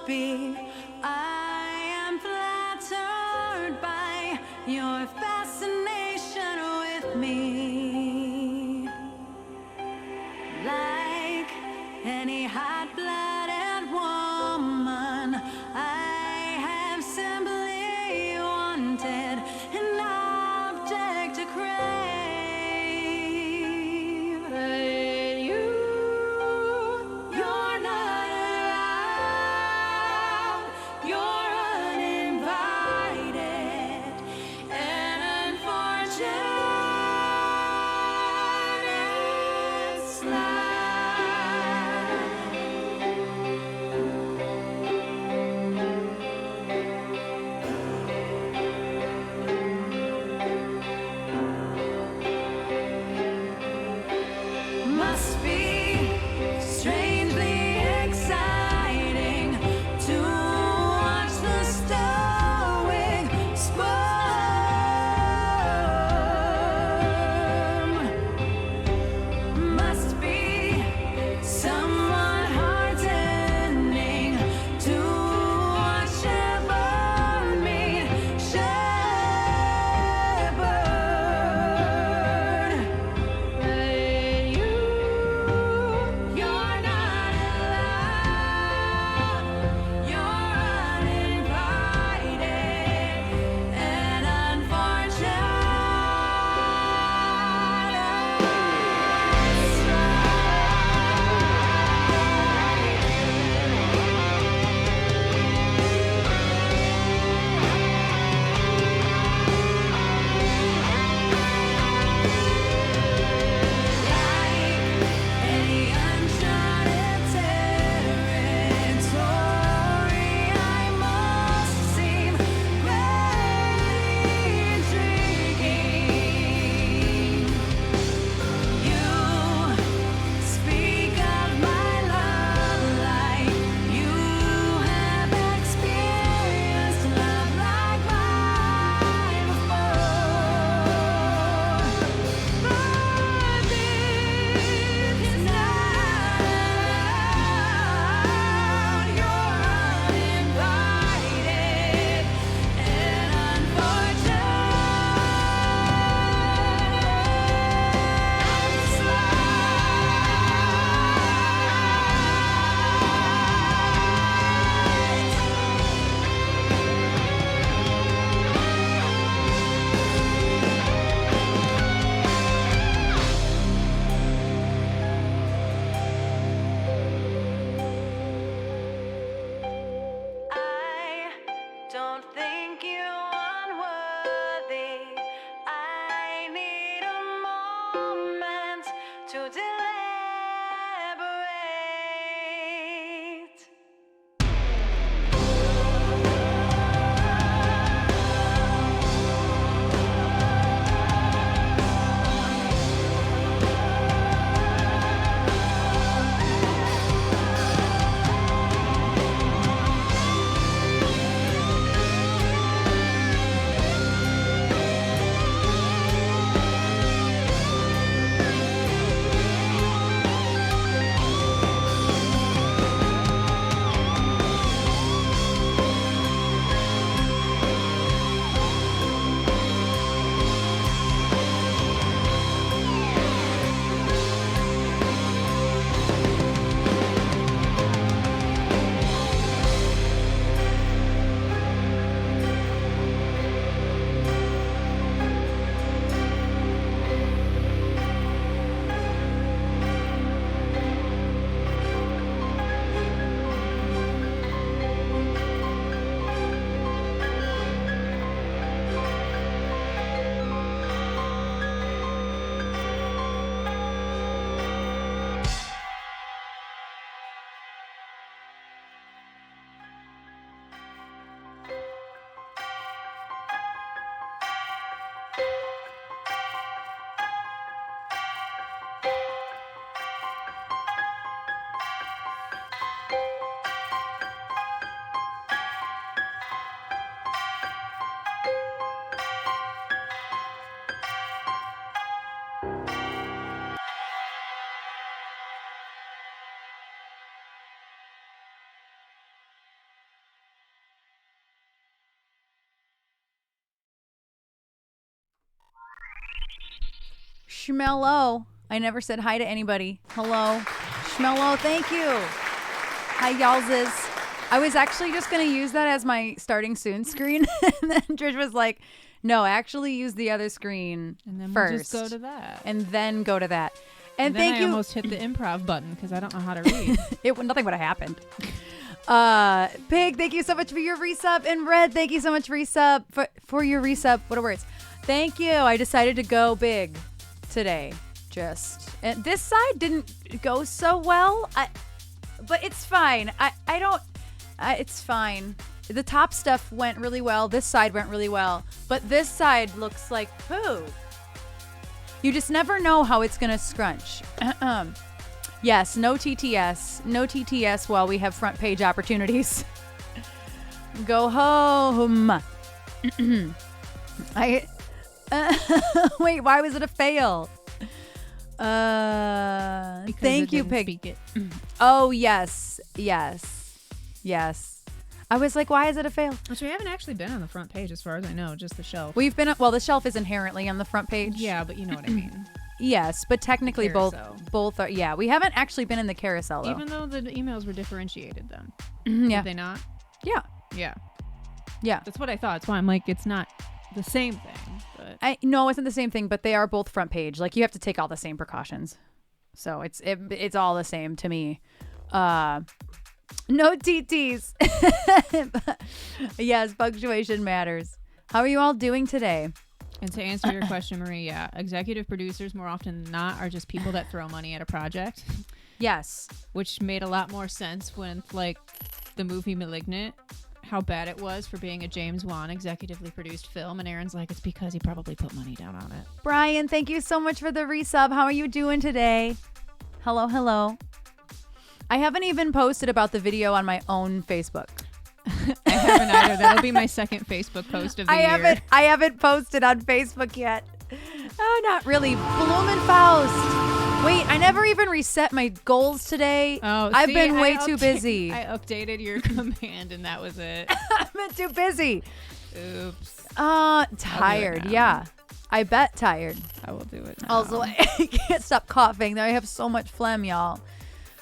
be. I am flattered by your fascination with me. Like any hot-blooded woman, I have simply wanted an object to crave. But you're not allowed Schmello. I never said hi to anybody. Hello. Schmello, thank you. Hi, y'allses. I was actually just going to use that as my starting soon screen. And then Trish was like, no, actually use the other screen And then first. we'll just go to that. And then go to that. And then thank you. I almost hit the improv button because I don't know how to read. Nothing would have happened. Pig, thank you so much for your resub. And Red, thank you so much for for your resub. What are words? Thank you. I decided to go big today. And this side didn't go so well. But it's fine. It's fine. The top stuff went really well. This side went really well. But this side looks like poo. You just never know how it's going to scrunch. Yes, no TTS. No TTS while we have front page opportunities. Go home. Wait, why was it a fail? Thank you, Pig. Speak it. Oh, yes. I was like, why is it a fail? Which we haven't actually been on the front page as far as I know, just the shelf. We've been, the shelf is inherently on the front page. Yeah, but you know what I mean. Yes, but technically both are. Yeah, we haven't actually been in the carousel though. Even though the emails were differentiated then. Yeah. Did they not? Yeah. Yeah. That's what I thought. That's why I'm like, it's not the same thing. But No, it's not the same thing, but they are both front page. Like you have to take all the same precautions. So it's all the same to me. No TTs. Yes, punctuation matters. How are you all doing today? And to answer your question, Marie, yeah, executive producers more often than not are just people that throw money at a project. Yes. Which made a lot more sense when, like, the movie Malignant, how bad it was for being a James Wan executively produced film. And Erin's like, it's because he probably put money down on it. Brian, thank you so much for the resub. How are you doing today? Hello. I haven't even posted about the video on my own Facebook. I haven't either. That'll be my second Facebook post of the year. I haven't posted on Facebook yet. Oh, not really. Blumenfaust. Wait, I never even reset my goals today. Oh, I've been way too busy. I updated your command and that was it. I've been too busy. Oops. Tired. Yeah. I bet tired. I will do it now. Also, I can't stop coughing. I have so much phlegm, y'all.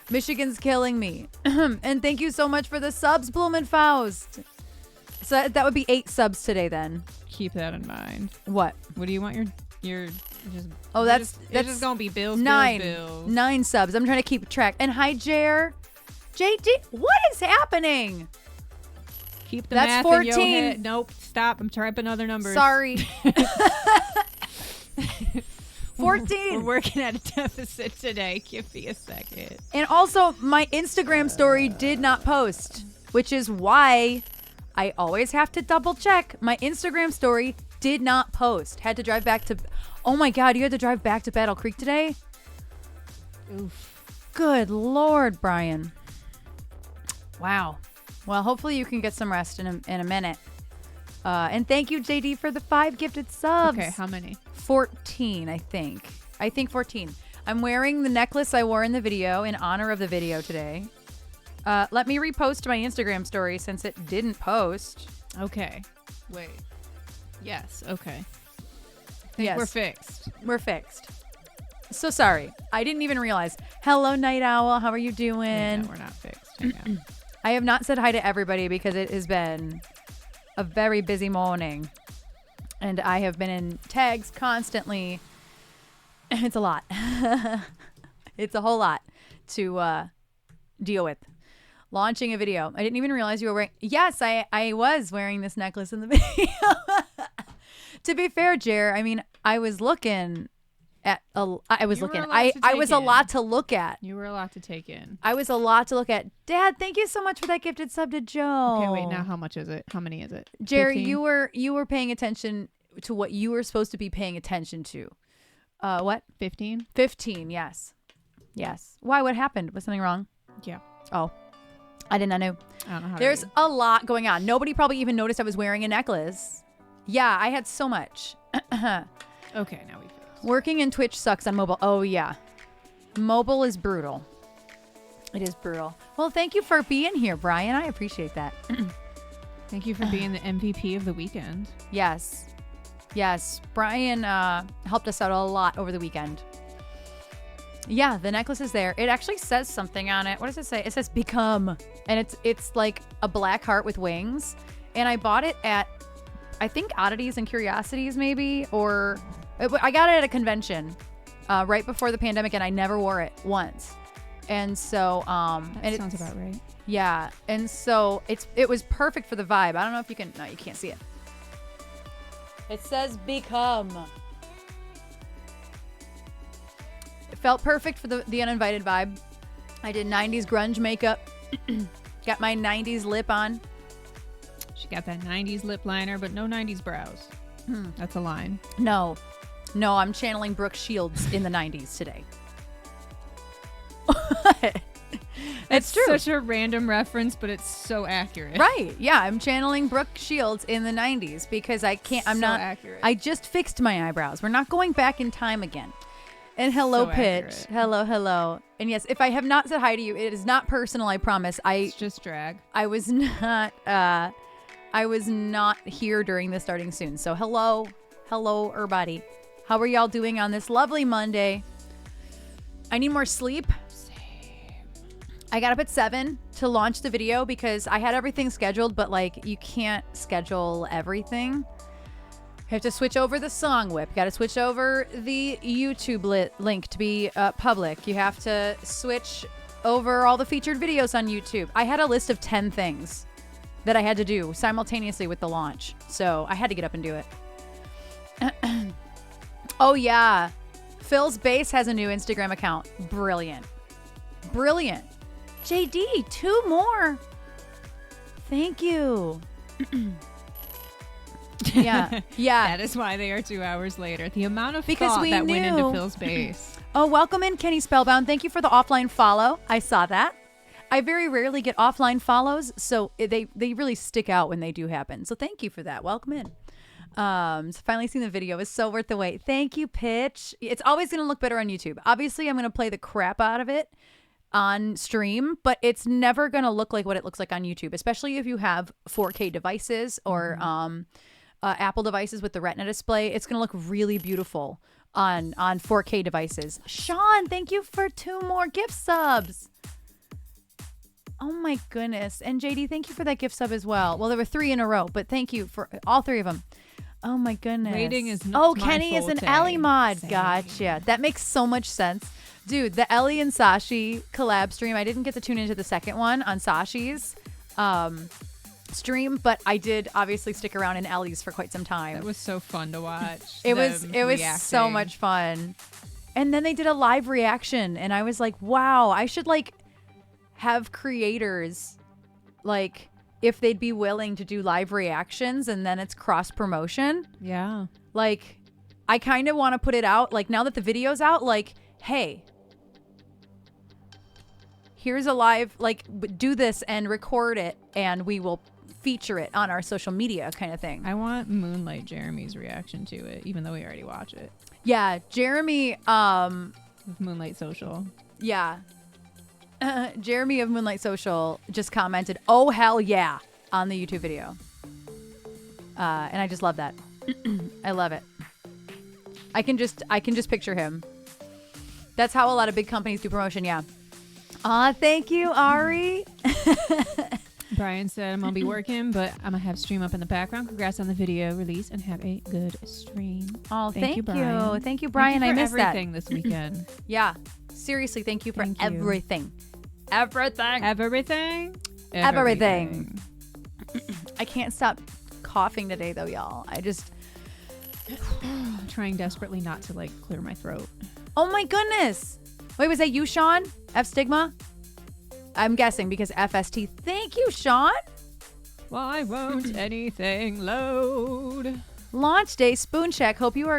Michigan's killing me. And thank you so much for the subs, Blumenfaust. So that would be 8 subs today then. Keep that in mind. What? What do you want your just? Oh, that's just gonna be bills. 9 subs. I'm trying to keep track. And hi, Jer. JD, what is happening? Keep the that's math 14. in your head. Nope. Stop. I'm typing other numbers. Sorry. 14. We're working at a deficit today. Give me a second. And also, my Instagram story did not post, which is why I always have to double check. My Instagram story did not post. Had to drive back to... Oh my God, you had to drive back to Battle Creek today? Oof. Good Lord, Brian. Wow. Well, hopefully you can get some rest in a minute. And thank you, JD, for the 5 gifted subs. Okay, how many? 14, I think. 14. I'm wearing the necklace I wore in the video in honor of the video today. Let me repost my Instagram story since it didn't post. Okay. Wait. Yes. Okay. Yes. We're fixed. So sorry. I didn't even realize. Hello, Night Owl. How are you doing? Yeah, we're not fixed. Hang on. I have not said hi to everybody because it has been a very busy morning. And I have been in tags constantly. It's a lot. It's a whole lot to deal with. Launching a video. I didn't even realize you were wearing... Yes, I was wearing this necklace in the video. To be fair, Jer, I mean, I was looking at... I was a lot to look at. You were a lot to take in. I was a lot to look at. Dad, thank you so much for that gifted sub to Joe. Okay, wait, now how much is it? How many is it? Jerry, 15? you were paying attention to what you were supposed to be paying attention to. What? 15? 15, yes. Yes. Why? What happened? Was something wrong? Yeah. Oh. I did not know. I don't know how There's to read. a lot going on. Nobody probably even noticed I was wearing a necklace. Yeah, I had so much. Okay, now we fixed. Working in Twitch sucks on mobile. Oh, yeah. Mobile is brutal. It is brutal. Well, thank you for being here, Brian. I appreciate that. Thank you for being the MVP of the weekend. Yes. Yes, Brian helped us out a lot over the weekend. Yeah, the necklace is there. It actually says something on it. What does it say? It says "Become," and it's like a black heart with wings. And I bought it at, I think, Oddities and Curiosities, maybe, or I got it at a convention right before the pandemic, and I never wore it once. And so, That sounds about right. Yeah, and so it was perfect for the vibe. I don't know if you can. No, you can't see it. It says "Become." It felt perfect for the Uninvited vibe. I did 90s grunge makeup. Got my 90s lip on. She got that 90s lip liner, but no 90s brows. That's a line. No, I'm channeling Brooke Shields in the 90s today. It's true. Such a random reference, but it's so accurate. Right. Yeah, I'm channeling Brooke Shields in the 90s because I'm So not accurate. I just fixed my eyebrows. We're not going back in time again. And hello, So Pitch. accurate. Hello. And yes, if I have not said hi to you, it is not personal, I promise. It's just drag. I was not here during the starting soon. So hello, everybody. How are y'all doing on this lovely Monday? I need more sleep. I got up at 7 to launch the video because I had everything scheduled, but like you can't schedule everything. You have to switch over the song whip. Got to switch over the YouTube link to be public. You have to switch over all the featured videos on YouTube. I had a list of 10 things that I had to do simultaneously with the launch. So I had to get up and do it. Oh yeah. Phil's Bass has a new Instagram account. Brilliant. JD, 2 more. Thank you. Yeah. That is why they are 2 hours later. The amount of Because thought we that went into knew. Phil's base. Oh, welcome in, Kenny Spellbound. Thank you for the offline follow. I saw that. I very rarely get offline follows, so they really stick out when they do happen. So thank you for that. Welcome in. So finally seeing the video is so worth the wait. Thank you, Pitch. It's always going to look better on YouTube. Obviously, I'm going to play the crap out of it on stream, but it's never going to look like what it looks like on YouTube, especially if you have 4K devices or Apple devices with the Retina display. It's going to look really beautiful on 4K devices. Sean, thank you for 2 more gift subs. Oh my goodness. And JD, thank you for that gift sub as well. Well, there were 3 in a row, but thank you for all 3 of them. Oh my goodness. Rating is not my Kenny is an forte. Ellie mod. Same. Gotcha. That makes so much sense. Dude, the Ellie and Sashi collab stream, I didn't get to tune into the second one on Sashi's stream, but I did obviously stick around in Ellie's for quite some time. That was so fun to watch. It was reacting. so much fun. And then they did a live reaction and I was like, wow, I should like have creators like if they'd be willing to do live reactions and then it's cross promotion. Yeah. Like I kind of want to put it out like now that the video's out, like, hey, here's a live, like do this and record it and we will feature it on our social media kind of thing. I want Moonlight Jeremy's reaction to it, even though we already watch it. Yeah, Jeremy, With Moonlight Social. yeah. Jeremy of Moonlight Social just commented, "Oh hell yeah," on the YouTube video, and I just love that. I love it. I can just picture him. That's how a lot of big companies do promotion. Yeah. Thank you, Ari. Brian said, I'm going to be working, but I'm going to have stream up in the background. Congrats on the video release and have a good stream. Oh, thank you, Brian. Thank you, Brian. Thank you I for missed that. everything this weekend. Yeah. Seriously, thank you for Thank you. everything. Everything. Everything. I can't stop coughing today, though, y'all. I'm trying desperately not to like clear my throat. Oh my goodness. Wait, was that you, Sean? F Stigma? I'm guessing because FST. Thank you, Sean. Why won't anything load? Launch day spoon check. Hope you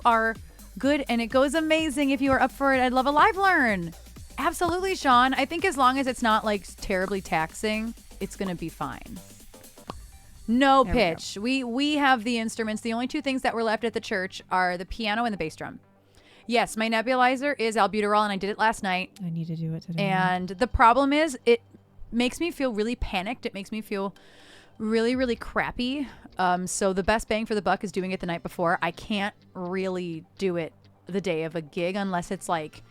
are good and it goes amazing. If you are up for it, I'd love a live learn. Absolutely, Sean. I think as long as it's not like terribly taxing, it's gonna be fine. No There we pitch. We have the instruments. The only 2 things that were left at the church are the piano and the bass drum. Yes, my nebulizer is albuterol and I did it last night. I need to do it today. And the problem is it makes me feel really panicked. It makes me feel really, really crappy. So the best bang for the buck is doing it the night before. I can't really do it the day of a gig unless it's like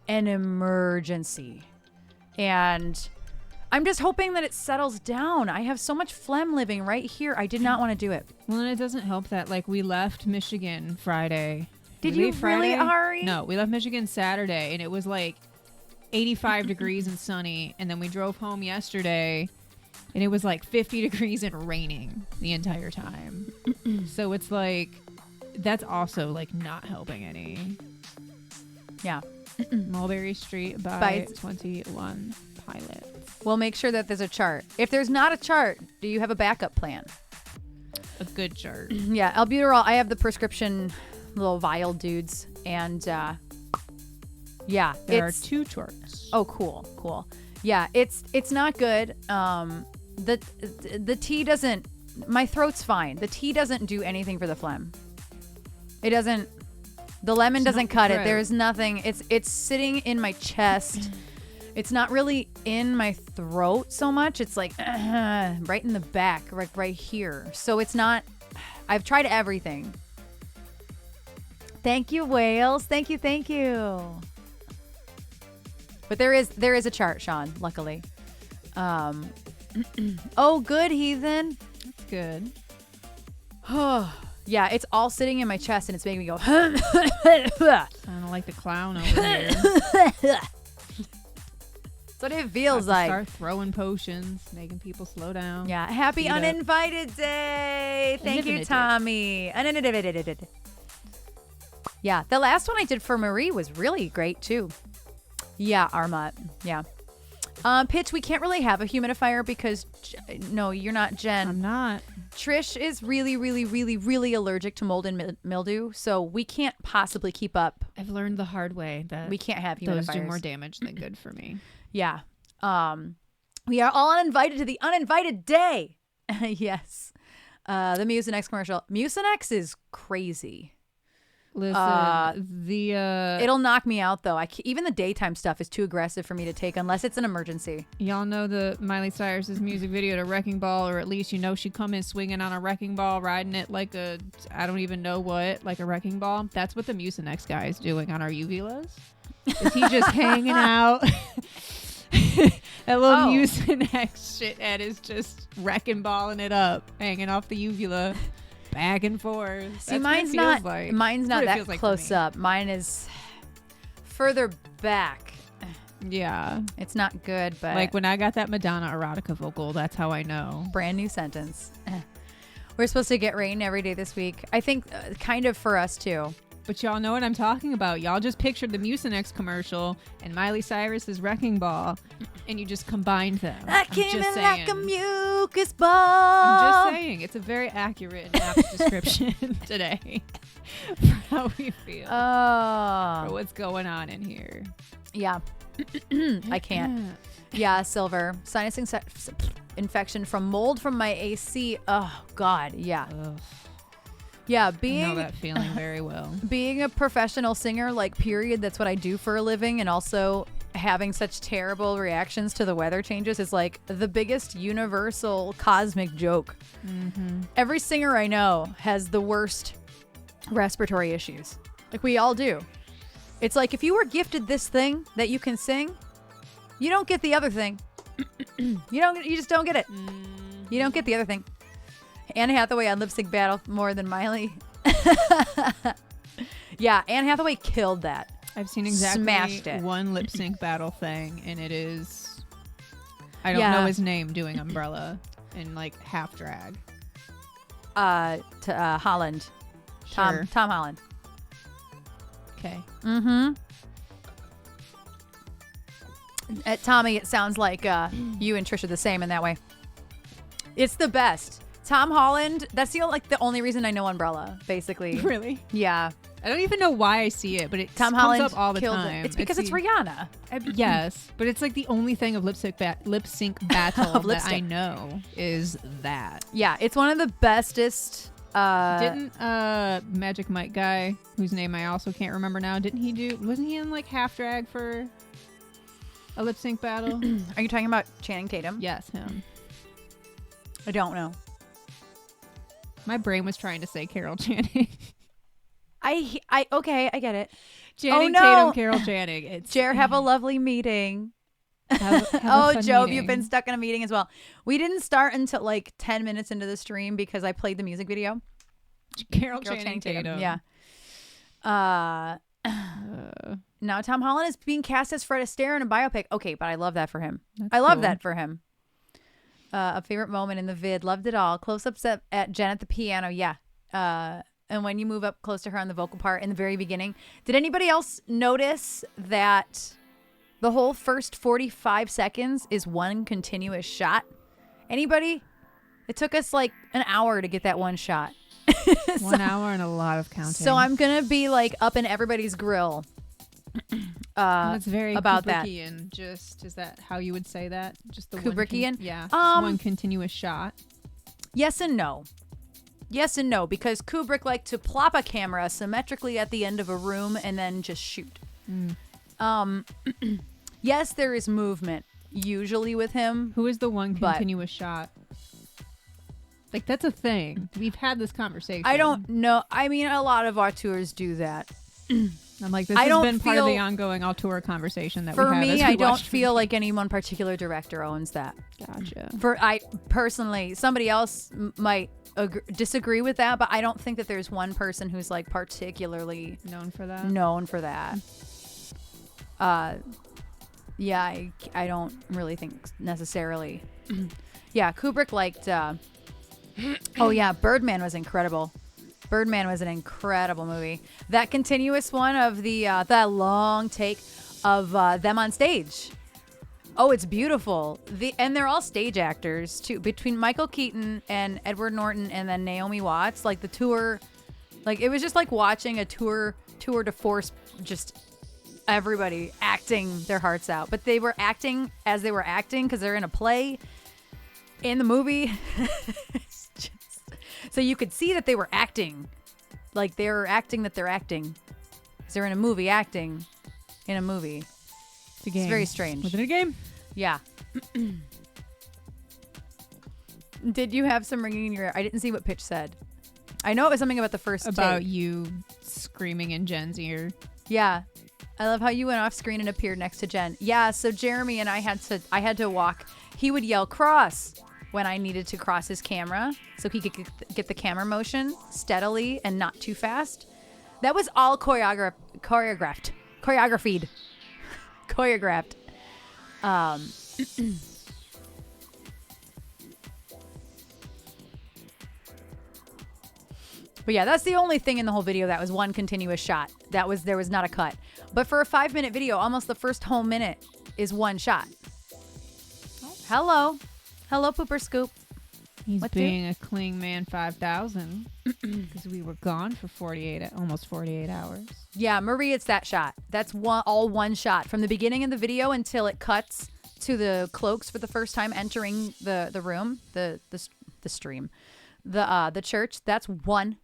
an emergency. And I'm just hoping that it settles down. I have so much phlegm living right here. I did not want to do it. Well, and it doesn't help that like we left Michigan Friday. Did we you leave really, Friday? Ari? No, we left Michigan Saturday and it was like 85 degrees and sunny. And then we drove home yesterday and it was like 50 degrees and raining the entire time. So it's like, that's also like not helping any. Yeah. Mulberry Street by 21 Pilots. We'll make sure that there's a chart. If there's not a chart, do you have a backup plan? A good chart. Yeah, albuterol. I have the prescription little vial dudes. And yeah. There are 2 charts. Oh, cool. Yeah, it's not good. The tea doesn't, my throat's fine. The tea doesn't do anything for the phlegm. It doesn't, the lemon doesn't cut it. There's nothing. It's sitting in my chest. It's not really in my throat so much. It's like right in the back, right here. So it's not, I've tried everything. Thank you, Wales. Thank you. But there is a chart, Sean, luckily. Oh, good, Heathen. That's good. Yeah, it's all sitting in my chest and it's making me go. Sound like the clown over here. That's what it feels like. Start throwing potions, making people slow down. Yeah, happy Speed up. Uninvited Day. Thank you, Tommy. Uninvited. Yeah, the last one I did for Marie was really great too. Yeah, Armut. Yeah. Pitch, we can't really have a humidifier because, no, you're not Jen. I'm not. Trish is really, really, really, really allergic to mold and mildew, so we can't possibly keep up. I've learned the hard way that We can't have those humidifiers. do more damage than good for me. Yeah. We are all uninvited to the Uninvited Day. Yes. The Mucinex commercial. Mucinex is crazy. Listen, It'll knock me out though. Even the daytime stuff is too aggressive for me to take unless it's an emergency. y'all know the Miley Cyrus's music video to Wrecking Ball, or at least you know she come in swinging on a wrecking ball, riding it like a, I don't even know what, like a wrecking ball. That's what the Mucinex guy is doing on our uvulas. Is he just hanging out? That little Mucinex shithead is just wrecking balling it up, hanging off the uvula. Back and forth. See, mine's not that like close up. Mine is further back. Yeah. It's not good, but Like when I got that Madonna erotica vocal, that's how I know. brand new sentence. We're supposed to get rain every day this week. I think kind of for us too. But y'all know what I'm talking about. Y'all just pictured the Mucinex commercial and Miley Cyrus's Wrecking Ball, and you just combined them. I came in like a mucus ball. I'm just saying, it's a very accurate and apt description today for how we feel. For what's going on in here. Yeah. I can't. Yeah, Silver. Sinus infection from mold from my AC. Oh, God. Yeah. Ugh. Yeah, I being know that feeling very well. being a professional singer, like, period, that's what I do for a living, and also having such terrible reactions to the weather changes is like the biggest universal cosmic joke. Mm-hmm. Every singer I know has the worst respiratory issues. Like, we all do. It's like if you were gifted this thing that you can sing, you don't get the other thing. You just don't get it. You don't get the other thing. Anne Hathaway on Lip Sync Battle more than Miley. Yeah, Anne Hathaway killed that. I've seen exactly Smashed it. one lip sync battle thing, and it is, I don't know his name, doing Umbrella in like half drag. To Holland. Sure. Tom Holland. Okay. Mm-hmm. Tommy, it sounds like you and Trisha the same in that way. It's the best. Tom Holland, that's the only reason I know Umbrella, basically. Really? Yeah. I don't even know why I see it, but it Tom comes Holland up all the killed time. it. It's because it's Rihanna. Yes, but it's like the only thing of lip sync battle Of that lipstick. I know is that. Yeah, it's one of the bestest. Didn't Magic Mike guy, whose name I also can't remember now, wasn't he in like half drag for a lip sync battle? Are you talking about Channing Tatum? Yes, him. I don't know. My brain was trying to say Carol Channing. Okay, I get it. Channing no. Tatum, Carol Channing. It's Jer, have a lovely meeting. have a Oh, fun Job, meeting. you've been stuck in a meeting as well. We didn't start until like 10 minutes into the stream because I played the music video. Carol Channing Tatum. Yeah. Now Tom Holland is being cast as Fred Astaire in a biopic. Okay, but I love that for him. I love that for him. A favorite moment in the vid. Loved it all. Close-ups at Jen at the piano. Yeah. And when you move up close to her on the vocal part in the very beginning. Did anybody else notice that the whole first 45 seconds is one continuous shot? Anybody? It took us like an hour to get that one shot. 1 hour and a lot of counting. So I'm going to be like up in everybody's grill. That's very about that. Kubrickian. Just is that how you would say that? Just the Kubrickian? Yeah. Just one continuous shot. Yes and no. Yes and no, because Kubrick liked to plop a camera symmetrically at the end of a room and then just shoot. Yes, there is movement usually with him. Who is the one continuous shot? Like, that's a thing. We've had this conversation. I don't know. I mean, a lot of auteurs do that. I'm like, this has been part of the ongoing auteur conversation that we have. For me, as we I don't watch feel like any one particular director owns that. Gotcha. I personally, somebody else might disagree with that, but I don't think that there's one person who's like particularly known for that. Yeah, I don't really think necessarily. Yeah, Kubrick liked. Oh yeah, Birdman was incredible. Birdman was an incredible movie. That continuous one of that long take of them on stage. Oh, it's beautiful. And they're all stage actors too. Between Michael Keaton and Edward Norton and then Naomi Watts, like the tour, like it was just like watching a tour de force, just everybody acting their hearts out. But they were acting as they were acting because they're in a play in the movie. So you could see that they were acting. Like they were acting that they're acting. Because they're in a movie acting in a movie. It's a game. It's very strange. Was it a game? Yeah. Did you have some ringing in your ear? I didn't see what Pitch said. I know it was something about the first About take. you screaming in Jen's ear. Yeah. I love how you went off screen and appeared next to Jen. Yeah, so Jeremy and I had to walk. He would yell cross when I needed to cross his camera so he could get the camera motion steadily and not too fast. That was all choreographed. But yeah, that's the only thing in the whole video that was one continuous shot. There was not a cut. But for a 5-minute video, almost the first whole minute is one shot. Oh. Hello, Pooper Scoop. He's being a cling man 5000 because we were gone for almost 48 hours. Yeah, Marie, it's that shot. That's all one shot from the beginning of the video until it cuts to the cloaks for the first time entering the room, the stream, the church. That's one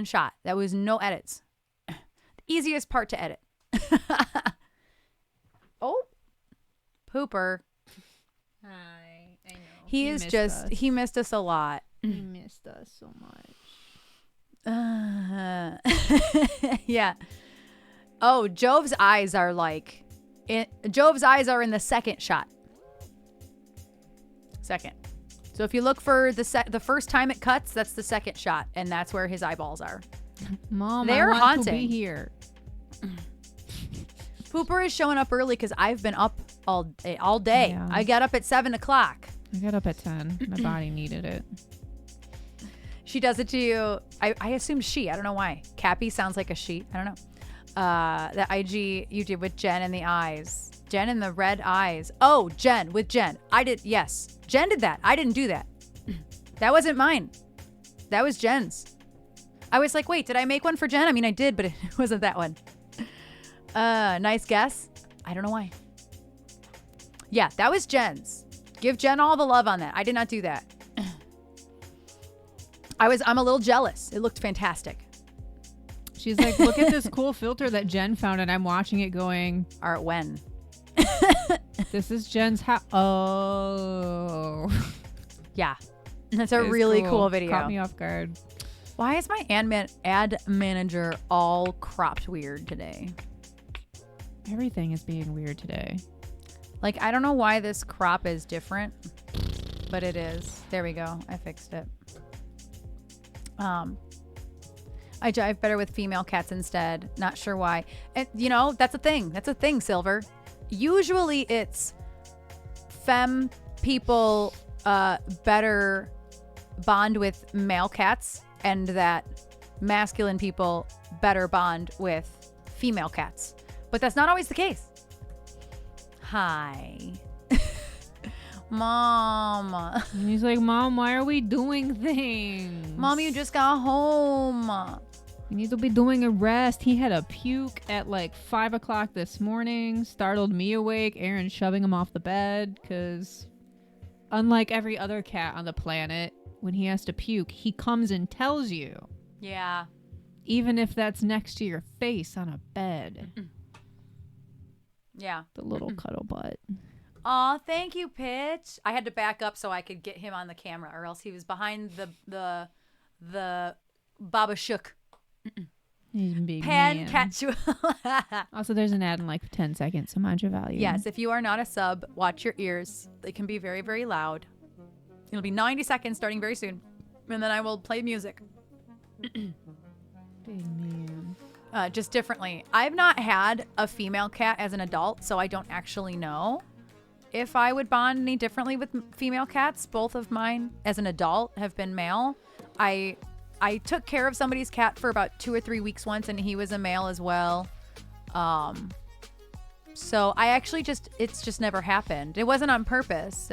shot. That was no edits. The easiest part to edit. Oh, Pooper. Hi, I know. He missed us a lot. He missed us so much. Yeah. Oh, Jove's eyes are like, Jove's eyes are in the second shot. Second. So if you look for the first time it cuts, that's the second shot, and that's where his eyeballs are. Mom, they're I want haunting. to be here. Pooper is showing up early because I've been up all day. Yeah. I got up at 7 o'clock. I got up at 10. My body needed it. She does it to you. I assume she. I don't know why. Cappy sounds like a she. I don't know. The IG you did with Jen and the eyes. Jen and the red eyes. Oh, Jen with Jen. I did. Yes. Jen did that. I didn't do that. That wasn't mine. That was Jen's. I was like, wait, did I make one for Jen? I mean, I did, but it wasn't that one. Nice guess. I don't know why. Yeah, that was Jen's. Give Jen all the love on that. I did not do that. I'm a little jealous. It looked fantastic. She's like, look at this cool filter that Jen found, and I'm watching it going, Art when? this is Jen's house. Oh. Yeah. That's a It's really cool video. Caught me off guard. Why is my ad manager all cropped weird today? Everything is being weird today. Like, I don't know why this crop is different, but it is. There we go. I fixed it. I jive better with female cats instead. Not sure why. And, you know, that's a thing. That's a thing, Silver. Usually it's femme people better bond with male cats, and that masculine people better bond with female cats. But that's not always the case. Hi. Mom. And he's like, Mom, why are we doing things? Mom, you just got home. He needs to be doing a rest. He had a puke at like 5 o'clock this morning. Startled me awake. Erin shoving him off the bed because unlike every other cat on the planet, when he has to puke, he comes and tells you. Yeah. Even if that's next to your face on a bed. Yeah. The little cuddle butt. Aw, thank you, Pitch. I had to back up so I could get him on the camera, or else he was behind the Baba Shook. He's a big Pan man. catch. Also, there's an ad in like 10 seconds, so mind your value. Yes, if you are not a sub, watch your ears. They can be very, very loud. It'll be 90 seconds starting very soon. And then I will play music. Big man. Just differently. I've not had a female cat as an adult, so I don't actually know if I would bond any differently with female cats. Both of mine as an adult have been male. I took care of somebody's cat for about 2 or 3 weeks once, and he was a male as well. So I actually it's just never happened. It wasn't on purpose.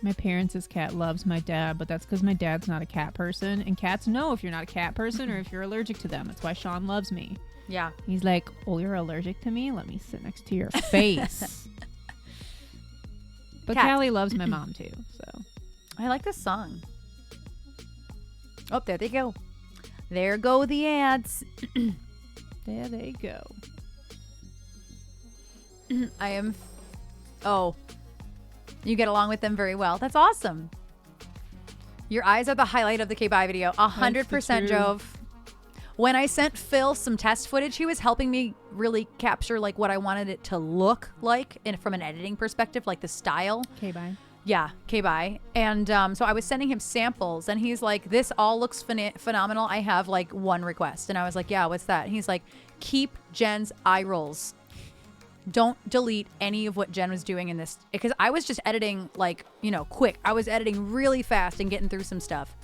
My parents' cat loves my dad, but that's because my dad's not a cat person. And cats know if you're not a cat person or if you're allergic to them. That's why Sean loves me. Yeah. He's like, oh, you're allergic to me? Let me sit next to your face. But Cat. Callie loves my mom too, so. I like this song. Oh, there they go. There go the ads. There they go. You get along with them very well. That's awesome. Your eyes are the highlight of the K-Bye video. 100% Jove. When I sent Phil some test footage, he was helping me really capture like what I wanted it to look like from an editing perspective, like the style. Okay, bye. Yeah, K-Bye. And so I was sending him samples, and he's like, this all looks phenomenal. I have like one request. And I was like, yeah, what's that? And he's like, keep Jen's eye rolls. Don't delete any of what Jen was doing in this, because I was just editing like, quick. I was editing really fast and getting through some stuff.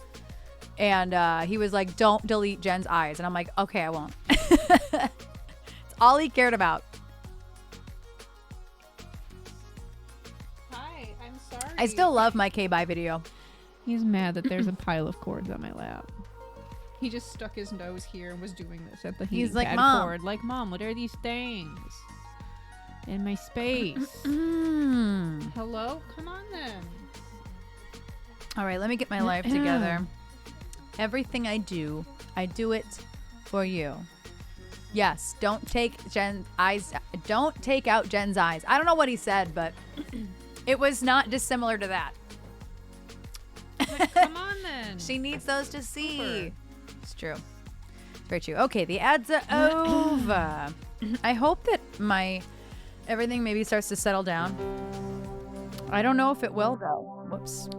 And he was like, don't delete Jen's eyes. And I'm like, okay, I won't. It's all he cared about. Hi, I'm sorry. I still love my K-Bye video. He's mad that there's a pile of cords on my lap. He just stuck his nose here and was doing this at the heating like, pad Mom. cord. Like, Mom, what are these things in my space? Hello? Come on then. All right, let me get my life together. Everything I do it for you. Yes, don't take Jen's eyes. Don't take out Jen's eyes. I don't know what he said, but it was not dissimilar to that. Like, come on then. She needs those to see. Super. It's true. It's very true. Okay, the ads are over. I hope that everything maybe starts to settle down. I don't know if it will though. Whoops.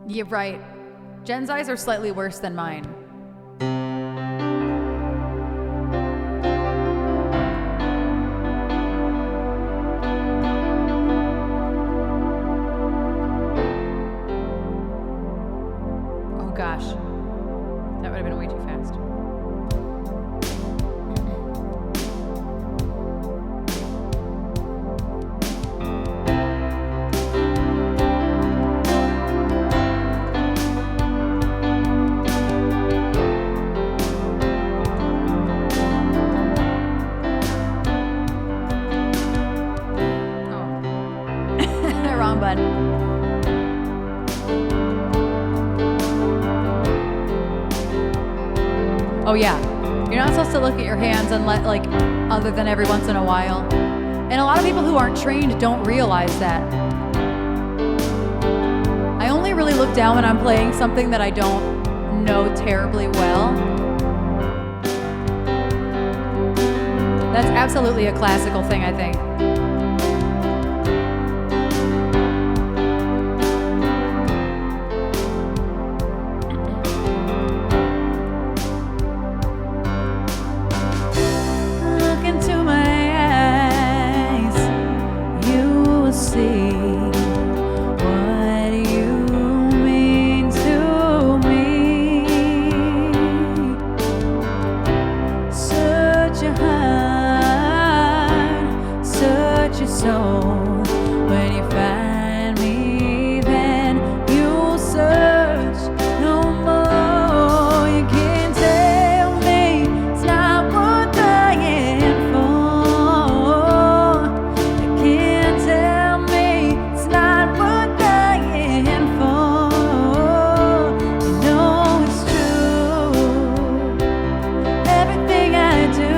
You're right. Jen's eyes are slightly worse than mine. Oh gosh. That would have been way too fast. Wrong button. Oh yeah, you're not supposed to look at your hands other than every once in a while. And a lot of people who aren't trained don't realize that. I only really look down when I'm playing something that I don't know terribly well. That's absolutely a classical thing, I think. Look into my eyes, you will see what you mean to me. Search your heart, search your soul. When you find me, then you'll search no more. You can't tell me it's not worth dying for. You can't tell me it's not worth dying for. You know it's true. Everything I do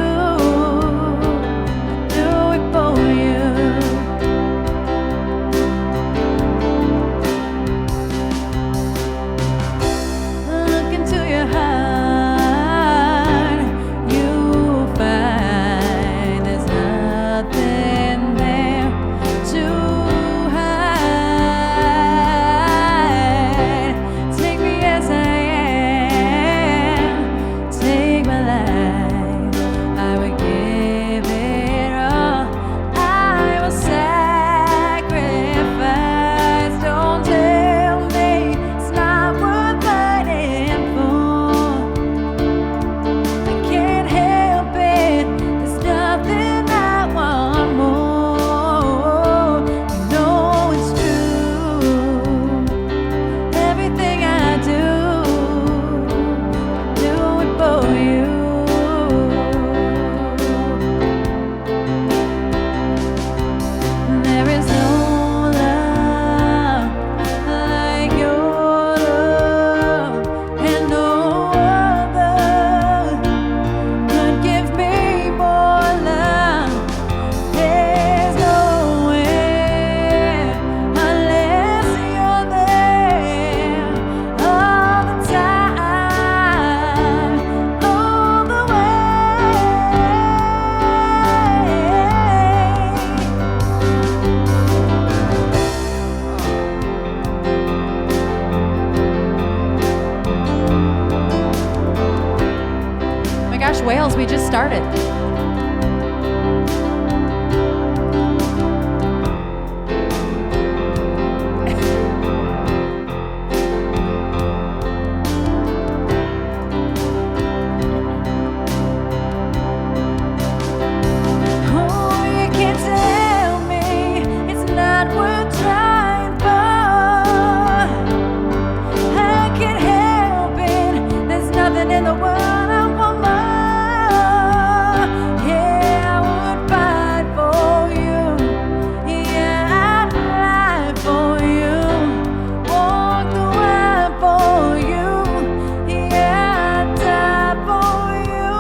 it for you. Look into your heart, you'll find there's nothing there to hide. Take me as I am, take my life, I would give it all. I will sacrifice. Don't tell me it's not worth fighting for. I can't help it, there's nothing I want more. You know it's true. Everything I do it for you. There is no love like your love, and no other could give me more love. There's nowhere unless you're there all the time, all the way. Oh my gosh, Wales, we just started. Oh, you can't tell me it's not worth trying for. I can't help it, there's nothing in the world I want more. Yeah, I would fight for you. Yeah, I'd lie for you. Walk the way for you. Yeah, I'd die for you.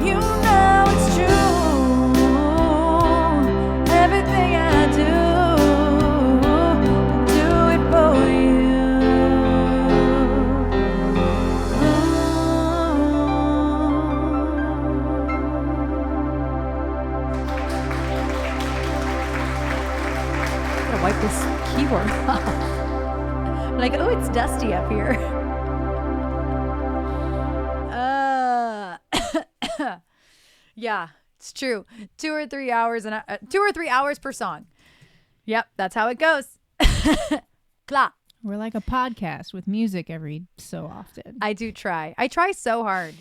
You know it's true. Everything I do it for you. I'm gonna wipe this keyboard off. I'm like, oh, it's dusty up here. Yeah, it's true. 2 or 3 hours and 2 or 3 hours per song. Yep, that's how it goes. Klar. We're like a podcast with music every so often. I do try. I try so hard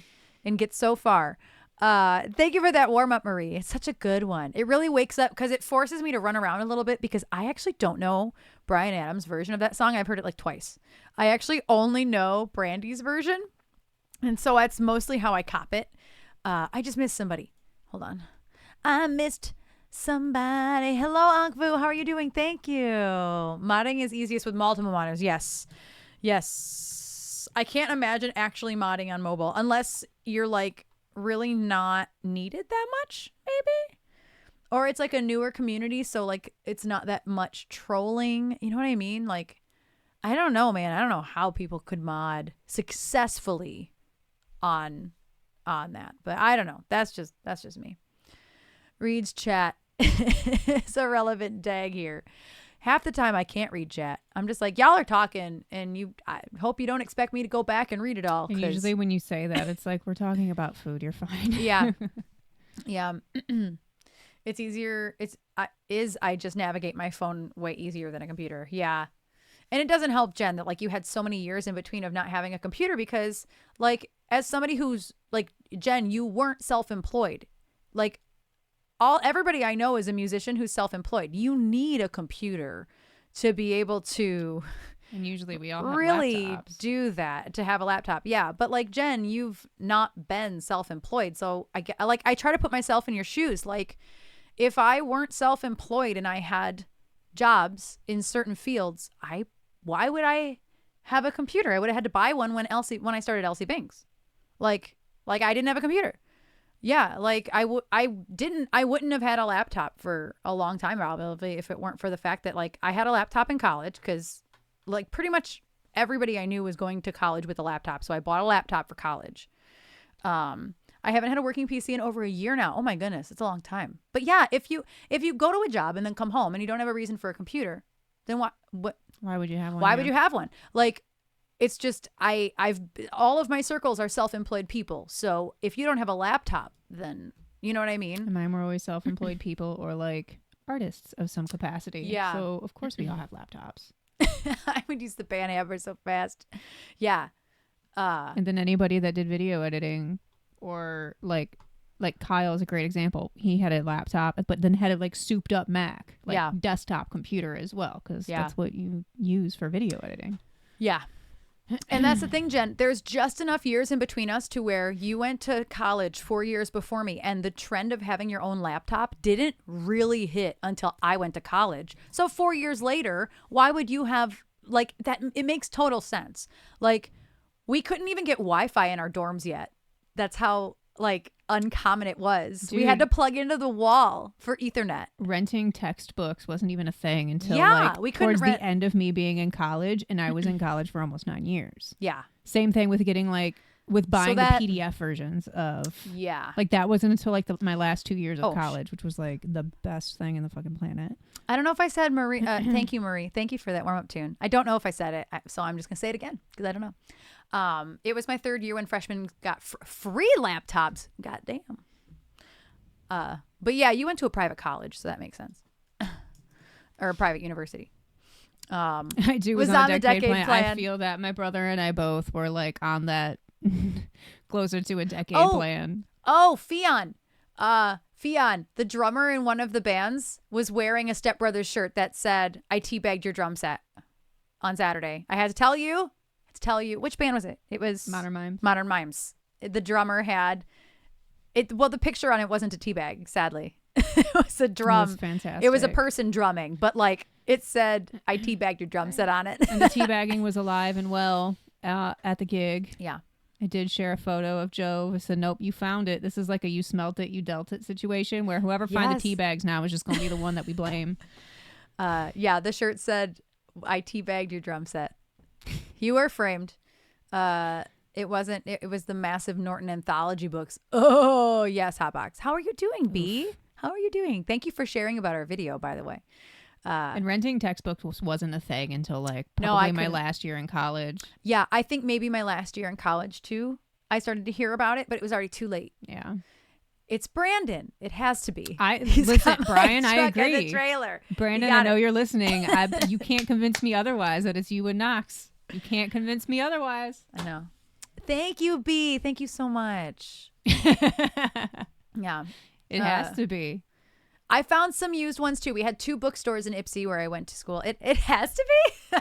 and get so far. Thank you for that warm up, Marie. It's such a good one. It really wakes up because it forces me to run around a little bit because I actually don't know Bryan Adams' version of that song. I've heard it like twice. I actually only know Brandy's version. And so that's mostly how I cop it. I just missed somebody. Hold on. I missed somebody. Hello, Ankvu. How are you doing? Thank you. Modding is easiest with multiple modders. Yes. Yes. I can't imagine actually modding on mobile unless you're like really not needed that much, maybe. Or it's like a newer community, so like it's not that much trolling. You know what I mean? Like, I don't know, man. I don't know how people could mod successfully on that, but I don't know. That's just me. Reads chat. It's a relevant dag here. Half the time I can't read chat. I'm just like, y'all are talking, and I hope you don't expect me to go back and read it all. And usually when you say that, it's like, we're talking about food. You're fine. Yeah. Yeah. It's easier. I just navigate my phone way easier than a computer. Yeah. And it doesn't help, Jen, that like you had so many years in between of not having a computer because like as somebody who's like, Jen, you weren't self-employed. Like everybody I know is a musician who's self-employed. You need a computer to be able to And usually we all have really laptops. do that, to have a laptop. Yeah. But like Jen, you've not been self-employed. So I try to put myself in your shoes. Like if I weren't self-employed and I had jobs in certain fields, why would I have a computer? I would have had to buy one when I started LC Binks. Like I didn't have a computer. Yeah, like I wouldn't have had a laptop for a long time probably if it weren't for the fact that like I had a laptop in college because like pretty much everybody I knew was going to college with a laptop. So I bought a laptop for college. I haven't had a working PC in over a year now. Oh my goodness, it's a long time. But yeah, if you go to a job and then come home and you don't have a reason for a computer, then why would you have one? would you have one? Like, it's just I've all of my circles are self-employed people. So if you don't have a laptop, then you know what I mean? And mine were always self-employed people or like artists of some capacity. Yeah. So of course we all have laptops. I would use the band hammer so fast. Yeah. And then anybody that did video editing or like Kyle's a great example. He had a laptop, but then had a like souped up Mac, like desktop computer as well, because that's what you use for video editing. Yeah. And that's the thing, Jen. There's just enough years in between us to where you went to college 4 years before me, and the trend of having your own laptop didn't really hit until I went to college. So 4 years later, why would you have like that? It makes total sense. Like we couldn't even get Wi-Fi in our dorms yet. That's how like uncommon it was. Dude. We had to plug into the wall for Ethernet. Renting textbooks wasn't even a thing until we couldn't towards the end of me being in college, and I was in college for almost 9 years. Yeah. Same thing with getting with buying the PDF versions of like that wasn't until like my last 2 years of college, which was like the best thing in the fucking planet. I don't know if I said Marie. Thank you, Marie. Thank you for that warm up tune. I don't know if I said it, so I'm just gonna say it again because I don't know. It was my third year when freshmen got free laptops. God damn. But yeah, you went to a private college, so that makes sense. Or a private university. I do was on the decade plan. I feel that my brother and I both were like on that closer to a decade plan. Oh, Fionn. Fionn, the drummer in one of the bands, was wearing a Step Brothers shirt that said, "I teabagged your drum set" on Saturday. I had to tell you. Which band was it? It was Modern Mimes. Modern Mimes. The drummer had it. Well, the picture on it wasn't a teabag, sadly. It was a drum. It was fantastic. It was a person drumming, but like it said, "I teabagged your drum set" on it. And the teabagging was alive and well at the gig. Yeah. I did share a photo of Joe. I said, "Nope, you found it. This is like a you smelt it, you dealt it situation where whoever finds the tea bags now is just going to be the one that we blame." Yeah, the shirt said, "I teabagged your drum set." You were framed. It wasn't. It was the massive Norton anthology books. Oh yes, Hotbox. How are you doing, B? How are you doing? Thank you for sharing about our video, by the way. And renting textbooks wasn't a thing until like probably my last year in college. Yeah, I think maybe my last year in college too. I started to hear about it, but it was already too late. Yeah. It's Brandon. It has to be. Listen, Brian, I agree. In the trailer. Brandon, I know you're listening. You can't convince me otherwise that it's you and Knox. You can't convince me otherwise. I know. Thank you, B. Thank you so much. Yeah. It has to be. I found some used ones too. We had 2 bookstores in Ipsy where I went to school. It has to be.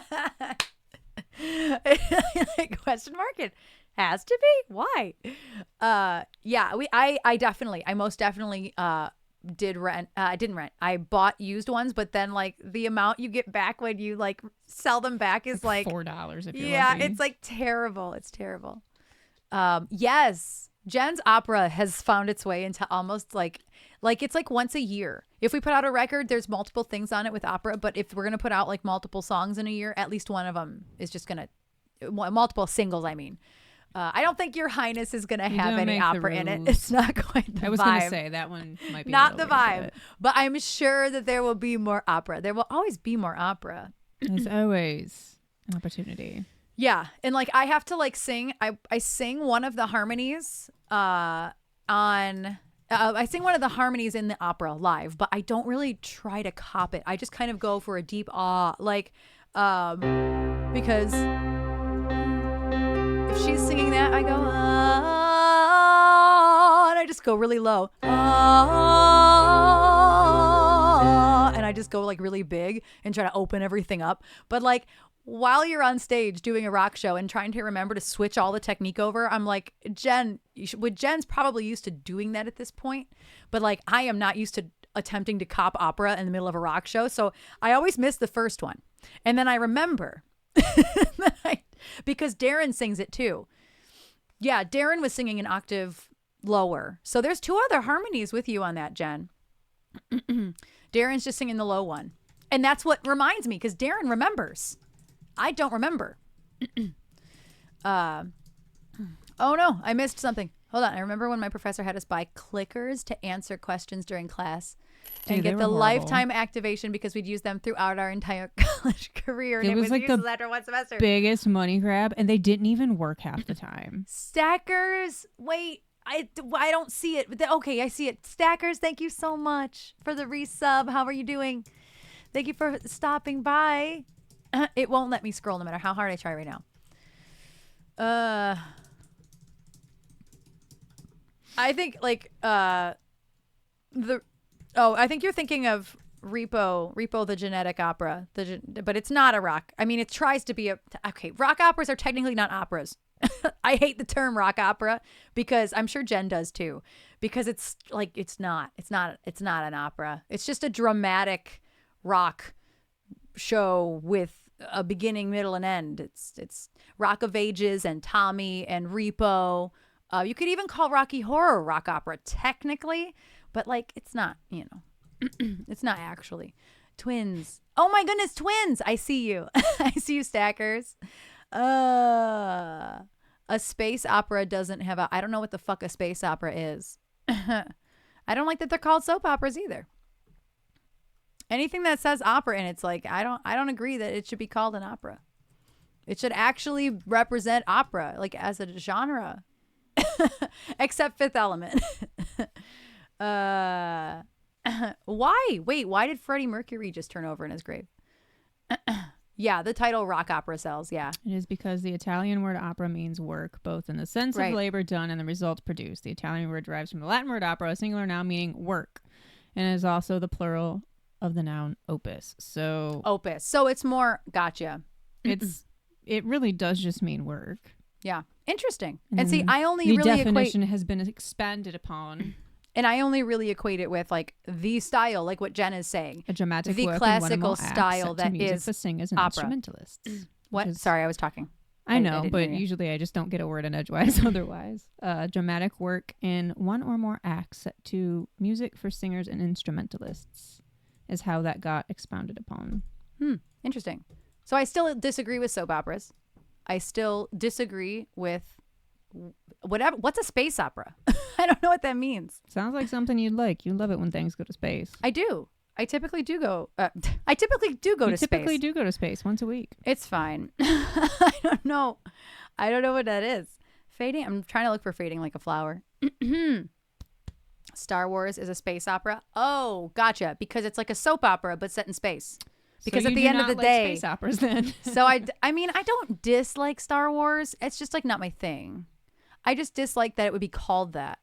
Like, question mark. It has to be. Why? Yeah. I most definitely did rent. I didn't rent. I bought used ones, but then like the amount you get back when you like sell them back is like $4 if you're lucky. lucky. It's like terrible. It's terrible. Yes. Jen's opera has found its way into almost like Like it's like once a year. If we put out a record, there's multiple things on it with opera. But if we're gonna put out like multiple songs in a year, at least one of them is just gonna multiple singles. I mean, I don't think Your Highness is gonna have any opera in it. It's not quite the vibe. I was gonna say that one might be not the weird, vibe, but I'm sure that there will be more opera. There will always be more opera. There's always an opportunity. Yeah, and like I have to like sing. I sing one of the harmonies I sing one of the harmonies in the opera live, but I don't really try to cop it. I just kind of go for a deep like because if she's singing that, I go and I just go really low and I just go like really big and try to open everything up. But like while you're on stage doing a rock show and trying to remember to switch all the technique over, I'm like, Jen's probably used to doing that at this point, but like I am not used to attempting to cop opera in the middle of a rock show. So I always miss the first one. And then I remember because Darren sings it too. Yeah, Darren was singing an octave lower. So there's two other harmonies with you on that, Jen. Darren's just singing the low one. And that's what reminds me, because Darren remembers. I don't remember. Oh no, I missed something. Hold on. I remember when my professor had us buy clickers to answer questions during class and get the lifetime activation because we'd use them throughout our entire college career. And It was like useless after one semester. Biggest money grab, and they didn't even work half the time. Stackers. Wait, I don't see it. Okay, I see it. Stackers, thank you so much for the resub. How are you doing? Thank you for stopping by. It won't let me scroll no matter how hard I try right now. I think like I think you're thinking of Repo the genetic opera, but it's not a rock. I mean, it tries to be rock operas are technically not operas. I hate the term rock opera because I'm sure Jen does too, because it's like it's not an opera. It's just a dramatic rock show with a beginning, middle, and end. It's Rock of Ages and Tommy and Repo. You could even call Rocky Horror rock opera technically, but like it's not, it's not actually. Twins. Oh my goodness, twins. I see you. I see you, Stackers. A space opera doesn't have I don't know what the fuck a space opera is. I don't like that they're called soap operas either. Anything that says opera in it's like I don't agree that it should be called an opera. It should actually represent opera like as a genre. Except Fifth Element. Why? Wait, why did Freddie Mercury just turn over in his grave? Yeah, the title rock opera sells, yeah. It is because the Italian word opera means work, both in the sense of labor done and the results produced. The Italian word derives from the Latin word opera, a singular noun meaning work, and is also the plural of the noun opus. So opus. So it's more gotcha. It really does just mean work. Yeah. Interesting. And see, I only the really definition has been expanded upon. And I only really equate it with like the style, like what Jen is saying. A dramatic the work classical style that is for singers and opera. Instrumentalists. What? Sorry, I was talking. I know, but usually I just don't get a word in edgewise otherwise. Dramatic work in one or more acts set to music for singers and instrumentalists is how that got expounded upon. Interesting. So I still disagree with soap operas. I still disagree with whatever. What's a space opera? I don't know what that means. Sounds like something you'd like. You love it when things go to space. I do. I typically do go. I typically do go to space. Typically do go to space once a week. It's fine. I don't know. I don't know what that is. Fading. I'm trying to look for fading like a flower. Star Wars is a space opera. Oh, gotcha. Because it's like a soap opera but set in space. Because at the end of the day, space operas then. So I mean, I don't dislike Star Wars. It's just like not my thing. I just dislike that it would be called that.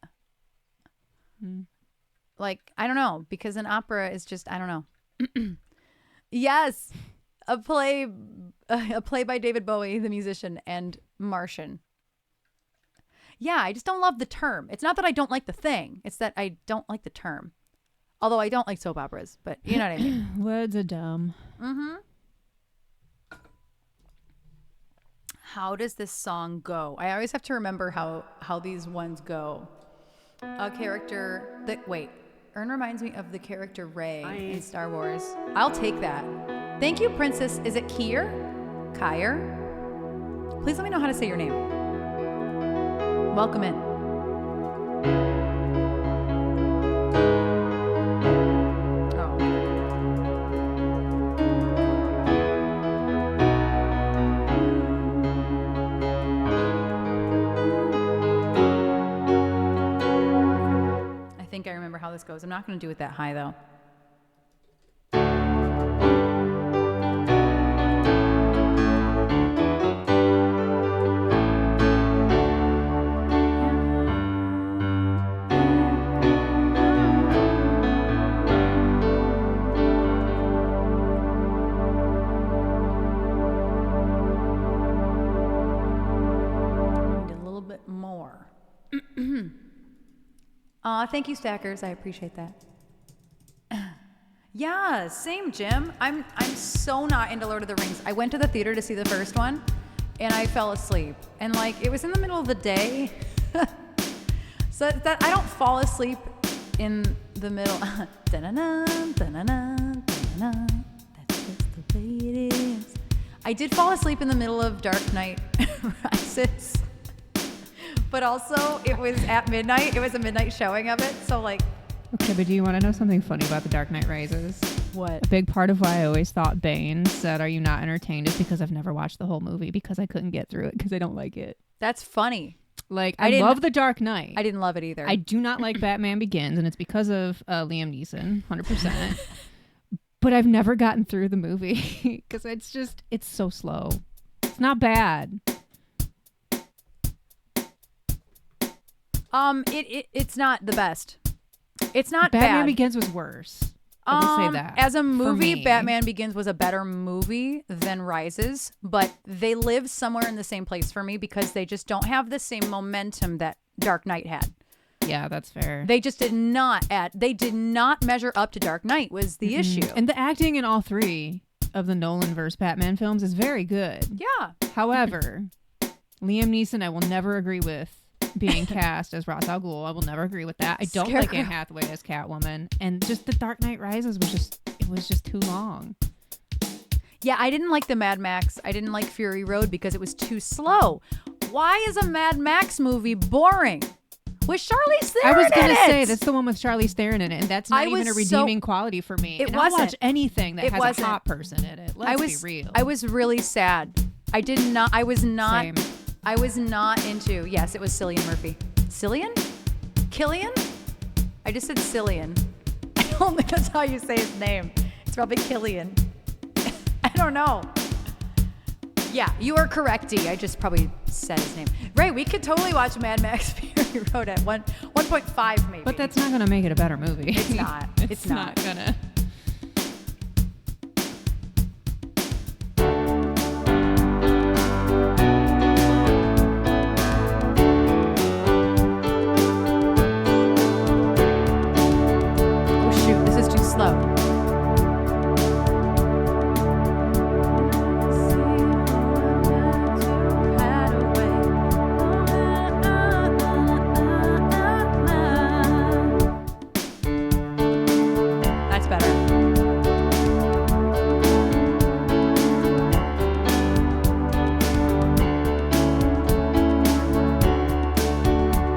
Like, I don't know, because an opera is just, I don't know. Yes, a play by David Bowie, the musician, and Martian. Yeah, I just don't love the term. It's not that I don't like the thing. It's that I don't like the term. Although I don't like soap operas, but you know what I mean. Words are dumb. How does this song go? I always have to remember how these ones go. A character that, wait. Erin reminds me of the character Rey in Star Wars. I'll take that. Thank you, Princess. Is it Kier? Kyer? Please let me know how to say your name. Welcome in. Oh. I think I remember how this goes. I'm not going to do it that high, though. Thank you, Stackers. I appreciate that. Yeah, same, Jim. I'm so not into Lord of the Rings. I went to the theater to see the first one, and I fell asleep. And like, it was in the middle of the day, so that I don't fall asleep in the middle. Da-na-na, da-na-na, da-na-na. That's just the way it is. I did fall asleep in the middle of Dark Knight Rises. But also, it was at midnight. It was a midnight showing of it. So, like... Okay, but do you want to know something funny about The Dark Knight Rises? What? A big part of why I always thought Bane said, "Are you not entertained?" is because I've never watched the whole movie because I couldn't get through it because I don't like it. That's funny. Like, I love The Dark Knight. I didn't love it either. I do not like Batman Begins, and it's because of Liam Neeson, 100%. But I've never gotten through the movie because it's so slow. It's not bad. It's not the best. It's not Batman bad. Begins was worse. I will say that. As a movie, me. Batman Begins was a better movie than Rises, but they live somewhere in the same place for me because they just don't have the same momentum that Dark Knight had. Yeah, that's fair. They just did not measure up to Dark Knight was the issue. And the acting in all three of the Nolan verse Batman films is very good. Yeah. However, Liam Neeson, I will never agree with being cast as Ra's al Ghul. I will never agree with that. I don't like Anne Hathaway as Catwoman, and just The Dark Knight Rises was just too long. Yeah, I didn't like the Mad Max. I didn't like Fury Road because it was too slow. Why is a Mad Max movie boring? With Charlize Theron I was going to say that's the one with Charlize Theron in it, and that's not even a redeeming quality for me. It I'll wasn't. watch anything that has wasn't. a hot person in it. Let's be real. I was really sad. I was not. Same. I was not into. Yes, it was Cillian Murphy. Cillian? Killian? I just said Cillian. I don't think that's how you say his name. It's probably Killian. I don't know. Yeah, you are correct, D. I just probably said his name. Ray, we could totally watch Mad Max Fury Road at 1.5 maybe. But that's not going to make it a better movie. It's not. It's not going to.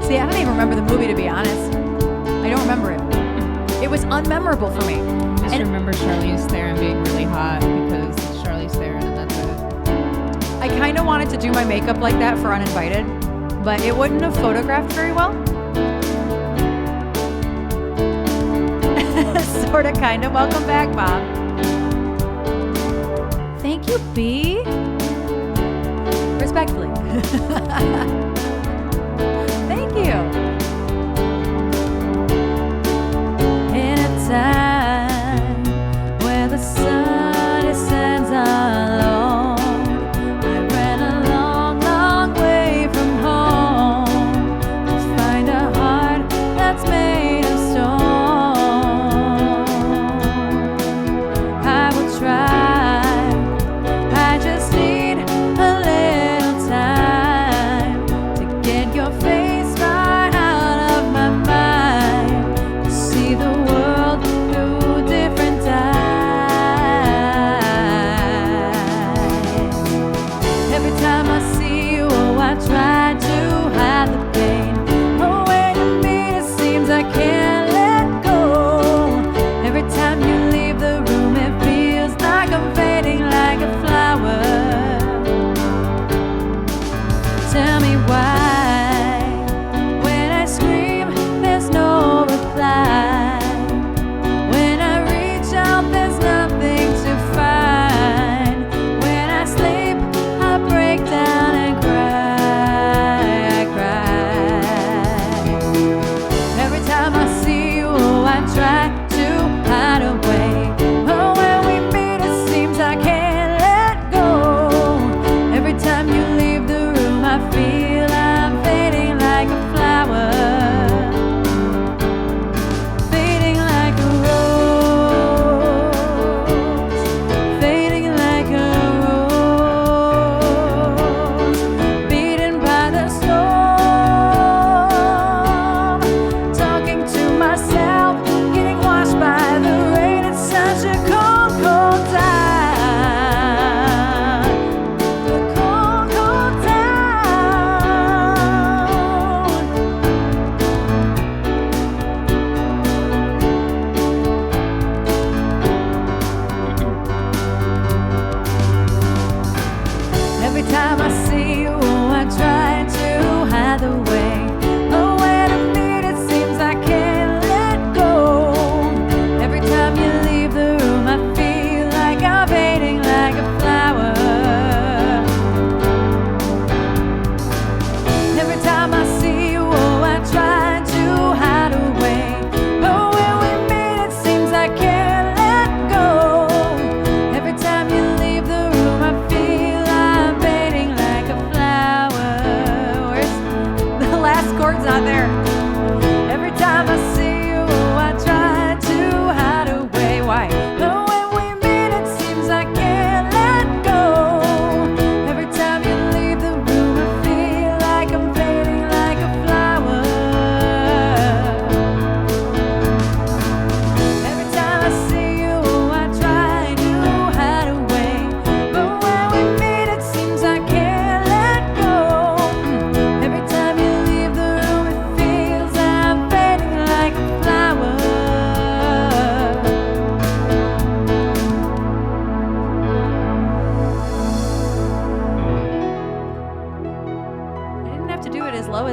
See, I don't even remember the movie, to be honest. I don't remember it. It was unmemorable for me. Just remember Charlize Theron being really hot because it's Charlize Theron and that's it. I kind of wanted to do my makeup like that for Uninvited, but it wouldn't have photographed very well. Sort of, kind of. Welcome back, Bob. Thank you, B. Respectfully. Thank you. In a time where the sun descends alone, I ran a long, long way from home to find a heart that's made of stone. I will try. I just need a little time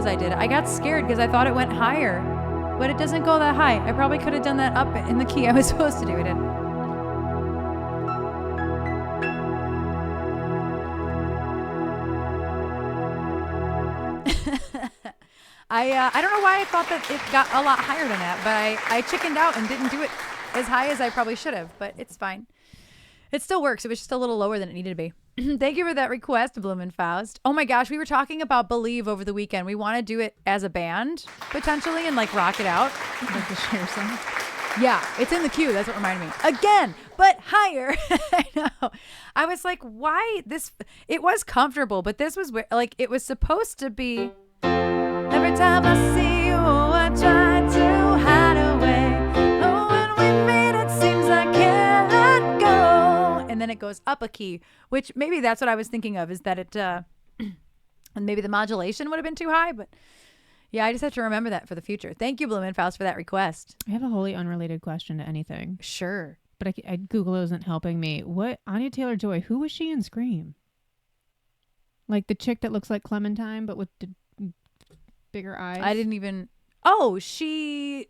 as I did. I got scared because I thought it went higher, but it doesn't go that high. I probably could have done that up in the key I was supposed to do it in. I don't know why I thought that it got a lot higher than that, but I chickened out and didn't do it as high as I probably should have, but it's fine. It still works. It was just a little lower than it needed to be. Thank you for that request, Blumenfaust. Oh my gosh, we were talking about Believe over the weekend. We want to do it as a band, potentially, and like rock it out. I'd like to share some. Yeah, it's in the queue. That's what reminded me. Again, but higher. I know. I was like, why this? It was comfortable, but this was like, it was supposed to be. Every time I see you, I try to hide away. Oh, when we meet, it seems I can't let go. And then it goes up a key, which maybe that's what I was thinking of, is that it, and maybe the modulation would have been too high, but yeah, I just have to remember that for the future. Thank you, Blumenfaust, for that request. I have a wholly unrelated question to anything. Sure. But Google isn't helping me. What, Anya Taylor-Joy, who was she in Scream? Like the chick that looks like Clementine, but with the bigger eyes? I didn't even. Oh, she.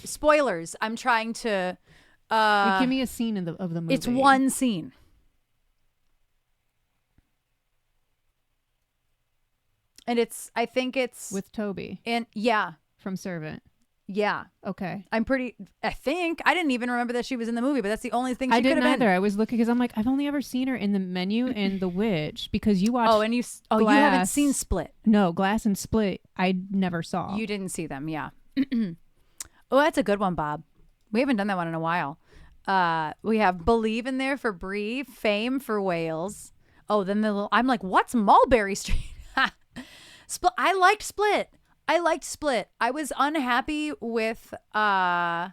Spoilers. I'm trying to. Give me a scene of the movie. It's one scene. And I think it's with Toby. And yeah. From Servant. Yeah. Okay. I didn't even remember that she was in the movie, but that's the only thing she could have been. I didn't either. I was looking because I'm like, I've only ever seen her in The Menu and The Witch, because you watched. Oh, and you haven't seen Split. No, Glass and Split I never saw. You didn't see them, yeah. Oh, that's a good one, Bob. We haven't done that one in a while. We have Believe in there for Brie, Fame for Wales. Oh, then I'm like, what's Mulberry Street? Split. I liked Split. I was unhappy with I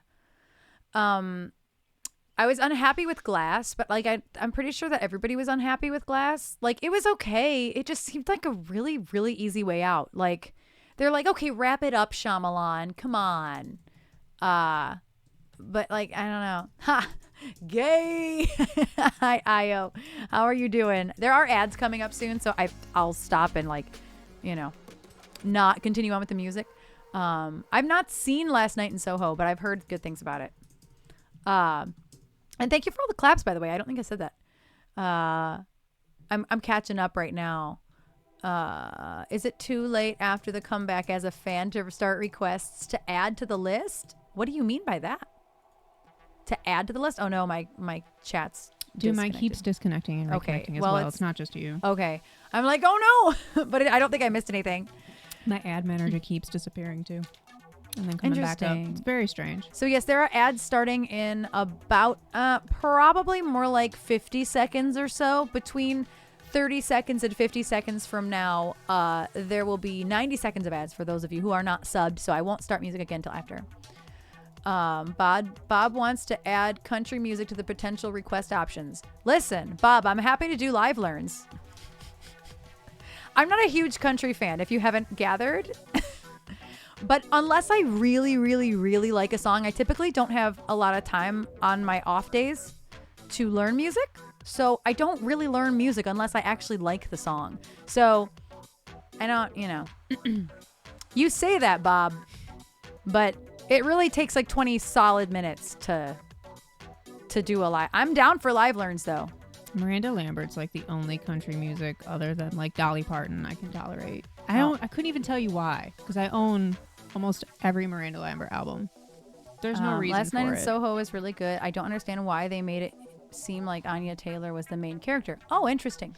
was unhappy with Glass, but like I'm pretty sure that everybody was unhappy with Glass. Like, it was okay. It just seemed like a really, really easy way out. Like, they're like, okay, wrap it up, Shyamalan. Come on. But like, I don't know. Ha! Gay. Hi, Io. How are you doing? There are ads coming up soon, so I'll stop and like, not continue on with the music. I've not seen Last Night in Soho, but I've heard good things about it. And thank you for all the claps, by the way. I don't think I said that. I'm catching up right now. Is it too late after the comeback as a fan to start requests to add to the list? What do you mean by that? To add to the list? Oh no, my chat's Dude, mine keeps disconnecting and reconnecting as well. It's not just you. Okay. I'm like, oh no, but I don't think I missed anything. My ad manager keeps disappearing too, and then coming back up. It's very strange. So yes, there are ads starting in about probably more like 50 seconds or so. Between 30 seconds and 50 seconds from now, there will be 90 seconds of ads for those of you who are not subbed. So I won't start music again until after. Bob wants to add country music to the potential request options. Listen, Bob, I'm happy to do live learns. I'm not a huge country fan, if you haven't gathered. But unless I really, really, really like a song, I typically don't have a lot of time on my off days to learn music. So I don't really learn music unless I actually like the song. So I don't, you say that, Bob, but it really takes like 20 solid minutes to do a live. I'm down for live learns though. Miranda Lambert's like the only country music other than like Dolly Parton I can tolerate. I couldn't even tell you why, because I own almost every Miranda Lambert album. There's no reason Last Night for in it. Soho is really good. I don't understand why they made it seem like Anya Taylor was the main character. Oh, interesting.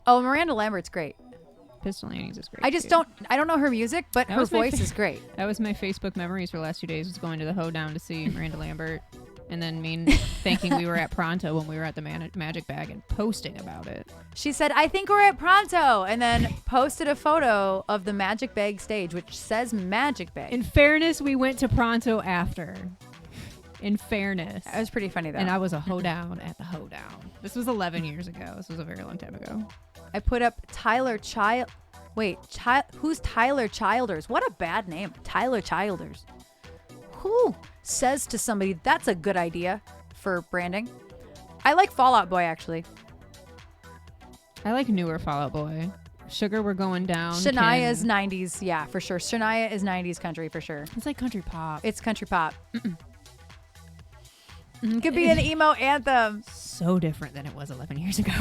Oh, Miranda Lambert's great. Pistol Annie's is great. I don't know her music, but her voice is great. That was my Facebook memories for the last 2 days, was going to the Hoedown to see Miranda Lambert. And then thinking we were at Pronto when we were at the Magic Bag and posting about it. She said, I think we're at Pronto, and then posted a photo of the Magic Bag stage, which says Magic Bag. In fairness, we went to Pronto after. In fairness. That was pretty funny, though. And I was a Hoedown at the Hoedown. This was 11 years ago. This was a very long time ago. I put up Tyler Child. Wait, who's Tyler Childers? What a bad name. Tyler Childers. Who says to somebody that's a good idea for branding? I like Fall Out Boy, actually. I like newer Fall Out Boy. Sugar, We're Going Down. Shania's 90s. Yeah, for sure. Shania is 90s country, for sure. It's like country pop. It's country pop. Could be an emo anthem. So different than it was 11 years ago.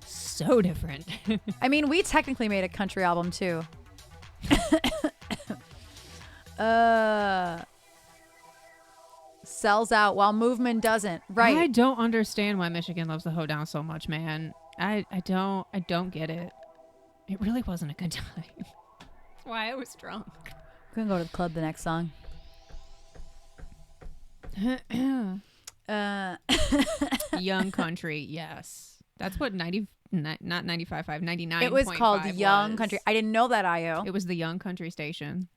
So different. I mean, we technically made a country album, too. Sells out while Movement doesn't. Right. I don't understand why Michigan loves the hoedown so much, man. I don't get it. It really wasn't a good time. That's why I was drunk. We're gonna go to the club the next song. Young Country, yes. That's what 90, not 95.5, 99. It was called Young Country. I didn't know that, IO. It was the Young Country station.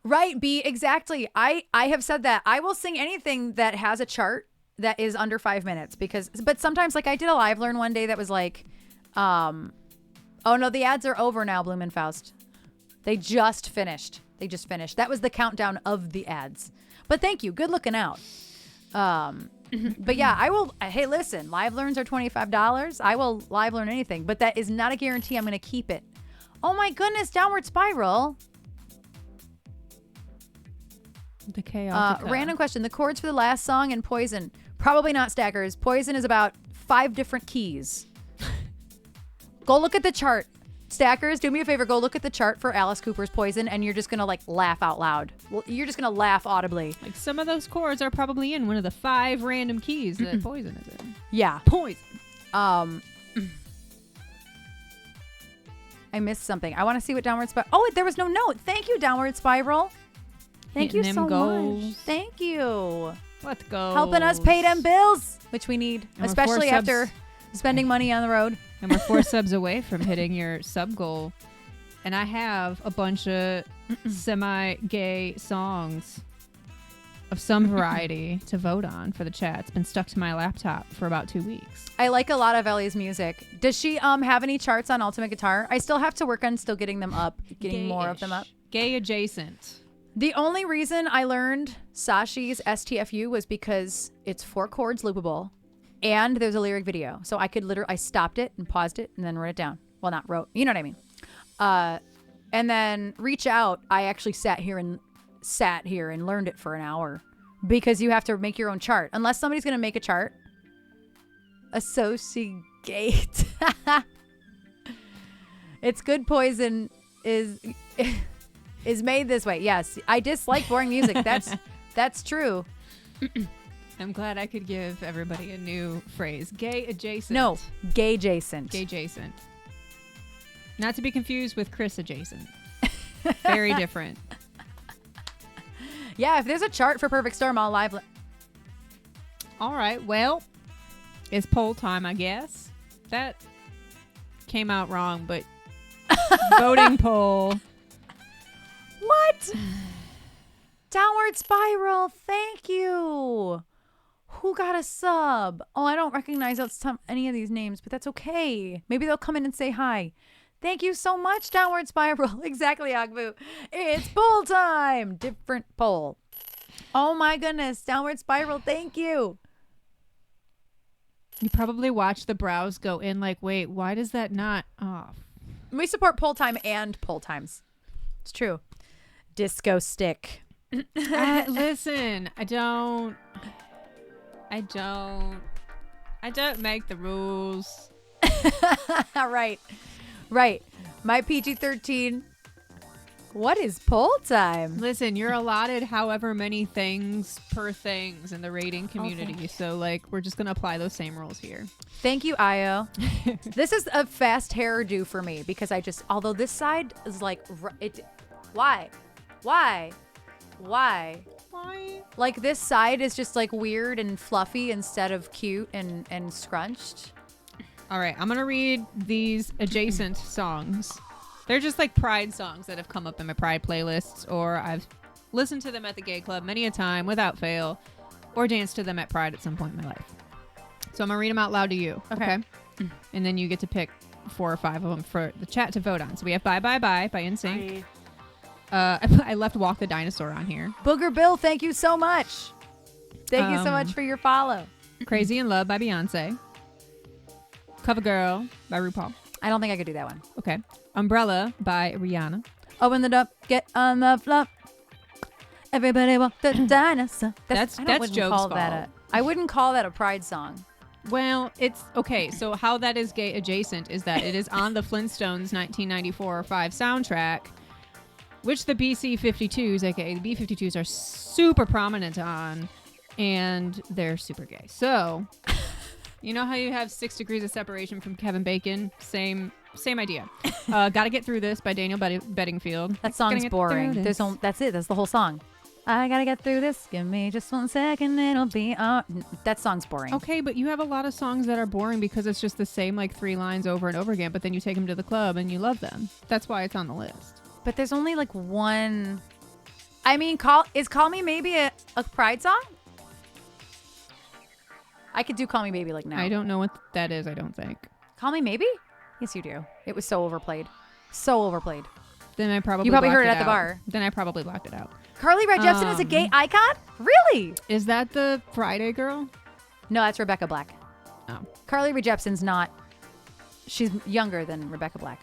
Right, B, exactly. I have said that. I will sing anything that has a chart that is under 5 minutes but sometimes, like, I did a live learn one day that was like, oh no, the ads are over now, Blumenfaust. They just finished. That was the countdown of the ads. But thank you. Good looking out. But yeah, I will. Hey, listen, live learns are $25. I will live learn anything, but that is not a guarantee I'm going to keep it. Oh my goodness, Downward Spiral. The chaotic. Random question. The chords for the last song in Poison, probably not Stackers. Poison is about 5 different keys. Go look at the chart. Stackers, do me a favor. Go look at the chart for Alice Cooper's Poison, and you're just going to like laugh out loud. Well, you're just going to laugh audibly. Like some of those chords are probably in one of the 5 random keys that Poison is in. Yeah. Poison. I missed something. I want to see what Downward Spiral. Oh, there was no note. Thank you, Downward Spiral. Thank you so much. Thank you. Let's go. Helping us pay them bills, which we need, And especially after spending money on the road. And we're 4 subs away from hitting your sub goal. And I have a bunch of semi-gay songs of some variety to vote on for the chat. It's been stuck to my laptop for about 2 weeks. I like a lot of Ellie's music. Does she have any charts on Ultimate Guitar? I still have to work on still getting them up, getting more of them up. Gay adjacent. The only reason I learned Sashi's STFU was because it's 4 chords loopable and there's a lyric video. So I could I stopped it and paused it and then wrote it down. Well, not wrote, you know what I mean? And then Reach Out, I actually sat here and learned it for an hour because you have to make your own chart. Unless somebody's going to make a chart. Associate. It's good Poison is made this way. Yes, I dislike boring music. That's true. I'm glad I could give everybody a new phrase. Gay adjacent. No, gay adjacent. Gay adjacent. Not to be confused with Chris adjacent. Very different. Yeah, if there's a chart for Perfect Storm, I'll live. All right, well, it's poll time, I guess. That came out wrong, but voting poll. What? Downward Spiral, thank you. Who got a sub? Oh, I don't recognize any of these names, but that's okay. Maybe they'll come in and say hi. Thank you so much, Downward Spiral. Exactly, Agbu. It's poll time. Different poll. Oh my goodness, Downward Spiral, thank you. You probably watch the brows go in like, wait, why does that not off? We support poll time and poll times. It's true. Disco Stick. Listen, I don't make the rules. Right. My PG-13. What is poll time? Listen, you're allotted however many things per things in the rating community. Okay. So, like, we're just going to apply those same rules here. Thank you, Io. This is a fast hairdo for me because although this side is like, why? Like this side is just like weird and fluffy instead of cute and scrunched. All right, I'm going to read these adjacent songs. They're just like Pride songs that have come up in my Pride playlists, or I've listened to them at the gay club many a time without fail, or danced to them at Pride at some point in my life. So I'm going to read them out loud to you. Okay. And then you get to pick 4 or 5 of them for the chat to vote on. So we have Bye Bye Bye by NSYNC. I left Walk the Dinosaur on here. Booger Bill, thank you so much. Thank you so much for your follow. Crazy in Love by Beyonce. Cover Girl by RuPaul. I don't think I could do that one. Okay. Umbrella by Rihanna. Open it up, get on the flop. Everybody walk the dinosaur. That's wouldn't Joke's call fault. that I wouldn't call that a pride song. Well, it's okay. So how that is gay adjacent is that it is on the Flintstones 1994 or 5 soundtrack, which the BC-52s, aka the B-52s, are super prominent on, and they're super gay. So, you know how you have 6 Degrees of Separation from Kevin Bacon? Same idea. Gotta Get Through This by Daniel Bedingfield. That song's boring. That's it. That's the whole song. I gotta get through this. Give me just 1 second. It'll be on. That song's boring. Okay, but you have a lot of songs that are boring because it's just the same like 3 lines over and over again, but then you take them to the club and you love them. That's why it's on the list. But there's only like one. I mean, is Call Me Maybe a pride song? I could do Call Me Maybe like now. I don't know what that is, I don't think. Call Me Maybe? Yes, you do. It was so overplayed. So overplayed. Then I probably You probably heard it blocked at the out. bar. Then I probably blocked it out. Carly Rae Jepsen is a gay icon? Really? Is that the Friday girl? No, that's Rebecca Black. Oh. Carly Rae Jepsen's not. She's younger than Rebecca Black.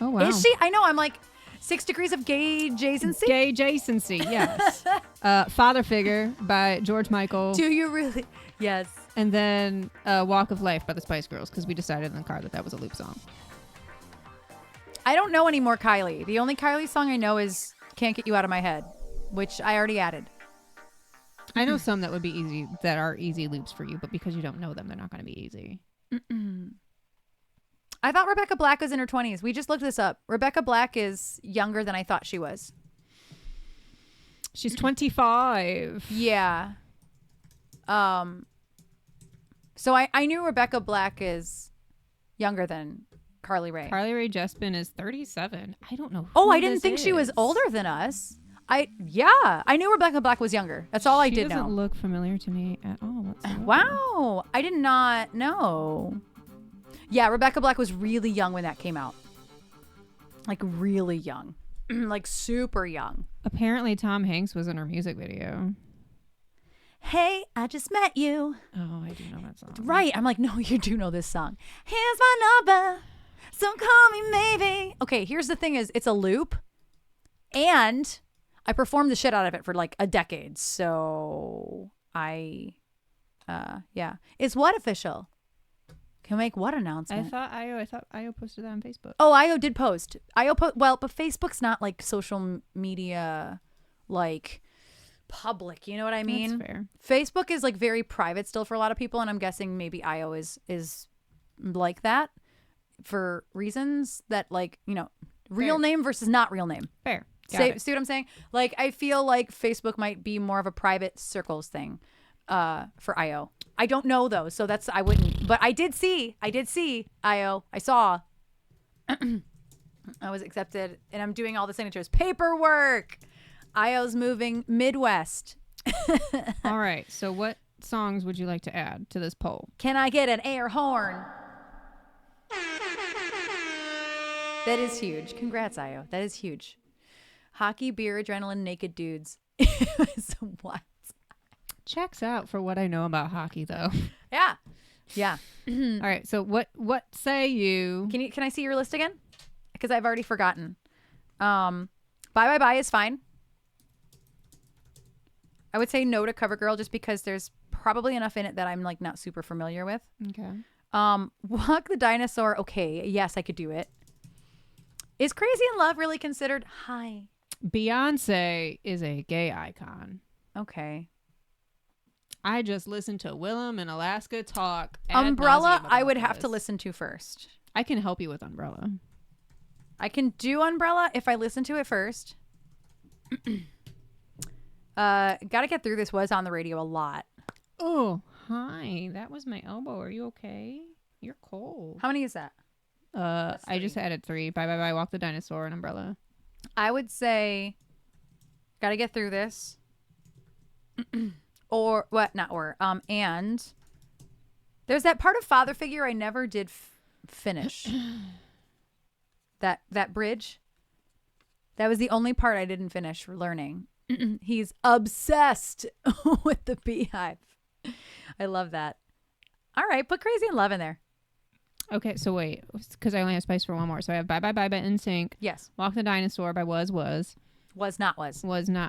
Oh, wow. Is she? I know. I'm like 6 Degrees of Gay Jacency. Gay Jacency, yes. Father Figure by George Michael. Do you really? Yes. And then Walk of Life by the Spice Girls, because we decided in the car that was a loop song. I don't know any more Kylie. The only Kylie song I know is Can't Get You Out of My Head, which I already added. I know some that would be easy, that are easy loops for you, but because you don't know them, they're not going to be easy. I thought Rebecca Black was in her 20s. We just looked this up. Rebecca Black is younger than I thought she was. She's 25. Yeah. So I knew Rebecca Black is younger than Carly Rae. Carly Rae Jepsen is 37. I don't know. Oh, I didn't think she was older than us. I knew Rebecca Black was younger. That's all I did know. She doesn't look familiar to me at all whatsoever. Wow. I did not know. Yeah, Rebecca Black was really young when that came out. Like really young. Like super young. Apparently Tom Hanks was in her music video. Hey, I just met you. Oh, I do know that song. Right. I'm like, no, you do know this song. Here's my number. So call me maybe. Okay, here's the thing is it's a loop. And I performed the shit out of it for like a decade. So yeah. Is what official? Can we make what announcement? I thought Io posted that on Facebook. Oh, Io did post. Well, but Facebook's not like social media like public, you know what I mean? That's fair. Facebook is like very private still for a lot of people, and I'm guessing maybe Io is like that for reasons that, like, you know, real name versus not real name. Fair. See what I'm saying? Like, I feel like Facebook might be more of a private circles thing for Io. I don't know though, so I wouldn't. But I did see Io. I saw. I was accepted, and I'm doing all the signatures. Paperwork. Io's moving Midwest. All right. So what songs would you like to add to this poll? Can I get an air horn? That is huge. Congrats, Io. That is huge. Hockey, beer, adrenaline, naked dudes. What? Checks out for what I know about hockey, though. Yeah. Yeah. All right. So what say you? Can I see your list again? Because I've already forgotten. Bye Bye Bye is fine. I would say no to CoverGirl just because there's probably enough in it that I'm like not super familiar with. Okay. Walk the Dinosaur. Okay. Yes, I could do it. Is Crazy in Love really considered high? Beyonce is a gay icon. Okay. I just listened to Willem in Alaska talk. Umbrella, I would have to listen to first. I can help you with Umbrella. I can do Umbrella if I listen to it first. Gotta Get Through This was on the radio a lot. Oh, hi. That was my elbow. Are you okay? You're cold. How many is that? I just added 3. Bye Bye Bye, Walk the Dinosaur, and Umbrella. I would say Gotta Get Through This. Or what? Not or. And there's that part of Father Figure I never did finish. that bridge. That was the only part I didn't finish learning. He's obsessed with the beehive. I love that. All right, put Crazy in Love in there. Okay, so wait, because I only have space for one more. So I have Bye Bye Bye by NSYNC. Yes. Walk the Dinosaur by Was. Was not.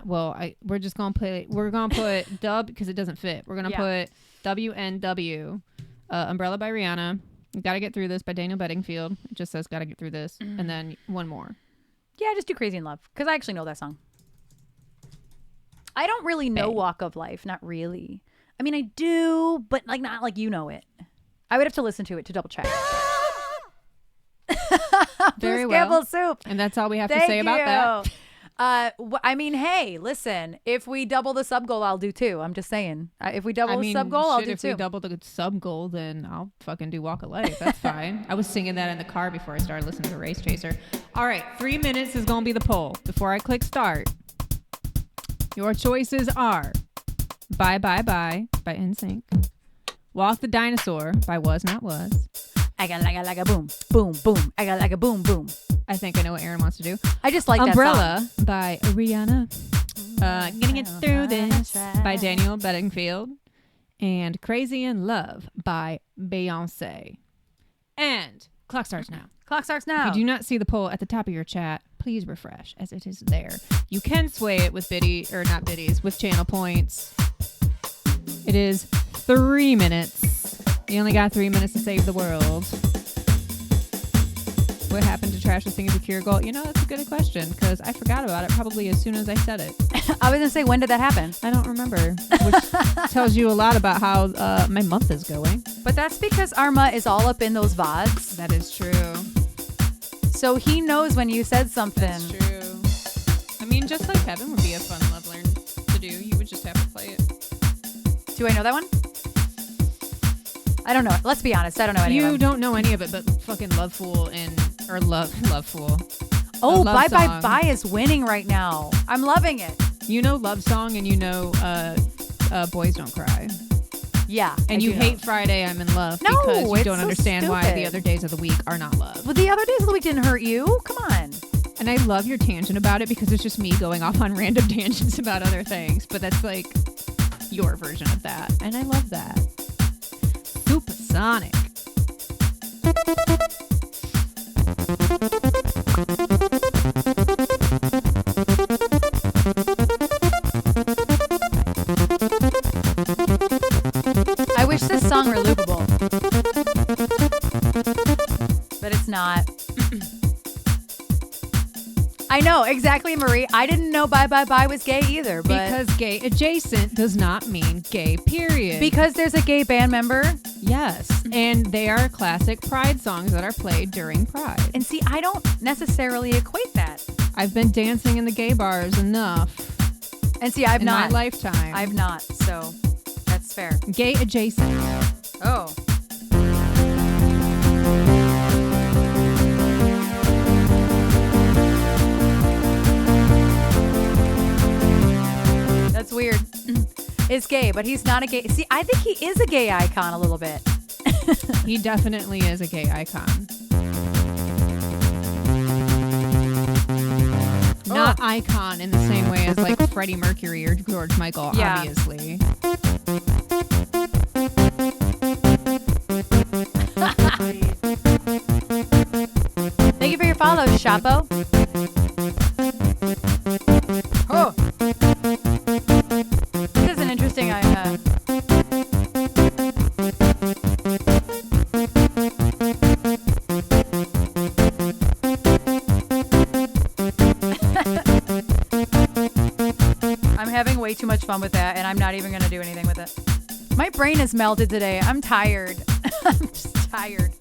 Well, we're just gonna play. We're gonna put dub because it doesn't fit. We're gonna put WNW, Umbrella by Rihanna. Gotta Get Through This by Daniel Bedingfield. It just says Gotta Get Through This, and then one more. Yeah, just do Crazy in Love because I actually know that song. I don't really know Walk of Life. Not really. I mean, I do, but like not like you know it. I would have to listen to it to double check. Very Bruce well. Campbell soup. And that's all we have to Thank say about that. I mean, hey, listen. If we double the sub goal, I'll do two. I'm just saying. If we double the sub goal, I'll do if two. we double the sub goal, then I'll fucking do Walk of Life. That's fine. I was singing that in the car before I started listening to Race Chaser. All right, 3 minutes is gonna be the poll. Before I click start, your choices are Bye Bye Bye by NSYNC, Walk the Dinosaur by Was Not Was. I got like a boom, boom, boom. I got like a boom, boom. I think I know what Erin wants to do. I just like Umbrella by Rihanna. Getting It Through This by Daniel Bedingfield. And Crazy in Love by Beyonce. And clock starts now. Clock starts now. If you do not see the poll at the top of your chat, please refresh as it is there. You can sway it with with channel points. It is 3 minutes. You only got 3 minutes to save the world. What happened to Trash the Singing Secure Goal? You know, that's a good question because I forgot about it probably as soon as I said it. I was going to say, when did that happen? I don't remember, which tells you a lot about how my month is going. But that's because Arma is all up in those VODs. That is true. So he knows when you said something. That's true. I mean, just like Heaven would be a fun love learn to do. You would just have to play it. Do I know that one? I don't know. Let's be honest. I don't know any of them. You don't know any of it, but fucking Love Fool or Love Fool. Oh, Bye Bye Bye is winning right now. I'm loving it. You know Love Song and you know Boys Don't Cry. Yeah. And you hate Friday I'm in Love because you don't understand why the other days of the week are not love. Well, the other days of the week didn't hurt you. Come on. And I love your tangent about it because it's just me going off on random tangents about other things. But that's like your version of that. And I love that. Supersonic. I wish this song were loopable. But it's not. I know, exactly, Marie. I didn't know Bye Bye Bye was gay either. But Because gay adjacent does not mean gay, period. because there's a gay band member. Yes. And they are classic Pride songs that are played during Pride. And see, I don't necessarily equate that. I've been dancing in the gay bars enough And see, I've in not. my lifetime. I've not, so that's fair. Gay adjacent. Oh. That's weird. It's gay, but he's not a gay. See, I think he is a gay icon a little bit. He definitely is a gay icon. Not icon in the same way as like Freddie Mercury or George Michael, Yeah. obviously. Thank you for your follow, Chapo. Oh. This is an interesting I'm having way too much fun with that, and I'm not even going to do anything with it. My brain is melted today. I'm tired. I'm just tired.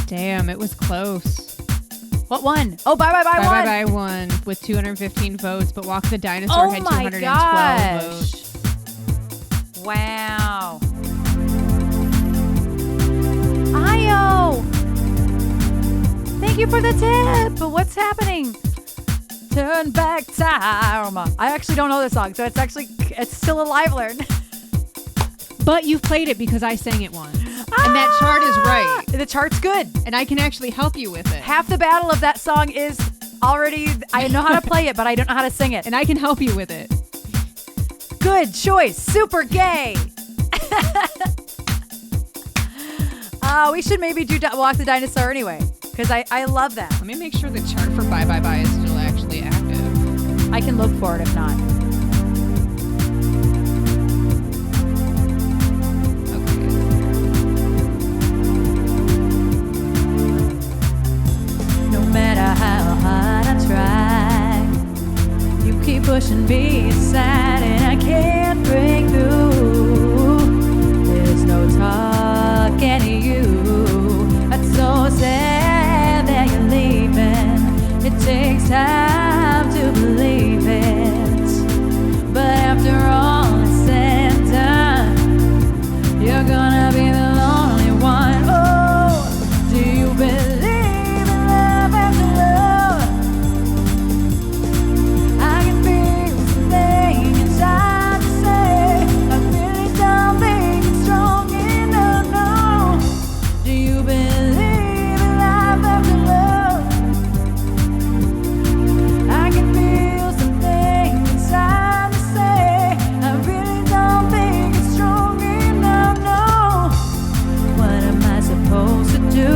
Damn, it was close. What won? Oh, Bye Bye Bye Bye won. Bye Bye won with 215 votes, but Walk the Dinosaur Oh had my 212 votes. gosh. Wow. Io. Thank you for the tip. But what's happening? Turn back time. I actually don't know this song, so it's still a live learn. But you've played it because I sang it once. And that chart is right. The chart's good. And I can actually help you with it. Half the battle of that song is already, I know how to play it, but I don't know how to sing it. And I can help you with it. Good choice. Super gay. We should maybe do Walk the Dinosaur anyway, because I love that. Let me make sure the chart for Bye Bye Bye is still actually active. I can look for it if not. No matter how hard I try, you keep pushing me aside and I can't break through. There's no talking to you. That's so sad that you're leaving. It takes time to believe it. But after all is said and done, you're gonna be the lonely one. Oh, do you believe in love after love? I can feel something inside to say I really don't think it's strong enough, no. Do you believe in love after love? I can feel something inside to say I really don't think it's strong enough, no. What am I supposed to do?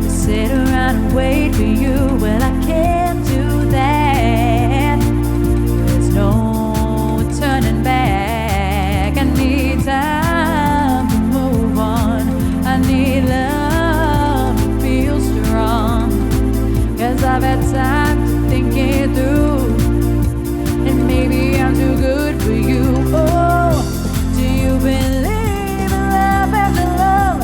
To sit around and wait for you? Well, I can't do that. There's no turning back. I need time to move on. I need love to feel strong. 'Cause I've had time to think it through. And maybe I'm too good for you. Oh, do you believe in love after love?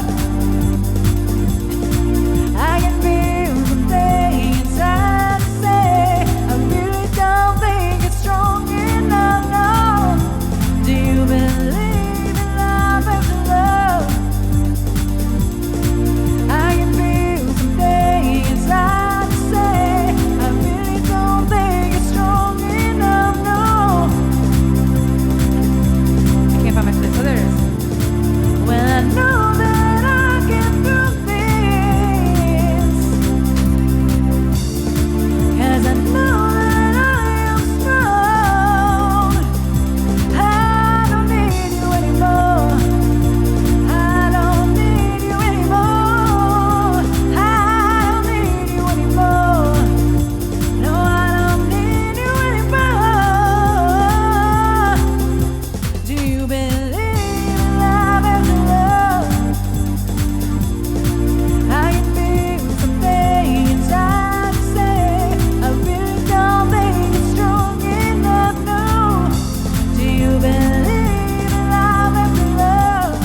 I can feel something inside to say I really don't think it's strong enough, no. Do you believe in love after love? I can feel something inside to say I really don't think it's strong enough, no. I can't find my place. Oh, there it is. Well, I know that I can do this, 'cause I know that I am strong. I don't need you anymore. I don't need you anymore. I don't need you anymore. No, I don't need you anymore. Do you believe in love after love? I can feel something inside to say I really don't think it's strong enough, no. Do you believe in love after love?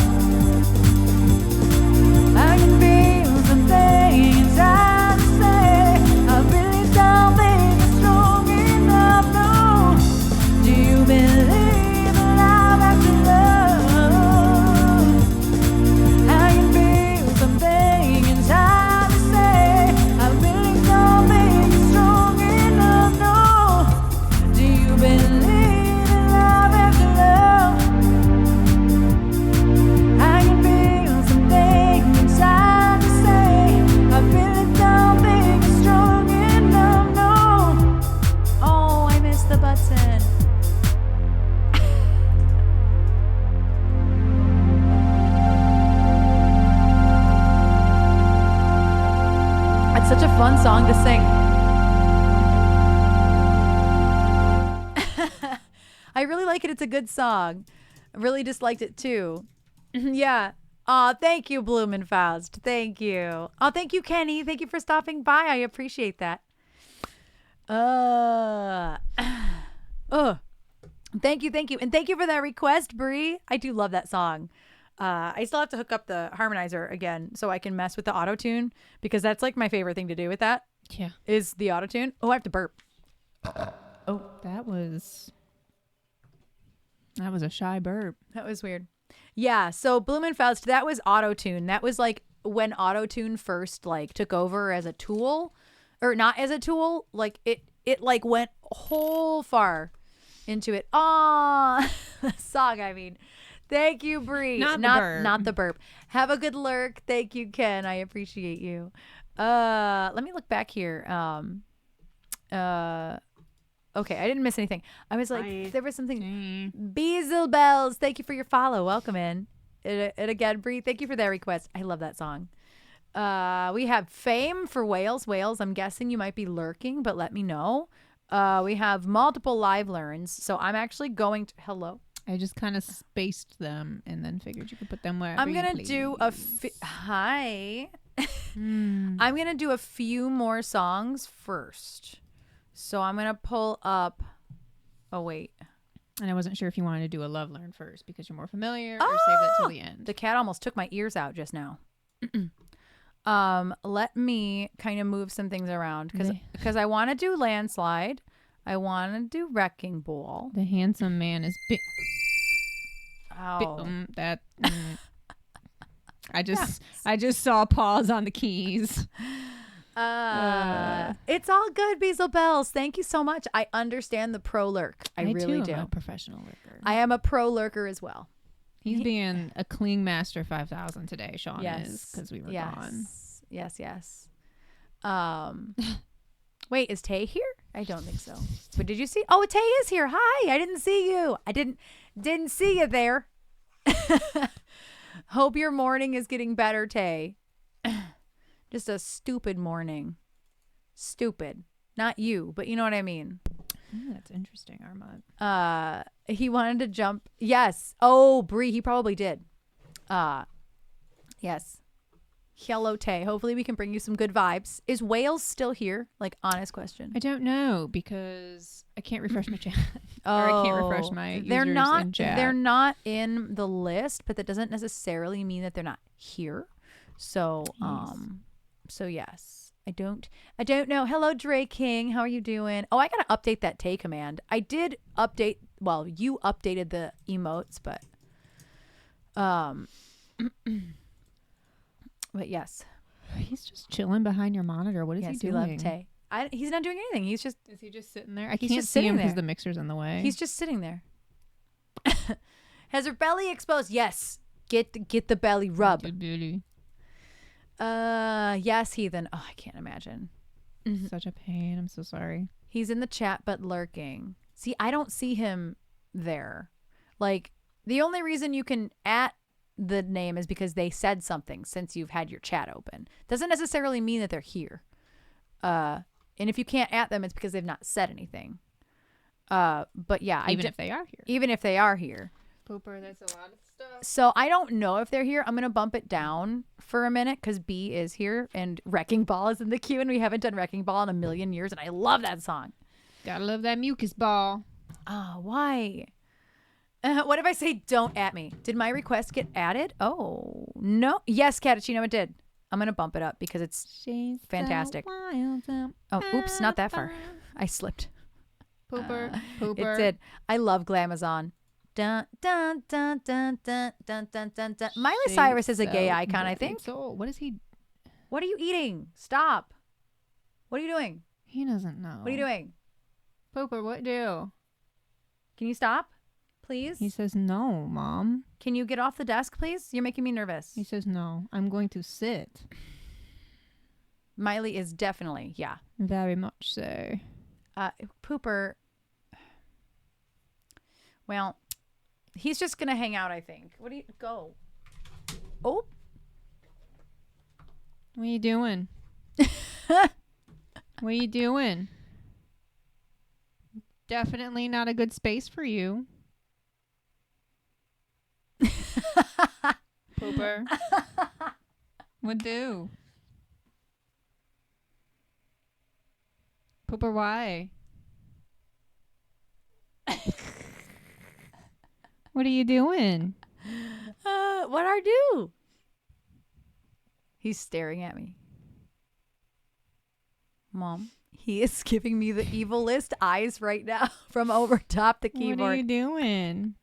I can feel something inside to say I really don't think it's strong enough, no. Do you believe in love after love? I can feel something inside to say I really don't think it's strong enough, no. Do you believe in love after love? I can feel something inside to say I really don't think it's strong enough, no. Oh, I missed the button. It's such a fun song to sing. I really like it. It's a good song. I really disliked it too. Yeah. Aw, thank you, Blumenfaust. Thank you. Oh, thank you, Kenny. Thank you for stopping by. I appreciate that. Thank you, thank you. And thank you for that request, Bree. I do love that song. I still have to hook up the harmonizer again so I can mess with the auto tune, because that's like my favorite thing to do with that Yeah. is the auto tune. Oh, I have to burp. Oh, that was a shy burp. That was weird. Yeah, so Blumenfaust, that was auto tune. That was like when auto tune first like took over as a tool, or not as a tool. Like it like went whole far into it. Aw, the song. I mean, thank you, Bree. Not the burp. Have a good lurk. Thank you, Ken. I appreciate you. Let me look back here. Okay, I didn't miss anything. I was like, Hi. there was something. Beazle Bells, thank you for your follow. Welcome in. And again, Bree, thank you for that request. I love that song. We have Fame for Wales. Wales, I'm guessing you might be lurking, but let me know. We have multiple live learns. So I'm actually going to. Hello. I just kind of spaced them and then figured you could put them wherever I'm you going to please. do a. Hi. Mm. I'm going to do a few more songs first. So I'm going to pull up. Oh, wait. And I wasn't sure if you wanted to do a love learn first because you're more familiar or save that till the end. The cat almost took my ears out just now. Let me kind of move some things around because I want to do Landslide. I want to do Wrecking Ball. The handsome man is big. Oh. I just saw pause on the keys. It's all good, Beazle Bells. Thank you so much. I understand the pro lurk. I really too do. am a professional lurker. I am a pro lurker as well. He's being a cling master 5,000 today. Sean is because we were gone. Yes. Wait, is Tay here? I don't think so. But did you see? Oh, Tay is here. Hi. I didn't see you. I didn't see you there. Hope your morning is getting better, Tay. Just a stupid morning. Stupid. Not you, but you know what I mean. That's interesting, Armand. He wanted to jump. Yes. Oh, Bree, he probably did. Yes. Hello, Tay. Hopefully we can bring you some good vibes. Is Wales still here? Like, honest question. I don't know because I can't refresh my chat. Or I can't refresh my users in chat. They're not in the list, but that doesn't necessarily mean that they're not here. So, so yes. I don't know. Hello, Dre King. How are you doing? Oh, I gotta update that Tay command. I did update. Well, you updated the emotes, but but yes, he's just chilling behind your monitor. What is he doing? We love Tay. He's not doing anything. Is he just sitting there? I He's can't just see sitting him because there. the mixer's in the way. He's just sitting there. Has her belly exposed? Yes. Get the belly rub. Yes, Heathen. Oh, I can't imagine. Such a pain. I'm so sorry. He's in the chat but lurking. See, I don't see him there. Like, the only reason you can at the name is because they said something since you've had your chat open. Doesn't necessarily mean that they're here. And if you can't at them, it's because they've not said anything. But yeah, Even if they are here. Even if they are here. Pooper, that's a lot of stuff. So I don't know if they're here. I'm going to bump it down for a minute because B is here and Wrecking Ball is in the queue and we haven't done Wrecking Ball in a million years and I love that song. Gotta love that mucus ball. Oh, why? What if I say don't at me? Did my request get added? Oh, no. Yes, Catachino, it did. I'm going to bump it up because it's fantastic. Oh, oops, not that far. I slipped. Pooper. It did. I love Glamazon. Dun, dun, dun, dun, dun, dun, dun, dun, dun. Miley Cyrus is a gay icon, I think. What is he? What are you eating? Stop. What are you doing? He doesn't know. What are you doing? Pooper, what do? Can you stop, please? He says no, Mom. Can you get off the desk, please? You're making me nervous. He says no. I'm going to sit. Miley is definitely, yeah. Very much so. Pooper. Well, he's just going to hang out, I think. What do you... Go. Oh. What are you doing? What are you doing? Definitely not a good space for you. Pooper. What do? Pooper, why? What are you doing? What are do? He's staring at me. Mom, he is giving me the evilest eyes right now from over top the keyboard. What are you doing?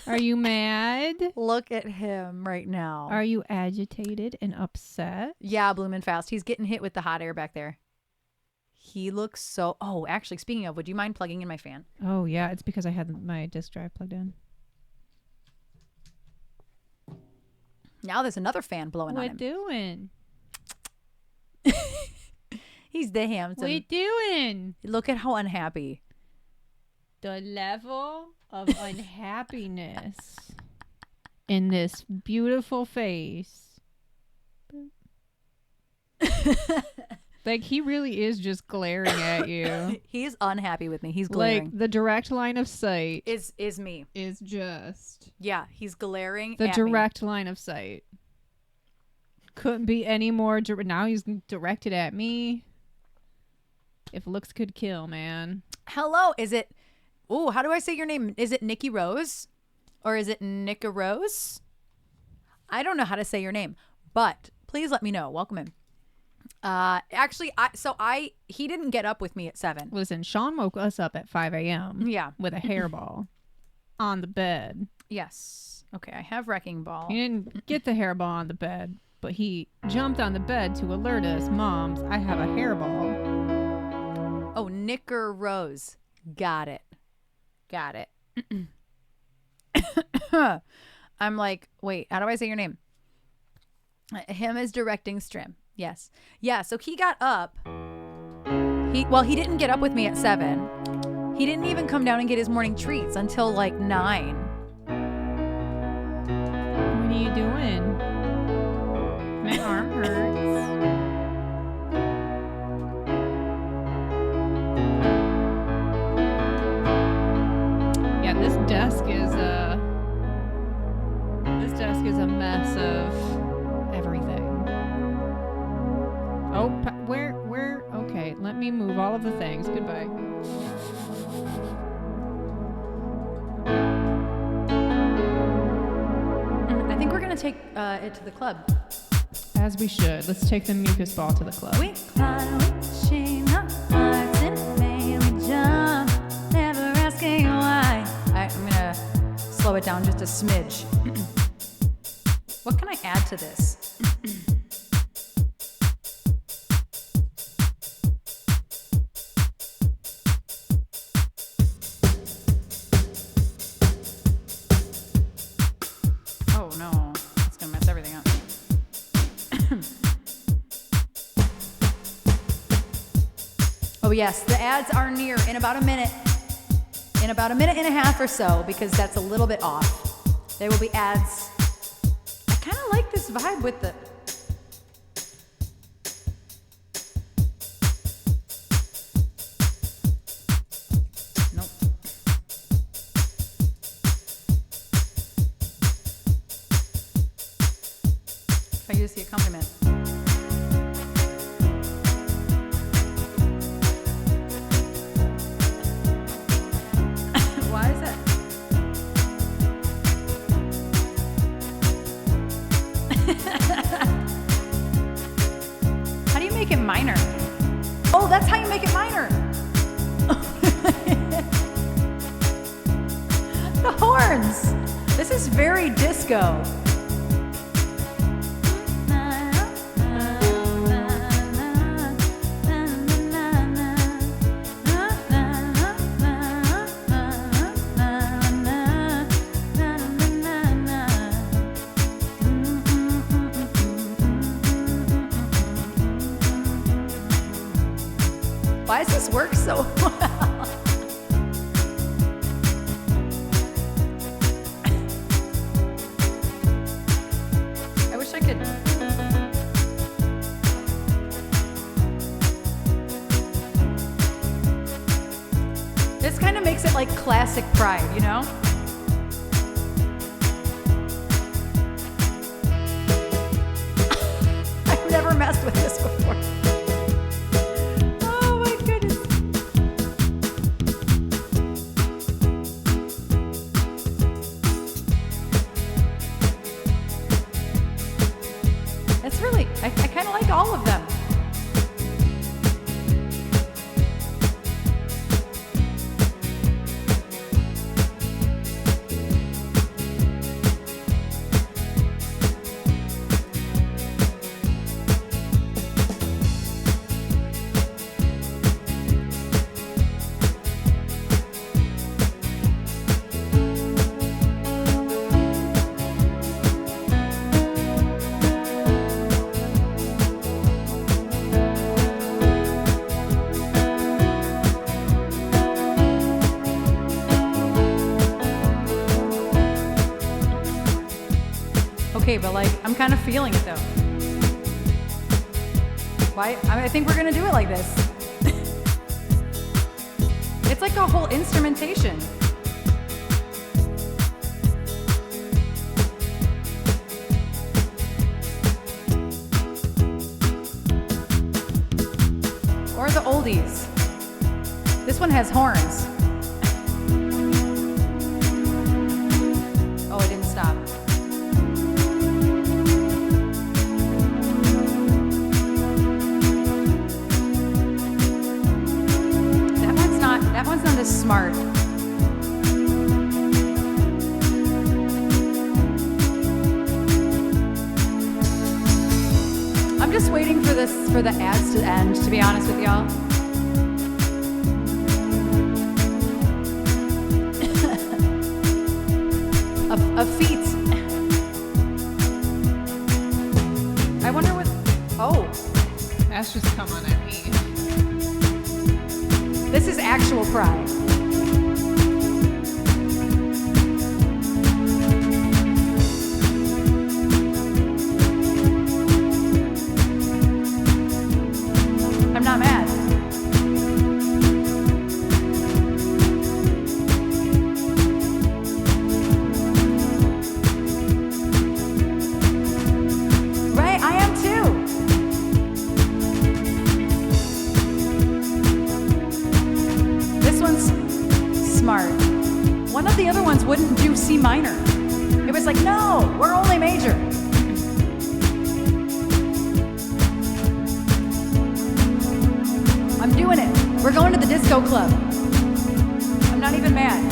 Are you mad? Look at him right now. Are you agitated and upset? Yeah, blooming fast. He's getting hit with the hot air back there. He looks so... Oh, actually, speaking of, would you mind plugging in my fan? Oh, yeah. It's because I had my disk drive plugged in. Now there's another fan blowing on him. What doing? He's the handsome. What you doing? Look at how unhappy. The level of unhappiness in this beautiful face. Like, he really is just glaring at you. He's unhappy with me. He's glaring. Like, the direct line of sight is me. is just Yeah, he's glaring the at me. direct line of sight. Couldn't be any more now he's directed at me. If looks could kill, man. Hello, is it... Oh, how do I say your name? Is it Nikki Rose? Or is it Nika Rose? I don't know how to say your name, but please let me know. Welcome in. Actually, he didn't get up with me at 7. Listen, Sean woke us up at 5 a.m. Yeah. with a hairball on the bed. Yes. Okay, I have Wrecking Ball. He didn't get the hairball on the bed, but he jumped on the bed to alert us, Moms, I have a hairball. Oh, Nicker Rose. Got it. I'm like, wait, how do I say your name? Him is directing Strim. Yes. Yeah, so he got up. He didn't get up with me at 7. He didn't even come down and get his morning treats until like 9. What are you doing? My arm hurts. Yeah, this desk is a mess of everything. Oh, where? Okay, let me move all of the things. Goodbye. I think we're going to take it to the club. As we should. Let's take the mucus ball to the club. We climb, we chain our hearts in May, we jump, never asking why. I'm going to slow it down just a smidge. What can I add to this? Oh no, it's going to mess everything up. Oh yes, the ads are near in about a minute. In about a minute and a half or so, because that's a little bit off. There will be ads. I kind of like this vibe with the... Nope. If I use the accompaniment. Why is that? How do you make it minor? Oh, that's how you make it minor. The horns. This is very disco. Why does this work so well? I wish I could. This kind of makes it like classic Pride, you know? I've never messed with this before. Oh my goodness. It's really, I kind of like all of them. okay, but like I'm kind of feeling it though. Why? I think we're gonna do it like this. It's like a whole instrumentation. Or the oldies. This one has horns. Oh, it didn't stop. That one's not as smart. I'm just waiting for the ads to end, to be honest with y'all. a feat. I wonder what. Oh, That's just come on at me. this is actual pride. I'm not mad. Right, I am too. This one's smart. One of the other ones wouldn't do C minor. It was like, no, we're only major. I'm doing it. We're going to the disco club. I'm not even mad.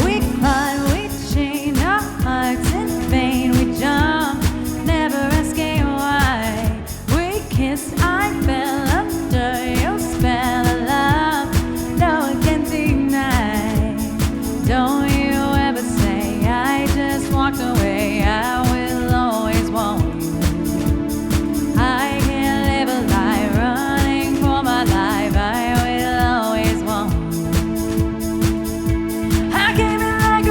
We climb, we chain our hearts in vain. We jump, never asking why. We kiss, I fell under your spell of love. No one can deny. Don't you ever say I just walked away. I will always want you. I can't live a lie running for my life. I will always want you. I came in like a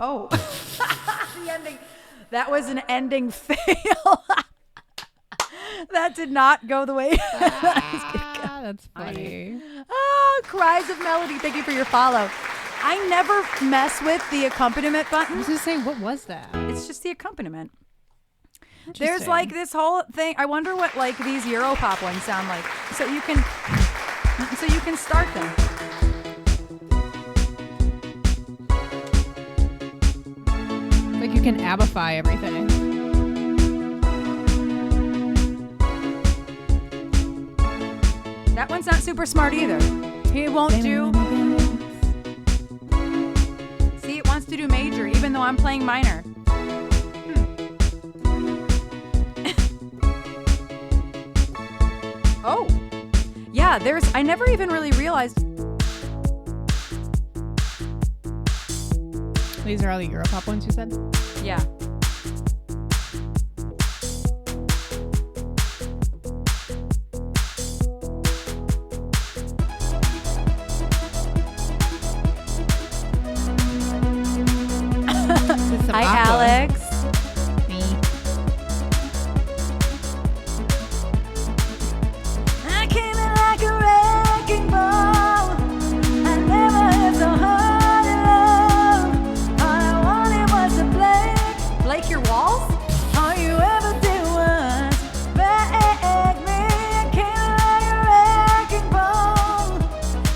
Oh, the ending. That was an ending fail. That did not go the way. That's funny. Oh, Cries of Melody. Thank you for your follow. I never mess with the accompaniment I button. was gonna say, what was that? It's just the accompaniment. There's Interesting. like this whole thing. I wonder what like these Europop ones sound like. So you can start them. Like you can abify everything. That one's not super smart either. He won't do. See, it wants to do major, even though I'm playing minor. Oh, yeah. I never even really realized. These are all the Europop ones you said? Yeah. Hi, Alex. I came in like a wrecking ball. I never had so hard in love. All I wanted was to Blake your walls? All you ever did was break me. I came in like a wrecking ball.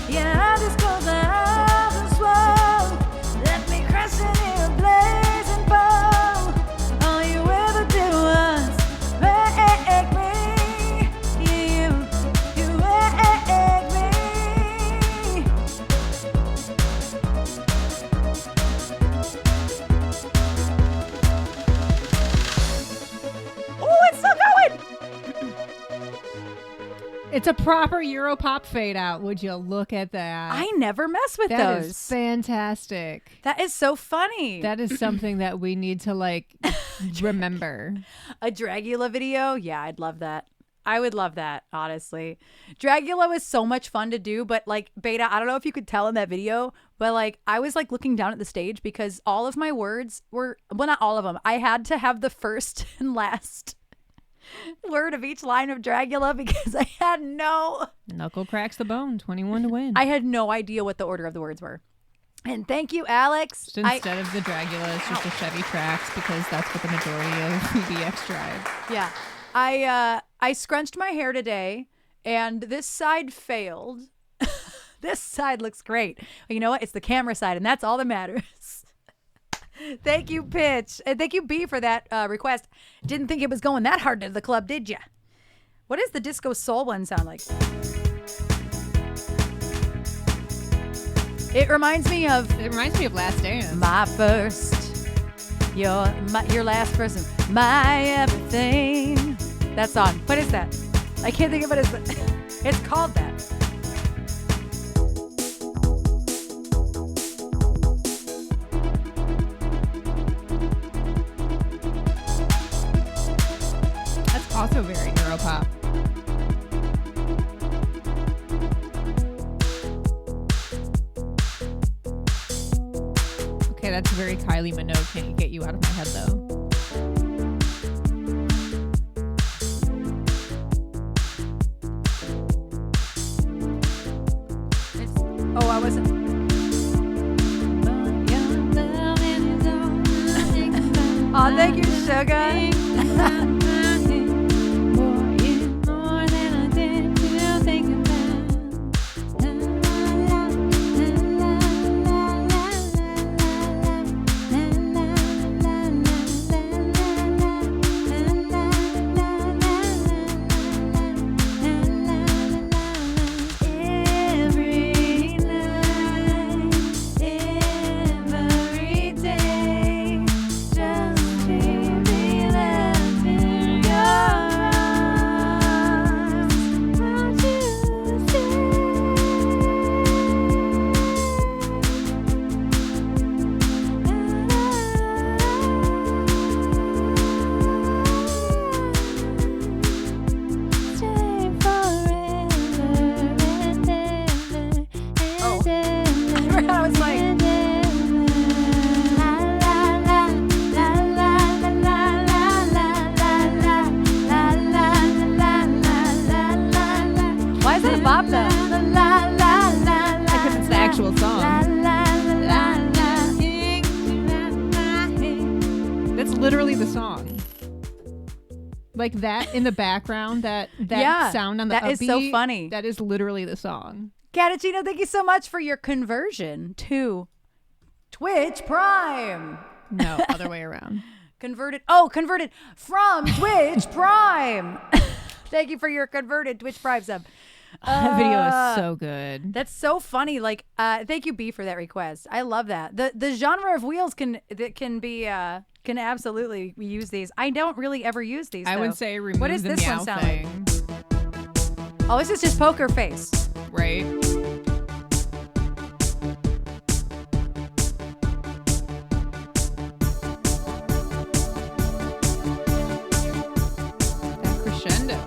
Yeah, I just closed my eyes and swore. Left me crashing in a blazing ball. All you ever did was break me. You wrecked me. Oh, it's still going. It's a proper Europop fade out. Would you look at that? I never mess with That those. is fantastic. That is so funny. That is something that we need to like remember. A Dragula video? Yeah, I'd love that. I would love that, honestly. Dragula was so much fun to do, but like Beta, I don't know if you could tell in that video, but like I was like looking down at the stage because all of my words were, well, not all of them. I had to have the first and last word of each line of Dragula because I had no Knuckle cracks the bone. 21 to win. I had no idea what the order of the words were. And thank you, Alex. Just instead of the Dragula, it's just the Chevy Trax because that's what the majority of PBX drive. Yeah. I scrunched my hair today and this side failed. This side looks great. You know what? It's the camera side and that's all that matters. Thank you, Pitch. And thank you, B, for that request. Didn't think it was going that hard to the club, did ya? What does the disco soul one sound like? It reminds me of Last Dance. my first, your last person, my everything. That song. What is that? I can't think of it as. It's called that. That's also very Europop. Okay, that's very Kylie Minogue. Can't get you out of my head though. Oh, I wasn't. Oh, thank you, sugar. Every day, just baby, let me literally the song. Like that in the background, that sound on the that is so upbeat, funny. That is literally the song. Catachino, thank you so much for your conversion to Twitch Prime. No, other way around. Converted from Twitch Prime. Thank you for your converted Twitch Prime sub. That video is so good. That's so funny. Like, thank you, B, for that request. I love that. The genre of wheels can absolutely use these. I don't really ever use these. I though. would say remove what does the this meow one sound thing. like? Oh, this is just poker face. Right. That crescendo.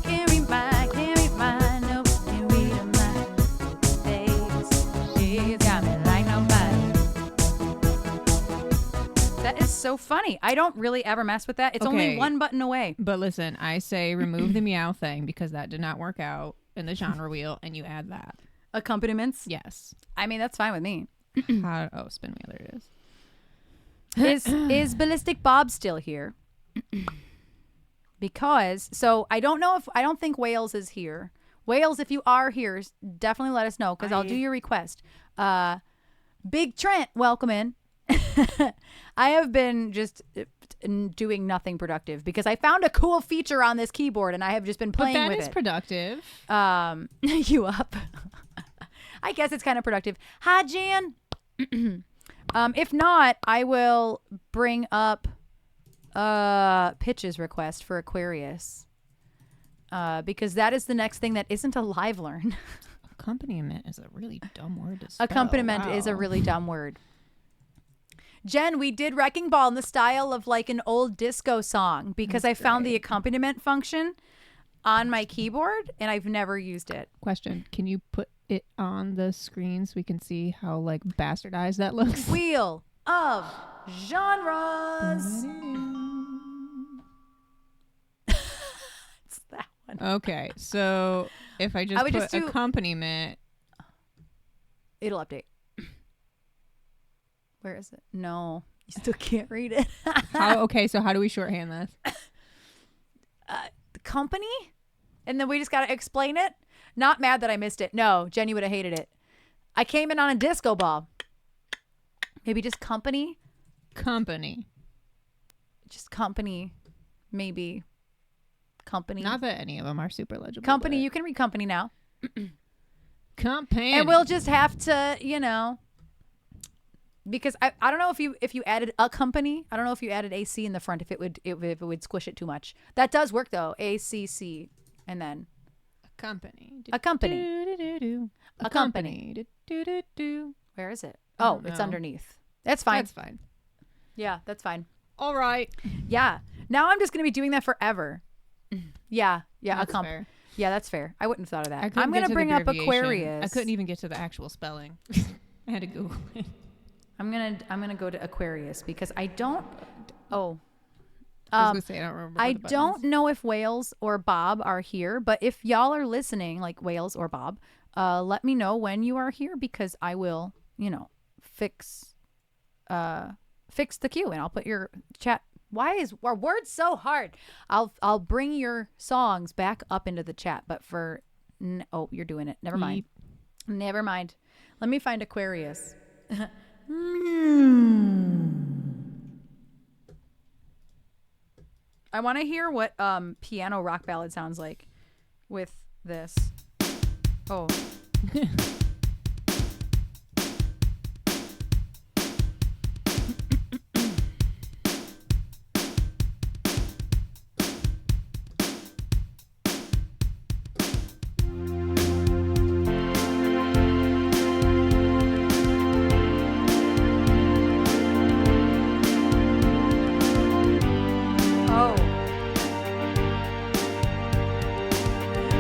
Can't read mine, no, can't read my face. She's got me like nobody. That is so funny. I don't really ever mess with that. It's only Okay. one button away. But listen, I say remove the meow thing because that did not work out in the genre wheel, and you add that. Accompaniments. Yes. I mean, that's fine with me. Spin wheel. There it is. Is Ballistic Bob still here? Because I don't think Wales is here. Wales, if you are here, definitely let us know because I'll do your request. Big Trent, welcome in. I have been just doing nothing productive because I found a cool feature on this keyboard and I have just been playing with it. But that is productive. You up? I guess it's kind of productive. Hi, Jan. If not, I will bring up Pitch's request for Aquarius because that is the next thing that isn't a live learn. Accompaniment is a really dumb word to spell. Accompaniment is a really dumb word. Jen, we did Wrecking Ball in the style of like an old disco song because I found the accompaniment function on my keyboard and I've never used it. Question: can you put it on the screen so we can see how like bastardized that looks? Wheel of Genres. It's that one. Okay, so if I just would put just do- Oh. accompaniment, It'll update. Where is it? No, you still can't read it. so how do we shorthand this? The company? And then we just got to explain it? Not mad that I missed it. No, Jenny would have hated it. I came in on a disco ball. Maybe just company? Company. Just company. Maybe. Company. Not that any of them are super legible. Company. but- You can read company now. Company. And we'll just have to, because I don't know if you added a company. I don't know if you added AC in the front if it would squish it too much. That does work though. ACC and then company. a company. Do-do-do-do. A company. Do-do-do-do. Where is it? I Oh, don't it's know. underneath. That's fine. That's fine. Yeah, that's fine. All right. Yeah. Now I'm just gonna be doing that forever. Yeah. That's a fair. Yeah, that's fair. I wouldn't have thought of that. I couldn't I'm get gonna to the bring up abbreviation. Aquarius. I couldn't even get to the actual spelling. I had to Google it. I'm gonna go to Aquarius because I don't. Oh. I was gonna say I don't remember. I the buttons. don't know if Wales or Bob are here, but if y'all are listening, like Wales or Bob, let me know when you are here because I will, fix the queue and I'll put your chat. Why is our words so hard? I'll bring your songs back up into the chat, but oh, you're doing it. Never mind. Never mind. Let me find Aquarius. I want to hear what piano rock ballad sounds like with this. Oh.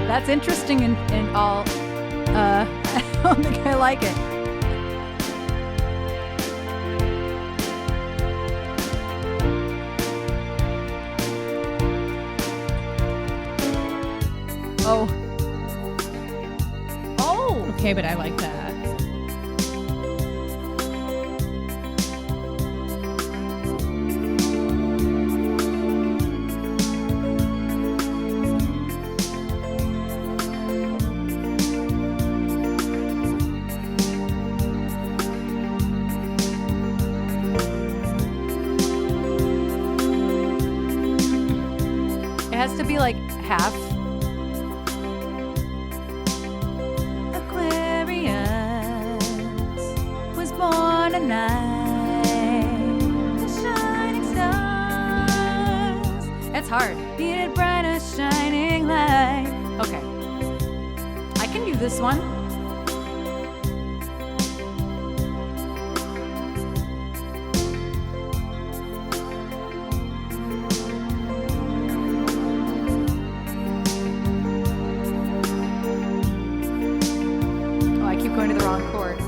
That's interesting and all. I don't think I like it. Oh. okay, but I like that. It has to be like half. Aquarius was born at night. The shining stars. It's hard. Needed brighter shining light. Okay. I can do this one. Going to the wrong chord.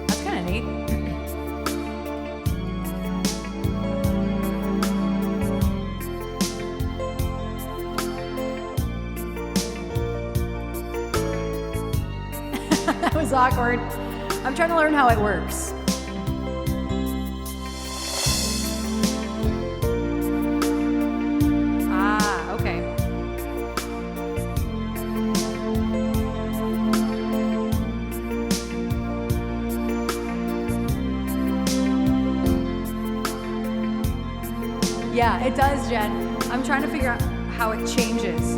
That's kind of neat. That was awkward. I'm trying to learn how it works. Ah, okay. Yeah, it does, Jen. I'm trying to figure out how it changes.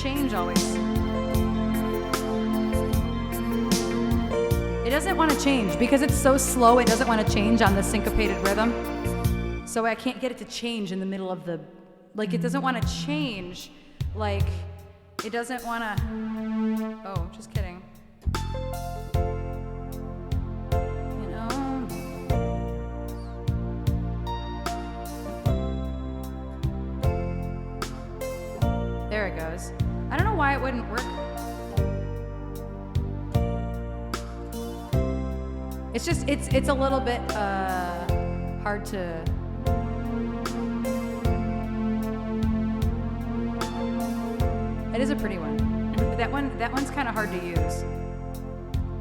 Change always. It doesn't want to change because it's so slow. It doesn't want to change on the syncopated rhythm. So I can't get it to change in the middle of the, like it doesn't want to change. Like it doesn't want to, oh, just kidding. You know. There it goes. I don't know why it wouldn't work. It's just, it's a little bit hard to. It is a pretty one. That one's kind of hard to use.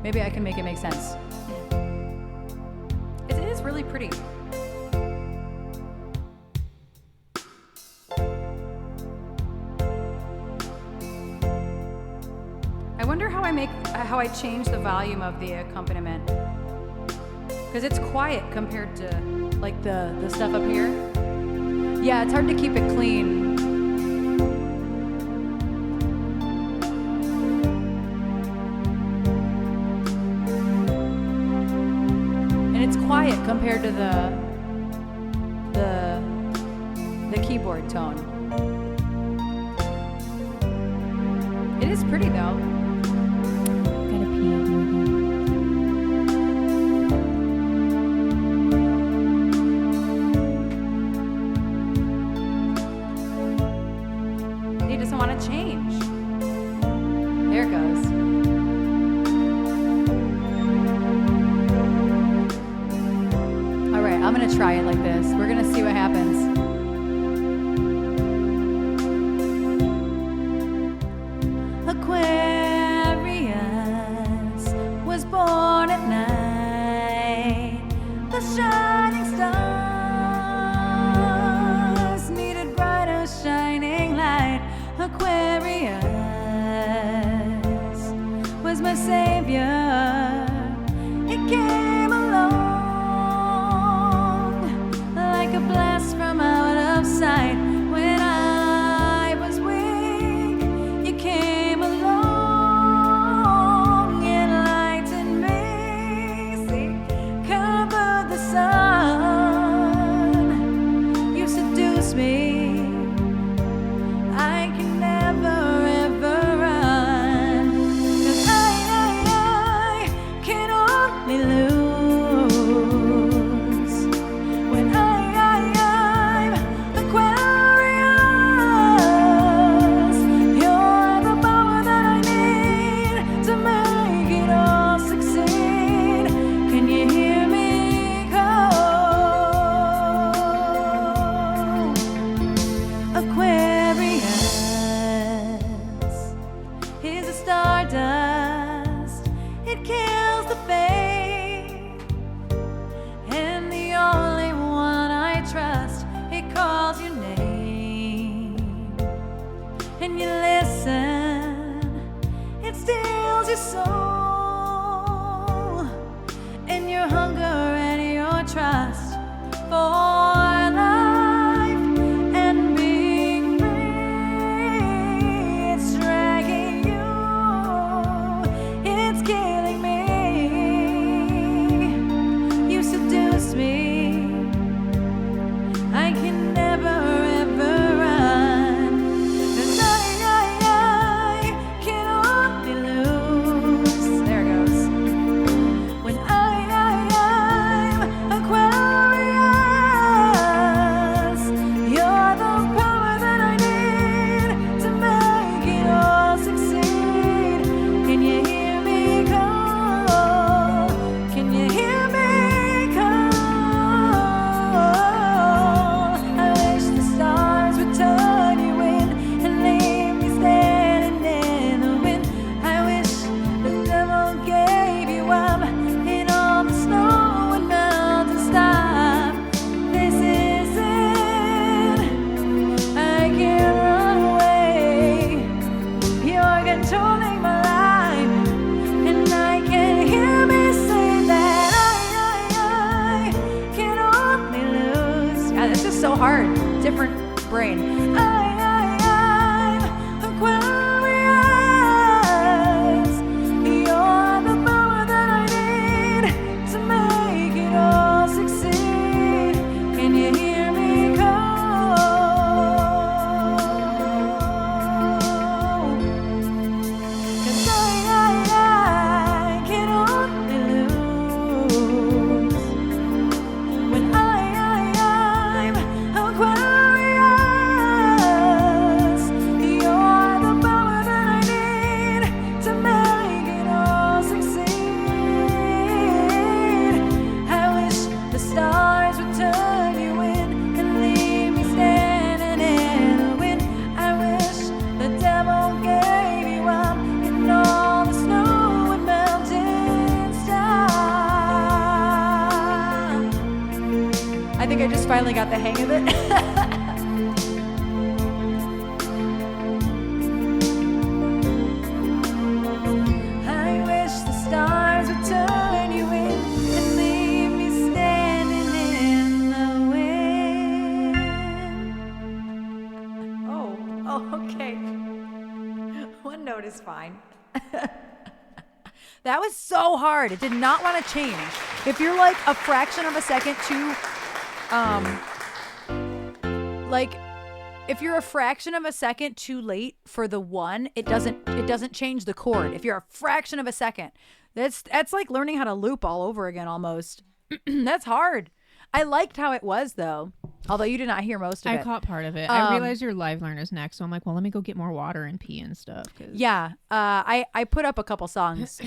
Maybe I can make it make sense. It is really pretty. I wonder how I change the volume of the accompaniment, because it's quiet compared to like the stuff up here. Yeah, it's hard to keep it clean. And it's quiet compared to the keyboard tone. It is pretty though. He doesn't want to change. There it goes. All right, I'm gonna try it like this. We're gonna see what happens. Aquarius was born at night. The shining stars needed brighter shining light. Aquarius was my savior. It came along like a blast from out of sight. When I was weak, you came along, enlightened me. See, covered the sun. You seduced me. I can never ever run, 'cause I can only lose when I'm Aquarius. you listen, it steals your soul and your hunger and your trust for life and being free. It's dragging you, it's killing me. You seduce me, I can never ever run, 'cause I can only lose. There it goes. When I'm Aquarius, you're the power that I need to make it all succeed. Can you hear me call? Can you hear me call? I wish the stars would turn you in and leave me standing in the wind. I wish the devil gave you up in all the snow and melt and stop. This is it. I can't run away. You're controlling my life, and I can hear me say that I can only lose. Yeah, this is so hard. Different brain. I'm Aquarius. You're the power that I need to make it all succeed. Can you hear me call? 'Cause I can only lose when I'm Aquarius. You're the power that I need to make it all succeed. I wish the stars would turn you in and leave me standing in the wind. I wish the devil gave you up and all the snow and mountains stop. I think I just finally got the hang of it. I wish the stars would turn you in and leave me standing in the wind. Oh, okay. One note is fine. That was so hard. It did not want to change. If you're like a fraction of a second too, like if you're a fraction of a second too late for the one, it doesn't change the chord. If you're a fraction of a second, that's like learning how to loop all over again almost. That's hard. I liked how it was though, although you did not hear most of I it. caught part of it. I realized your live learner's next, so I'm like, well, let me go get more water and pee and stuff. Yeah, I put up a couple songs.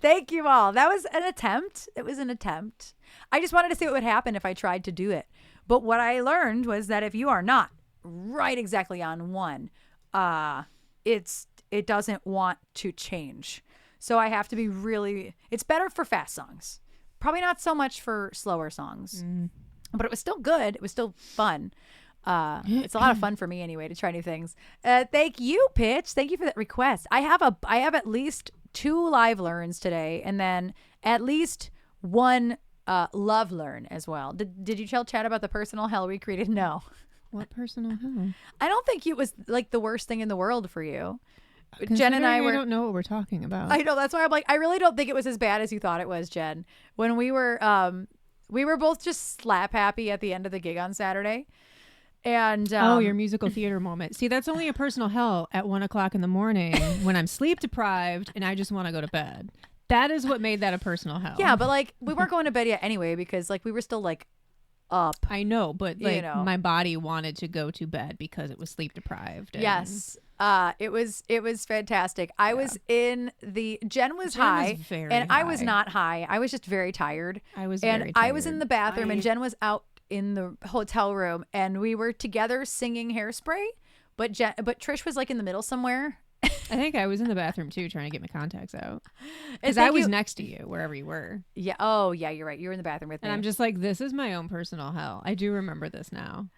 Thank you all. That was an attempt. It was an attempt. I just wanted to see what would happen if I tried to do it. But what I learned was that if you are not right exactly on one, it doesn't want to change. So I have to be really. It's better for fast songs. Probably not so much for slower songs. But it was still good. It was still fun. It's a lot of fun for me anyway to try new things. Thank you, Pitch. Thank you for that request. I have at least 2 live learns today, and then at least 1 love learn as well. Did you tell Chad about the personal hell we created? No. What personal hell? I don't think it was like the worst thing in the world for you. Jen and I don't know what we're talking about. I know, that's why I'm like, I really don't think it was as bad as you thought it was, Jen. When we were both just slap happy at the end of the gig on Saturday. And your musical theater moment. See, that's only a personal hell at 1:00 in the morning when I'm sleep deprived and I just want to go to bed. That is what made that a personal hell. Yeah, but like we weren't going to bed yet anyway because like we were still like up. I know, but like you know. my body wanted to go to bed because it was sleep deprived. Yes. It was fantastic. I was in the Jen was high very and I was high. not high. I was just very tired. I was and very I was in tired. the bathroom and Jen was out in the hotel room and we were together singing Hairspray, but Trish was like in the middle somewhere. I think I was in the bathroom too, trying to get my contacts out. Because I was next to you, wherever you were. Yeah. Oh, yeah. You're right. You were in the bathroom with me. And I'm just like, this is my own personal hell. I do remember this now.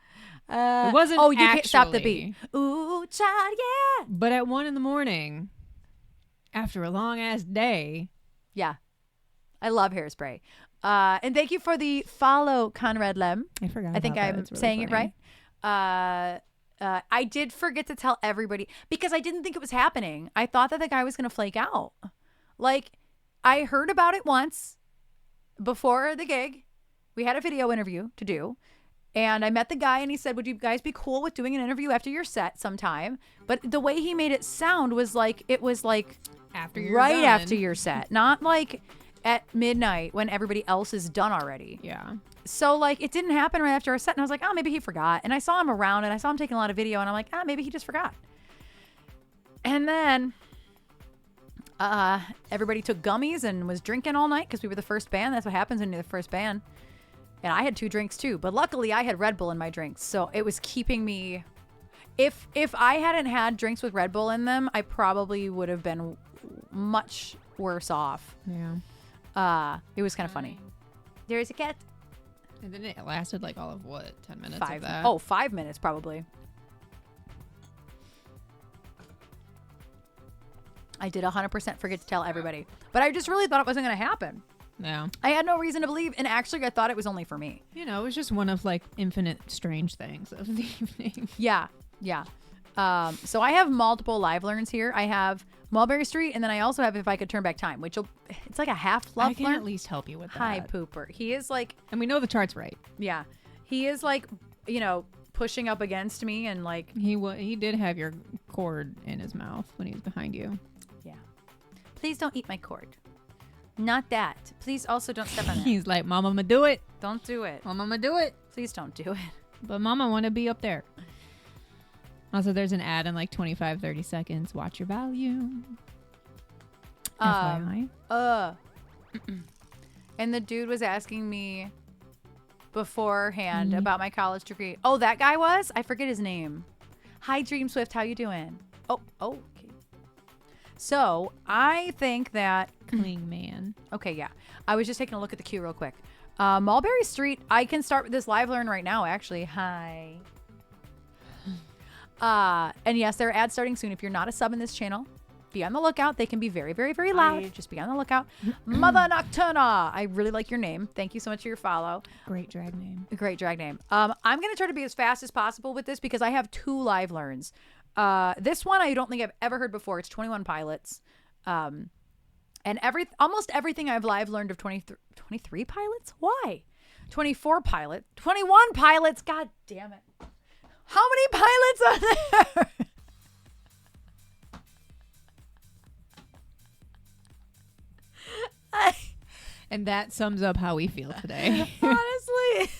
It wasn't. Oh, you actually... can't stop the beat. Ooh, child, yeah. But at 1 a.m, after a long ass day. Yeah. I love Hairspray. And thank you for the follow, Conrad Lem. I forgot. I think I'm really saying it funny. right. I did forget to tell everybody because I didn't think it was happening. I thought that the guy was going to flake out. Like, I heard about it once before the gig. We had a video interview to do. And I met the guy and he said, would you guys be cool with doing an interview after your set sometime? But the way he made it sound was like, it was like After you're right done. after your set, not like at midnight when everybody else is done already. Yeah. So like it didn't happen right after our set. And I was like, oh, maybe he forgot. And I saw him around and I saw him taking a lot of video and I'm like, maybe he just forgot. And then everybody took gummies and was drinking all night because we were the first band. That's what happens when you're the first band. And I had 2 drinks too, but luckily I had Red Bull in my drinks. So it was keeping me, if I hadn't had drinks with Red Bull in them, I probably would have been much worse off. Yeah. It was kind of funny. There is a cat. And then it lasted like all of what, 10 minutes 5. of that? Oh, 5 minutes probably. I did 100% forget to tell everybody, but I just really thought it wasn't going to happen. Yeah. I had no reason to believe, and actually I thought it was only for me. You know, it was just one of like infinite strange things of the evening. Yeah. So I have multiple live learns here. I have Mulberry Street, and then I also have If I Could Turn Back Time, which it's like a half love I can learn. at least help you with that. Hi, Pooper. He is like, And we know the chart's right. yeah, he is like, you know, pushing up against me and like, He did have your cord in his mouth when he was behind you. yeah. Please don't eat my cord. Not that. Please also don't step on it. He's like, Mama, I'ma do it. Don't do it. Mama, do it. Please don't do it. But Mama want to be up there. Also, there's an ad in like 25, 30 seconds. Watch your volume. FYI. And the dude was asking me beforehand about my college degree. Oh, that guy was? I forget his name. Hi, Dream Swift. How you doing? Oh, okay. So I think that Cling man. okay, yeah. I was just taking a look at the queue real quick. Mulberry Street. I can start with this live learn right now. Actually, hi. And yes, there are ads starting soon. If you're not a sub in this channel, be on the lookout. They can be very, very, very loud. Just be on the lookout. Mother Nocturna. I really like your name. Thank you so much for your follow. Great drag name. A great drag name. I'm going to try to be as fast as possible with this because I have 2 live learns. This one I don't think I've ever heard before. It's 21 Pilots. And almost everything I've live learned of 23 Pilots? Why? 24 Pilots. 21 Pilots. God damn it. How many pilots are there? And that sums up how we feel today. Honestly.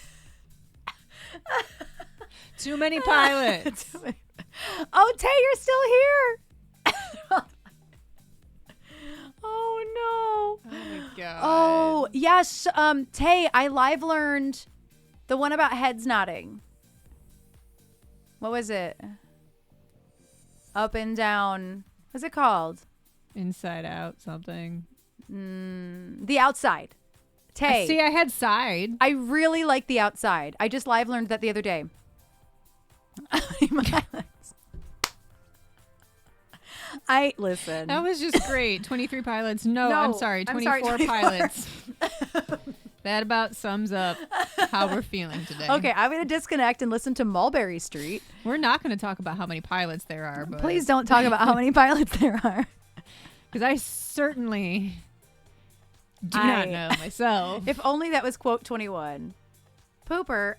Too many pilots. Oh, Tay, you're still here. Oh, no. Oh, my God. Oh, yes. Tay, I live learned the one about heads nodding. What was it? Up and down. What's it called? Inside out something. The Outside. Tay. See, I had side. I really like The Outside. I just live learned that the other day. I listen. That was just great. 23 pilots. No, No, I'm sorry. I'm sorry, 24 pilots. That about sums up how we're feeling today. Okay, I'm going to disconnect and listen to Mulberry Street. We're not going to talk about how many pilots there are. But Please don't talk about how many pilots there are. Because I certainly do not know myself. If only that was quote 21. Pooper,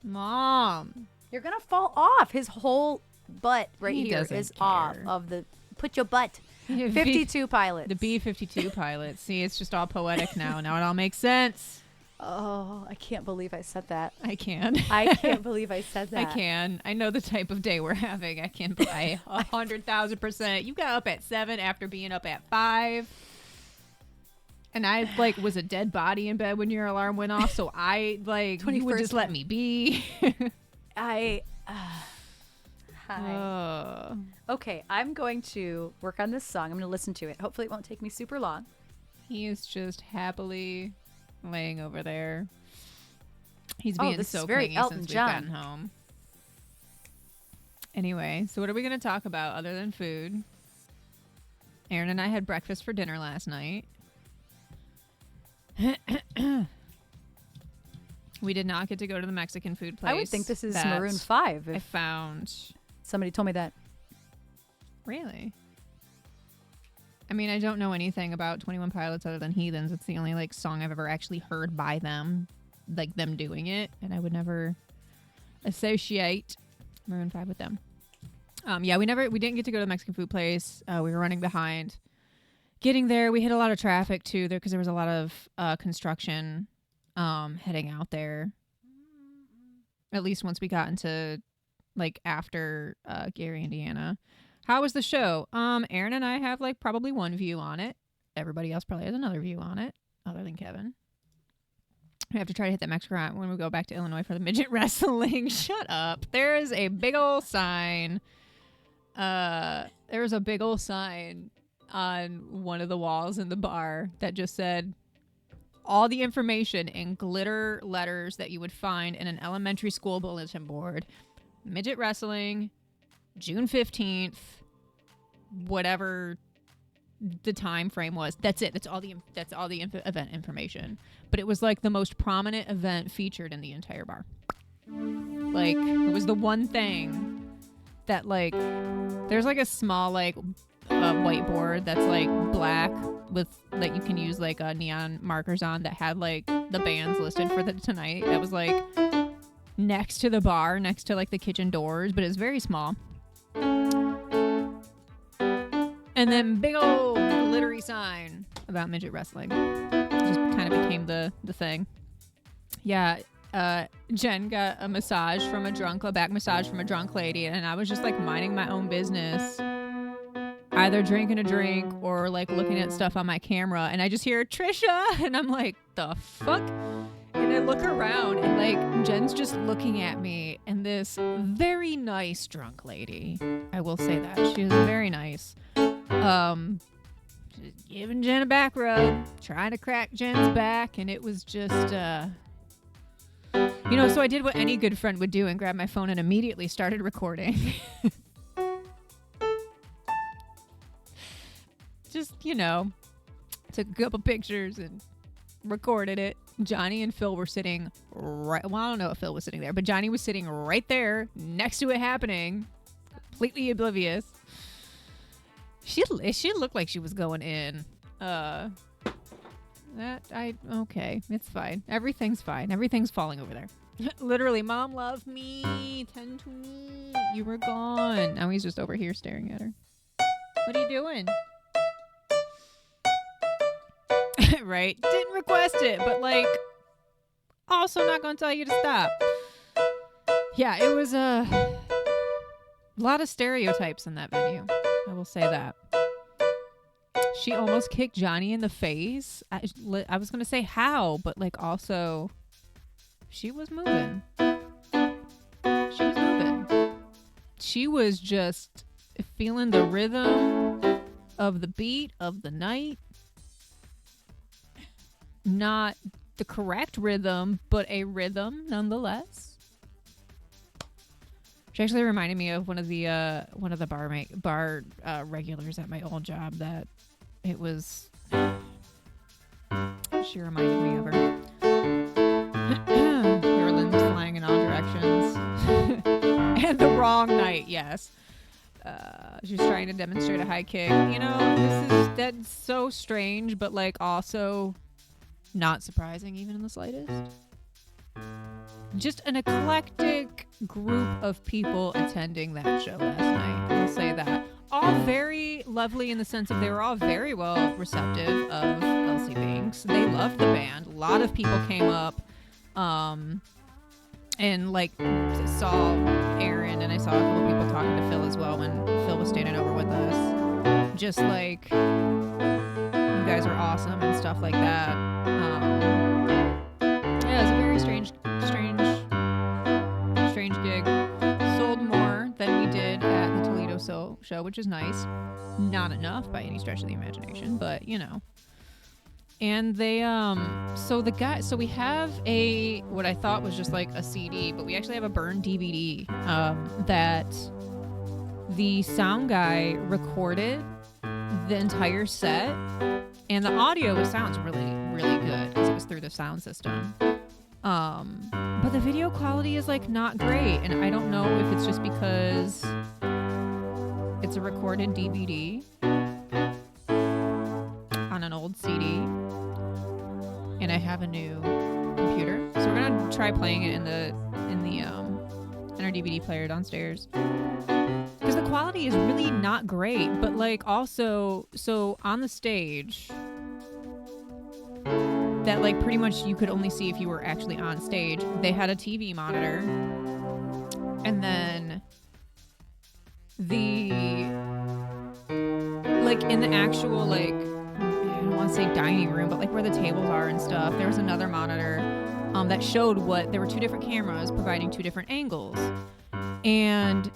Mom. you're going to fall off. His whole butt right He here doesn't is care. off of the, put your butt. 52 pilots. The B-52 pilots. See, it's just all poetic now. Now it all makes sense. Oh, I can't believe I said that. I can. I can't believe I said I that. can. I know the type of day we're having. I can buy 100,000%. You got up at 7 after being up at 5. And I was a dead body in bed when your alarm went off. So I you would just let me be. Hi. Okay, I'm going to work on this song. I'm going to listen to it. Hopefully it won't take me super long. he is just happily laying over there. He's being this so is very clingy Elton since John. we've gotten home. Anyway, so what are we going to talk about other than food? Erin and I had breakfast for dinner last night. We did not get to go to the Mexican food place. I would think this is Maroon 5. I If found. somebody told me that. Really? I mean, I don't know anything about 21 Pilots other than Heathens. It's the only like song I've ever actually heard by them, like them doing it, and I would never associate Maroon 5 with them. Yeah, we didn't get to go to the Mexican food place. We were running behind. Getting there, we hit a lot of traffic too there because there was a lot of construction heading out there. At least once we got into like after Gary, Indiana. How was the show? Erin and I have like probably one view on it. Everybody else probably has another view on it, other than Kevin. We have to try to hit that Mexican when we go back to Illinois for the midget wrestling. Shut up. There is a big old sign. There was a big old sign on one of the walls in the bar that just said all the information in glitter letters that you would find in an elementary school bulletin board. Midget wrestling, June 15th, whatever the time frame was. That's it. That's all the event information. But it was like the most prominent event featured in the entire bar. Like, it was the one thing that like there's like a small like whiteboard that's like black with that you can use like neon markers on that had like the bands listed for the tonight. That was like next to the bar, next to like the kitchen doors, but it's very small. And then big old glittery sign about midget wrestling. It just kind of became the thing. Yeah, Jen got a massage from a back massage from a drunk lady, and I was just like minding my own business, either drinking a drink or like looking at stuff on my camera, and I just hear Trisha, and I'm like, the fuck? And I look around, and like Jen's just looking at me, and this very nice drunk lady, I will say that she was very nice, just giving Jen a back rub, trying to crack Jen's back, and it was just so I did what any good friend would do and grabbed my phone and immediately started recording. Just, took a couple pictures and recorded it. Johnny and Phil were sitting right, well, I don't know if Phil was sitting there, but Johnny was sitting right there next to it happening, completely oblivious. She looked like she was going in. Okay, it's fine. Everything's fine. Everything's falling over there. Literally, Mom, love me. Tend to me. You were gone. Now he's just over here staring at her. What are you doing? Right? Didn't request it, but like, also not gonna tell you to stop. Yeah, it was a lot of stereotypes in that venue. I will say that. She almost kicked Johnny in the face. I was going to say how, but like also she was moving. She was just feeling the rhythm of the beat of the night. Not the correct rhythm, but a rhythm nonetheless. She actually reminded me of one of the bar regulars at my old job that it was. She reminded me of her. Carolyn's flying in all directions. And the wrong night, yes. She was trying to demonstrate a high kick. That's so strange, but like also not surprising even in the slightest. Just an eclectic group of people attending that show last night. I'll say that. All very lovely in the sense of they were all very well receptive of Elsie Binks. They loved the band. A lot of people came up and like saw Erin, and I saw a couple people talking to Phil as well when Phil was standing over with us. Just like, you guys are awesome and stuff like that. Yeah, it was a very strange gig. Sold more than we did at the Toledo show, which is nice. Not enough by any stretch of the imagination, but And they so we have what I thought was just like a CD, but we actually have a burned DVD that the sound guy recorded the entire set, and the audio sounds really, really good because it was through the sound system. But the video quality is like not great, and I don't know if it's just because it's a recorded DVD on an old CD, and I have a new computer, so we're gonna try playing it in our DVD player downstairs. Because the quality is really not great, but like also, so on the stage, that like pretty much you could only see if you were actually on stage. They had a TV monitor, and then like in the actual like, I don't want to say dining room, but like where the tables are and stuff, there was another monitor that showed there were two different cameras providing two different angles, and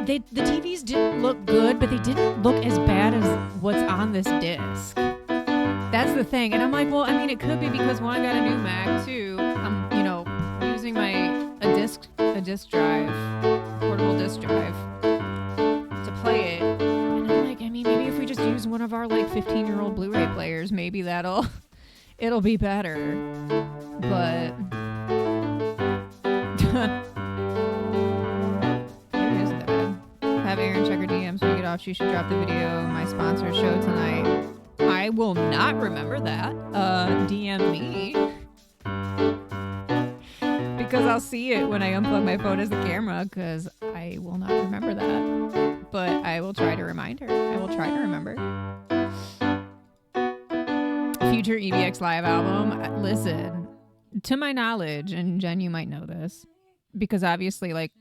the TVs didn't look good, but they didn't look as bad as what's on this disc. That's the thing. And I'm like, well, I mean, it could be because one, I got a new Mac, two, I'm, using a disc drive, portable disc drive to play it. And I'm like, I mean, maybe if we just use one of our like 15-year-old Blu-ray players, maybe it'll be better. But it is that. Have Erin check her DMs when we get off. She should drop the video. My sponsor show tonight. I will not remember that. DM me. Because I'll see it when I unplug my phone as the camera, because I will not remember that. But I will try to remind her. I will try to remember. Future EBX Live album. Listen, to my knowledge, and Jen, you might know this, because obviously, like,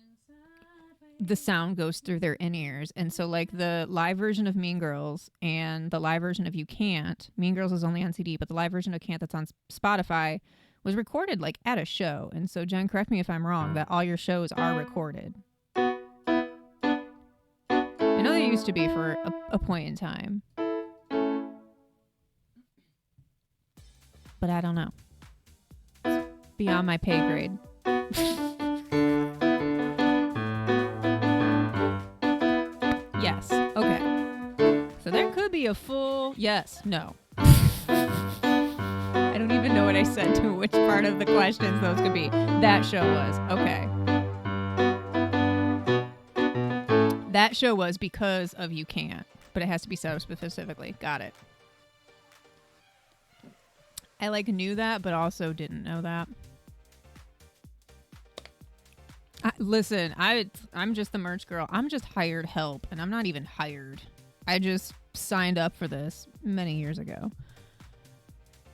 the sound goes through their in-ears, and so like the live version of Mean Girls and the live version of You Can't, Mean Girls is only on CD, but the live version of Can't that's on Spotify was recorded like at a show. And so Jen, correct me if I'm wrong, that all your shows are recorded. I know they used to be for a point in time, but I don't know. It's beyond my pay grade. Yes. Okay. So there could be a full yes, no. I don't even know what I said to which part of the questions those could be. That show was. Okay. That show was because of You Can't, but it has to be set up specifically. Got it. I like knew that, but also didn't know that. Listen, I'm just the merch girl. I'm just hired help, and I'm not even hired. I just signed up for this many years ago.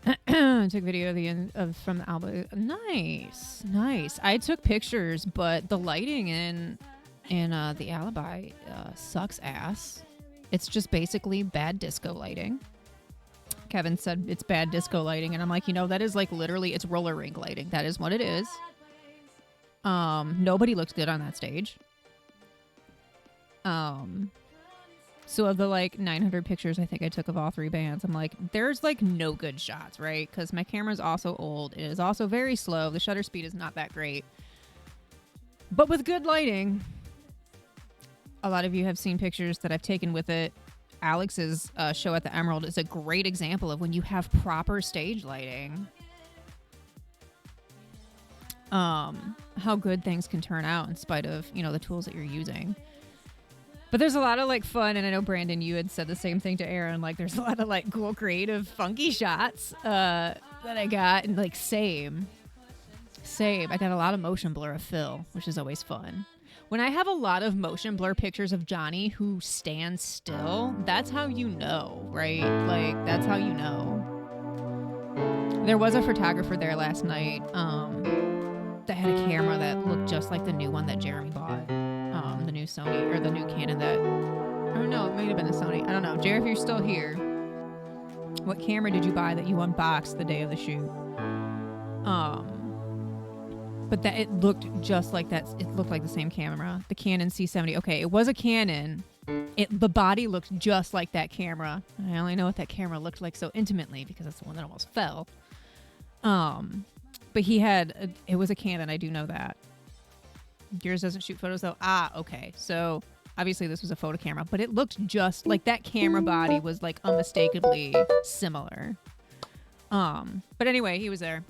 Took video of the end from the album. Nice. I took pictures, but the lighting in the Alibi sucks ass. It's just basically bad disco lighting. Kevin said it's bad disco lighting, and I'm like, that is like literally it's roller rink lighting. That is what it is. Nobody looks good on that stage. So of the like 900 pictures I think I took of all three bands, I'm like, there's like no good shots, right? Because my camera's also old. It is also very slow. The shutter speed is not that great. But with good lighting, a lot of you have seen pictures that I've taken with it. Alex's show at the Emerald is a great example of when you have proper stage lighting. How good things can turn out in spite of, the tools that you're using. But there's a lot of like fun, and I know Brandon, you had said the same thing to Erin, like there's a lot of like cool, creative, funky shots that I got, and like same. I got a lot of motion blur of Phil, which is always fun. When I have a lot of motion blur pictures of Johnny who stands still, that's how you know, right? Like that's how you know. There was a photographer there last night that had a camera that looked just like the new one that Jeremy bought. The new Sony, or the new Canon that, oh no, it might have been the Sony. I don't know. Jerry, if you're still here, what camera did you buy that you unboxed the day of the shoot? But that it looked just like that. It looked like the same camera, the Canon C70. Okay, it was a Canon. The body looked just like that camera. I only know what that camera looked like so intimately because it's the one that almost fell. But it was a Canon. I do know that. Yours doesn't shoot photos though. Okay. So obviously this was a photo camera, but it looked just like that camera body was like unmistakably similar. But anyway, he was there.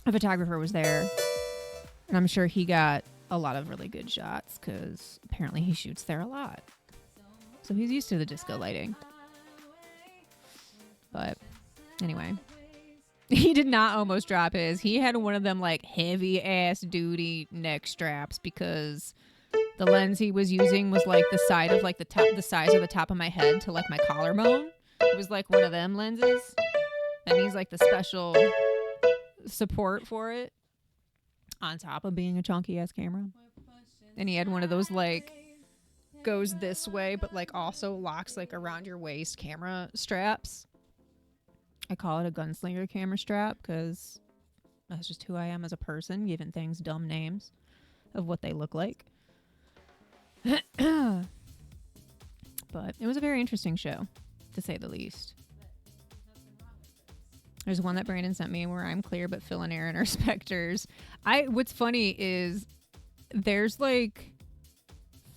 A photographer was there, and I'm sure he got a lot of really good shots because apparently he shoots there a lot. So he's used to the disco lighting. But anyway, he did not almost drop his. He had one of them like heavy ass duty neck straps because the lens he was using was like the side of like the size of the top of my head to like my collarbone. It was like one of them lenses. That means like the special support for it on top of being a chunky ass camera. And he had one of those like goes this way but like also locks like around your waist camera straps. I call it a gunslinger camera strap because that's just who I am as a person, giving things dumb names of what they look like. But it was a very interesting show, to say the least. There's one that Brandon sent me where I'm clear, but Phil and Erin are specters. What's funny is there's like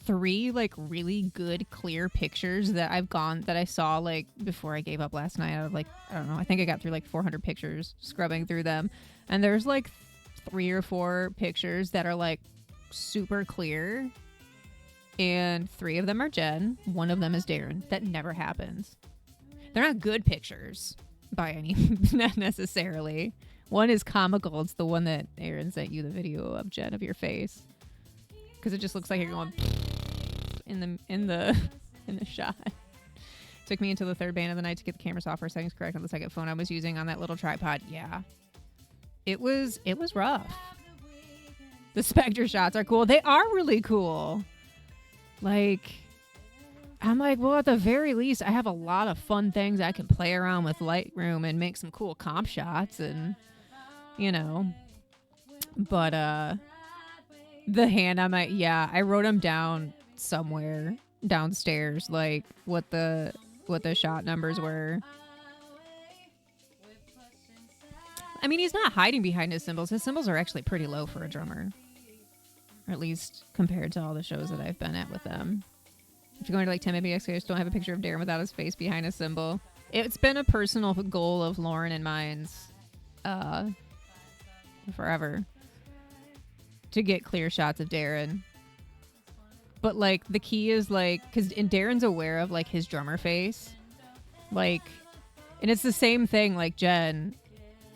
3 like really good clear pictures that I saw like before I gave up last night. Out of like, I don't know, I think I got through like 400 pictures scrubbing through them. And there's like 3 or 4 pictures that are like super clear. And 3 of them are Jen. 1 of them is Darren. That never happens. They're not good pictures by any, not necessarily. One is comical. It's the one that Erin sent you the video of, Jen, of your face, because it just looks like you're going in the shot. Took me until the 3rd band of the night to get the camera software settings correct on the second phone I was using on that little tripod. Yeah, it was rough. The Spectre shots are cool. They are really cool. Like, I'm like, well, at the very least, I have a lot of fun things I can play around with Lightroom and make some cool comp shots and, you know. But the hand, I wrote them down somewhere downstairs, like what the shot numbers were. I mean, he's not hiding behind his cymbals. His cymbals are actually pretty low for a drummer, or at least compared to all the shows that I've been at with them. If you're going to like 10 maybe I just don't have a picture of Darren without his face behind a cymbal. It's been a personal goal of Lauren and mine's forever to get clear shots of Darren. But like the key is like, because Darren's aware of like his drummer face, like, and it's the same thing like Jen.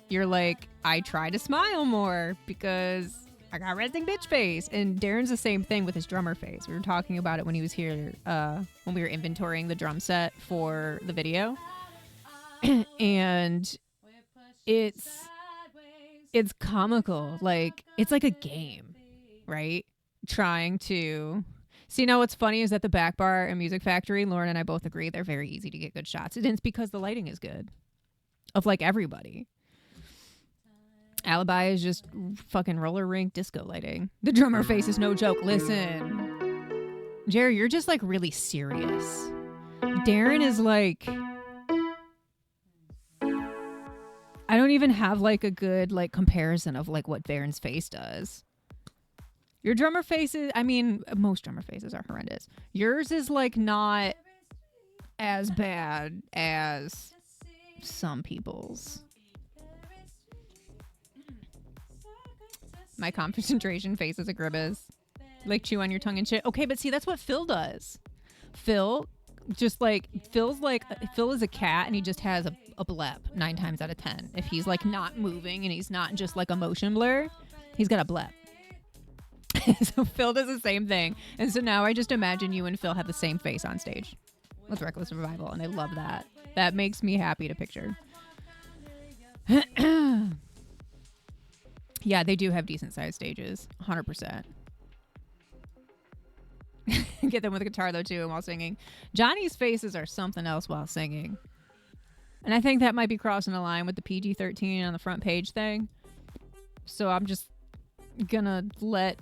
You're like, I try to smile more because I got resting bitch face. And Darren's the same thing with his drummer face. We were talking about it when he was here, when we were inventorying the drum set for the video. And it's comical. Like, it's like a game, right? Trying to see. Now what's funny is that the back bar and Music Factory, Lauren and I both agree they're very easy to get good shots. And it's because the lighting is good of like everybody. Alibi is just fucking roller rink disco lighting. The drummer face is no joke. Listen, Jerry, you're just like really serious. Darren is like, I don't even have like a good like comparison of like what Darren's face does. Your drummer faces, I mean, most drummer faces are horrendous. Yours is like not as bad as some people's. My concentration face is a grimace. Like chew on your tongue and shit. Okay, but see, that's what Phil does. Phil is a cat and he just has a blep 9 times out of 10. If he's like not moving and he's not just like a motion blur, he's got a blep. So Phil does the same thing. And so now I just imagine you and Phil have the same face on stage with Reckless Revival. And I love that. That makes me happy to picture. Yeah, they do have decent sized stages. 100%. Get them with a guitar though too and while singing. Johnny's faces are something else while singing. And I think that might be crossing a line with the PG-13 on the front page thing. So I'm just gonna let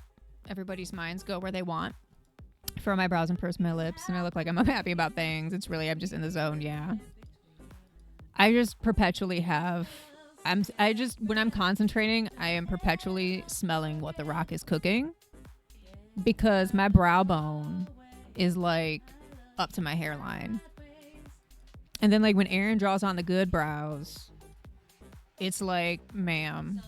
everybody's minds go where they want. Furrow my brows and purse my lips, and I look like I'm happy about things. It's really, I'm just in the zone, yeah. I just perpetually have, when I'm concentrating, I am perpetually smelling what The Rock is cooking. Because my brow bone is like up to my hairline. And then like when Erin draws on the good brows, it's like, ma'am,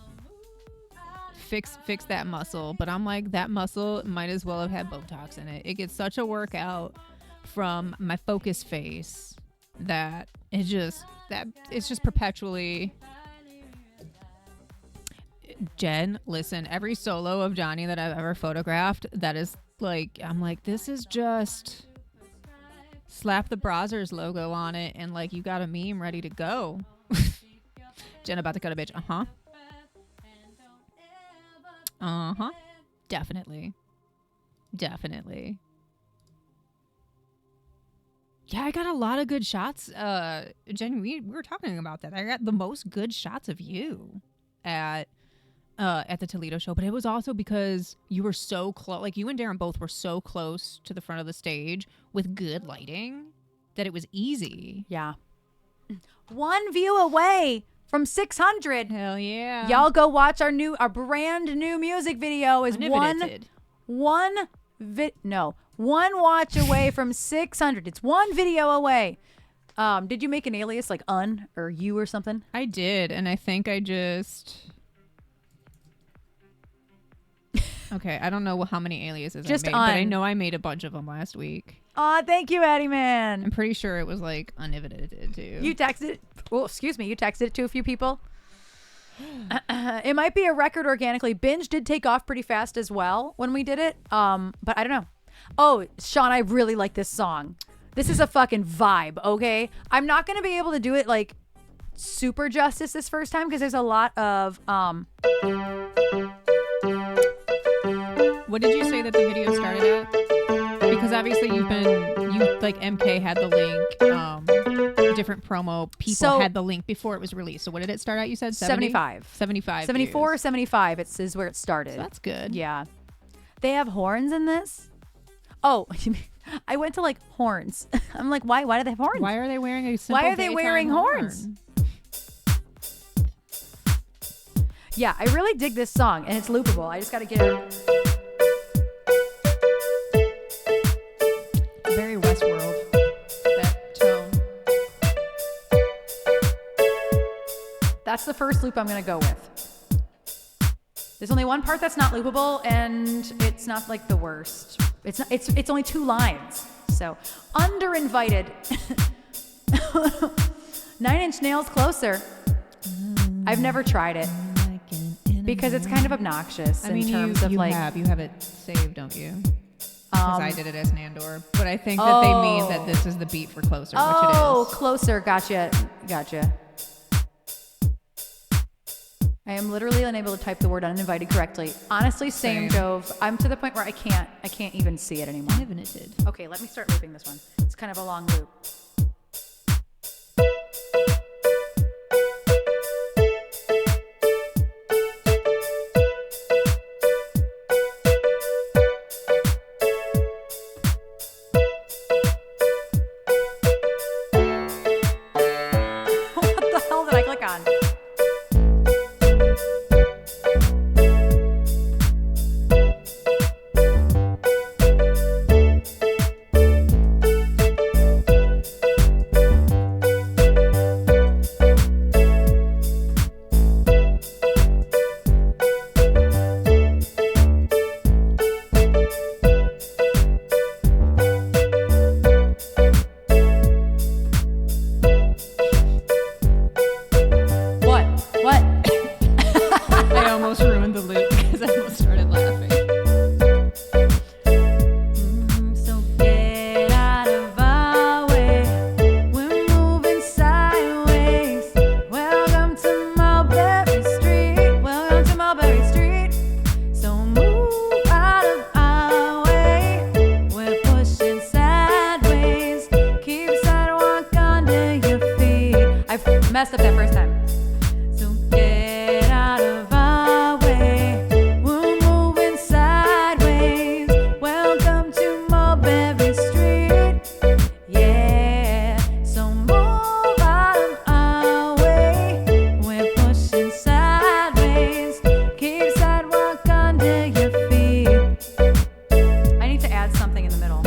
fix that muscle. But I'm like, that muscle might as well have had Botox in it. It gets such a workout from my focus face that it's just perpetually. Jen, listen, every solo of Johnny that I've ever photographed, that is like, I'm like, this is just slap the Brazzers logo on it and like you got a meme ready to go. Jen about to cut a bitch. Definitely. Yeah, I got a lot of good shots. Jen, we were talking about that. I got the most good shots of you at the Toledo show, but it was also because you were so close. Like you and Darren both were so close to the front of the stage with good lighting that it was easy. Yeah. 1 view away from 600. Hell yeah. Y'all go watch our brand new music video is Uninvited. one watch away from 600. It's 1 video away. Did you make an alias like or you or something? I did, and I think I just okay, I don't know how many aliases Just I made, but I know I made a bunch of them last week. Aw, thank you, Addie Man. I'm pretty sure it was like Uninvited too. You texted it. Well, excuse me. You texted it to a few people. It might be a record organically. Binge did take off pretty fast as well when we did it. But I don't know. Oh, Sean, I really like this song. This is a fucking vibe. Okay, I'm not gonna be able to do it like super justice this first time because there's a lot of What did you say that the video started at? Because obviously you like MK had the link, different promo people had the link before it was released. So what did it start at? You said 75. 75 74 or views. 75 is where it started. So that's good. Yeah. They have horns in this? Oh, I went to like horns. I'm like, why? Why do they have horns? Why are they wearing a simple Why are they wearing horns? Yeah, I really dig this song and it's loopable. I just got to get it. Very Westworld, that tone. That's the first loop I'm going to go with. There's only one part that's not loopable and it's not like the worst. It's only 2 lines. So, Uninvited. 9 Inch Nails Closer. I've never tried it because it's kind of obnoxious in terms of like you have it saved, don't you? Because I did it as Nandor, but I think that they mean that this is the beat for Closer, which it is. Oh, Closer. Gotcha. I am literally unable to type the word uninvited correctly. Honestly, same, Jove. I'm to the point where I can't even see it anymore. Uninvited. Okay, let me start looping this one. It's kind of a long loop. What the hell did I click on? messed up that first time. So get out of our way. We're moving sideways. Welcome to Mulberry Street. Yeah. So move out of our way. We're pushing sideways. Keep sidewalk under your feet. I need to add something in the middle.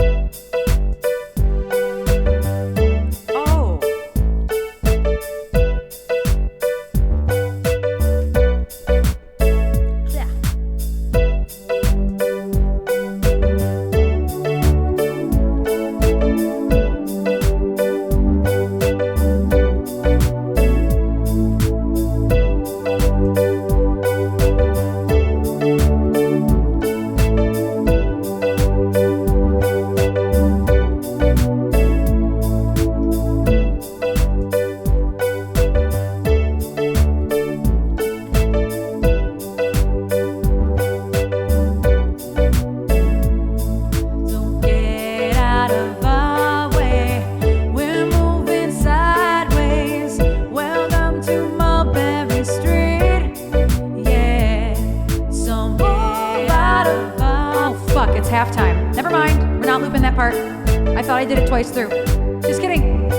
it's halftime. Never mind. We're not looping that part. I thought I did it twice through. Just kidding.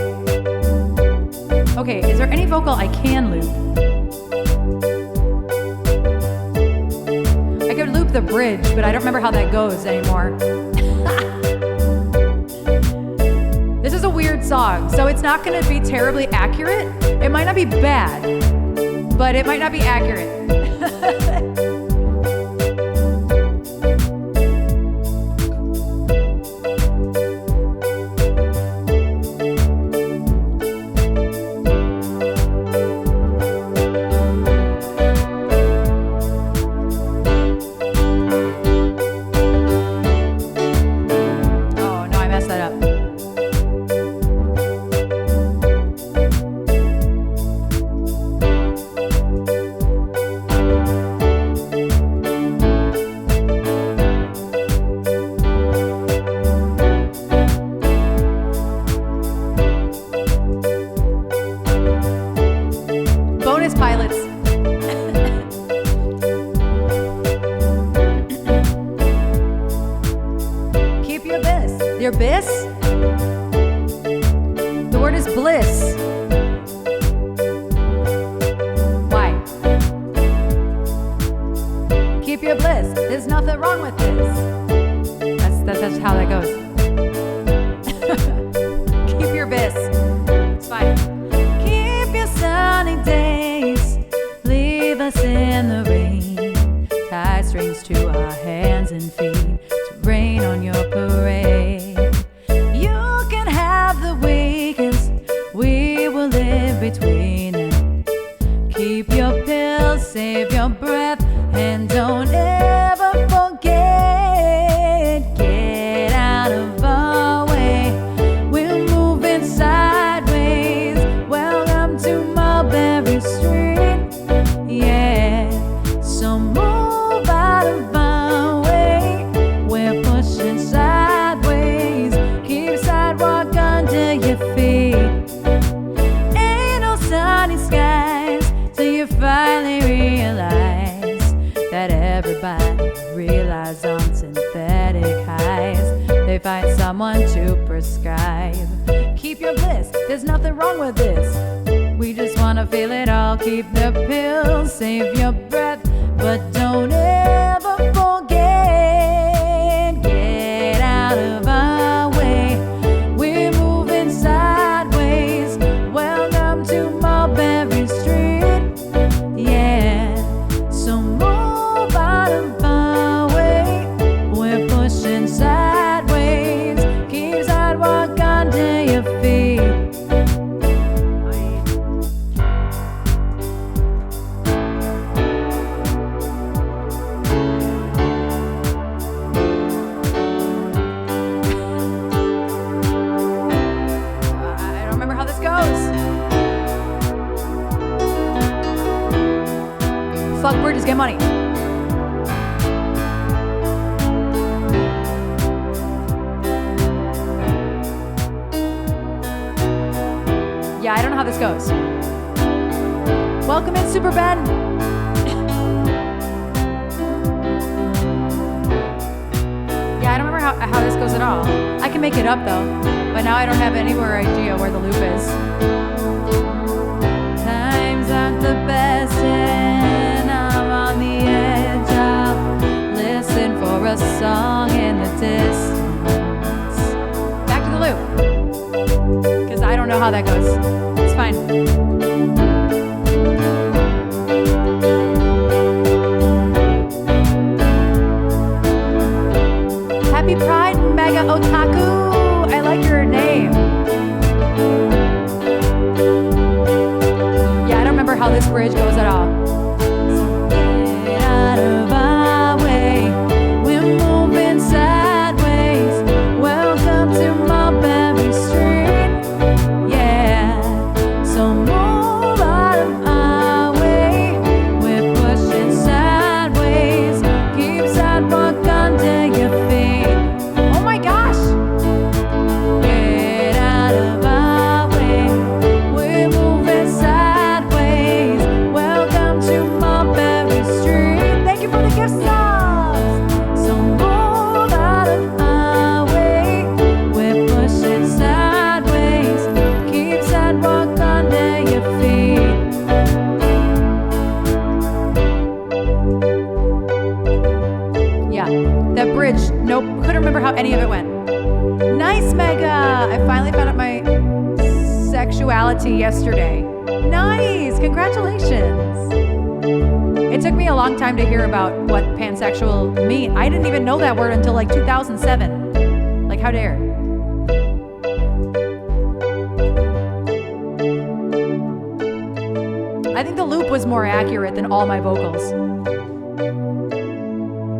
Okay, is there any vocal I can loop? I could loop the bridge, but I don't remember how that goes anymore. This is a weird song, so it's not going to be terribly accurate. It might not be bad, but it might not be accurate. Your bliss? The word is bliss. Why? Keep your bliss. There's nothing wrong with this. That's how that goes. Keep your bliss. It's fine. Keep your sunny days. Leave us in the rain. Tie strings to our hands and feet to rain on your parade. Between them. Keep your pills, save your breath, and don't ever forget. Get out of our way. We're moving sideways. Welcome to Mulberry Street. Yeah, so move out of our way. We're pushing sideways. Keep sidewalk under your feet. Sunny skies till you finally realize that everybody relies on synthetic highs. They find someone to prescribe. Keep your bliss, there's nothing wrong with this. We just wanna feel it all. Keep the pills, save your breath, but don't ever forget. Get out of our way. We're moving sideways. Welcome to Mulberry Street, yeah. So move out of our way. We're pushing sideways. Keep sidewalk under your feet. I don't remember how this goes. Fuck bridges, get money. Yeah, I don't know how this goes. Welcome in, Super Ben. Yeah, I don't remember how this goes at all. I can make it up though, but now I don't have anywhere idea where the loop is. Times aren't the best and I'm on the edge. I'll listen for a song in the distance. Back to the loop, because I don't know how that goes. It's fine. Happy Pride, Mega Otaku. I like your name. Yeah, I don't remember how this bridge goes at all. Get out of our way. We're moving sideways. Welcome to Mulberry Street. Yeah, so move out of our way. We're pushing sideways. Keep sidewalk under your feet. Oh my gosh! Get out of our way. We're moving sideways. Welcome Nope, couldn't remember how any of it went. Nice, Mega. I finally found out my sexuality yesterday. Nice, congratulations. It took me a long time to hear about what pansexual mean. I didn't even know that word until like 2007. Like, how dare? I think the loop was more accurate than all my vocals.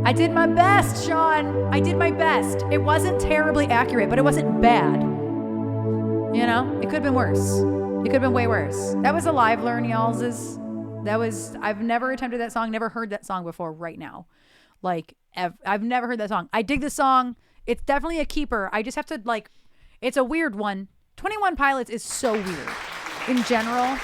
I did my best, Sean. I did my best. It wasn't terribly accurate, but it wasn't bad. You know, it could have been worse. It could have been way worse. That was a live learn, y'all's. I've never attempted that song, never heard that song before right now. Like, I've never heard that song. I dig the song. It's definitely a keeper. I just have to, like, it's a weird one. 21 Pilots is so weird in general.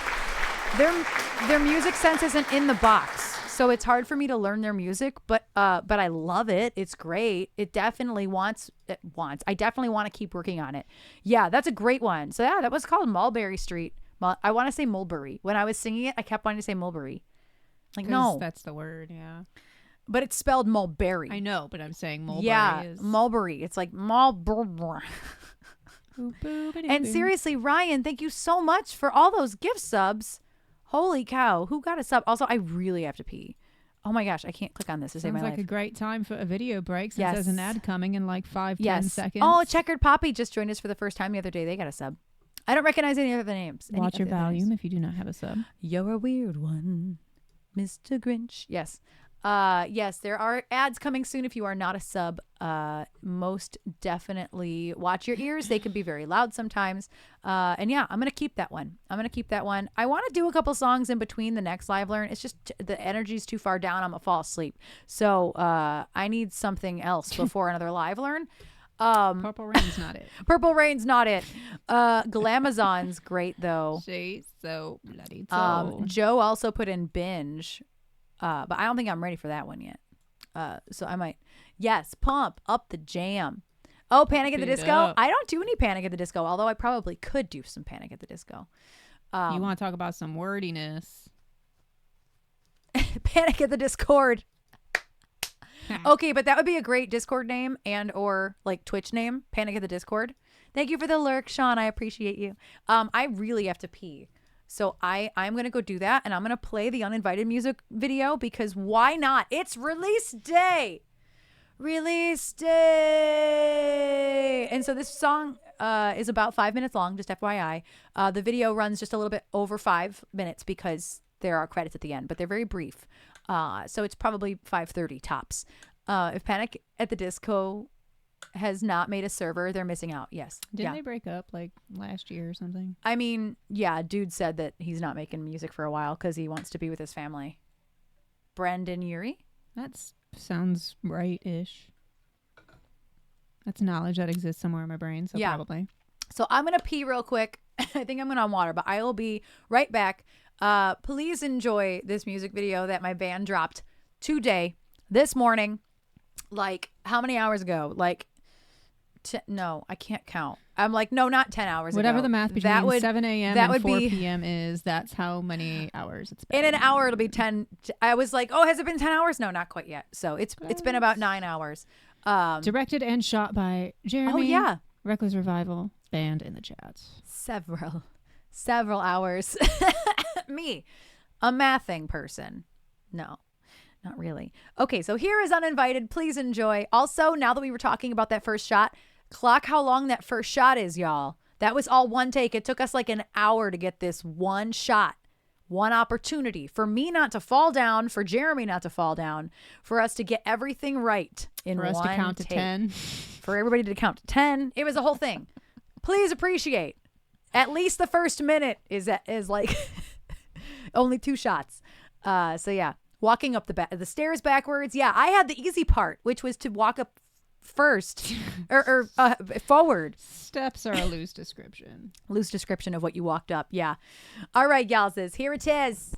Their music sense isn't in the box. So it's hard for me to learn their music, but I love it. It's great. It definitely I definitely want to keep working on it. Yeah, that's a great one. So yeah, that was called Mulberry Street. I want to say Mulberry. When I was singing it, I kept wanting to say Mulberry. Like, no. That's the word, yeah. But it's spelled Mulberry. I know, but I'm saying Mulberry is... Mulberry. It's like Mulberry. And seriously, Ryan, thank you so much for all those gift subs. Holy cow. Who got a sub? Also, I really have to pee. Oh my gosh, I can't click on this to save my life. Sounds like a great time for a video break since there's an ad coming in like 5-10 seconds. Oh, Checkered Poppy just joined us for the first time the other day. They got a sub. I don't recognize any of the names. Watch your volume if you do not have a sub. You're a weird one, Mr. Grinch. Yes. Yes, there are ads coming soon if you are not a sub. Most definitely watch your ears. They can be very loud sometimes. And yeah, I'm going to keep that one. I want to do a couple songs in between the next live learn. It's just the energy's too far down. I'm going to fall asleep. So I need something else before another live learn. Purple Rain's not it. Purple Rain's not it. Glamazon's great though. She's so bloody tall. Joe also put in Binge. But I don't think I'm ready for that one yet. So I might. Yes, Pump Up the Jam. Oh, Panic at the Disco. I don't do any Panic at the Disco, although I probably could do some Panic at the Disco. You want to talk about some wordiness? Panic at the Discord. Okay, but that would be a great Discord name and or like Twitch name. Panic at the Discord. Thank you for the lurk, Sean. I appreciate you. I really have to pee. So I'm going to go do that, and I'm going to play the Uninvited music video because why not? It's release day. Release day. And so this song is about 5 minutes long, just FYI. The video runs just a little bit over 5 minutes because there are credits at the end, but they're very brief. So it's probably 5:30 tops. If Panic at the Disco has not made a server, they're missing out. Yes. Didn't they break up like last year or something? I mean, yeah, dude said that he's not making music for a while because he wants to be with his family. Brendan Urie? That sounds right-ish. That's knowledge that exists somewhere in my brain, so probably. So I'm going to pee real quick. I think I'm going on water, but I will be right back. Please enjoy this music video that my band dropped today, this morning. Like, how many hours ago? Like, no, I can't count. I'm like, no, not 10 hours Whatever ago. the math between 7 a.m. and 4 p.m. is, that's how many hours it's been. In an hour, it'll be 10. I was like, oh, has it been 10 hours? No, not quite yet. So it's been about 9 hours. Directed and shot by Jeremy. Oh, yeah. Reckless Revival, band in the chat. Several hours. Me, a mathing person. No. Not really. Okay, so here is Uninvited. Please enjoy. Also, now that we were talking about that first shot, clock how long that first shot is, y'all. That was all one take. It took us like an hour to get this one shot, one opportunity for me not to fall down, for Jeremy not to fall down, for us to get everything right in one take. For us to count to 10. For everybody to count to 10. It was a whole thing. Please appreciate. At least the first minute is like only 2 shots. So yeah. Walking up the stairs backwards. Yeah, I had the easy part, which was to walk up first or forward. Steps are a loose description. Loose description of what you walked up. Yeah. All right, y'all. Here it is.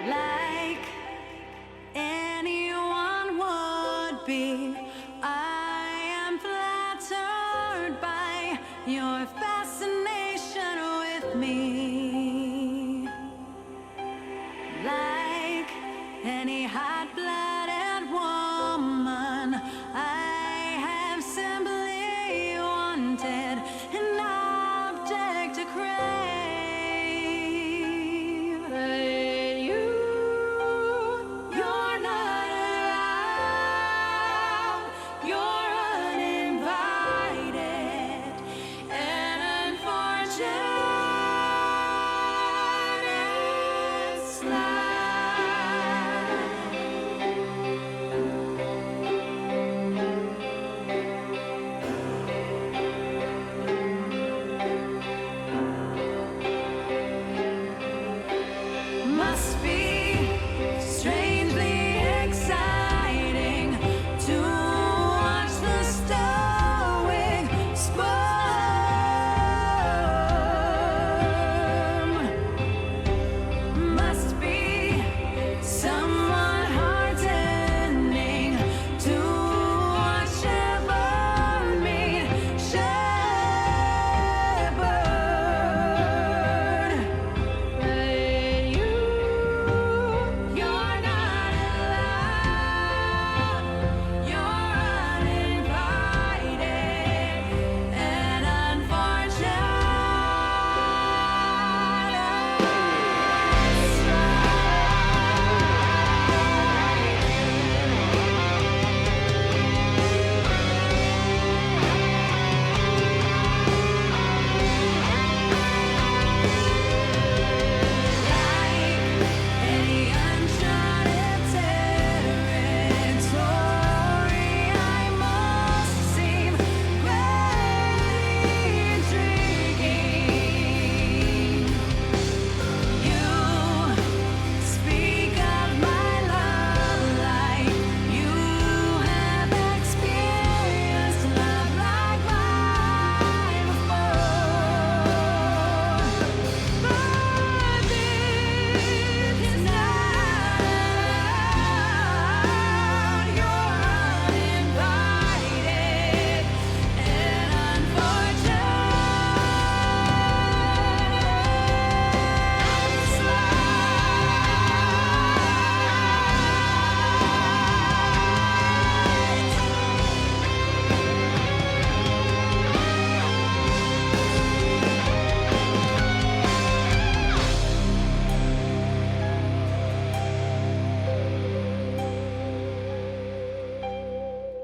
Like anyone would be, I am flattered your fascination with me. Like any hot-blooded woman, I have simply wanted an object to crave. But you're not allowed. You're uninvited and unfortunate slide. Must be strangely exciting to watch the stoic sperm. Must be somewhat heartening to watch ever meet shepherd. But you're not allowed. You're uninvited and any uncharted territory, I must seem greatly intriguing. You speak of my love like you have experienced love like mine before. But this is not allowed. You're uninvited and unfortunate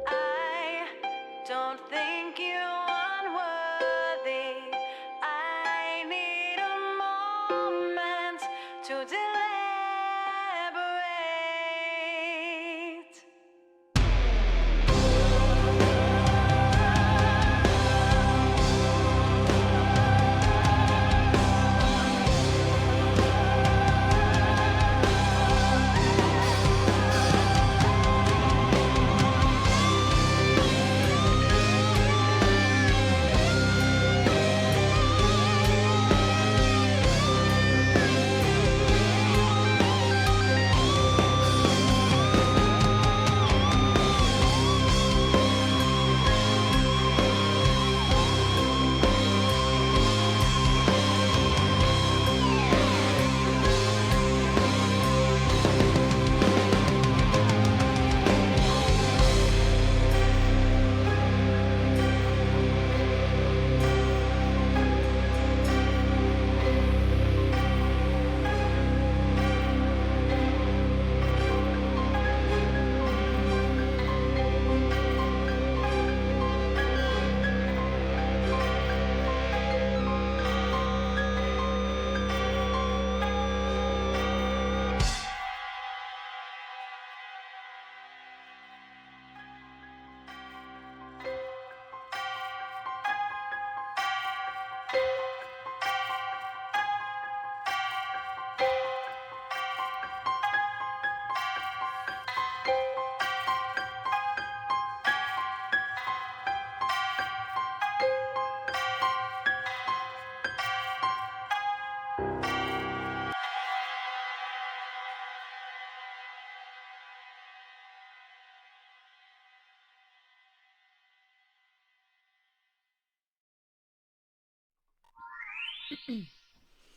I don't think you unworthy. I need a moment to deliberate.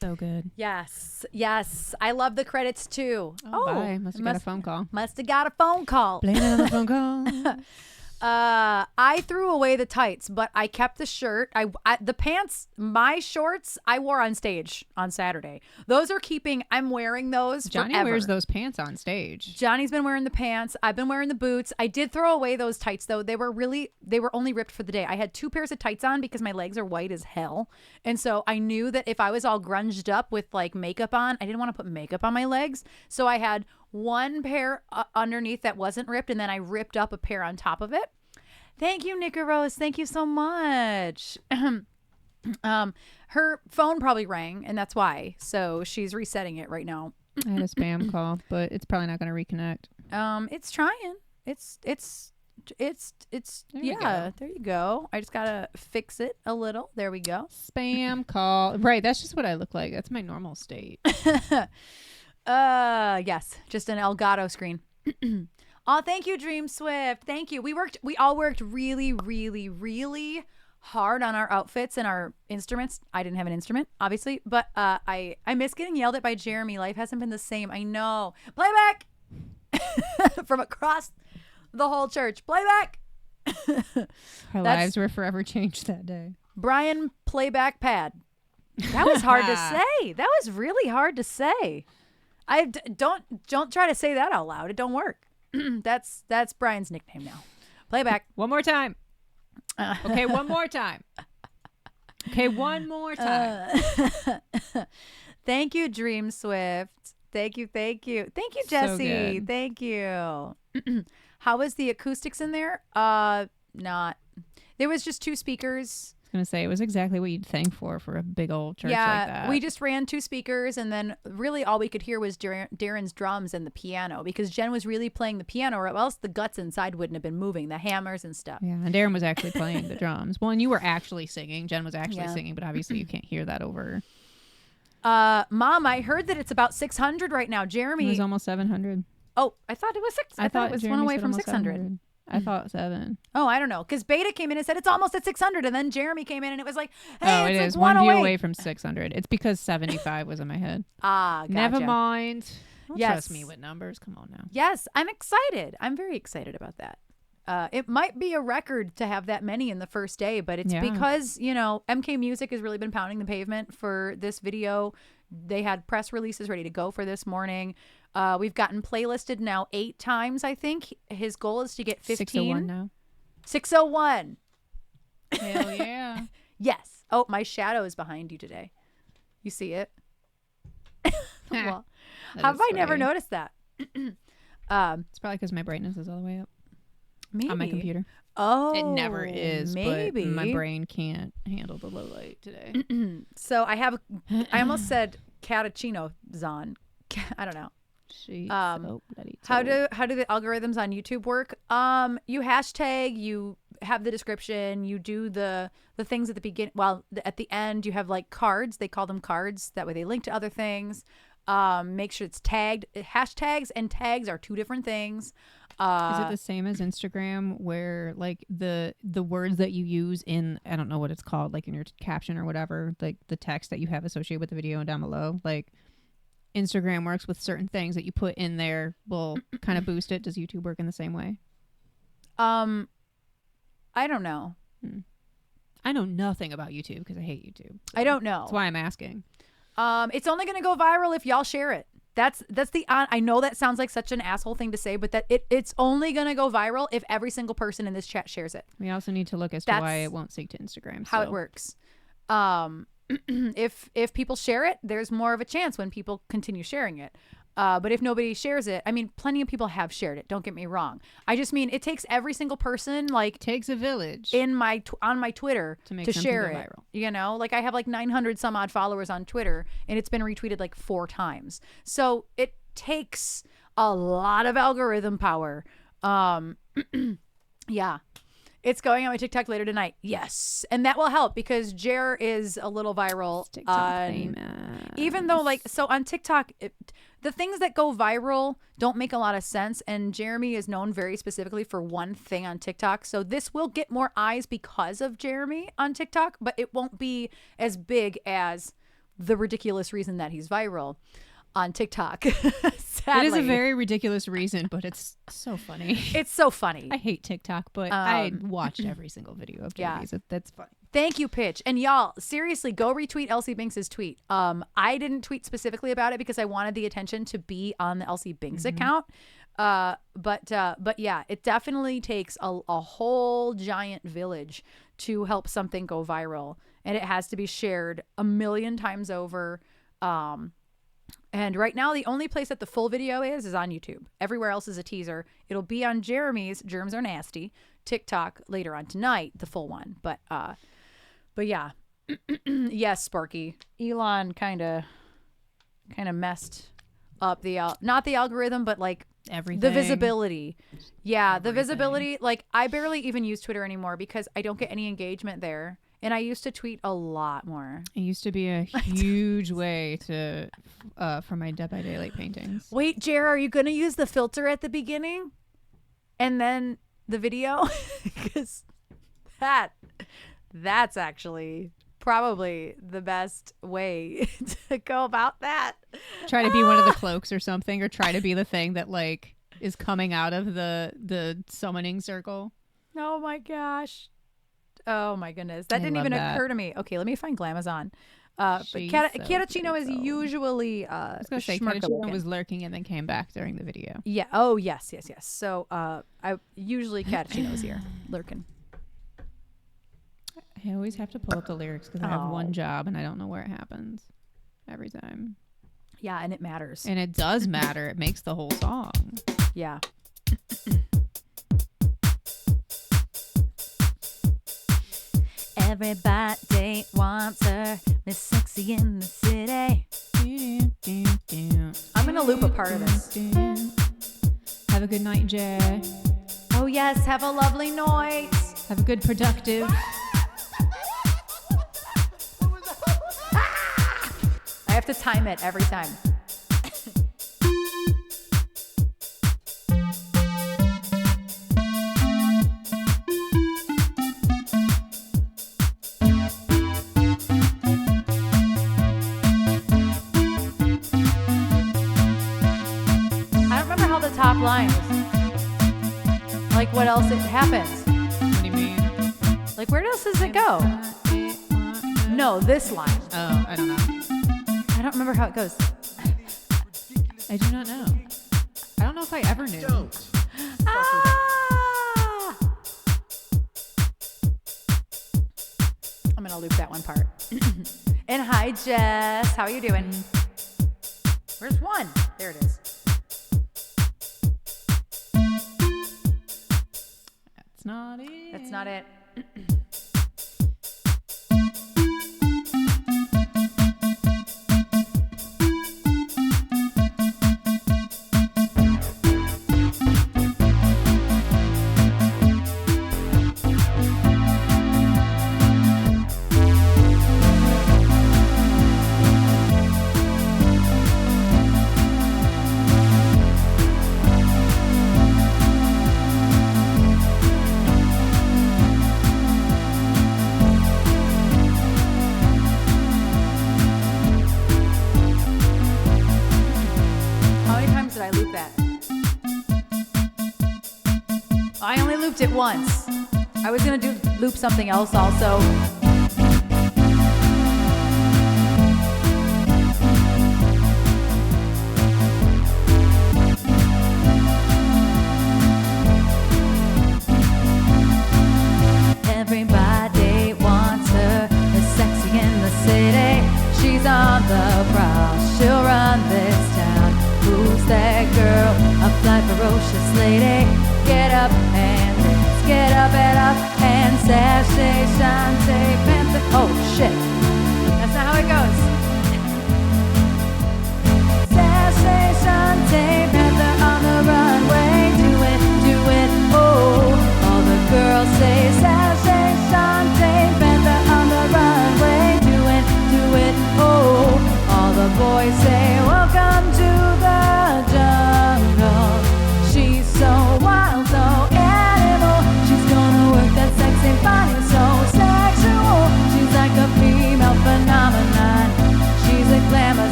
So good. Yes. Yes. I love the credits too. Oh, bye. Must have got a phone call. Must have got a phone call. Blame it on the phone call. I threw away the tights, but I kept the shirt. The pants, my shorts, I wore on stage on Saturday. Those are keeping. I'm wearing those. Johnny forever. wears those pants on stage. Johnny's been wearing the pants. I've been wearing the boots. I did throw away those tights though. They were only ripped for the day. I had 2 pairs of tights on because my legs are white as hell. And so I knew that if I was all grunged up with like makeup on, I didn't want to put makeup on my legs. So I had 1 pair underneath that wasn't ripped, and then I ripped up a pair on top of it. Thank you, Nika Rose. Thank you so much. Her phone probably rang, and that's why. So she's resetting it right now. I had a spam call, but it's probably not going to reconnect. It's trying. It's There we yeah. go. There you go. I just gotta fix it a little. There we go. Spam call. Right. That's just what I look like. That's my normal state. Yes, just an Elgato screen. Oh, thank you, Dream Swift. Thank you. We all worked really, really, really hard on our outfits and our instruments. I didn't have an instrument, obviously, but I miss getting yelled at by Jeremy. Life hasn't been the same. I know. Playback from across the whole church. Playback. Our lives were forever changed that day. Brian Playback Pad. That was hard to say. That was really hard to say. Don't try to say that out loud. It don't work. That's Brian's nickname now. Playback. One more time. Okay, one more time. Okay, one more time. Thank you, Dream Swift. Thank you. Thank you, Jesse. So Thank you. How was the acoustics in there? Not. There was just 2 speakers. I was going to say, it was exactly what you'd think for a big old church like that. We just ran 2 speakers, and then really all we could hear was Darren's drums and the piano, because Jen was really playing the piano, or else the guts inside wouldn't have been moving, the hammers and stuff. Yeah, and Erin was actually playing the drums. Well, and you were actually singing. Jen was actually singing, but obviously you can't hear that over. Mom, I heard that it's about 600 right now. Jeremy. It was almost 700. Oh, I thought it was 6. I thought it was Jeremy 1 away said from almost 600. 700. I thought 7. Oh, I don't know. Because Beta came in and said it's almost at 600. And then Jeremy came in and it was like, hey, it it's is like 1 view 108. away from 600. It's because 75 was in my head. Gotcha. Never mind. Don't Yes. trust me with numbers. Come on now. Yes, I'm excited. I'm very excited about that. It might be a record to have that many in the first day, but it's because, MK Music has really been pounding the pavement for this video. They had press releases ready to go for this morning. We've gotten playlisted now 8 times, I think. His goal is to get 15. 601 now. 601. Hell yeah. Yes. Oh, my shadow is behind you today. You see it? Well, have I never noticed that? It's probably because my brightness is all the way up Maybe. on my computer. Oh, It never is, maybe. but my brain can't handle the low light today. So I almost said cappuccino on. I don't know. How do the algorithms on YouTube work? You hashtag, you have the description, you do the things at the beginning. Well, at the end you have like cards. They call them cards. That way they link to other things. Make sure it's tagged. Hashtags and tags are 2 different things. Is it the same as Instagram, where like the words that you use in, I don't know what it's called, like in your caption or whatever, like the text that you have associated with the video and down below, like Instagram works with certain things that you put in there will kind of boost it. Does YouTube work in the same way? I don't know. I know nothing about YouTube because I hate YouTube. So I don't know. That's why I'm asking. It's only going to go viral if y'all share it. That's the I know that sounds like such an asshole thing to say, but that it's only going to go viral if every single person in this chat shares it. We also need to look as to why it won't sync to Instagram. How it works. If people share it, there's more of a chance when people continue sharing it. But if nobody shares it, I mean, plenty of people have shared it. Don't get me wrong. I just mean it takes every single person, like, takes a village in on my Twitter to share it. Viral. You know, like I have like 900 some odd followers on Twitter, and it's been retweeted like 4 times. So it takes a lot of algorithm power. Yeah. It's going on my TikTok later tonight. Yes. And that will help because Jer is a little viral. TikTok famous. Even though, like, so on TikTok, the things that go viral don't make a lot of sense. And Jeremy is known very specifically for one thing on TikTok. So this will get more eyes because of Jeremy on TikTok, but it won't be as big as the ridiculous reason that he's viral on TikTok. Sadly. It is a very ridiculous reason, but it's so funny. It's so funny. I hate TikTok, but I watched every single video of Jeremy's. That's funny. Thank you, Pitch. And y'all, seriously, go retweet Elsie Binks's tweet. I didn't tweet specifically about it because I wanted the attention to be on the Elsie Binks account. But yeah, it definitely takes a whole giant village to help something go viral, and it has to be shared a million times over. And right now, the only place that the full video is on YouTube. Everywhere else is a teaser. It'll be on Jeremy's Germs Are Nasty TikTok later on tonight, the full one. But yeah, yes, Sparky. Elon kind of messed up not the algorithm, but like Everything. the visibility. Yeah, the visibility. Like I barely even use Twitter anymore because I don't get any engagement there. And I used to tweet a lot more. It used to be a huge way to for my Dead by Daylight paintings. Wait, Jer, are you going to use the filter at the beginning and then the video? Because that's actually probably the best way to go about that. Try to be one of the cloaks or something, or try to be the thing that like is coming out of the summoning circle. Oh my gosh. Oh my goodness. That didn't even occur to me. Okay, let me find Glamazon. But Catachino is usually I was gonna say Catachino was lurking and then came back during the video. Yeah. Oh yes. So I usually Catachino's here lurking. I always have to pull up the lyrics because I have one job and I don't know where it happens every time. Yeah, and it matters. And it does matter. It makes the whole song. Yeah. Everybody wants her, Miss Sexy in the city. I'm gonna loop a part of this. Have a good night, Jay. Oh yes, have a lovely night. Have a good productive. I have to time it every time. Top lines. Like what else it happens? What do you mean? Like where else does it go? No, this line. Oh, I don't know. I don't remember how it goes. I do not know. I don't know if I ever knew. I'm gonna loop that one part. And hi Jess, how are you doing? Where's one? There it is. That's not it. It once. I was gonna loop something else also. Everybody wants her, Miss Sexy in the city. She's on the prowl, she'll run this town. Who's that girl? A fly ferocious lady. Get up and dance, get up and sashay, shante, panther. Oh shit, that's not how it goes. Sashay, shante, panther on the runway. Do it, oh. All the girls say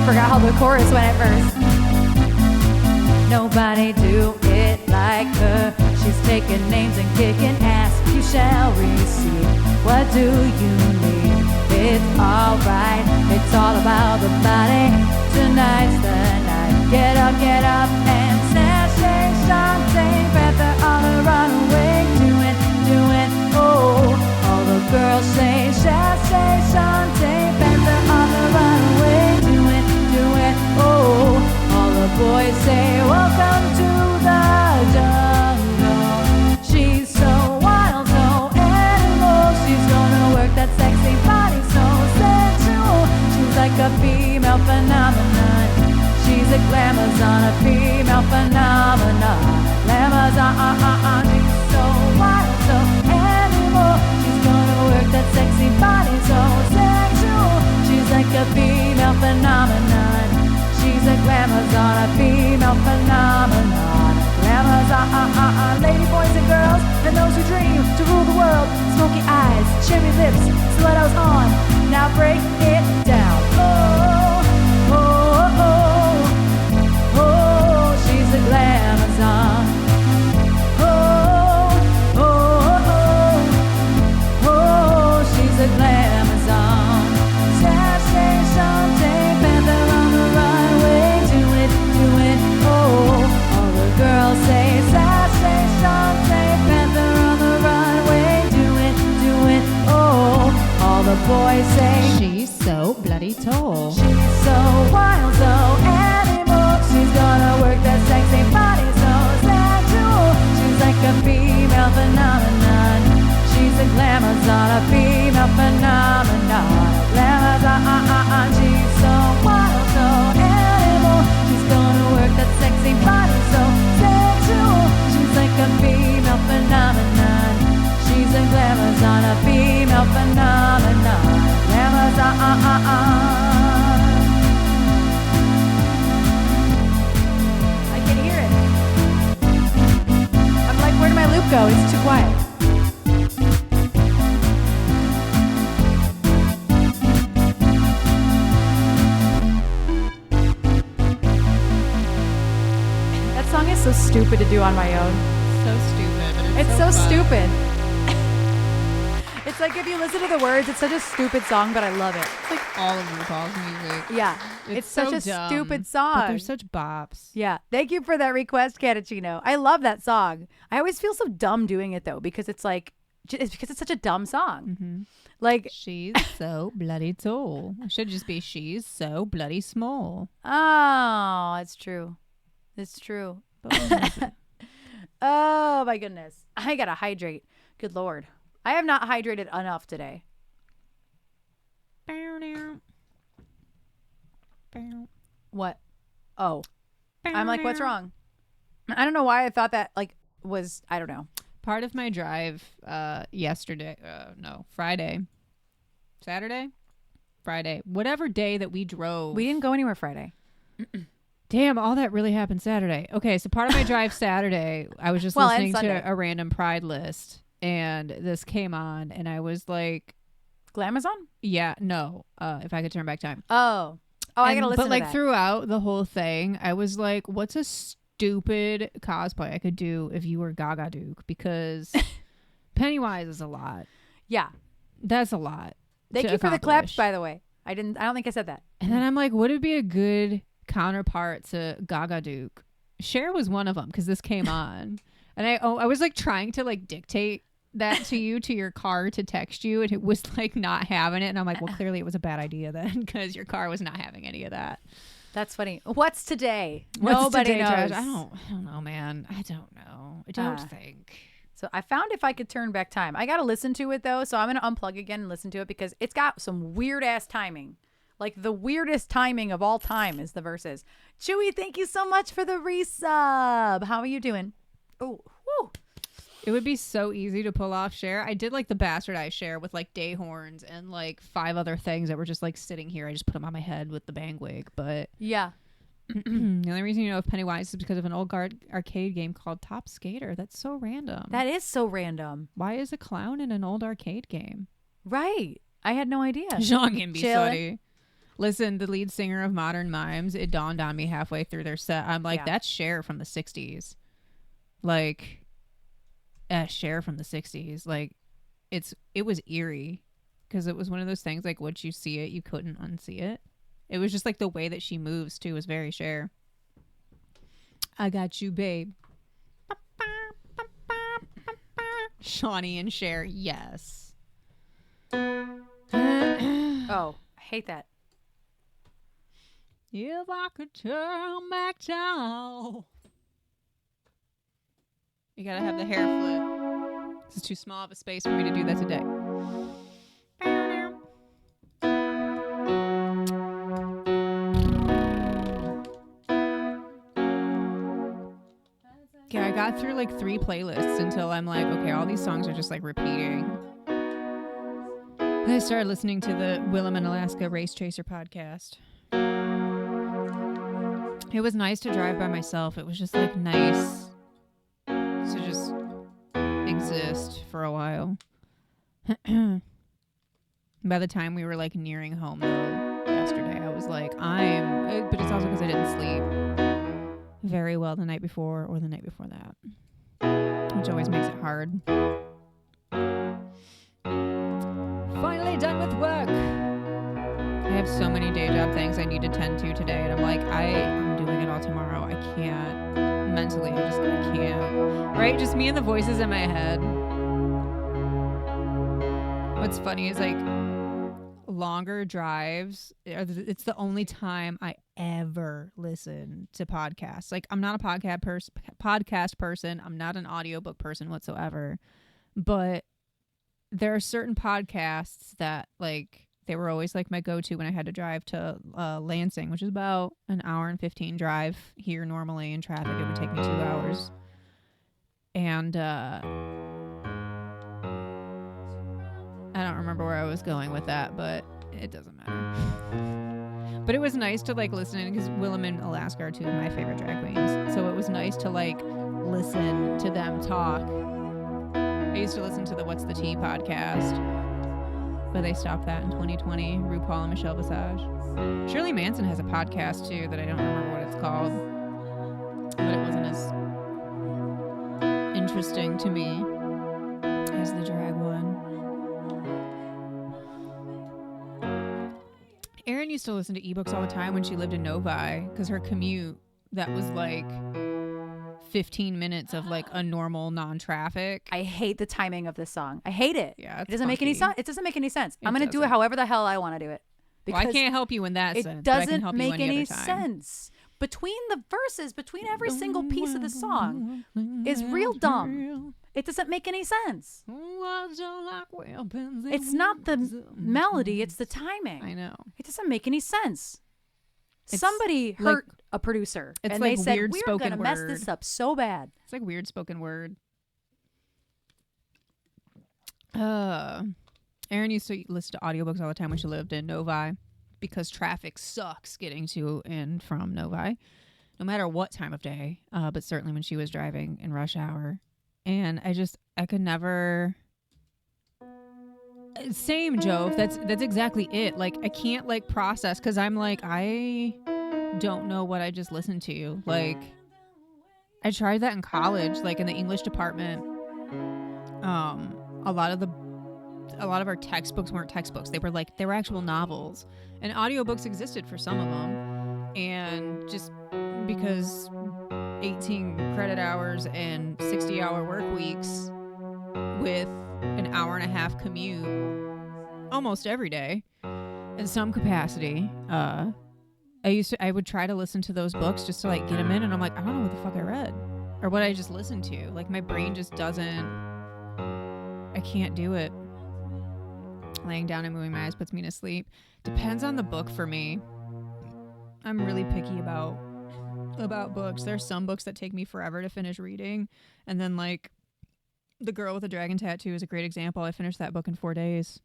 forgot how the chorus went at first. Nobody do it like her. She's taking names and kicking ass. You shall receive. What do you need? It's alright. It's all about the body. Tonight's the night. Get up and sashay, Shantae, Panther on the runaway. Do it, oh. All the girls say sashay, Shantae, Panther on the runaway. Do it, oh. All the boys say welcome to the jungle. She's so wild, so animal. She's gonna work that sexy body so sensual. She's like a female phenomenon. She's a glamazon, a female phenomenon. Glamazon, she's so wild, so animal. She's gonna work that sexy body so sexual. She's like a female phenomenon. She's a glamazon, a female phenomenon. Glamazon, lady boys and girls, and those who dream to rule the world. Smoky eyes, cherry lips, stilettos on. Now break it down. Oh, oh, oh, oh, she's a glamazon. Oh, oh, oh, oh, she's a glamazon. Sashay, Shantae, Panther on the runway. Do it, oh. All the girls say sashay, Shantae, Panther on the runway. Do it, oh. All the boys say She's so bloody tall. she's so wild, so animal. She's gonna work that sexy body so sensual. She's like a female phenomenon. She's a glamazon, a female phenomenon. Glamazon, she's so wild, so animal. She's gonna work that sexy body so sensual. She's like a female phenomenon. She's a glamazon, a female phenomenon. Glamazon. I can hear it. I'm like, where did my loop go? It's too quiet. That song is so stupid to do on my own. So stupid. But It's so fun. stupid. It's like if you listen to the words, it's such a stupid song, but I love it. It's like all of RuPaul's music. Yeah. It's such so a dumb, stupid song. But they're such bops. Yeah. Thank you for that request, Catachino. I love that song. I always feel so dumb doing it though, because it's like, it's because it's such a dumb song. Mm-hmm. Like, She's so bloody tall. It should just be she's so bloody small. oh, it's true. It's true. Oh my goodness. I gotta hydrate. Good Lord. I have not hydrated enough today. What? Oh. I'm like, what's wrong? I don't know why I thought that like was, I don't know. Part of my drive yesterday, Friday, Saturday, Friday, whatever day that we drove. We didn't go anywhere Friday. Damn, all that really happened Saturday. Okay, so part of my drive Saturday, I was just Well, and listening Sunday. to a random Pride list, and this came on, and I was like, Glamazon? yeah, no, if I could turn back time. Oh. Oh, I gotta listen But to like that. throughout the whole thing, I was like, what's a stupid cosplay I could do if you were Gaga Duke? Because Pennywise is a lot. Yeah. That's a lot. Thank to you for the claps, accomplish. by the way. I don't think I said that. And then I'm like, would it be a good counterpart to Gaga Duke? Cher was one of them because this came on, and I was like trying to like dictate that to you to your car to text you, and it was like not having it, and I'm like, well, clearly it was a bad idea then because your car was not having any of that. That's funny. What's today? What's Nobody today, knows. Josh? I don't know, man. I don't know. I don't think. So I found if I could turn back time. I got to listen to it though. So I'm going to unplug again and listen to it because it's got some weird ass timing. Like the weirdest timing of all time is the verses. Chewy, thank you so much for the resub. How are you doing? Oh, woo. It would be so easy to pull off Cher. I did like the bastardized Cher with like day horns and like 5 other things that were just like sitting here. I just put them on my head with the bang wig. But Yeah. the only reason you know of Pennywise is because of an old arcade game called Top Skater. That's so random. That is so random. Why is a clown in an old arcade game? Right. I had no idea. Jean can be Chillin'. sorry. Listen, the lead singer of Modern Mimes, it dawned on me halfway through their set. I'm like, Yeah. that's Cher from the 60s. Like, Cher from the 60s. Like, it was eerie because it was one of those things, like, once you see it, you couldn't unsee it. It was just like the way that she moves, too, was very Cher. I got you, babe. Shawnee and Cher, yes. Oh, I hate that. If I could turn back time. You gotta have the hair flip. This is too small of a space for me to do that today. Yeah, I got through like 3 playlists until I'm like, okay, all these songs are just like repeating. I started listening to the Willem and Alaska Race Chaser podcast. It was nice to drive by myself. It was just like nice to just exist for a while. By the time we were like nearing home though, yesterday, I was like, but it's also because I didn't sleep very well the night before or the night before that, which always makes it hard. Finally done with work. I have so many day job things I need to tend to today, and I'm like, I'm doing it all tomorrow. I can't. Mentally, I can't. Right? Just me and the voices in my head. What's funny is like longer drives, it's the only time I ever listen to podcasts. Like, I'm not a podcast person. I'm not an audiobook person whatsoever. But there are certain podcasts that like they were always like my go-to when I had to drive to Lansing, which is about an hour and 15 drive here normally. In traffic, it would take me 2 hours. And I don't remember where I was going with that, but it doesn't matter. But it was nice to like listen, because Willem and Alaska are 2 of my favorite drag queens. So it was nice to like listen to them talk. I used to listen to the What's the Tea podcast, but they stopped that in 2020. RuPaul and Michelle Visage. Shirley Manson has a podcast too that I don't remember what it's called, but it wasn't as interesting to me as the drag one. Erin used to listen to ebooks all the time when she lived in Novi, because her commute, that was like 15 minutes of like a normal non-traffic. I hate the timing of this song. I hate it. Yeah, it doesn't make any sense. It doesn't make any sense. I'm going to do it doesn't. however the hell I want to do it. Well, I can't help you in that sense. It but I can doesn't help you make any any other time. sense. Between the verses, between every single piece of the song is real dumb. It doesn't make any sense. It's not the melody, it's the timing. I know. It doesn't make any sense. It's Somebody hurt a producer, it's and like they said, weird we're spoken going to mess word. this up so bad. It's like weird spoken word. Erin used to listen to audiobooks all the time when she lived in Novi, because traffic sucks getting to and from Novi, no matter what time of day, but certainly when she was driving in rush hour. And I could never... Same, Joe. That's exactly it. Like, I can't like process, because I'm like, I don't know what I just listened to. Like, I tried that in college, like in the English department. A lot of our textbooks weren't textbooks. They were actual novels, and audiobooks existed for some of them. And just because 18 credit hours and 60-hour work weeks with an hour and a half commute almost every day in some capacity, I would try to listen to those books just to like get them in, and I'm like, I don't know what the fuck I read or what I just listened to. Like, my brain just I can't do it. Laying down and moving my eyes puts me to sleep. Depends on the book for me. I'm really picky about books. There's some books that take me forever to finish reading, and then like The Girl with a Dragon Tattoo is a great example. I finished that book in 4 days.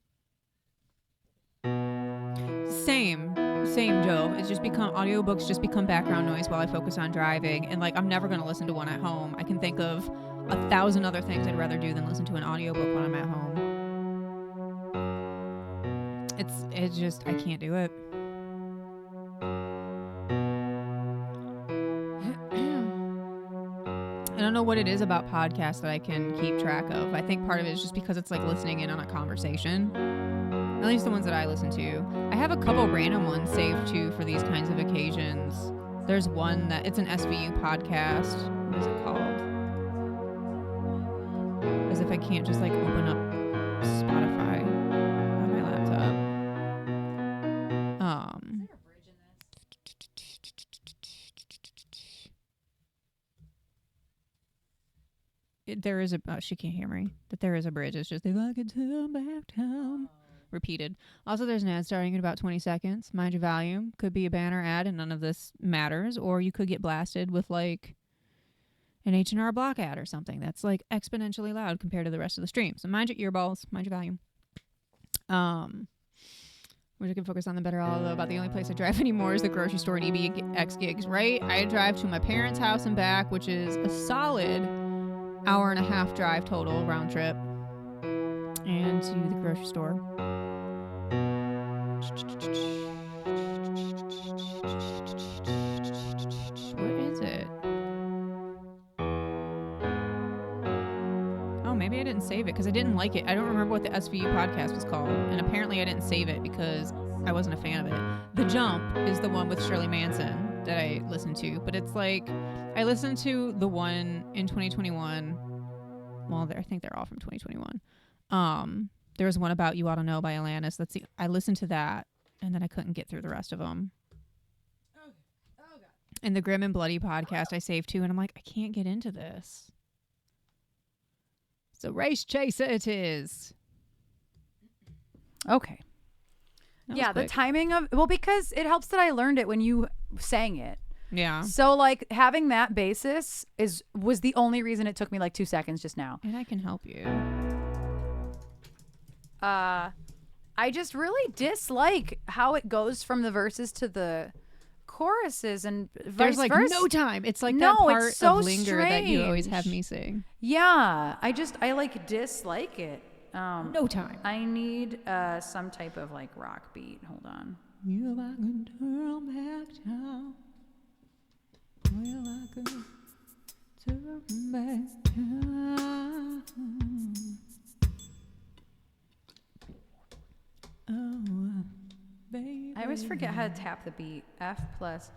Same, Joe. It's just audiobooks just become background noise while I focus on driving, and like I'm never going to listen to one at home. I can think of 1,000 other things I'd rather do than listen to an audiobook when I'm at home. It's just, I can't do it. I don't know what it is about podcasts that I can keep track of. I think part of it is just because it's like listening in on a conversation. At least the ones that I listen to. I have a couple random ones saved too for these kinds of occasions. There's one that it's an SVU podcast. What is it called? As if I can't just like open up Spotify on my laptop. There is a she can't hear me, but there is a bridge. It's just they like it turn back town. Repeated. Also, there's an ad starting in about 20 seconds. Mind your volume. Could be a banner ad and none of this matters, or you could get blasted with like an H&R Block ad or something that's like exponentially loud compared to the rest of the stream. So mind your earballs, mind your volume. We can focus on the better all about the only place I drive anymore is the grocery store and EBX gigs, right? I drive to my parents' house and back, which is a solid hour and a half drive total round trip, and to the grocery store. What is it? Oh, maybe I didn't save it because I didn't like it. I don't remember what the SVU podcast was called, and apparently I didn't save it because I wasn't a fan of it. The Jump is the one with Shirley Manson that I listened to, but it's like I listened to the one in 2021. Well, I think they're all from 2021. There was one about You Ought to Know by Alanis. I listened to that, and then I couldn't get through the rest of them. Oh God. And the Grim and Bloody podcast I saved too, and I'm like, I can't get into this. So Race Chaser it is. Okay. Yeah, the timing of because it helps that I learned it when you sang it. Yeah. So like having that basis was the only reason it took me like 2 seconds just now. And I can help you. I just really dislike how it goes from the verses to the choruses and there's like versa. no time. It's like no, that part it's so of Linger that you always strange. have me sing. Yeah, I like dislike it. No time. I need some type of like rock beat. Hold on. Will I can turn back down? Will I can turn back down? Oh, baby. I always forget how to tap the beat. F plus.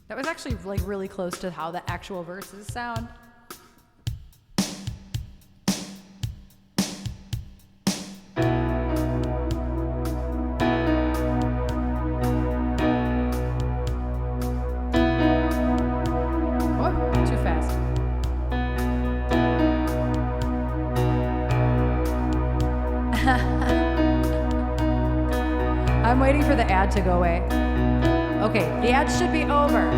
That was actually like really close to how the actual verses sound. Whoa, too fast. I'm waiting for the ad to go away. Okay, the ad should be over.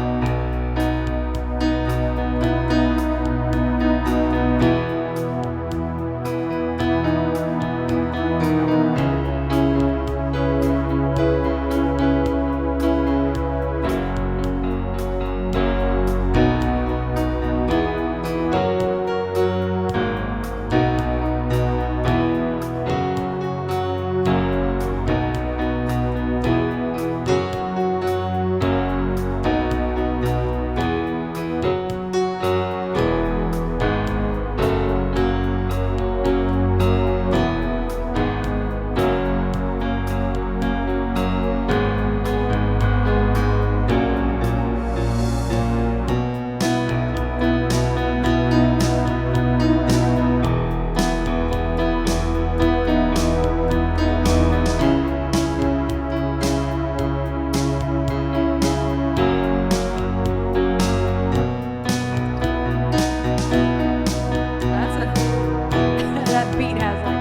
That beat has like.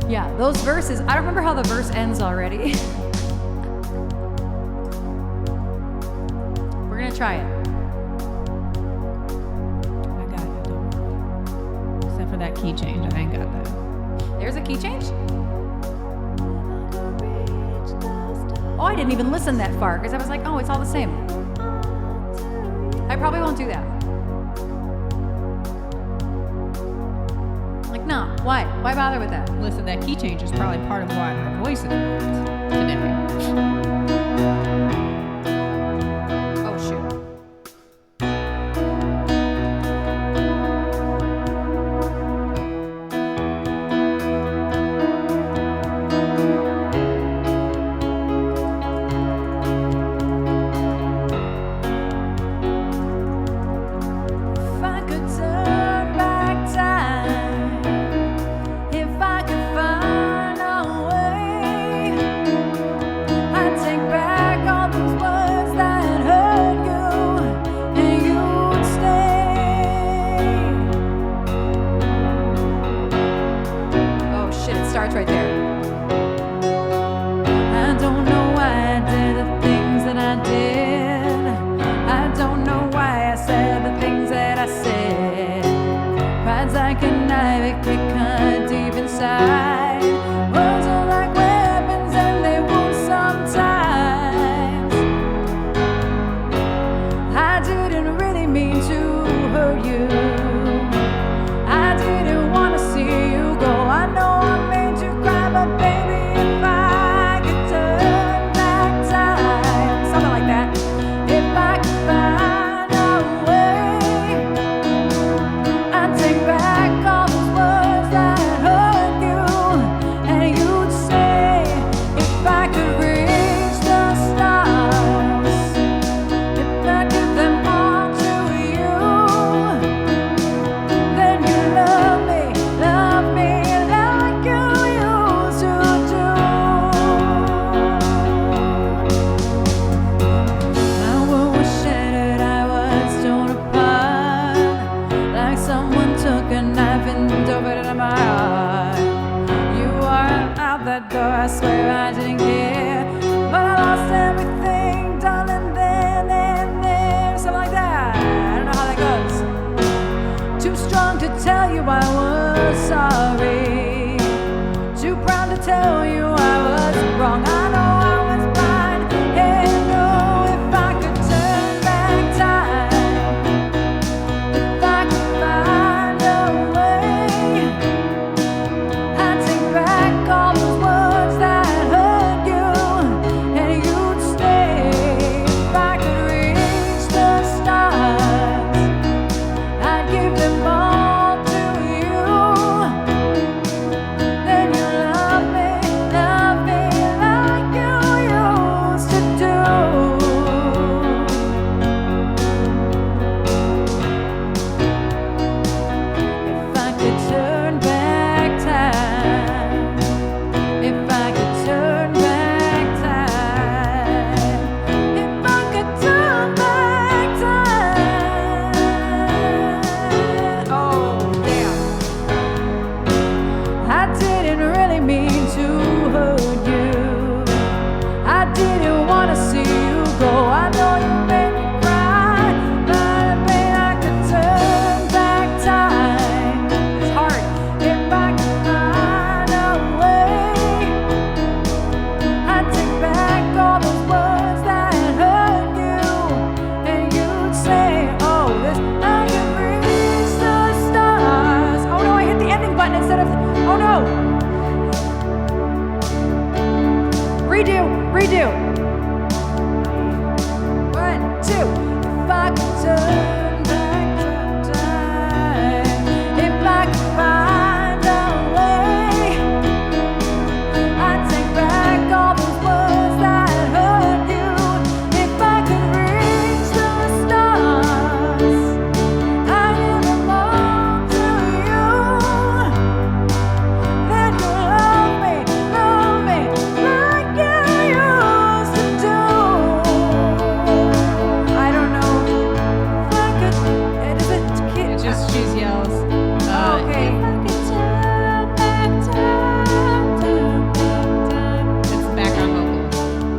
Yeah, those verses. I don't remember how the verse ends already. We're gonna try it. I got it. Don't worry. Except for that key change. I ain't got that. There's a key change? I didn't even listen that far because I was like, oh, it's all the same. I probably won't do that. Like, no, why? Why bother with that? Listen, that key change is probably part of why my voice is today. Oh, shoot. If I could turn back time, if I could find a way, I'd take back all those words that hurt you, and you'd stay. Oh shit, it starts right there. I don't know why I did the things that I did. I don't know why I said the things that I said. Pride's like a knife, it can cut deep inside. Words are like weapons and they wound sometimes. I didn't really mean to hurt you. I didn't want to see you go. I know I made you cry, but baby, if I could turn back time, something like that. If I could find a way, I'd take back all those words that hurt you, and you'd say, if I could reach the stars, if I give them all to you, then you love me like you used to do. My world was shattered, I was torn apart, like someone took a knife and dove it into my heart. You are out that door, I swear I didn't care, but I lost everything, darling, then and there, something like that. I don't know how that goes. Too strong to tell you I was sorry, too proud to tell you I was wrong. I know I was blind, and know if I could turn back time, if I could find a way, I'd take back all those words that hurt you, and you'd stay. If I could reach the stars, I'd give them all to you, then you love me like you used to do. If I could turn back time, if I could turn back time, if I could turn back time. Oh, damn. I didn't really mean to hurt you. I didn't want to see you go. I know you made me cry, but I mean I could turn back time. It's hard. If I could find a way, I'd take back all those words that hurt you, and you'd say, oh, this I could reach the stars. Oh no, I hit the ending button instead of oh no. Redo. 1, 2. If I could turn back time, if I could find a way, I'd take back all those words that hurt you. If I could reach the stars, I'd give them all to you, then you love me like you used to do. I don't know if I could. Is it kid? It's just she's yells. Okay. It's background vocals.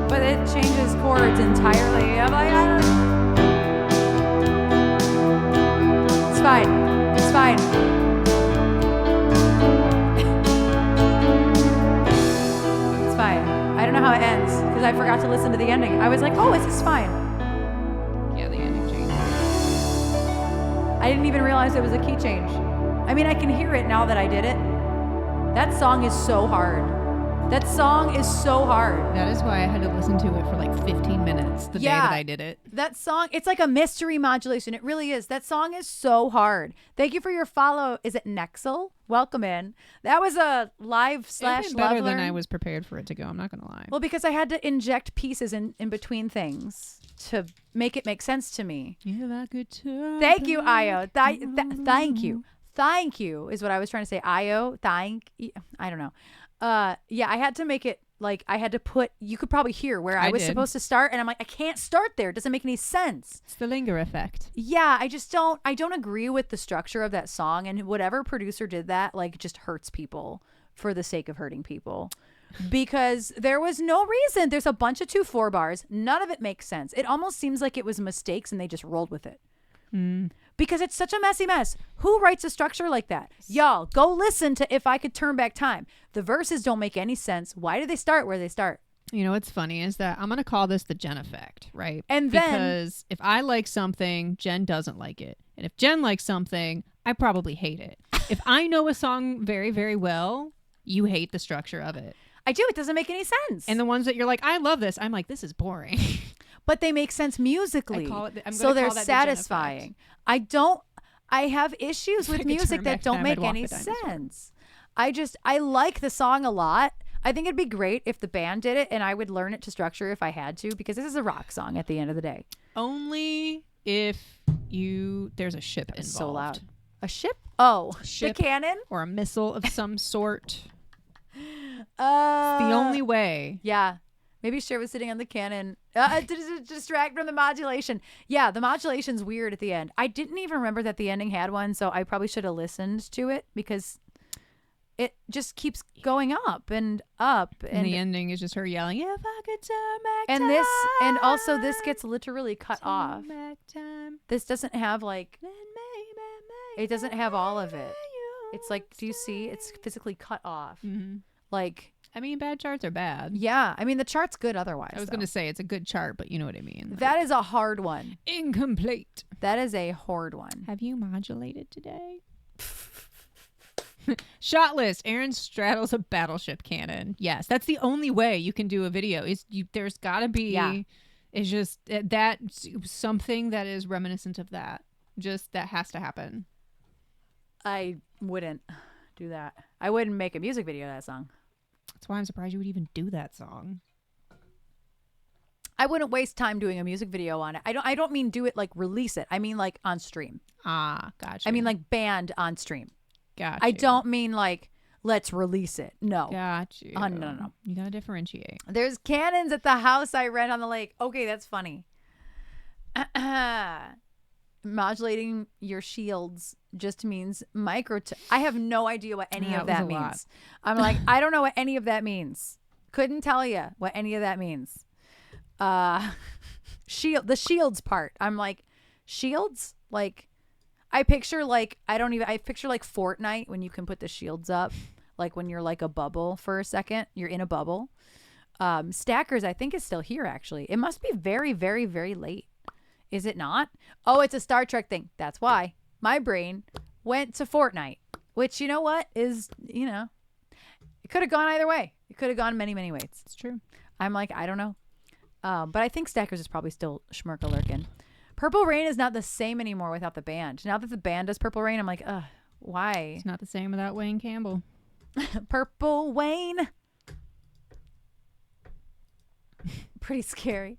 But it changes chords entirely. I'm like, I don't. It's fine. It's fine. It's fine. I don't know how it ends. because I forgot to listen to the ending. I was like, oh, this is fine. Yeah, the ending changed. I didn't even realize it was a key change. I mean, I can hear it now that I did it. That song is so hard. That song is so hard. That is why I had to listen to it for like 15 minutes the day that I did it. That song, it's like a mystery modulation. It really is. That song is so hard. Thank you for your follow. Is it Nexel? Welcome in. That was a live / It better than I was prepared for it to go. I'm not going to lie. Well, because I had to inject pieces in between things to make it make sense to me. Thank you, Io. Thank you. Thank you is what I was trying to say. Io, I don't know. Yeah, I had to make it like I had to put, you could probably hear where I was supposed to start. And I'm like, I can't start there. It doesn't make any sense. It's the linger effect. Yeah, I don't agree with the structure of that song. And whatever producer did that, like, just hurts people for the sake of hurting people. Because there was no reason. There's a bunch of 2/4 bars. None of it makes sense. It almost seems like it was mistakes and they just rolled with it. Because it's such a messy mess. Who writes a structure like that? Y'all, go listen to If I Could Turn Back Time. The verses don't make any sense. Why do they start where they start? You know what's funny is that I'm going to call this the Jen effect, right? And then, because if I like something, Jen doesn't like it. And if Jen likes something, I probably hate it. If I know a song very, very well, you hate the structure of it. I do. It doesn't make any sense. And the ones that you're like, I love this. I'm like, this is boring. But they make sense musically. So they're satisfying. I have issues with music that don't make any sense. I like the song a lot. I think it'd be great if the band did it and I would learn it to structure if I had to, because this is a rock song at the end of the day. Only if there's a ship involved. So loud. A ship? Oh, ship, the cannon? Or a missile of some sort. It's the only way. Yeah. Maybe Cher was sitting on the cannon to distract from the modulation. Yeah, the modulation's weird at the end. I didn't even remember that the ending had one, so I probably should have listened to it because it just keeps going up and up. And the ending is just her yelling, if I could turn back and time. And also this gets literally cut off. This doesn't have like, it doesn't have all of it. It's like, do you see? It's physically cut off. Mm-hmm. Like, I mean, bad charts are bad. Yeah. I mean, the chart's good otherwise. I was going to say it's a good chart, but you know what I mean. Like, that is a hard one. Incomplete. That is a hard one. Have you modulated today? Shot list. Erin straddles a battleship cannon. Yes, that's the only way you can do a video. There's got to be. Yeah. It's just that something that is reminiscent of that. Just that has to happen. I wouldn't do that. I wouldn't make a music video of that song. That's why I'm surprised you would even do that song. I wouldn't waste time doing a music video on it. I don't mean do it like release it. I mean like on stream. Ah, gotcha. I mean like band on stream. Gotcha. I don't mean like let's release it. No. Gotcha. No. You gotta differentiate. There's cannons at the house I rent on the lake. Okay, that's funny. Modulating your shields just means I have no idea what any of that means. I'm like, I don't know what any of that means. Couldn't tell you what any of that means. The shields part. I'm like, shields? Like, I picture like Fortnite when you can put the shields up, like when you're like a bubble for a second, you're in a bubble. Stackers, I think, is still here actually. It must be very, very, very late. Is it not? Oh, it's a Star Trek thing. That's why my brain went to Fortnite, which, you know what, is, it could have gone either way. It could have gone many, many ways. It's true. I'm like, I don't know. But I think Stackers is probably still schmirkalurkin. Purple Rain is not the same anymore without the band. Now that the band does Purple Rain, I'm like, why? It's not the same without Wayne Campbell. Purple Wayne. Pretty scary.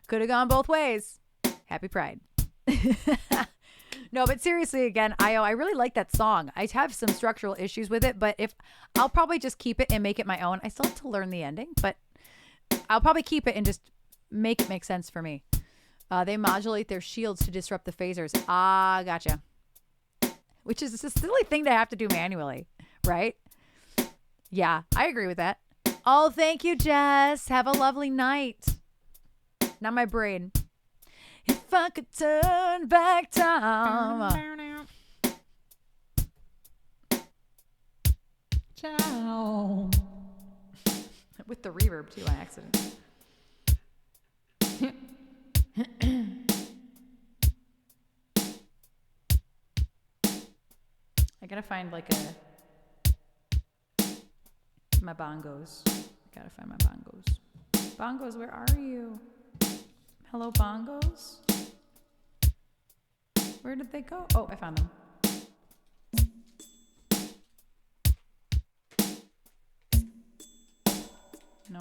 Could have gone both ways. Happy Pride. No, but seriously, again, I really like that song. I have some structural issues with it, but I'll probably just keep it and make it my own. I still have to learn the ending, but I'll probably keep it and just make it make sense for me. They modulate their shields to disrupt the phasers. Ah, gotcha. Which is a silly thing to have to do manually, right? Yeah, I agree with that. Oh, thank you, Jess. Have a lovely night. Not my brain. If I could turn back time. Ciao. With the reverb too, on accident. I gotta find like my bongos. Gotta find my bongos. Bongos, where are you? Hello, bongos? Where did they go? Oh, I found them. No.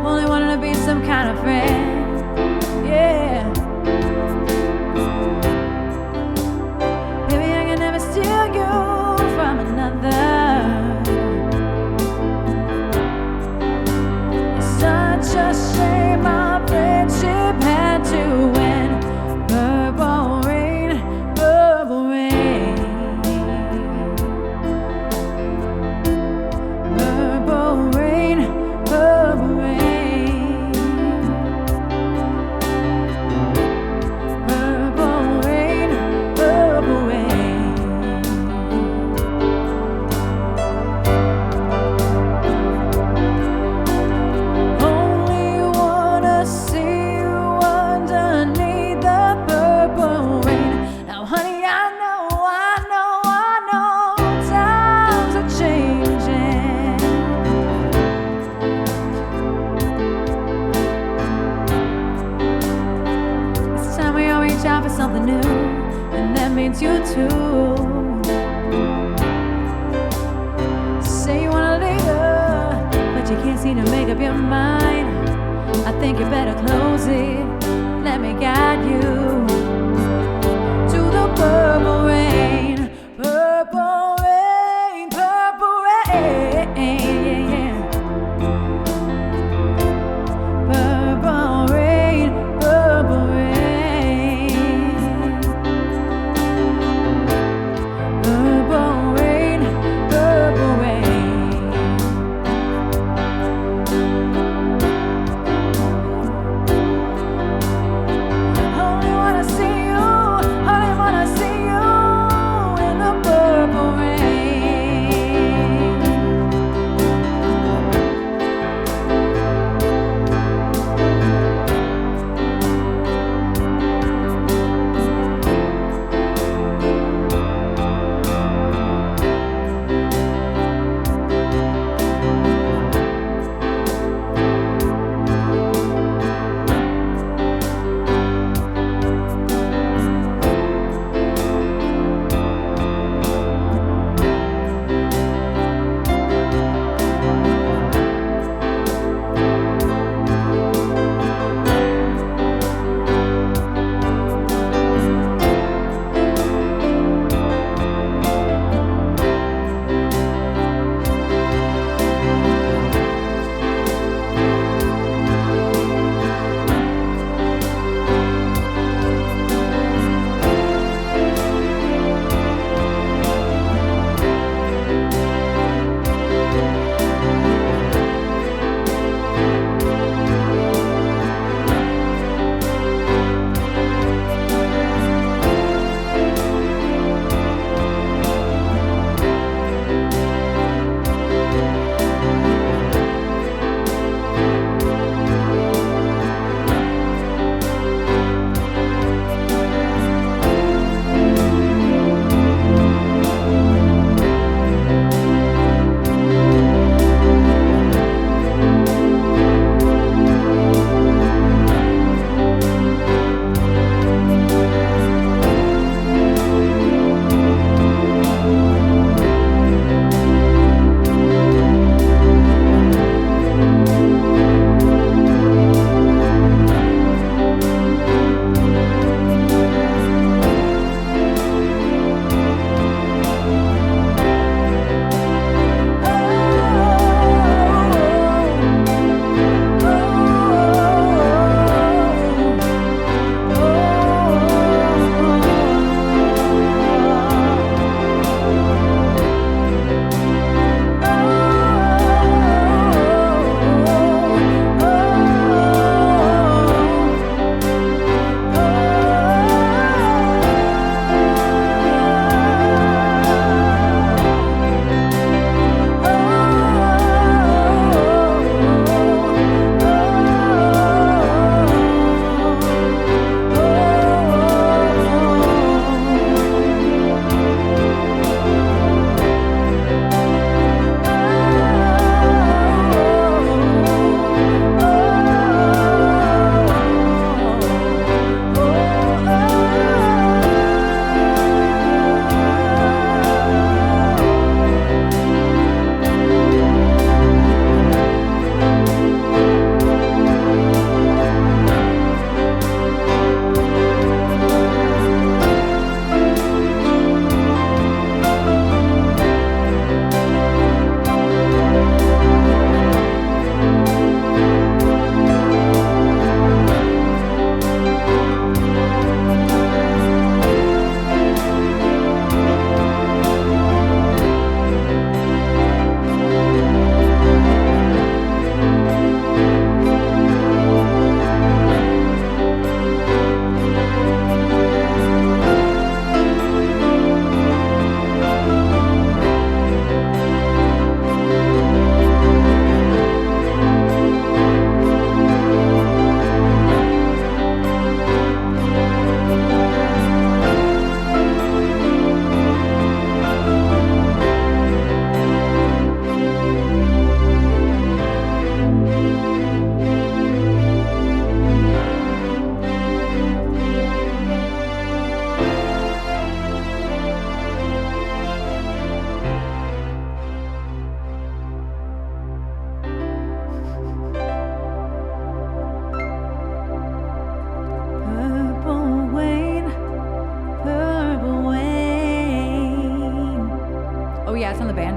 Only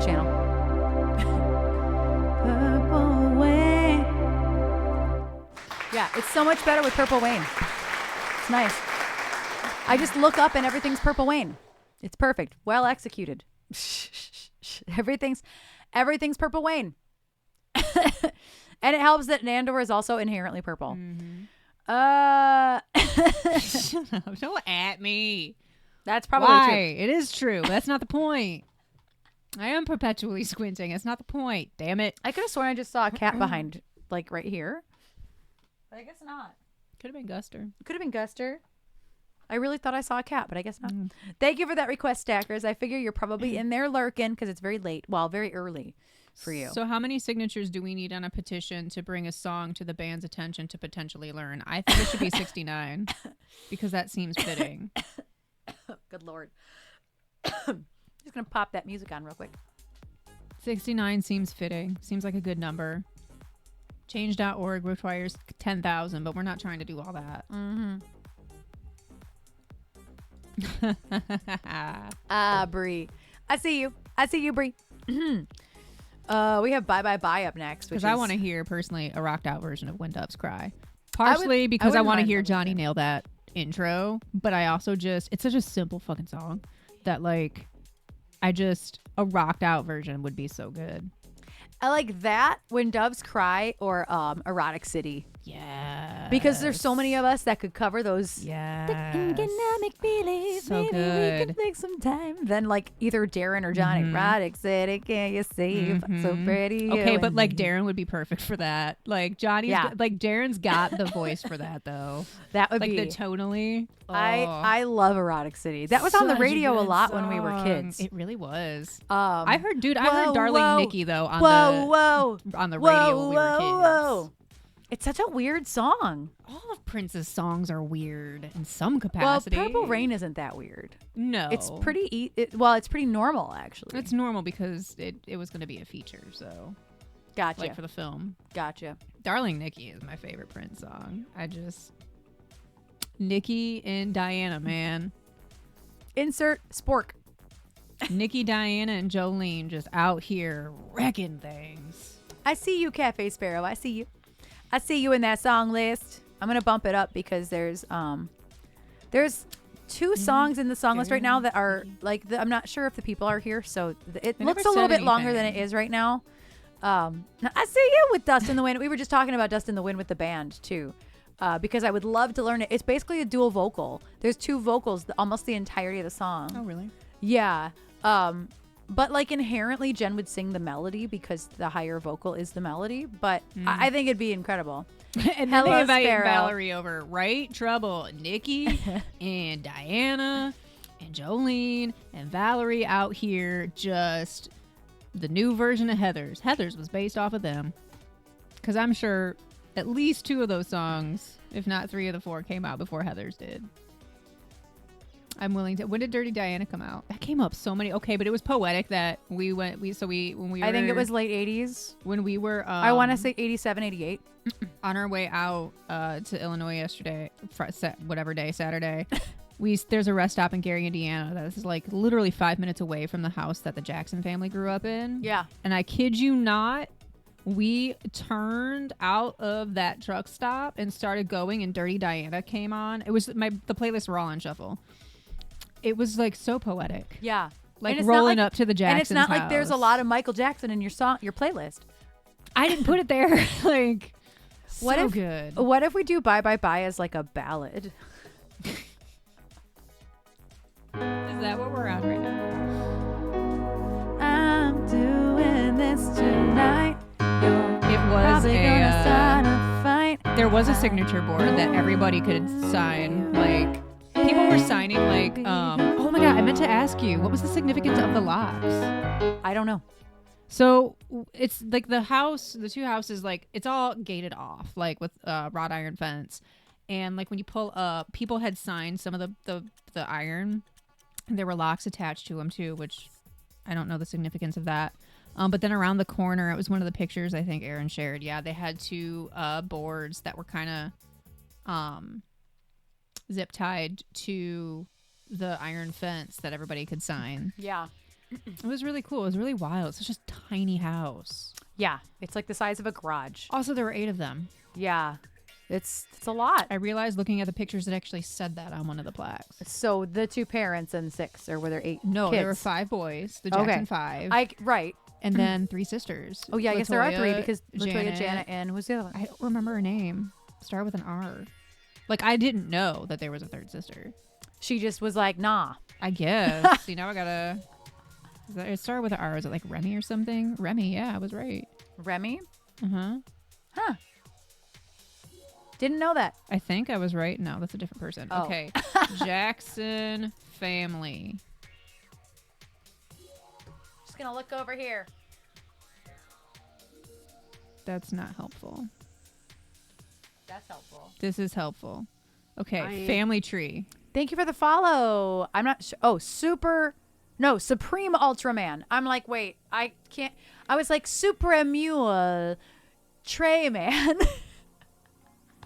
channel. Purple Rain. Yeah, it's so much better with Purple Rain. It's nice. I just look up and everything's Purple Rain. It's perfect. Well executed. Everything's Purple Rain. And it helps that Nandor is also inherently purple. Shut up. Don't at me. That's probably Why? true. It is true. That's not the point. I am perpetually squinting. It's not the point. Damn it. I could have sworn I just saw a cat behind, like right here. But I guess not. Could have been Guster. Could have been Guster. I really thought I saw a cat, but I guess not. Thank you for that request, Stackers. I figure you're probably in there lurking because it's very late. Well, very early for you. So how many signatures do we need on a petition to bring a song to the band's attention to potentially learn? I think it should be 69 because that seems fitting. Good Lord. Just going to pop that music on real quick. 69 seems fitting. Seems like a good number. Change.org requires 10,000, but we're not trying to do all that. Bree. I see you. I see you, Bree. We have Bye Bye Bye up next. Because I want to hear, personally, a rocked out version of When Doves Cry. Partially because I want to hear Johnny nail that intro, but I also just, it's such a simple fucking song that, like, a rocked out version would be so good. I like that, When Doves Cry, or Erotic City. Yeah. Because there's so many of us that could cover those. Yeah. Economic belief. So Maybe we good. could take some time. Then like either Darren or Johnny. Erotic City, can you see? So pretty. Okay, but like Darren. Darren would be perfect for that. Like Johnny's, like Darren's got the voice for that though. That would like be. the tonally. I love Erotic City. That was on the Such a radio a good lot when we were song. kids. It really was. I I heard Darling Nikki though on the radio when we were kids. It's such a weird song. All of Prince's songs are weird in some capacity. Well, Purple Rain isn't that weird. No, It's pretty. It's pretty normal actually. It's normal because it was going to be a feature, so Gotcha. like for the film. Gotcha. Darling Nikki is my favorite Prince song. Nikki and Diana, man. Insert spork. Nikki, Diana, and Jolene just out here wrecking things. I see you, Cafe Sparrow. I see you. I see you in that song list. I'm gonna bump it up because there's two songs in the song list right now that are like I'm not sure if the people are here, so it looks a little bit longer than it is right now. I see you with Dust in the Wind. We were just talking about Dust in the Wind with the band too, because I would love to learn it. It's basically a dual vocal. There's two vocals almost the entirety of the song. Oh, really? Yeah. But like inherently Jen would sing the melody because the higher vocal is the melody, but I think it'd be incredible. And then they invite Valerie over, right? Trouble. Nikki and Diana and Jolene and Valerie out here, just the new version of Heathers. Heathers was based off of them. Because I'm sure at least two of those songs, if not three of the four, came out before Heathers did. I'm willing to. When did Dirty Diana come out? That came up so many. Okay, but it was poetic that when we were. I think it was late 80s. When we were. I want to say 87, 88. On our way out to Illinois yesterday, Saturday. There's a rest stop in Gary, Indiana. That is like literally 5 minutes away from the house that the Jackson family grew up in. Yeah. And I kid you not, we turned out of that truck stop and started going, and Dirty Diana came on. It was the playlists were all on shuffle. It was like so poetic. Yeah. Like rolling up to the Jackson's And it's not house. like there's a lot of Michael Jackson in your playlist. I didn't put it there. Like, what so if, good. What if we do Bye Bye Bye as like a ballad? Is that what we're on right now? I'm doing this tonight. It was gonna start a fight. There was a signature board that everybody could sign. Like, people were signing like, oh my God, I meant to ask you, what was the significance of the locks? I don't know. So it's like the two houses, like it's all gated off, like with wrought iron fence. And like when you pull up, people had signed some of the iron. And there were locks attached to them too, which I don't know the significance of that. But then around the corner, it was one of the pictures I think Erin shared. Yeah, they had two boards that were kind of zip tied to the iron fence that everybody could sign. Yeah. It was really cool. It was really wild. It's such a tiny house. Yeah, it's like the size of a garage. Also, there were 8 of them. Yeah, it's a lot. I realized looking at the pictures, it actually said that on one of the plaques. So the 2 parents and 6, or were there 8? No, kids? there were 5 boys. The Jackson 5. Right. And then 3 sisters. Oh yeah, I guess there are 3 because Janet, Latoya, Janet, and who's the other one? I don't remember her name. Start with an R. Like, I didn't know that there was a 3rd sister. She just was like, nah. I guess. See, now I gotta. It started with an R. Is it like Remy or something? Remy, yeah, I was right. Remy? Uh-huh. Huh. Didn't know that. I think I was right. No, that's a different person. Oh. Okay. Jackson family. Just gonna look over here. That's not helpful. That's helpful. This is helpful. Okay, family tree. Thank you for the follow. I'm not sure. Oh, Supreme Ultraman. I'm like, wait, I can't. I was like, Supremule Tray Man.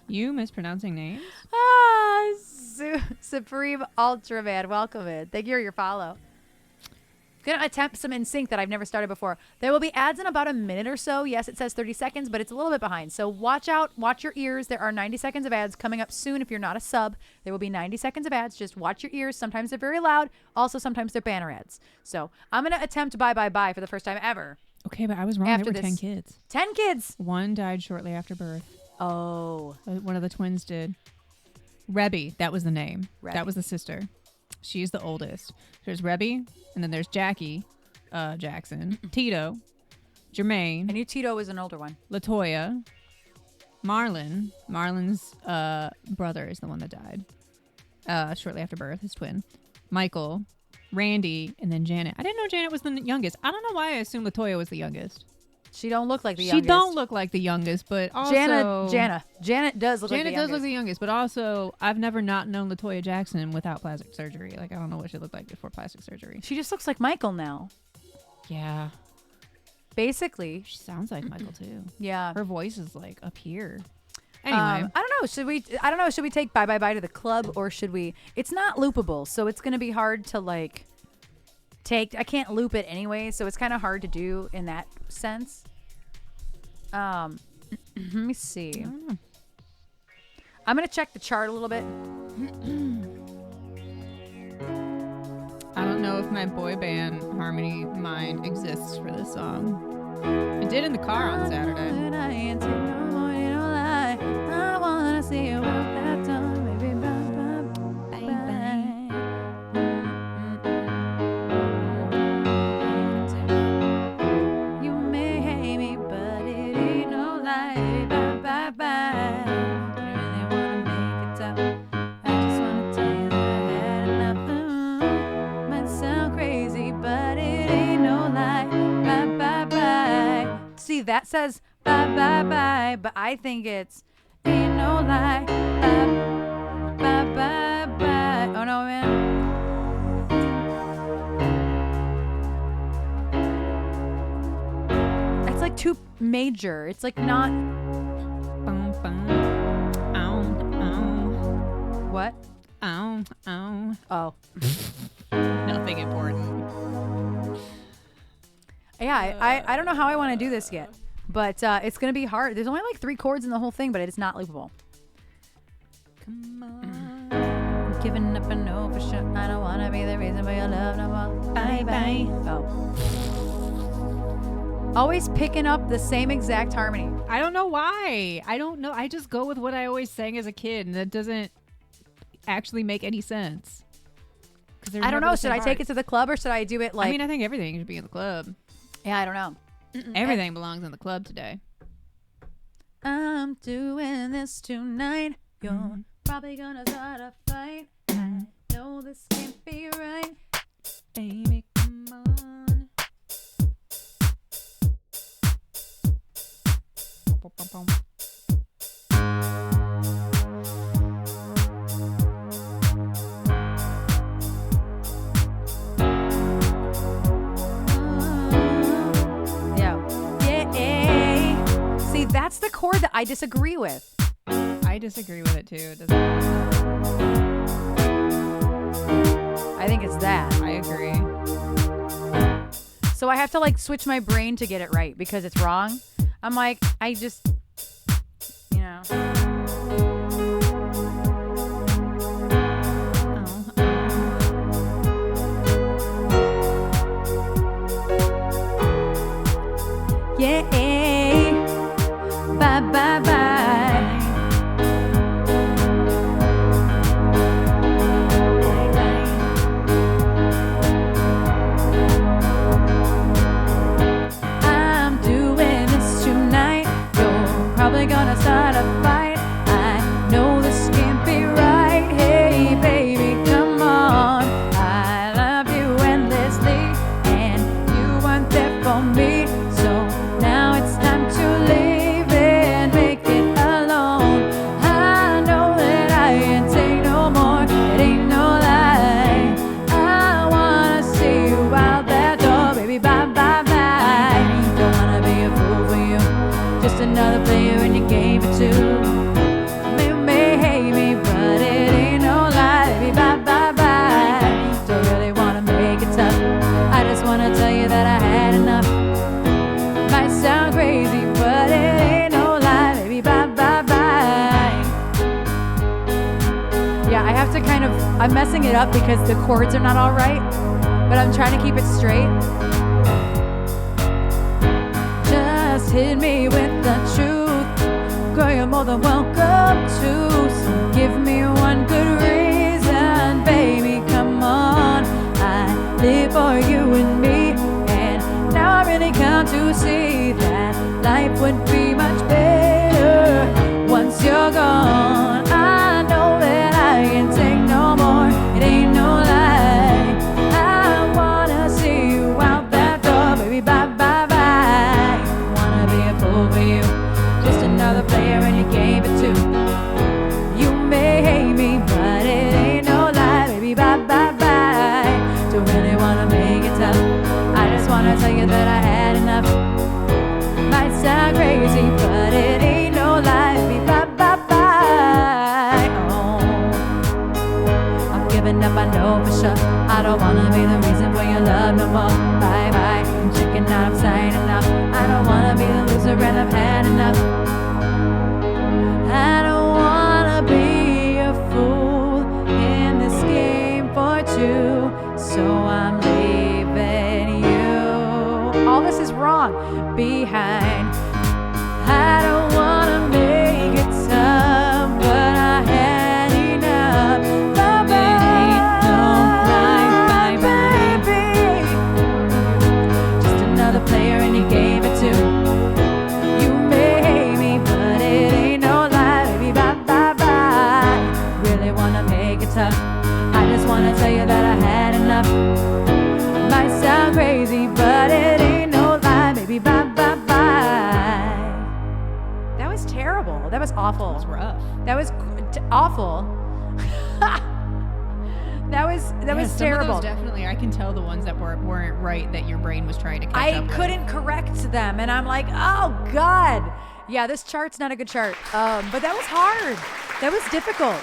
You mispronouncing names? Supreme Ultraman. Welcome in. Thank you for your follow. Gonna attempt some in sync that I've never started before. There will be ads in about a minute or so. Yes, it says 30 seconds, but it's a little bit behind. So watch out, watch your ears. There are 90 seconds of ads coming up soon. If you're not a sub, there will be 90 seconds of ads. Just watch your ears. Sometimes they're very loud. Also, sometimes they're banner ads. So I'm gonna attempt bye bye bye for the first time ever. Okay, but I was wrong. After There were this. 10 kids. 10 kids. 1 died shortly after birth. Oh. One of the twins did. Rebby, that was the name. Rebby. That was the sister. She's the oldest. There's Rebby, and then there's Jackie Jackson, Tito, Jermaine, I knew Tito was an older one. Latoya, Marlon. Marlon's brother is the one that died shortly after birth, his twin. Michael, Randy, and then Janet. I didn't know Janet was the youngest. I don't know why I assumed Latoya was the youngest. She don't look like the youngest. She don't look like the youngest, but also Janet does look like the youngest. Janet does look the youngest, but also I've never not known Latoya Jackson without plastic surgery. Like, I don't know what she looked like before plastic surgery. She just looks like Michael now. Yeah. Basically. She sounds like Michael too. Yeah. Her voice is like up here. Anyway. I don't know. Should we take bye bye bye to the club, or should we? It's not loopable, so it's gonna be hard to like take. I can't loop it anyway, so it's kind of hard to do in that sense. Let me see. I don't know. I'm gonna check the chart a little bit. I don't know if my boy band Harmony Mind exists for this song. It did in the car on Saturday. I wanna see you walk that time, baby. Bye bye. You may hate me, but it ain't no lie. Bye bye bye. You really wanna make it tough. I just wanna tell you that I had enough. Might sound crazy, but it ain't no lie. Bye bye bye. See, that says bye bye bye, but I think it's ain't no lie. Bye bye bye bye. Oh no, man. It's like too major. It's like not. Bum, bum. Ow, ow. What? Ow, ow. Oh. Nothing important. Yeah, I don't know how I want to do this yet, but it's gonna be hard. There's only like 3 chords in the whole thing, but it's not loopable. Come on. I'm giving up, I know for sure. I don't wanna be the reason for your love no more. Bye bye. Oh. Always picking up the same exact harmony. I don't know why. I don't know. I just go with what I always sang as a kid, and that doesn't actually make any sense. I don't know. Should I take it to the club, or should I do it like? I mean, I think everything should be in the club. Yeah, I don't know. Everything belongs in the club today. I'm doing this tonight. You're probably gonna start a fight. I know this can't be right. Baby, come on. Bum, bum, bum. See, that's the chord that I disagree with. I disagree with it too. It doesn't. I think it's that. I agree. I have to like switch my brain to get it right because it's wrong. I'm like, I just, you know. Yeah, bye, bye, bye. I'm doing this tonight. You're probably gonna start a fight. I know this can't be right. Hey, baby, come on. I love you endlessly, and you weren't there for me. So now it's time to leave and make it alone. I know that I can't take no more. It ain't no lie. I wanna see you out that door, baby. Bye, bye, bye. Don't wanna be a fool for you. Just another player and you gave it to. You may hate me, but it ain't no lie, baby. Bye, bye, bye. Don't really wanna make it tough. I just wanna tell you that I had enough. Might sound crazy, but it ain't no lie, baby. Bye, bye, bye. Yeah, I have to kind of, I'm messing it up because the chords are not all right, but I'm trying to keep it straight. Just hit me with the truth. Girl, you're more than welcome to. So give me one good reason, baby. Come on. I live for you and me. And now I really come to see that life would be much better once you're gone. I know that I can take no more. It ain't no lie. I wanna see you out that door, baby. Bye, bye, bye. Wanna be a fool for you. Just another player and you gave it to. You may hate me, but it ain't no lie, baby. Bye, bye, bye. Don't really wanna make it tough. I just wanna tell you that I had enough. Might sound crazy, but it ain't no lie, baby. Bye, bye, bye. Oh, I'm giving up, I know for sure. I don't wanna be the reason for your love no more. Bye, bye. I'm checking out, I'm signing out. I don't wanna be the loser and I've had enough. I don't wanna be a fool in this game for two, so I'm leaving you. All this is wrong. Behind. I don't wanna make it tough, but I had enough. Bye, bye, bye, baby. Just another player and you gave it to. You may hate me, but it ain't no lie, baby. Bye, bye, bye. Really wanna make it tough. I just wanna tell you that I had enough. Might sound crazy, but it ain't no lie, baby. Bye, bye, bye. That was terrible. That was awful. That was rough. That was awful. that was Some of terrible. those definitely, I can tell the ones that weren't right that your brain was trying to catch I up with. couldn't correct them, and I'm like, oh God. Yeah, this chart's not a good chart. But that was hard. That was difficult.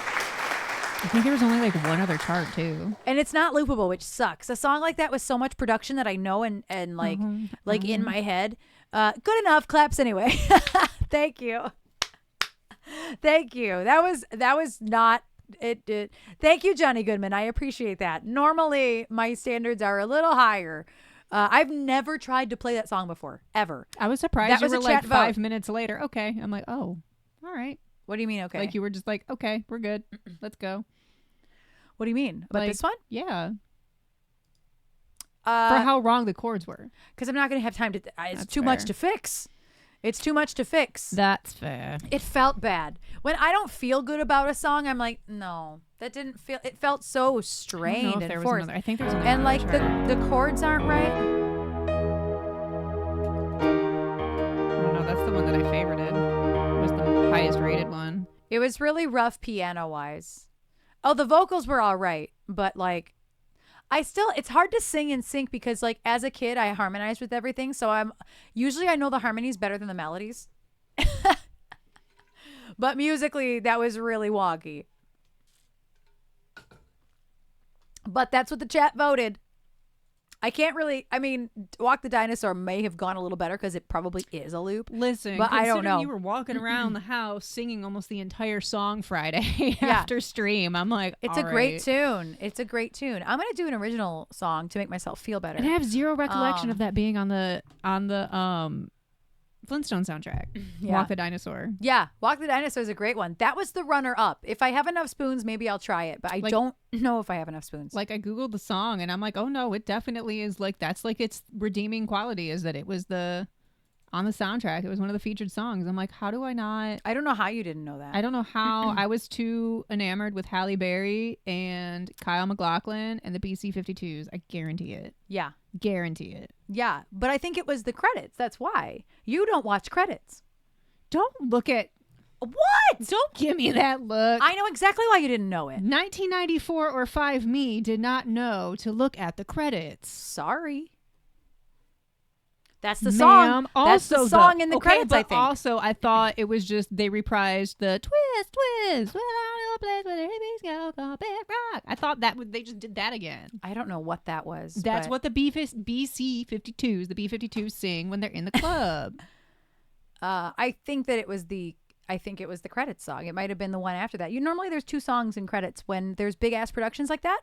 I think there was only like one other chart too. And it's not loopable, which sucks. A song like that with so much production that I know and like in my head. Good enough. Claps anyway. Thank you. Thank you. That was not it. Thank you, Johnny Goodman. I appreciate that. Normally my standards are a little higher. I've never tried to play that song before, ever. I was surprised That you was were a like chat 5 vote. minutes later. Okay. I'm like, oh, all right. What do you mean? Okay. Like you were just like, okay, we're good. Let's go. What do you mean about Like, this one? Yeah. For how wrong the chords were. Because I'm not going to have time to. It's That's too much fair. to fix. It's too much to fix. That's fair. It felt bad. When I don't feel good about a song, I'm like, no, that didn't feel. It felt so strained and forced. I think there was another. And like the chords aren't right. I don't know. That's the one that I favorited. Was the highest rated one. It was really rough piano wise. Oh, the vocals were all right, but like, it's hard to sing in sync because like as a kid I harmonized with everything, so I know the harmonies better than the melodies. But musically that was really wonky. But that's what the chat voted. I can't really. I mean, Walk the Dinosaur may have gone a little better because it probably is a loop. Listen, but I don't know. You were walking around the house singing almost the entire song Friday after stream. I'm like, it's a great tune. It's a great tune. I'm gonna do an original song to make myself feel better. And I have zero recollection of that being on the Flintstone soundtrack. Walk the Dinosaur. Yeah, Walk the Dinosaur is a great one. That was the runner-up. If I have enough spoons, maybe I'll try it. But I don't know if I have enough spoons. Like I googled the song and I'm like, oh no, it definitely is like that's like its redeeming quality is that it was on the soundtrack. It was one of the featured songs. I'm like, how do I not? I don't know how you didn't know that. I don't know how. I was too enamored with Halle Berry and Kyle MacLachlan and the BC-52s. I guarantee it. Yeah. Guarantee it. Yeah, but I think it was the credits. That's why. You don't watch credits. Don't look at... What? Don't give me that look. I know exactly why you didn't know it. 1994 or 5 me did not know to look at the credits. Sorry. That's the song. That's the song in the credits, but I think. Also, I thought it was just they reprised the twist, twist. Well, I know a place where the hippies go called Big Rock. I thought they just did that again. I don't know what that was. That's what the BC-52s, the B-52s sing when they're in the club. I think it was the credits song. It might have been the one after that. Normally there's 2 songs in credits when there's big ass productions like that.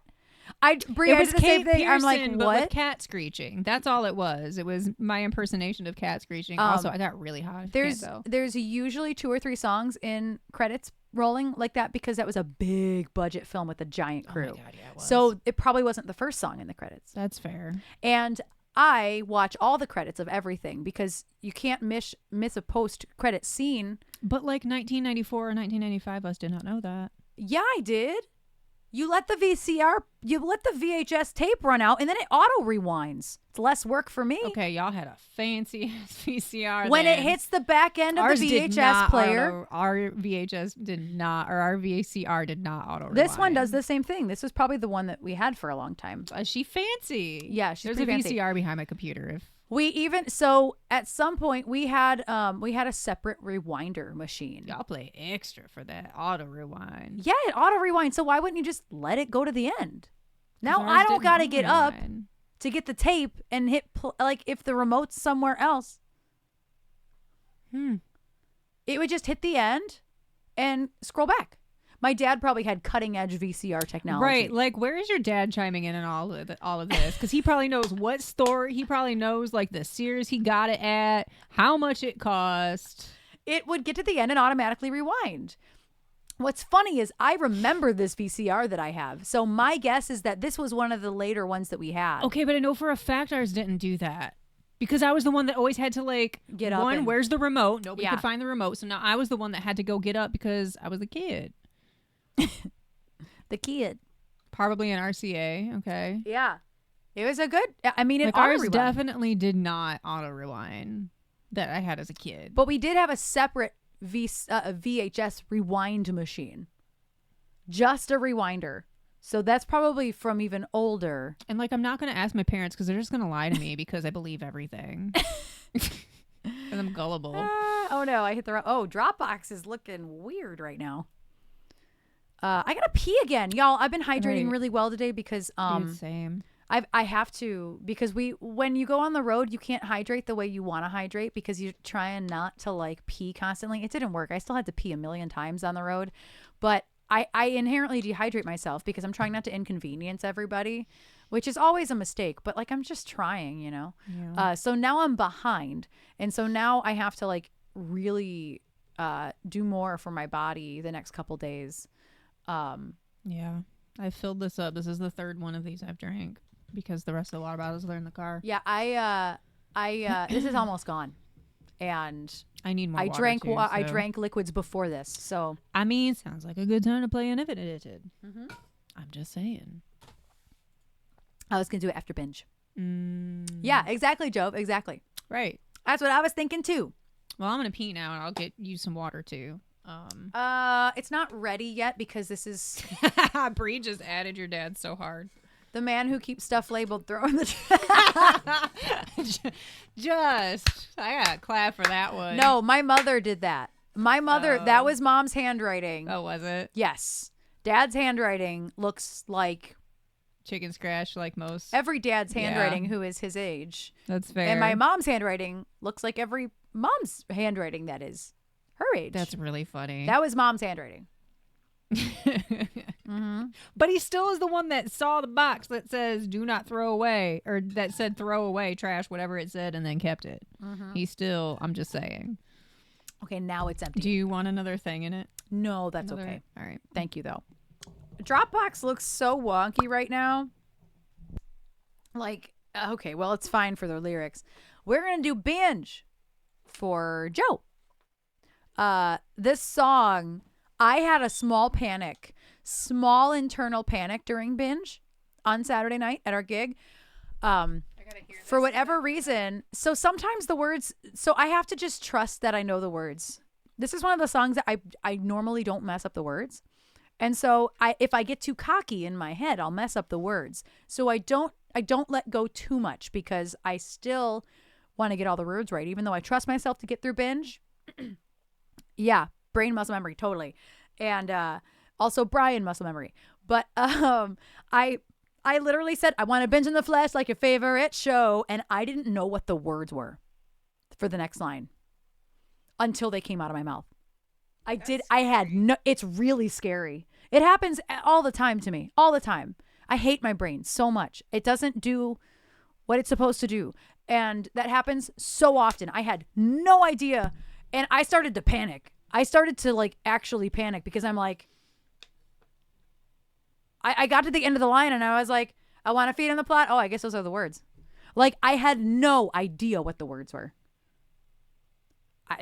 Brie, it was I did the same thing. Pearson, I'm like, but what? with cat screeching. That's all it was. It was my impersonation of cat screeching. Also, I got really hot. There's usually 2 or 3 songs in credits rolling like that because that was a big budget film with a giant crew. Oh my God, yeah, it was. So it probably wasn't the first song in the credits. That's fair. And I watch all the credits of everything because you can't miss a post-credit scene. But like 1994 or 1995, us did not know that. Yeah, I did. You let the VHS tape run out and then it auto rewinds. It's less work for me. Okay, y'all had a fancy VCR. When then. it hits the back end of the VHS player. Our VHS did not, or our VCR did not auto rewind. This one does the same thing. This was probably the one that we had for a long time. Is she fancy? Yeah, she's There's pretty a fancy. VCR behind my computer. At some point we had a separate rewinder machine. Y'all play extra for that auto rewind. Yeah, it auto rewind. So why wouldn't you just let it go to the end? Now I don't gotta get up to get the tape and hit like if the remote's somewhere else. It would just hit the end and scroll back. My dad probably had cutting edge VCR technology. Right. Like, where is your dad chiming in on all of this? Because he probably knows what store. He probably knows, like, the Sears he got it at, how much it cost. It would get to the end and automatically rewind. What's funny is I remember this VCR that I have. So my guess is that this was one of the later ones that we had. Okay, but I know for a fact ours didn't do that. Because I was the one that always had to, like, get up. Where's the remote? Nobody could find the remote. So now I was the one that had to go get up because I was a kid. The kid. Probably an RCA, okay. Yeah. It was a good, I mean, it ours definitely did not auto rewind that I had as a kid. But we did have a separate VHS rewind machine. Just a rewinder. So that's probably from even older. And like, I'm not going to ask my parents because they're just going to lie to me because I believe everything. Because I'm gullible. Oh no, I hit the Dropbox is looking weird right now. I gotta pee again, y'all. I've been hydrating really well today because Dude, same. I have to because when you go on the road you can't hydrate the way you want to hydrate because you're trying not to like pee constantly. It didn't work. I still had to pee a million times on the road, but I inherently dehydrate myself because I'm trying not to inconvenience everybody, which is always a mistake. But like I'm just trying, you know. Yeah. So now I'm behind, and so now I have to like really do more for my body the next couple days. Yeah, I filled this up. This is the 3rd one of these I've drank because the rest of the water bottles are in the car. Yeah, I this is almost gone, and I need more. I water drank too, I drank liquids before this, so I mean, sounds like a good time to play Uninvited. I'm just saying. I was gonna do it after binge. Yeah, exactly, Joe. Exactly. Right. That's what I was thinking too. Well, I'm gonna pee now, and I'll get you some water too. It's not ready yet because this is Bree just added your dad so hard. The man who keeps stuff labeled throwing the just I got clap for that one. No, my mother did that. My mother, that was Mom's handwriting. Oh, was it? Yes. Dad's handwriting looks like chicken scratch like most. Every dad's Yeah. handwriting who is his age. That's fair. And my mom's handwriting looks like every mom's handwriting that is her age. That's really funny. That was mom's handwriting. But he still is the one that saw the box that says "do not throw away" or that said "throw away trash," whatever it said, and then kept it. He still. I'm just saying. Okay, now it's empty. Do you want another thing in it? No, that's Another- okay. All right. Thank you, though. Dropbox looks so wonky right now. Like, okay, well, it's fine for the lyrics. We're going to do Binge for Joe. This song, I had a small internal panic during Binge on Saturday night at our gig. For whatever reason. So sometimes the words, so I have to just trust that I know the words. This is one of the songs that I normally don't mess up the words. And so if I get too cocky in my head, I'll mess up the words. So I don't let go too much because I still want to get all the words right, even though I trust myself to get through Binge. Yeah, brain muscle memory, totally. And also Brian muscle memory. But I literally said, I want to binge in the flesh like your favorite show. And I didn't know what the words were for the next line until they came out of my mouth. It's really scary. It happens all the time to me, all the time. I hate my brain so much. It doesn't do what it's supposed to do. And that happens so often. I had no idea. And I started to panic. I started to like actually panic because I'm like, I got to the end of the line and I was like, I want to feed on the plot. Oh, I guess those are the words. Like I had no idea what the words were.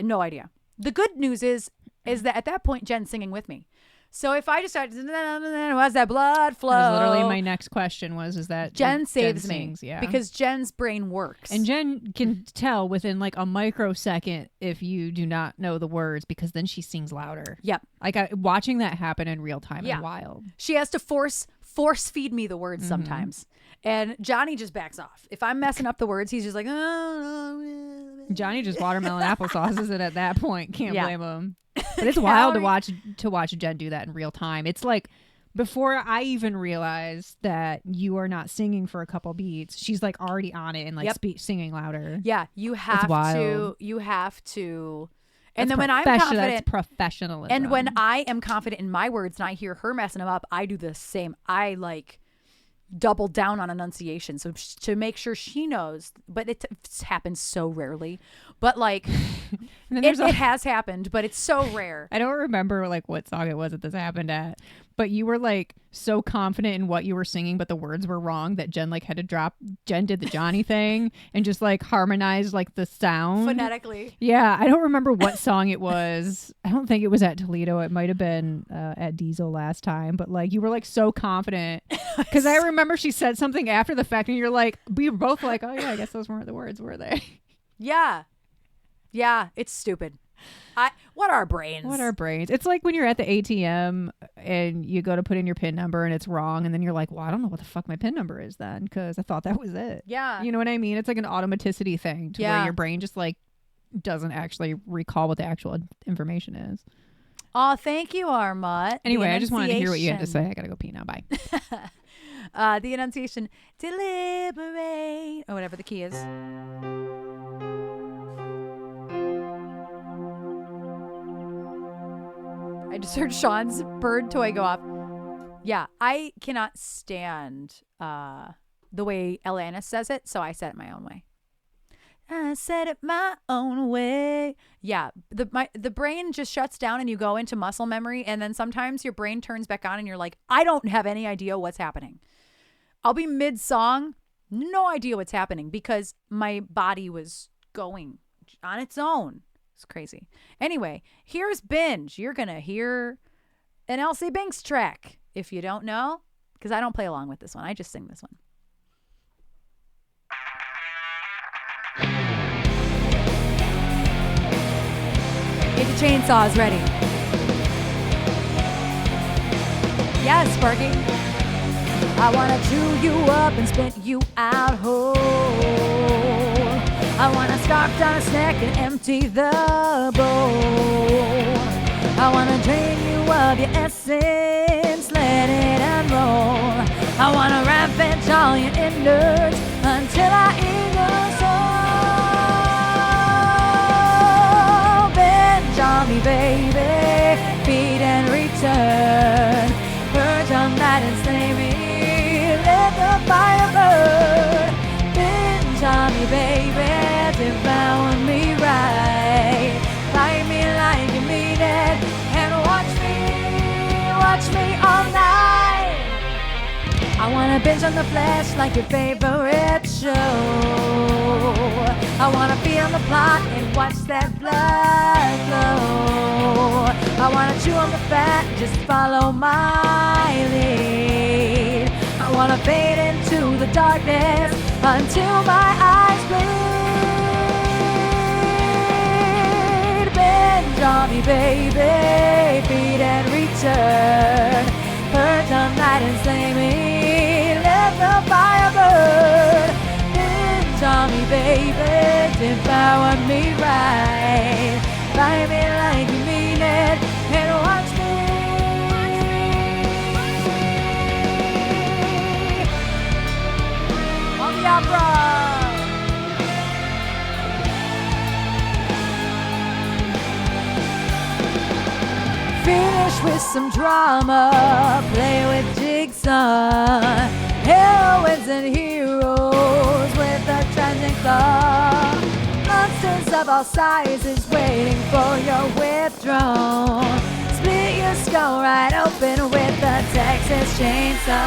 No idea. The good news is that at that point, Jen's singing with me. So if I just started, was that blood flow? That was literally my next question is that Jen saves me sings, yeah. because Jen's brain works. And Jen can tell within like a microsecond if you do not know the words because then she sings louder. Yep. Like watching that happen in real time is wild. She has to force feed me the words sometimes. And Johnny just backs off. If I'm messing up the words, he's just like, oh. Johnny just watermelon applesauces it at that point. Can't blame him. But it's wild to watch Jen do that in real time. It's like before I even realized that you are not singing for a couple beats, she's like already on it and like singing louder. Yeah, you have to. You have to. And then when I'm that's confident, professionalism. And when I am confident in my words and I hear her messing them up, I do the same. I like double down on enunciation so to make sure she knows. But it happens so rarely. But like it has happened, but it's so rare. I don't remember like what song it was that this happened at, but you were like so confident in what you were singing, but the words were wrong that Jen like had to drop. Jen did the Johnny thing and just like harmonized like the sound phonetically. Yeah, I don't remember what song it was. I don't think it was at Toledo. It might have been at Diesel last time, but like you were like so confident because I remember she said something after the fact and you're like, we were both like, oh yeah, I guess those weren't the words, were they? Yeah, it's stupid. What are brains? It's like when you're at the ATM and you go to put in your PIN number and it's wrong. And then you're like, well, I don't know what the fuck my PIN number is then because I thought that was it. Yeah. You know what I mean? It's like an automaticity thing to where your brain just like doesn't actually recall what the actual information is. Oh, thank you, Armut. Anyway, I just wanted to hear what you had to say. I got to go pee now. Bye. The enunciation, deliberate, or whatever the key is. I just heard Sean's bird toy go off. Yeah, I cannot stand the way Alanis says it, so I said it my own way. I said it my own way. Yeah, the brain just shuts down and you go into muscle memory, and then sometimes your brain turns back on and you're like, I don't have any idea what's happening. I'll be mid-song, no idea what's happening because my body was going on its own. It's crazy. Anyway, here's Binge. You're going to hear an Elsie Binks track if you don't know, because I don't play along with this one. I just sing this one. Get the chainsaws ready. Yes, Sparky. I want to chew you up and spit you out whole. I want to scarf down a snack and empty the bowl. I want to drain you of your essence, let it unroll. I want to wrap all your innards until I eat your soul. Binge on me, baby, feed and return. Purge on that and slay me, let the fire burn. Binge on me, baby, devour me right. Bite me like you mean it, and watch me all night. I wanna binge on the flesh like your favorite show. I wanna feel the plot and watch that blood flow. I wanna chew on the fat, just follow my lead. I wanna fade into the darkness until my eyes bleed. Binge on me, baby, feed and return. Purge on night and slay me, let the fire burn. Binge on me, baby, devour me right. Bite me like you mean it, and watch me. On the opera. Finish with some drama, play with jigsaw, heroines and heroes with a tragic thought. Monsters of all sizes waiting for your withdrawal. Split your skull right open with a Texas chainsaw.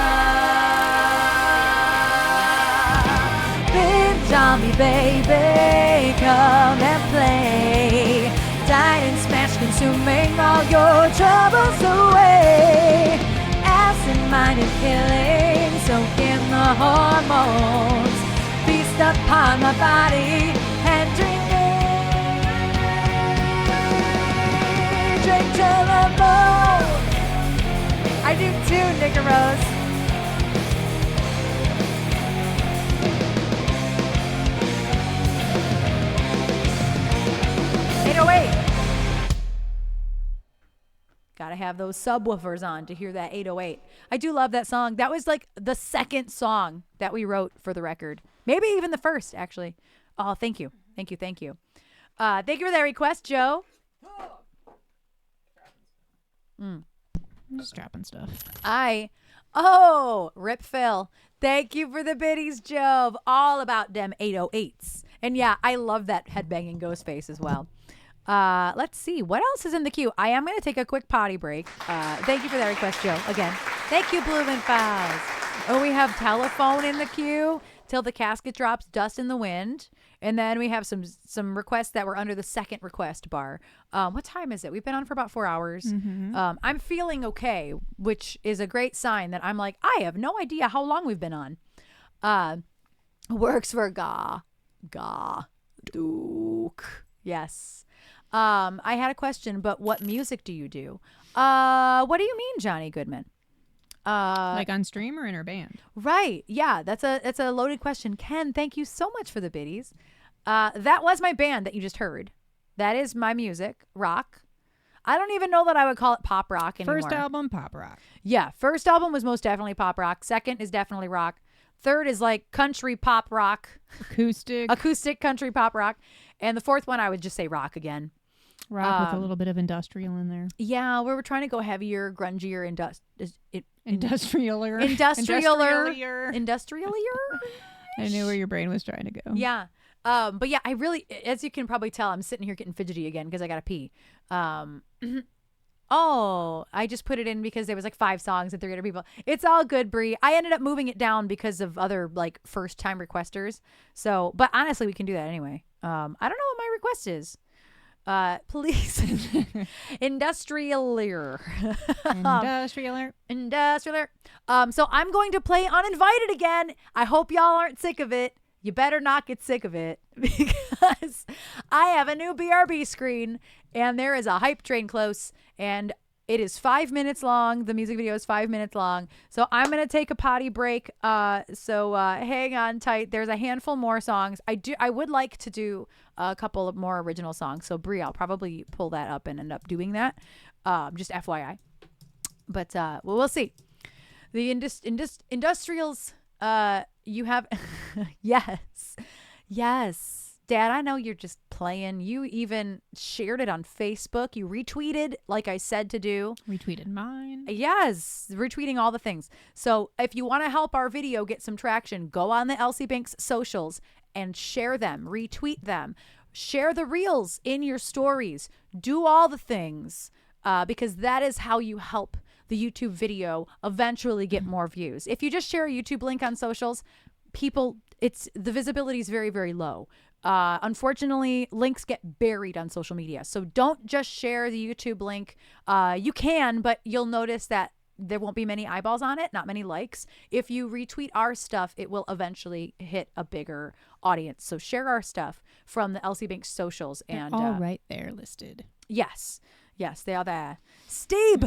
Binge on me, baby, come and play. Died and smashed, consuming all your troubles away. Absent-minded killing, soak in the hormones. Feast upon my body and drink it. Drink till the bone. I do too, Nicaros. Gotta have those subwoofers on to hear that 808. I do love that song. That was like the second song that we wrote for the record. Maybe even the first, actually. Oh, thank you. Thank you. Thank you. Thank you for that request, Joe. I'm just dropping stuff. Rip Phil. Thank you for the biddies, Joe. All about them 808s. And yeah, I love that headbanging ghost face as well. Let's see what else is in the queue. I am going to take a quick potty break. Thank you for that request, Joe. Again, thank you, Blooming Files. Oh, we have telephone in the queue. Till the casket drops, dust in the wind. And then we have some requests that were under the second request bar. What time is it? We've been on for about 4 hours. Mm-hmm. I'm feeling okay, which is a great sign that I'm like, I have no idea how long we've been on. Works for Duke. Yes. I had a question, but what music do you do? What do you mean, Johnny Goodman? Like on stream or in her band? Right. Yeah, that's a loaded question. Ken, thank you so much for the biddies. That was my band that you just heard. That is my music, rock. I don't even know that I would call it pop rock anymore. First album, pop rock. Yeah, first album was most definitely pop rock. Second is definitely rock. Third is like country pop rock. Acoustic country pop rock. And the fourth one, I would just say rock again. Rock with a little bit of industrial in there. Yeah, we were trying to go heavier, grungier, Industrialer. I knew where your brain was trying to go. Yeah. But yeah, I really, as you can probably tell, I'm sitting here getting fidgety again because I got to pee. Oh, I just put it in because there was like 5 songs and 300 people. It's all good, Bree. I ended up moving it down because of other like first time requesters. So, but honestly, we can do that anyway. I don't know what my request is. Police. Industrialer. Industrialer. So I'm going to play Uninvited again. I hope y'all aren't sick of it. You better not get sick of it because I have a new BRB screen and there is a hype train close and it is 5 minutes long. The music video is 5 minutes long. So I'm going to take a potty break. So hang on tight. There's a handful more songs. I would like to do a couple of more original songs. So Brie, I'll probably pull that up and end up doing that. Just FYI. But well, we'll see. The industrials You have, yes, yes. Dad, I know you're just playing. You even shared it on Facebook. You retweeted, like I said to do. Retweeted mine. Yes, retweeting all the things. So if you want to help our video get some traction, go on the Elsie Banks socials and share them, retweet them, share the reels in your stories, do all the things, because that is how you help the YouTube video eventually get more views. If you just share a YouTube link on socials, the visibility is very, very low. Unfortunately, links get buried on social media. So don't just share the YouTube link. You can, but you'll notice that there won't be many eyeballs on it, not many likes. If you retweet our stuff, it will eventually hit a bigger audience. So share our stuff from the Elsie Banks socials. They're And all right there listed. Yes, they are there. Steve.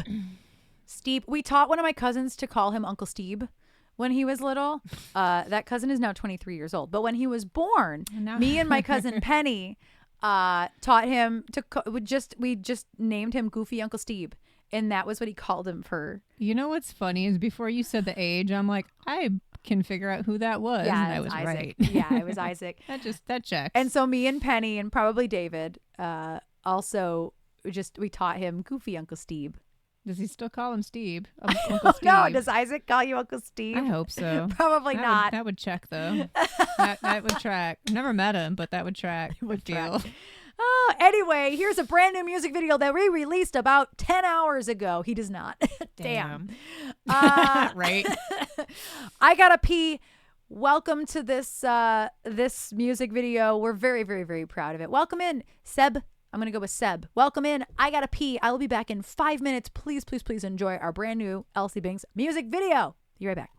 Steve. We taught one of my cousins to call him Uncle Steve when he was little. That cousin is now 23 years old. But when he was born, me and my cousin Penny taught him to we just named him Goofy Uncle Steve. And that was what he called him for. You know what's funny is before you said the age, I'm like, I can figure out who that was. Yeah, and I was Isaac. right. Yeah, it was Isaac. That checks. And so me and Penny and probably David also we taught him Goofy Uncle Steve. Does he still call him Steve? Oh, no, does Isaac call you Uncle Steve? I hope so. Probably not. That would check, though. that would track. I've never met him, but that would track. It would feel. Oh, anyway, here's a brand new music video that we released about 10 hours ago. He does not. Damn. Right. I gotta pee. Welcome to this this music video. We're very, very, very proud of it. Welcome in, Seb. I'm going to go with Seb. Welcome in. I gotta pee. I will be back in 5 minutes. Please, please, please enjoy our brand new Elsie Banks music video. Be right back.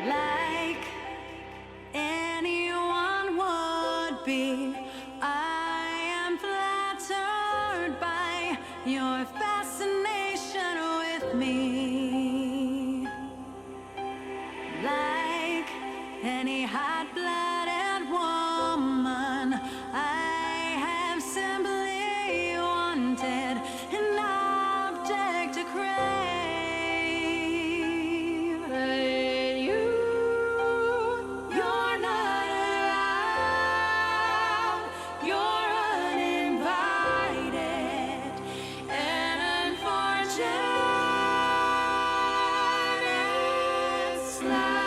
Like anyone would be, I am flattered by your fascination with me. Like any hot-blooded woman, I have simply wanted an object to crave. You're not allowed. You're uninvited. An unfortunate slide.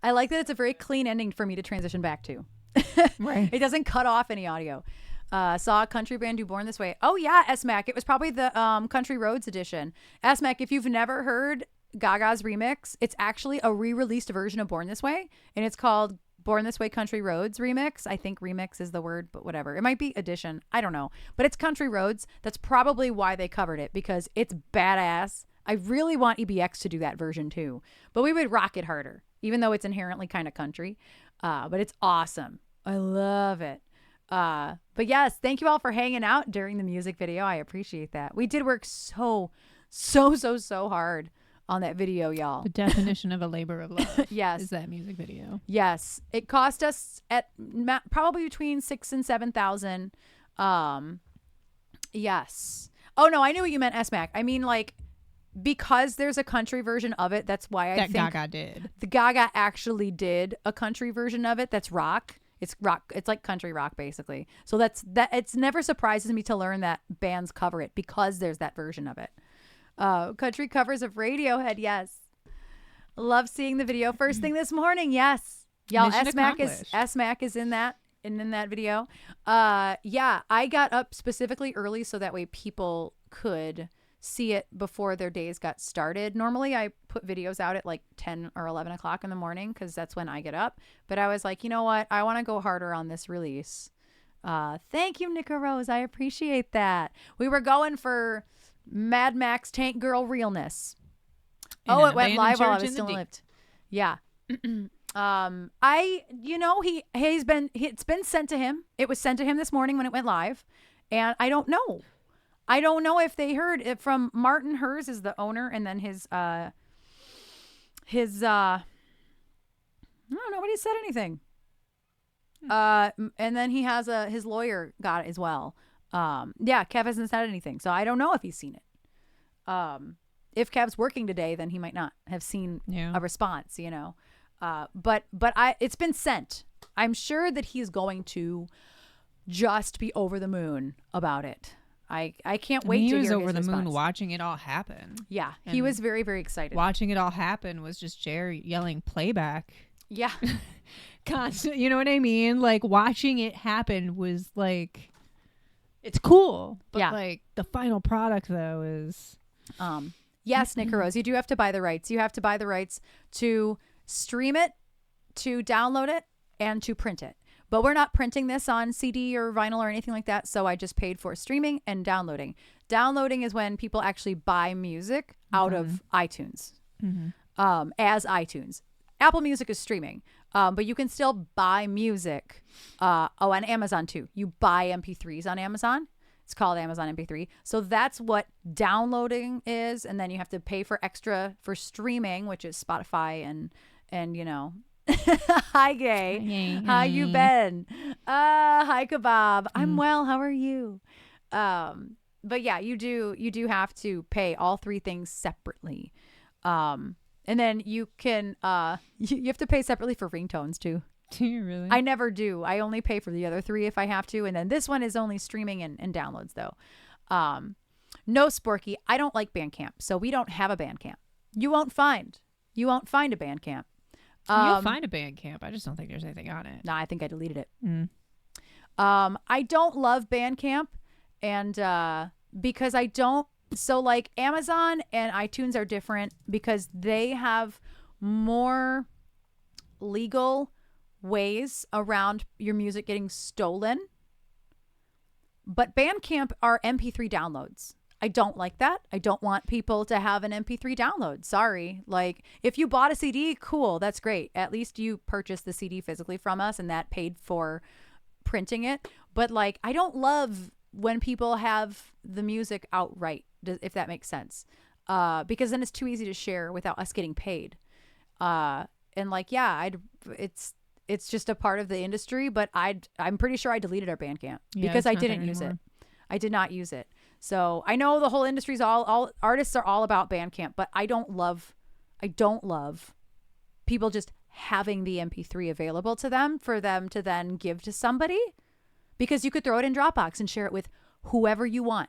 I like that it's a very clean ending for me to transition back to. Right. It doesn't cut off any audio. Saw a country band do Born This Way. Oh yeah, S-Mac. It was probably the Country Roads edition. S-Mac, if you've never heard Gaga's remix, it's actually a re-released version of Born This Way, and it's called Born This Way Country Roads Remix. I think remix is the word, but whatever. It might be edition. I don't know. But it's Country Roads. That's probably why they covered it, because it's badass. I really want EBX to do that version too, but we would rock it harder, even though it's inherently kind of country. But it's awesome. I love it. But yes, thank you all for hanging out during the music video. I appreciate that. We did work so hard on that video, y'all. The definition of a labor of love. Yes. Is that music video. Yes. It cost us at probably between 6,000 and 7,000. Yes. Oh no, I knew what you meant, S-Mac. I mean, like, because there's a country version of it, that's why I think Gaga did. The Gaga actually did a country version of it. That's rock. It's rock. It's like country rock, basically. So that. It's never surprises me to learn that bands cover it because there's that version of it. Country covers of Radiohead. Yes. Love seeing the video first thing this morning. Yes. Y'all, S-Mac is in that. In that video. Yeah, I got up specifically early so that way people could see it before their days got started. Normally I put videos out at like 10 or 11 o'clock in the morning because that's when I get up. But I was like, you know what? I want to go harder on this release. Thank you, Nika Rose. I appreciate that. We were going for Mad Max Tank Girl realness. Oh, it went live while I was still lived. Yeah. It's been sent to him. It was sent to him this morning when it went live. And I don't know. I don't know if they heard it from Martin. Hers is the owner, and then his no, nobody said anything. And then he has his lawyer got it as well. Yeah, Kev hasn't said anything, so I don't know if he's seen it. If Kev's working today, then he might not have seen a response, you know. But it's been sent. I'm sure that he's going to just be over the moon about it. I can't wait to hear his response. He was over the moon watching it all happen. Yeah, he was very, very excited. Watching it all happen was just Jerry yelling playback. Yeah. Constant, you know what I mean? Like, watching it happen was like, it's cool. But like, the final product though is... Yes, Nick Rose, you do have to buy the rights. You have to buy the rights to stream it, to download it, and to print it. But we're not printing this on CD or vinyl or anything like that. So I just paid for streaming and downloading. Downloading is when people actually buy music out of iTunes, as iTunes. Apple Music is streaming, but you can still buy music. On Amazon too. You buy MP3s on Amazon. It's called Amazon MP3. So that's what downloading is. And then you have to pay for extra for streaming, which is Spotify and you know. Hi, Gay. How you been? Hi, Kebab. I'm well. How are you? But yeah, you do have to pay all three things separately. And then you can you have to pay separately for ringtones too. Do you really? I never do. I only pay for the other three if I have to. And then this one is only streaming and downloads though. No, Sporky, I don't like Bandcamp. So we don't have a Bandcamp. You won't find a Bandcamp. You'll find a Bandcamp. I just don't think there's anything on it. No, I think I deleted it. I don't love Bandcamp, and because I don't. So like Amazon and iTunes are different because they have more legal ways around your music getting stolen. But Bandcamp are MP3 downloads. I don't like that. I don't want people to have an MP3 download. Sorry. Like, if you bought a CD, cool. That's great. At least you purchased the CD physically from us and that paid for printing it. But like, I don't love when people have the music outright, if that makes sense. Because then it's too easy to share without us getting paid. And like, yeah, it's just a part of the industry, but I'm pretty sure I deleted our Bandcamp because I didn't use it. I did not use it. So I know the whole industry's all artists are all about Bandcamp, but I don't love people just having the MP3 available to them for them to then give to somebody, because you could throw it in Dropbox and share it with whoever you want.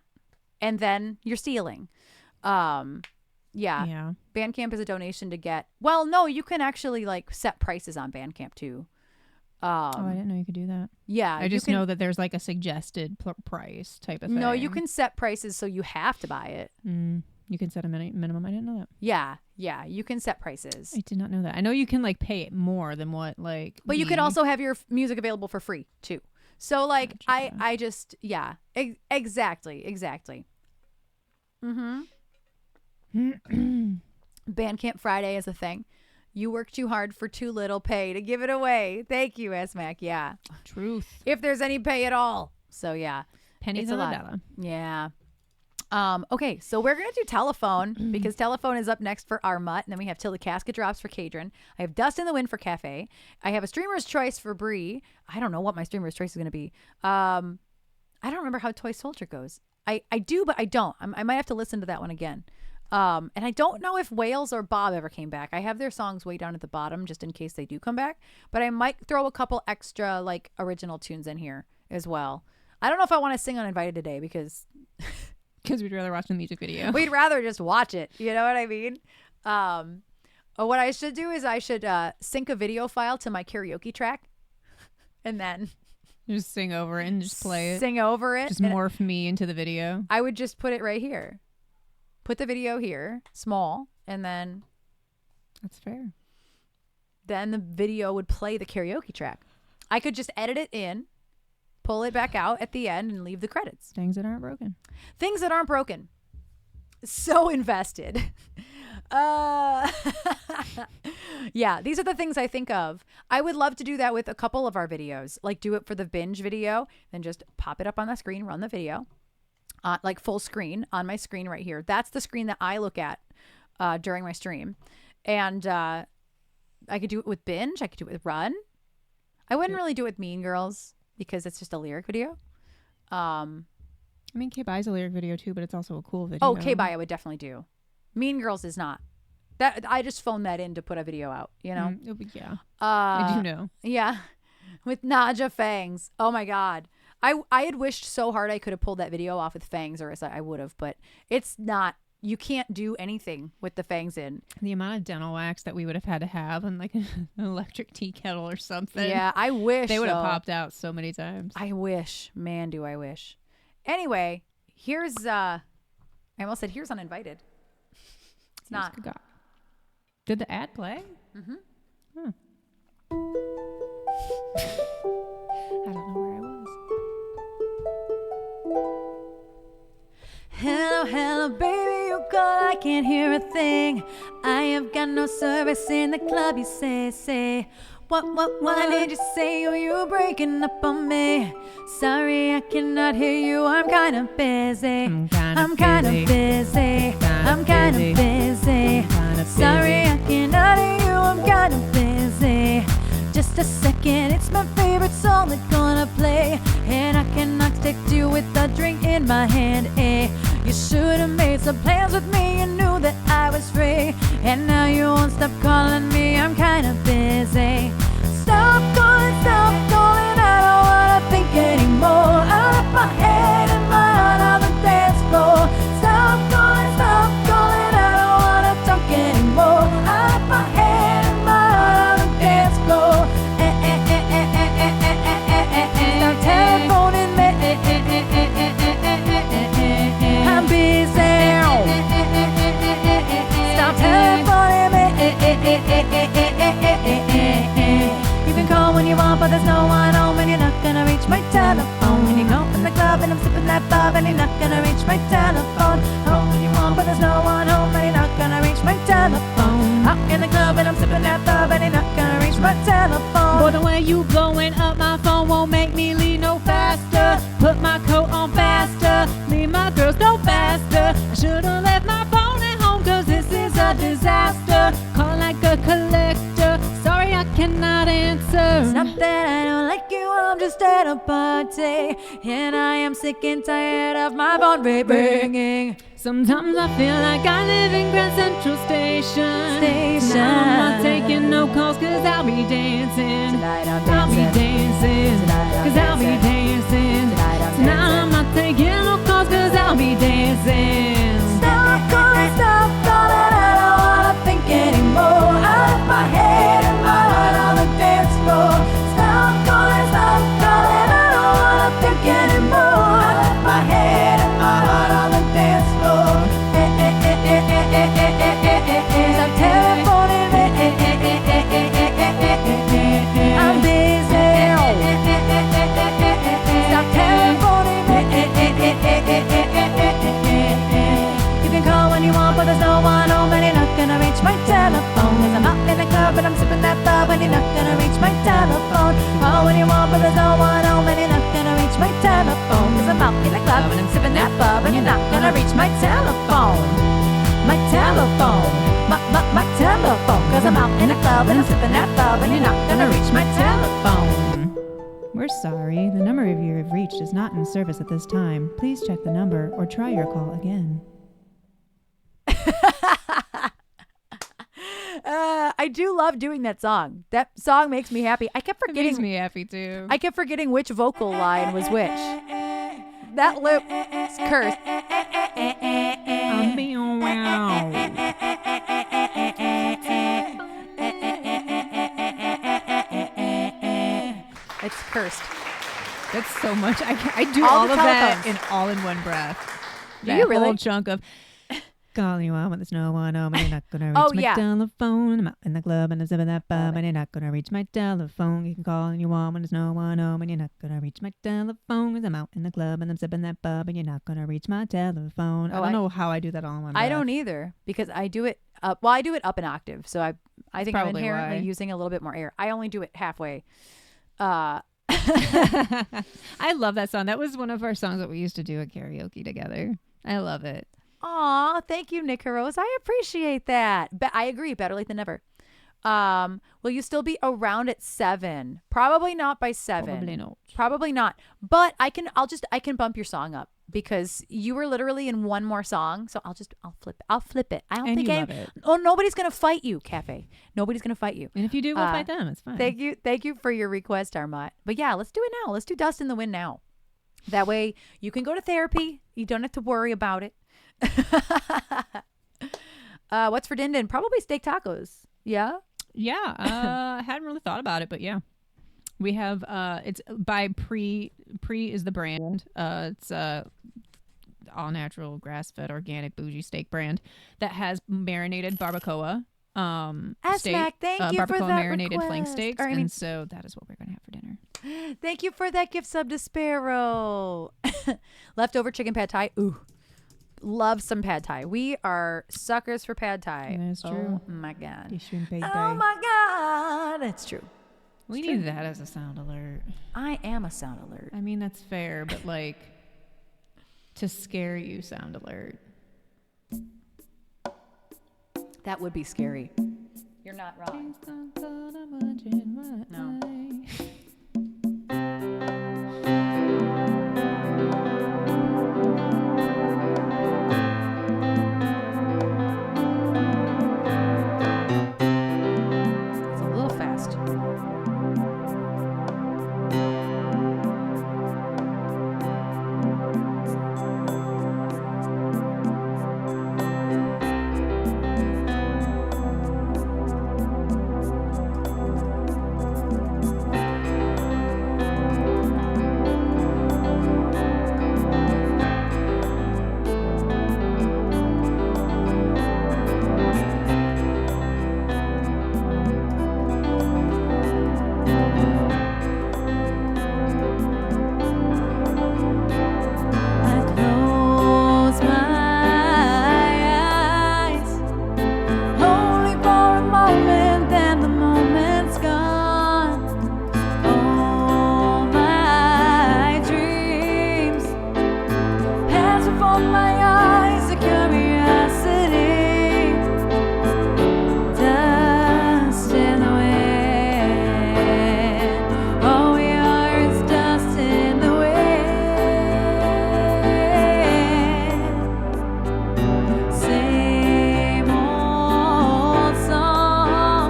And then you're stealing. Yeah. Yeah. Bandcamp is a donation to get. Well, no, you can actually like set prices on Bandcamp too. Oh, I didn't know you could do that. Yeah. I just know that there's like a suggested price type of thing. No, you can set prices so you have to buy it. You can set a minimum. I didn't know that. Yeah. Yeah. You can set prices. I did not know that. I know you can like pay more than what like. But you could also have your music available for free too. So like I just exactly. Bandcamp Friday is a thing. You work too hard for too little pay to give it away. Thank you, S-Mac. Yeah. Truth. If there's any pay at all. So yeah. Pennies on the dollar. Yeah. Okay, so we're gonna do telephone because telephone is up next for our mutt, and then we have Till the Casket Drops for Cadron. I have Dust in the Wind for Cafe. I have a streamer's choice for Bree. I don't know what my streamer's choice is gonna be. I don't remember how Toy Soldier goes. I do, but I don't. I might have to listen to that one again. And I don't know if Wales or Bob ever came back. I have their songs way down at the bottom just in case they do come back. But I might throw a couple extra like original tunes in here as well. I don't know if I want to sing Uninvited today because we'd rather watch the music video. We'd rather just watch it. You know what I mean? What I should do is I should sync a video file to my karaoke track and then just sing over it and just play it. Sing over it. Just morph me into the video. I would just put it right here. Put the video here, small, and then... That's fair. Then the video would play the karaoke track. I could just edit it in, pull it back out at the end, and leave the credits. Things that aren't broken. Things that aren't broken. So invested. Yeah, these are the things I think of. I would love to do that with a couple of our videos. Like do it for the binge video, then just pop it up on the screen, run the video. Like full screen on my screen right here. That's the screen that I look at during my stream. And I could do it with binge. I could do it with run. I wouldn't really do it with Mean Girls because it's just a lyric video. I mean, K-Bye's a lyric video too, but it's also a cool video. Oh, K-Bye I would definitely do. Mean Girls is not. That I just phoned that in to put a video out, you know? Yeah. I do know. Yeah. With Naja Fangs. Oh my God. I had wished so hard I could have pulled that video off with fangs, or I would have, but it's not. You can't do anything with the fangs in. The amount of dental wax that we would have had to have on like an electric tea kettle or something. Yeah, I wish they would have popped out so many times. I wish, man, do I wish. Anyway, here's I almost said here's Uninvited. It's not. Did the ad play? Mm-hmm. I don't know where I was. Hello, hello, baby, you call, I can't hear a thing. I have got no service in the club, you say. What did you say? Oh, you breaking up on me. Sorry, I cannot hear you, I'm kind of busy. I'm kind of busy. Sorry, I cannot hear you, I'm kind of busy. Just a second, it's my favorite song that's gonna play. And I cannot stick to you with a drink in my hand, eh? You should have made some plans with me, you knew that I was free. And now you won't stop calling me, I'm kinda busy. Stop calling, I don't wanna think anymore. Out of my head and my heart on the dance floor. Stop calling, I don't wanna talk anymore. Out of my head and my heart on the dance floor. Stop telephoning me. I'm busy. Stop telephoning me. You can call when you want, but there's no one home, and you're not gonna reach my telephone. When you go from the club and I'm sipping that bob, and you're not gonna reach my telephone. Call when you want, but there's no one home, and you're not gonna reach my telephone. Out in the club and I'm sipping that bob, and you're not gonna reach my telephone. Boy, the way you blowing up my phone won't make me leave no faster. Put my coat on faster, leave my girls no faster. I should've left my phone at home, cause this is a disaster. Call like a collector, sorry I cannot answer. It's not that I don't like you, I'm just at a party, and I am sick and tired of my phone ringing. Sometimes I feel like I live in Grand Central Station. Now I'm not taking no calls, cause I'll be dancing. Tonight I'll be dancing, cause I'll be dancing. Tonight I'm not taking no calls, cause I'll be dancing. Stop calling, Cause I'm out in the club and I'm sipping that bub, and you're not gonna reach my telephone. My telephone. My telephone. Cause I'm out in the club and I'm sipping that bub, and you're not gonna reach my telephone. We're sorry. The number you have reached is not in service at this time. Please check the number or try your call again. I do love doing that song. That song makes me happy. I kept It makes forgetting. me happy too. I kept forgetting which vocal line was which. That loop is cursed. It's cursed. That's so much. I do All all the of that telephones. all in one breath. Do That you really? whole chunk of calling you out when there's no one home and you're not gonna reach Oh, my yeah. telephone. I'm out in the club and I'm sipping that Love bub it. and you're not gonna reach my telephone. You can call and you want when there's no one home and you're not gonna reach my telephone. Cause I'm out in the club and I'm sipping that bub and you're not gonna reach my telephone. Oh, I don't know how I do that all in one breath. I don't either because I do it up. Well, I do it up an octave, so I think I'm probably inherently why. using a little bit more air. I only do it halfway. I love that song. That was one of our songs that we used to do at karaoke together. I love it. Aw, thank you, Nick Rose. I appreciate that. But I agree, better late than never. Will you still be around at 7? Probably not by 7. Probably not. Probably not. But I can bump your song up because you were literally in one more song. So I'll flip it. I don't And think you love it. Oh, nobody's gonna fight you, Cafe. Nobody's gonna fight you. And if you do, we'll fight them. It's fine. Thank you for your request, Armand. But yeah, let's do it now. Let's do Dust in the Wind now. That way you can go to therapy. You don't have to worry about it. What's for Din? Probably steak tacos. Yeah. Yeah, I hadn't really thought about it, but yeah, we have. It's by Pre is the brand. It's all natural, grass fed, organic, bougie steak brand that has marinated barbacoa. Steak, Smack, thank you for barbacoa that marinated flank request. steaks, Or, I mean- and so that is what we're gonna have for dinner. Thank you for that gift sub to Sparrow. Leftover chicken pad thai. Ooh. Love some pad thai. We are suckers for pad thai. That's true. Oh my god. Oh Oh my god. That's true. we need that as a sound alert. I am a sound alert. I mean, that's fair, but like to scare you, sound alert. That would be scary. You're not wrong. No. It's a little fast. I close my eyes, only for a moment, then the moment's gone. All my dreams pass before my eyes, a curiosity, dust in the wind. All we are is dust in the wind. Same old song,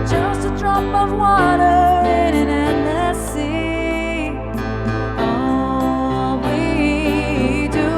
just a drop of water in an endless sea. All we do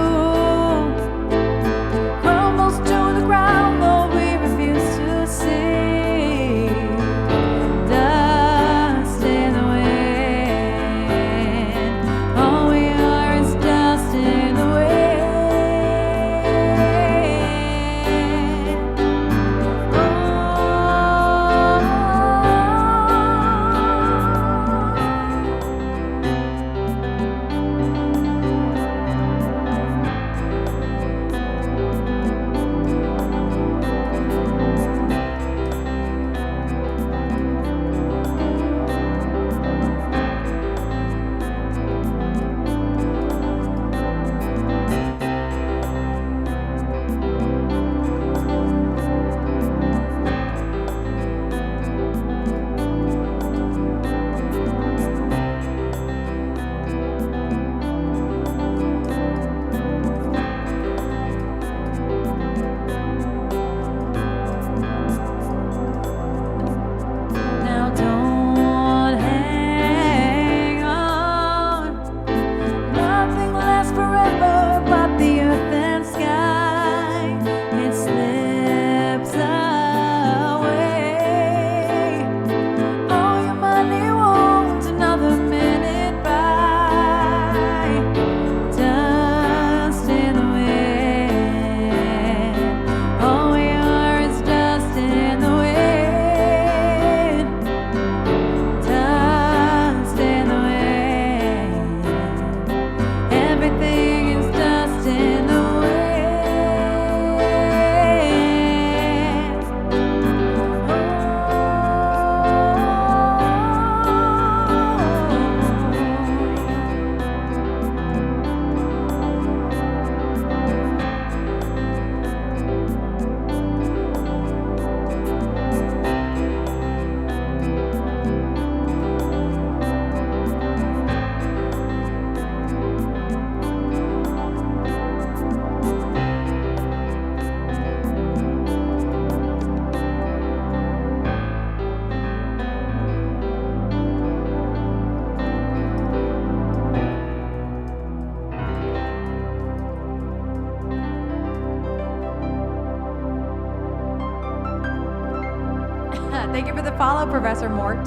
Thank you for the follow, Professor Mort.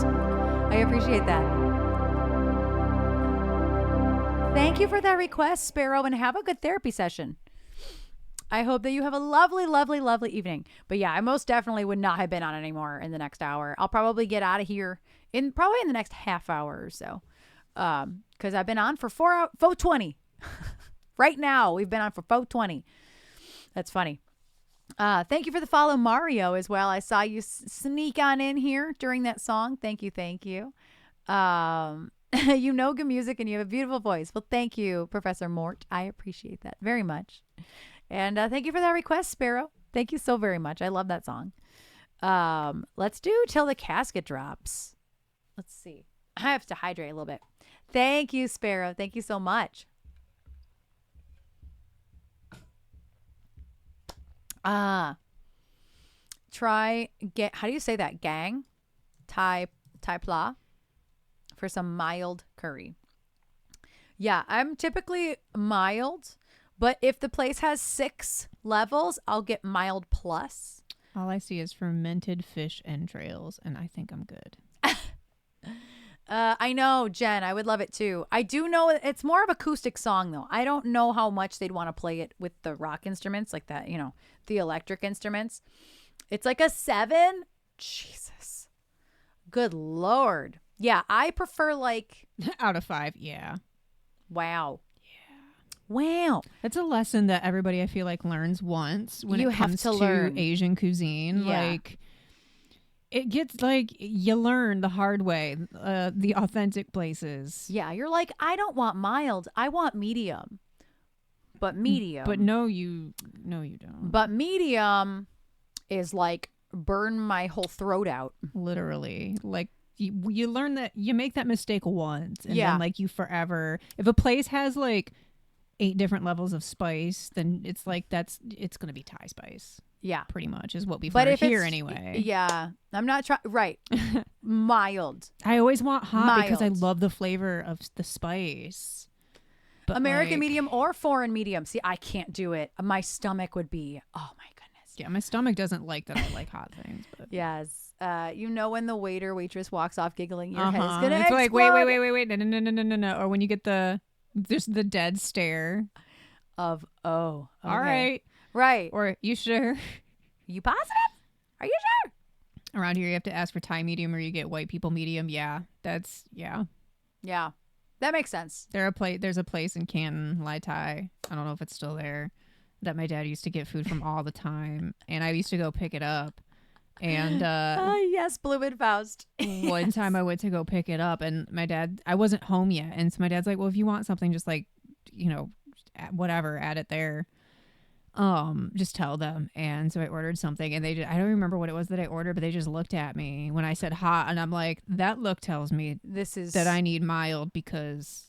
I appreciate that. Thank you for that request, Sparrow, and have a good therapy session. I hope that you have a lovely, lovely, lovely evening. But yeah, I most definitely would not have been on anymore in the next hour. I'll probably get out of here probably in the next half hour or so. Because I've been on for 4:20. Right now, we've been on for 4:20. That's funny. Thank you for the follow, Mario, as well. I saw you sneak on in here during that song. Thank you, thank you. You know good music and you have a beautiful voice. Well, thank you, Professor Mort. I appreciate that very much. And thank you for that request, Sparrow. Thank you so very much. I love that song. Let's do Till the Casket Drops. Let's see. I have to hydrate a little bit. Thank you, Sparrow. Thank you so much. How do you say that? Gang? Thai pla for some mild curry. Yeah, I'm typically mild, but if the place has 6 levels, I'll get mild plus. All I see is fermented fish entrails, and I think I'm good. I know, Jen. I would love it too. I do know it's more of acoustic song though. I don't know how much they'd want to play it with the rock instruments like that, the electric instruments. It's like a 7. Jesus. Good Lord. Yeah, I prefer like out of 5, yeah. Wow. Wow. That's a lesson that everybody I feel like learns once when You it have comes to to learn. Asian cuisine. Yeah. Like it gets like you learn the hard way, the authentic places. Yeah, you're like, I don't want mild. I want medium. But medium. But no, you don't. But medium is like burn my whole throat out. Literally. Like you learn that you make that mistake once and Yeah. then like you forever. If a place has like 8 different levels of spice, then it's like it's going to be Thai spice. Yeah. Pretty much is what we've But learned if here it's, anyway. Yeah. I'm not trying. Right. Mild. I always want hot because I Mild. love the flavor of the spice. But American like, medium or foreign medium. See, I can't do it. My stomach would be, oh my goodness. Yeah, my stomach doesn't like that I like hot things. But Yes. When the waiter, waitress walks off giggling, your head is going to it's explode. like, wait. No. Or when you get just the dead stare. Of, oh. Okay. All right. Right. Or you sure? You positive? Are you sure? Around here, you have to ask for Thai medium or you get white people medium. Yeah, yeah. Yeah. That makes sense. There's a place in Canton, Lai Thai. I don't know if it's still there. That my dad used to get food from all the time, and I used to go pick it up. And Yes, Blue and Faust. one time I went to go pick it up, and I wasn't home yet, and so my dad's like, "Well, if you want something, just like, whatever, add it there. Just tell them." And so I ordered something, and I don't remember what it was that I ordered, but they just looked at me when I said hot, and I'm like, that look tells me This is that I need mild because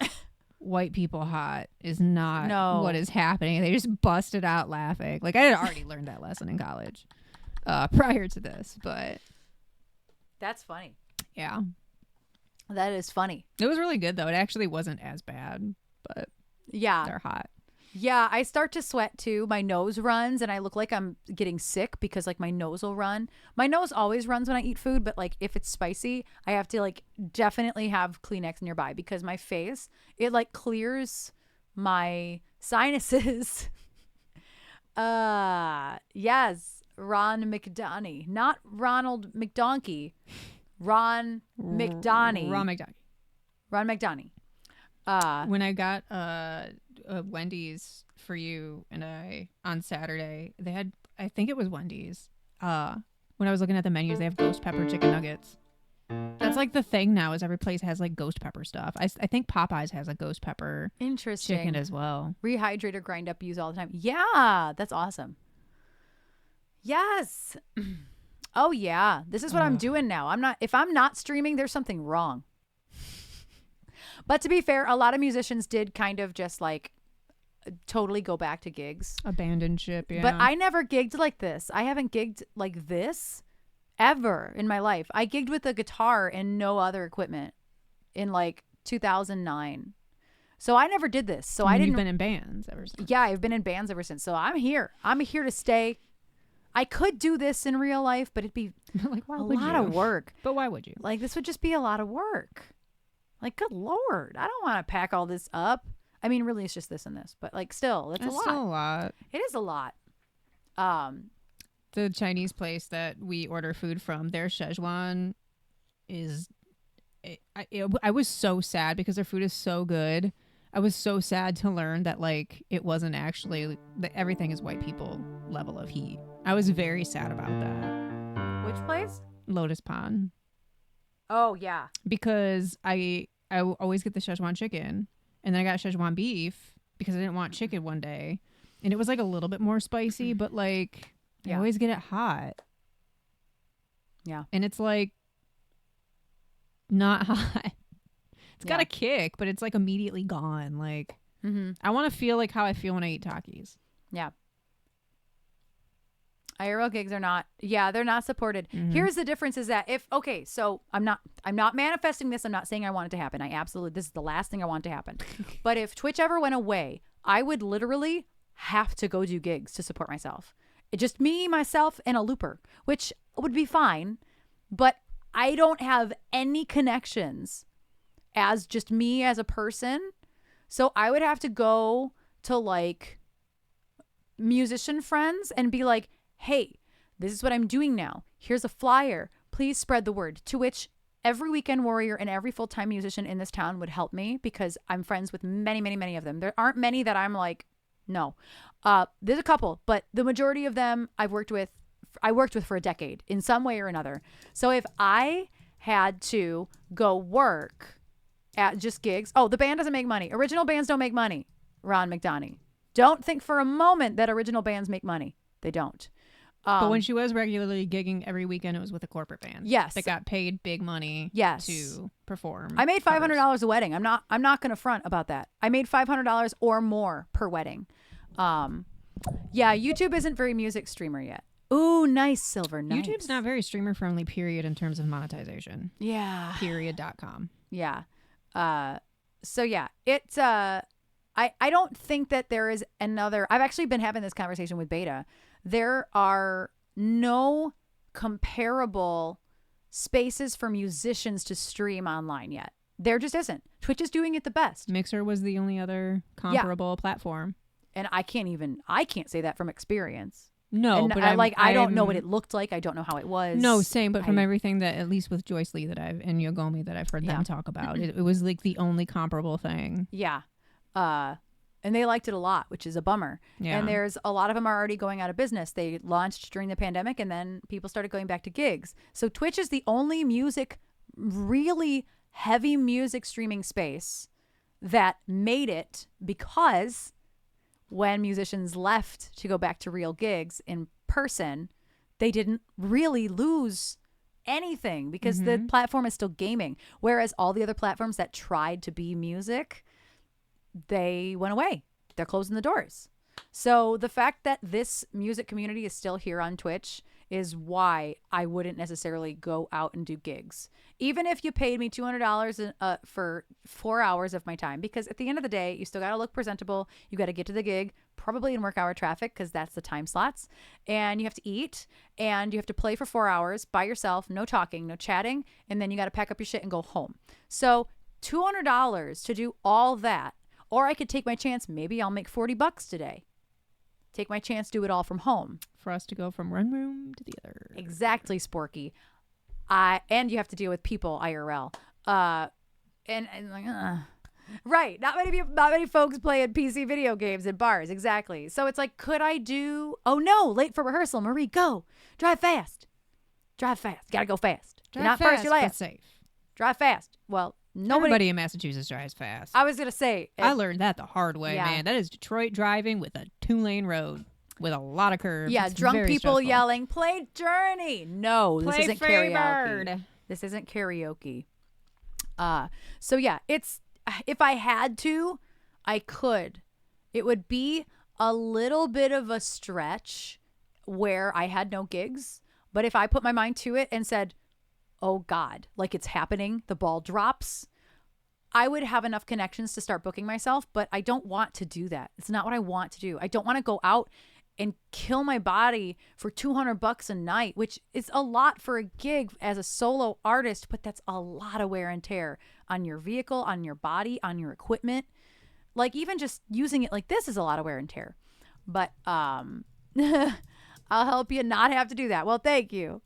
white people hot is not what is happening. They just busted out laughing. Like I had already learned that lesson in college prior to this, but That's funny. yeah, That is funny. it was really good though. It actually wasn't as bad, but Yeah. they're hot. Yeah, I start to sweat too. My nose runs and I look like I'm getting sick because like my nose will run. My nose always runs when I eat food, but like if it's spicy, I have to like definitely have Kleenex nearby because my face, it like clears my sinuses. Yes, Ron McDonough, not Ronald McDonkey. Ron McDonough. Ron McDonough. Ron McDonough. When I got Wendy's for you and I on Saturday, they had, I think it was Wendy's. When I was looking at the menus, they have ghost pepper chicken nuggets. That's like the thing now, is every place has like ghost pepper stuff. I think Popeyes has a ghost pepper Interesting. chicken as well. Rehydrate or grind up, use all the time. Yeah, that's awesome. Yes. Oh yeah, this is what I'm doing now. If I'm not streaming, there's something wrong. But to be fair, a lot of musicians did kind of just like totally go back to gigs. Abandoned ship, yeah. But I never gigged like this. I haven't gigged like this ever in my life. I gigged with a guitar and no other equipment in like 2009. So I never did this. So I didn't. You've been in bands ever since. Yeah, I've been in bands ever since. So I'm here. I'm here to stay. I could do this in real life, but it'd be Like, why a would lot you? of work. But why would you? Like, this would just be a lot of work. Like, good Lord. I don't want to pack all this up. I mean, really, it's just this and this. But, like, still, it's a lot. Still a lot. It is a lot. The Chinese place that we order food from, their Szechuan is... I was so sad because their food is so good. I was so sad to learn that, like, it wasn't actually... that everything is white people level of heat. I was very sad about that. Which place? Lotus Pond. Oh, yeah. Because I always get the Szechuan chicken, and then I got Szechuan beef because I didn't want chicken one day, and it was like a little bit more spicy, but like I always get it hot. Yeah. And it's like not hot. It's got a kick, but it's like immediately gone. Like I want to feel like how I feel when I eat Takis. Yeah. IRL gigs are not, they're not supported. Here's the difference is that so I'm not manifesting this. I'm not saying I want it to happen. This is the last thing I want to happen. But if Twitch ever went away, I would literally have to go do gigs to support myself. It just me, myself, and a looper, which would be fine. But I don't have any connections as just me as a person. So I would have to go to like musician friends and be like, hey, this is what I'm doing now. Here's a flyer. Please spread the word. To which every weekend warrior and every full-time musician in this town would help me because I'm friends with many, many, many of them. There aren't many that I'm like, no. There's a couple, but the majority of them I worked with for a decade in some way or another. So if I had to go work at just gigs, the band doesn't make money. Original bands don't make money, Ron McDonough. Don't think for a moment that original bands make money. They don't. But when she was regularly gigging every weekend, it was with a corporate band. Yes. That got paid big money to perform. I made $500 a wedding. I'm not going to front about that. I made $500 or more per wedding. YouTube isn't very music streamer yet. Ooh, nice, Silver. Nice. YouTube's not very streamer friendly, period, in terms of monetization. Yeah. Period.com. Yeah. It's I don't think that there is another. I've actually been having this conversation with Beta. There are no comparable spaces for musicians to stream online yet. There just isn't. Twitch is doing it the best. Mixer was the only other comparable platform. And I can't say that from experience. No, and but I don't know what it looked like. I don't know how it was. No, same. But from everything that, at least with Joyce Lee and Yogomi that I've heard them talk about, it was like the only comparable thing. Yeah. And they liked it a lot, which is a bummer. Yeah. And there's a lot of them are already going out of business. They launched during the pandemic and then people started going back to gigs. So Twitch is the only really heavy music streaming space that made it because when musicians left to go back to real gigs in person, they didn't really lose anything because the platform is still gaming. Whereas all the other platforms that tried to be music, they went away. They're closing the doors. So the fact that this music community is still here on Twitch is why I wouldn't necessarily go out and do gigs. Even if you paid me $200 for 4 hours of my time, because at the end of the day, you still got to look presentable. You got to get to the gig, probably in work hour traffic, because that's the time slots. And you have to eat, and you have to play for 4 hours by yourself, no talking, no chatting, and then you got to pack up your shit and go home. So $200 to do all that, or I could take my chance. Maybe I'll make $40 today. Take my chance, do it all from home. For us to go from one room to the other. Exactly, Sporky. And you have to deal with people IRL. Right. Not many folks play at PC video games in bars. Exactly. So it's like, could I do? Oh no, late for rehearsal. Marie, go. Drive fast. Gotta go fast. Drive you're not fast, first, you're last. but safe. Drive fast. Well, Everybody in Massachusetts drives fast. I was gonna say. I learned that the hard way, man. That is Detroit driving with a 2-lane road with a lot of curves. Yeah, it's drunk people stressful. yelling, "Play Journey!" No, Play this isn't Freebird. karaoke. This isn't karaoke. So yeah, it's if I had to, I could. It would be a little bit of a stretch where I had no gigs, but if I put my mind to it and said, oh God, like it's happening, the ball drops, I would have enough connections to start booking myself, but I don't want to do that. It's not what I want to do. I don't want to go out and kill my body for $200 a night, which is a lot for a gig as a solo artist, but that's a lot of wear and tear on your vehicle, on your body, on your equipment. Like even just using it like this is a lot of wear and tear. But I'll help you not have to do that. Well, thank you.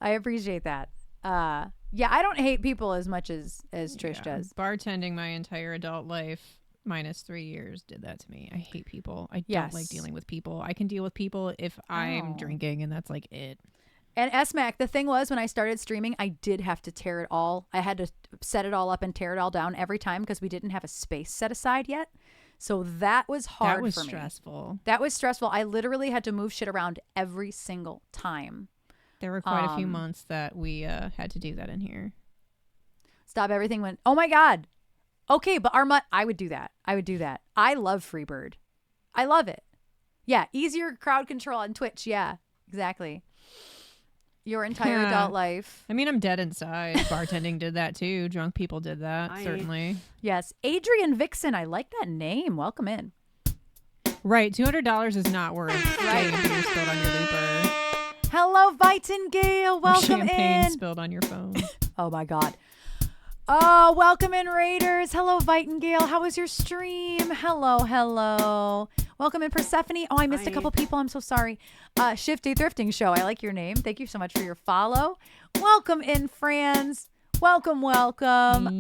I appreciate that. Yeah, I don't hate people as much as Trish does. Bartending my entire adult life minus 3 years did that to me. I hate people. I don't like dealing with people. I can deal with people if I'm drinking, and that's like it. And SMAC, the thing was, when I started streaming, I did have to tear it all. I had to set it all up and tear it all down every time because we didn't have a space set aside yet. So that was hard for me. That was stressful. That was stressful. I literally had to move shit around every single time. There were quite a few months that we had to do that in here. Stop everything when, oh my God. Okay, but I would do that. I love Freebird. I love it. Yeah, easier crowd control on Twitch. Yeah, exactly. Your entire adult life. I mean, I'm dead inside. Bartending did that too. Drunk people did that, certainly. Yes. Adrian Vixen. I like that name. Welcome in. Right. $200 is not worth getting beer spilled on your looper. Hello, Vitengale. Welcome champagne in. Spilled on your phone. Oh, my God. Oh, welcome in, Raiders. Hello, Vitengale. How was your stream? Hello. Welcome in, Persephone. Oh, I missed a couple people. I'm so sorry. Shifty Thrifting Show. I like your name. Thank you so much for your follow. Welcome in, Franz. Welcome.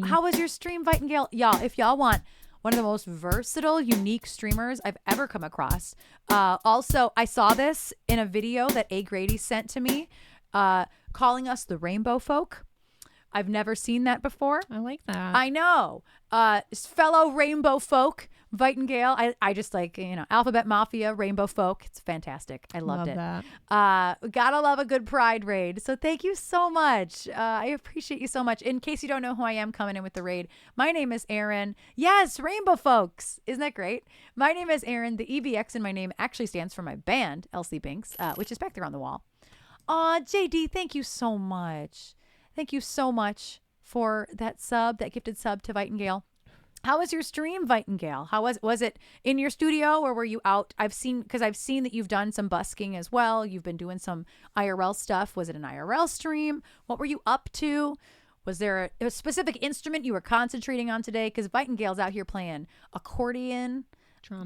How was your stream, Vitengale? Y'all, if y'all want one of the most versatile, unique streamers I've ever come across. Also, I saw this in a video that A. Grady sent to me, calling us the Rainbow Folk. I've never seen that before. I like that. I know. Fellow Rainbow Folk, Vitengale. I just like, Alphabet Mafia, Rainbow Folk. It's fantastic. I loved it. That. Gotta love a good Pride raid. So thank you so much. I appreciate you so much. In case you don't know who I am coming in with the raid, my name is Erin. Yes, Rainbow Folks. Isn't that great? My name is Erin. The EBX in my name actually stands for my band, LC Binks, which is back there on the wall. Aw, JD, thank you so much. Thank you so much for that gifted sub to Vitengale. How was your stream, Vitengale? How was it in your studio or were you out? I've seen that you've done some busking as well. You've been doing some IRL stuff. Was it an IRL stream? What were you up to? Was there a specific instrument you were concentrating on today? Because Vitengale's out here playing accordion,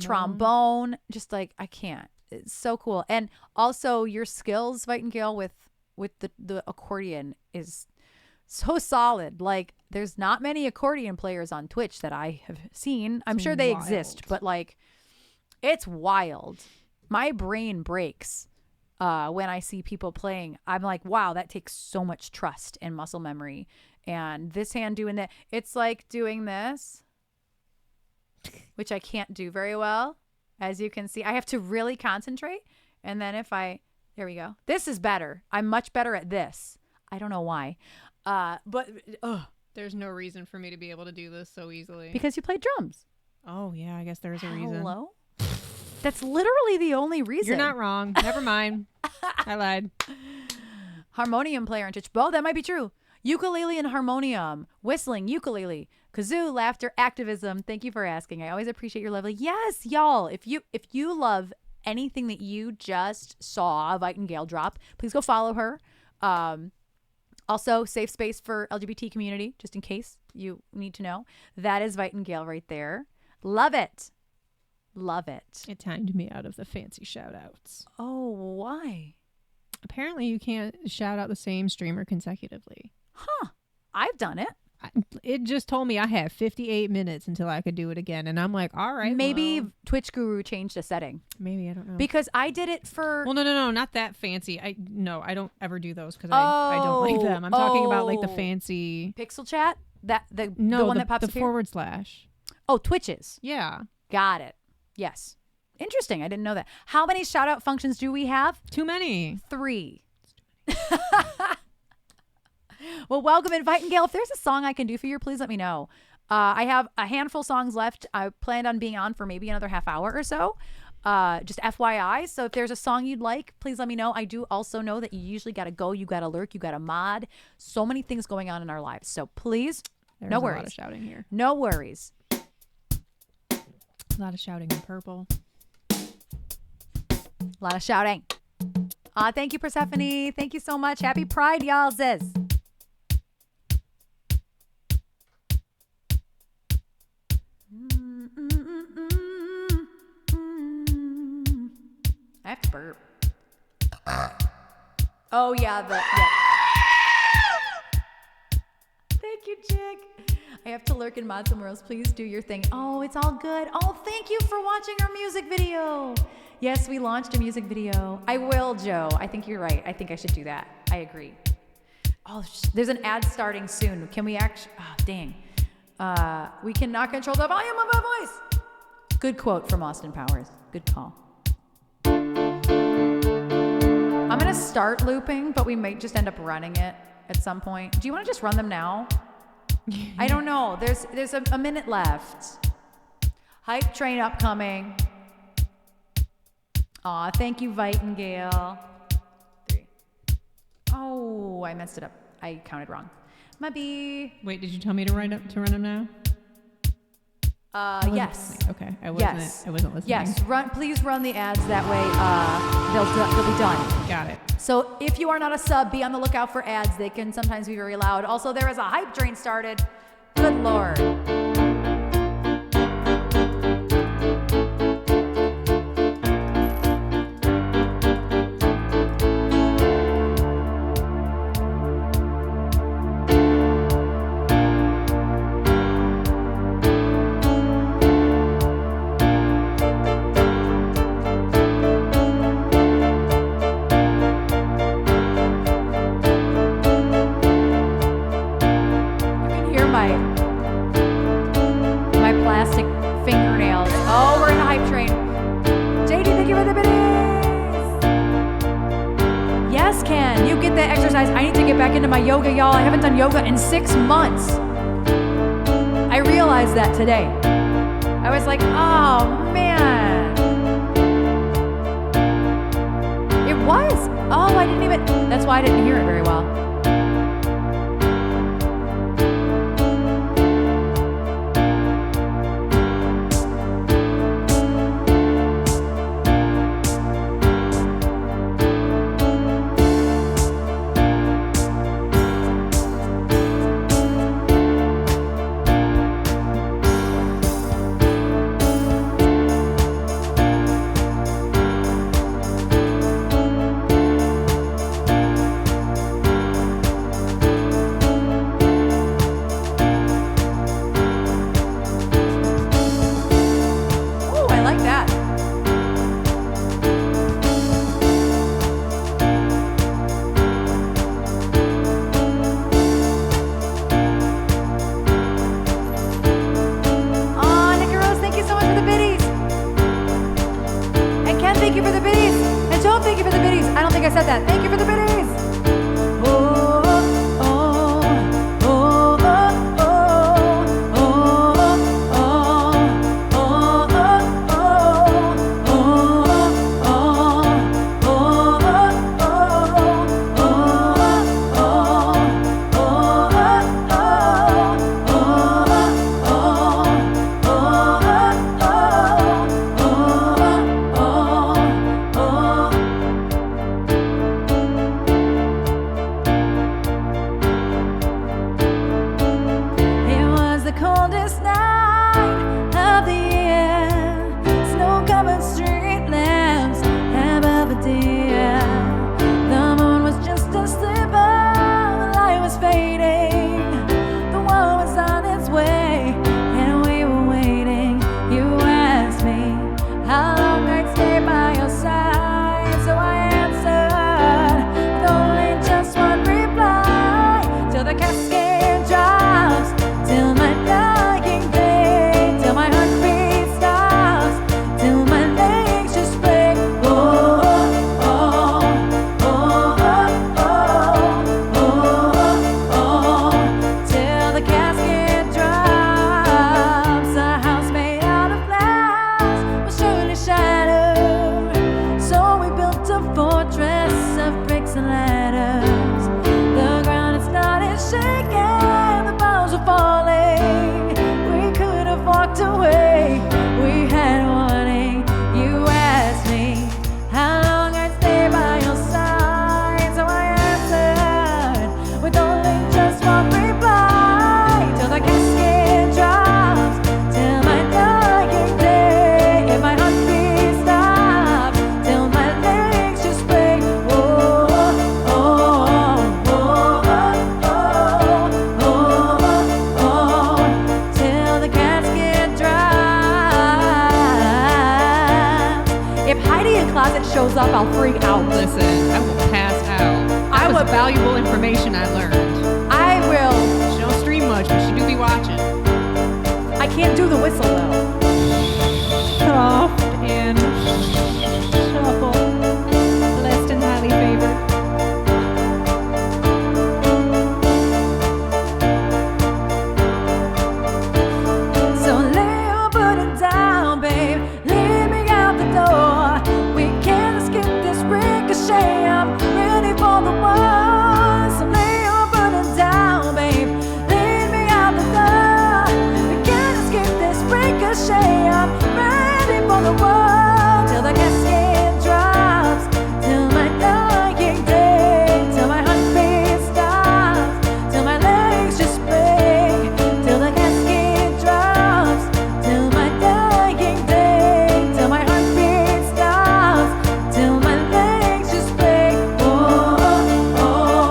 trombone. Just like, I can't. It's so cool. And also your skills, Vitengale, with the accordion is so solid. Like, there's not many accordion players on Twitch that I have seen. I'm sure they exist, but like, it's wild. My brain breaks when I see people playing. I'm like, wow, that takes so much trust and muscle memory. And this hand doing that, it's like doing this, which I can't do very well. As you can see, I have to really concentrate. And then there we go. This is better. I'm much better at this. I don't know why. But there's no reason for me to be able to do this so easily. Because you play drums. Oh, yeah, I guess there's a reason. Hello? That's literally the only reason. You're not wrong. Never mind. I lied. Harmonium player on Twitch. Bo, that might be true. Ukulele and harmonium. Whistling, ukulele. Kazoo, laughter, activism. Thank you for asking. I always appreciate your lovely. Yes, y'all. If you love anything that you just saw Vitengale drop, please go follow her. Also, safe space for LGBT community, just in case you need to know. That is Vitengale right there. Love it. Love it. It timed me out of the fancy shout outs. Oh, why? Apparently you can't shout out the same streamer consecutively. Huh. I've done it. It just told me I had 58 minutes until I could do it again. And I'm like, all right. Maybe well, Twitch Guru changed a setting. Maybe, I don't know. Because I did it for... Well, no, not that fancy. I don't ever do those because I don't like them. I'm talking about like the fancy... Pixel chat? The one that pops up the here? / Oh, Twitches. Yeah. Got it. Yes. Interesting. I didn't know that. How many shout out functions do we have? Too many. 3. Well, welcome, Vitengale. If there's a song I can do for you, please let me know. I have a handful of songs left. I planned on being on for maybe another half hour or so. Just FYI. So if there's a song you'd like, please let me know. I do also know that you usually got to go. You got to lurk. You got to mod. So many things going on in our lives. So please, there's no worries. A lot of shouting here. No worries. A lot of shouting in purple. A lot of shouting. Thank you, Persephone. Thank you so much. Happy Pride, y'all. Ziz. I have to burp. Oh, yeah. Thank you, Jig. I have to lurk in Mods and Worlds. Please do your thing. Oh, it's all good. Oh, thank you for watching our music video. Yes, we launched a music video. I will, Joe. I think you're right. I think I should do that. I agree. Oh, there's an ad starting soon. Can we actually? Oh, dang. We cannot control the volume of my voice. Good quote from Austin Powers. Good call. I'm going to start looping, but we might just end up running it at some point. Do you want to just run them now? I don't know. There's a minute left. Hype train upcoming. Aw, thank you, Vite and Gale. 3. Oh, I messed it up. I counted wrong. Maybe. Wait, did you tell me to run them now? Yes. Okay, I wasn't listening. Yes, please run the ads. That way they'll be done. Got it. So if you are not a sub, be on the lookout for ads. They can sometimes be very loud. Also, there is a hype train started. Good Lord. My plastic fingernails. Oh, we're in a hype train. JD, thank you for the biddies. Yes, Ken, you get that exercise. I need to get back into my yoga, y'all. I haven't done yoga in 6 months. I realized that today. I was like, oh, man. It was. Oh, I didn't even. That's why I didn't hear it very well. closet shows up, I'll freak out. Listen, I will pass out. That was valuable information I learned. I will. She don't stream much, but she do be watching. I can't do the whistle though. Soft and shuffle. Blessed and highly favored. So lay your burden down, babe. Lead me out the door. We can't escape this ricochet. I'm ready for the war. So lay your burden down, babe. Lead me out the door. We can't escape this ricochet. I'm ready for the war. Till the casket drops. Till my dying day. Till my heartbeat stops. Till my legs just break. Till the casket drops. Till my dying day. Till my heartbeat stops. Till my legs just break. Oh, oh, oh,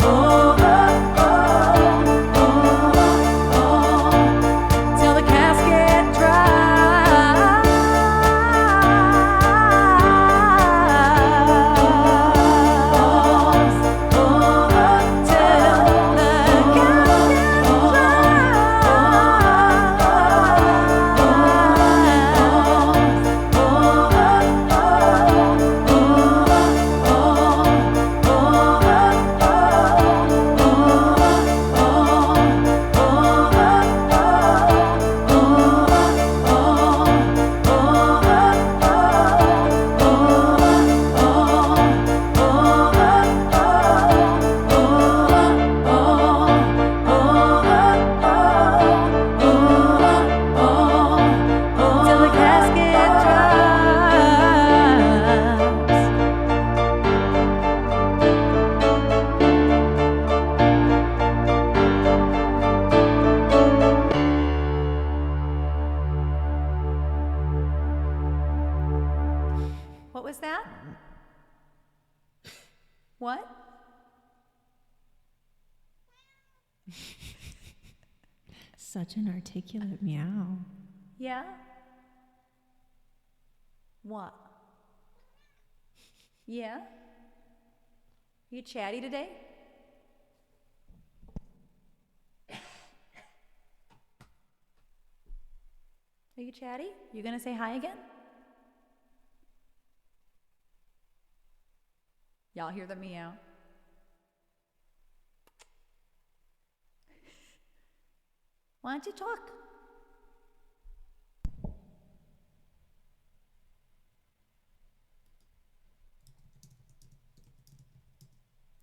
oh, oh, oh, oh. Till the casket drops. What was that? What? Such an articulate meow. Yeah? What? Yeah? You chatty today? Are you chatty? You gonna say hi again? Y'all hear the meow? Why don't you talk?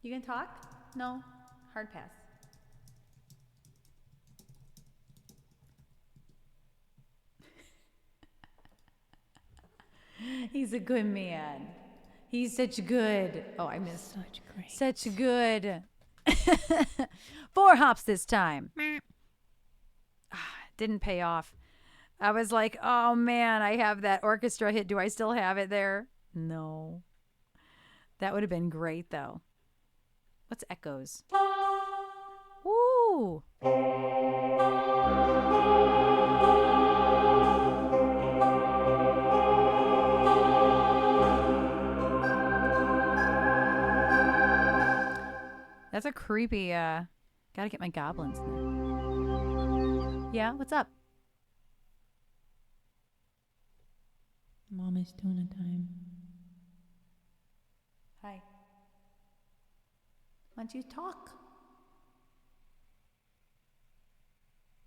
You can talk? No? Hard pass. He's a good man. He's such good. Oh, I missed. Such great. Such good. 4 hops this time. Didn't pay off. I was like, oh man, I have that orchestra hit. Do I still have it there? No. That would have been great though. What's echoes? Woo! That's a creepy, gotta get my goblins in there. Yeah, what's up? Mom is tuna time. Hi. Why don't you talk?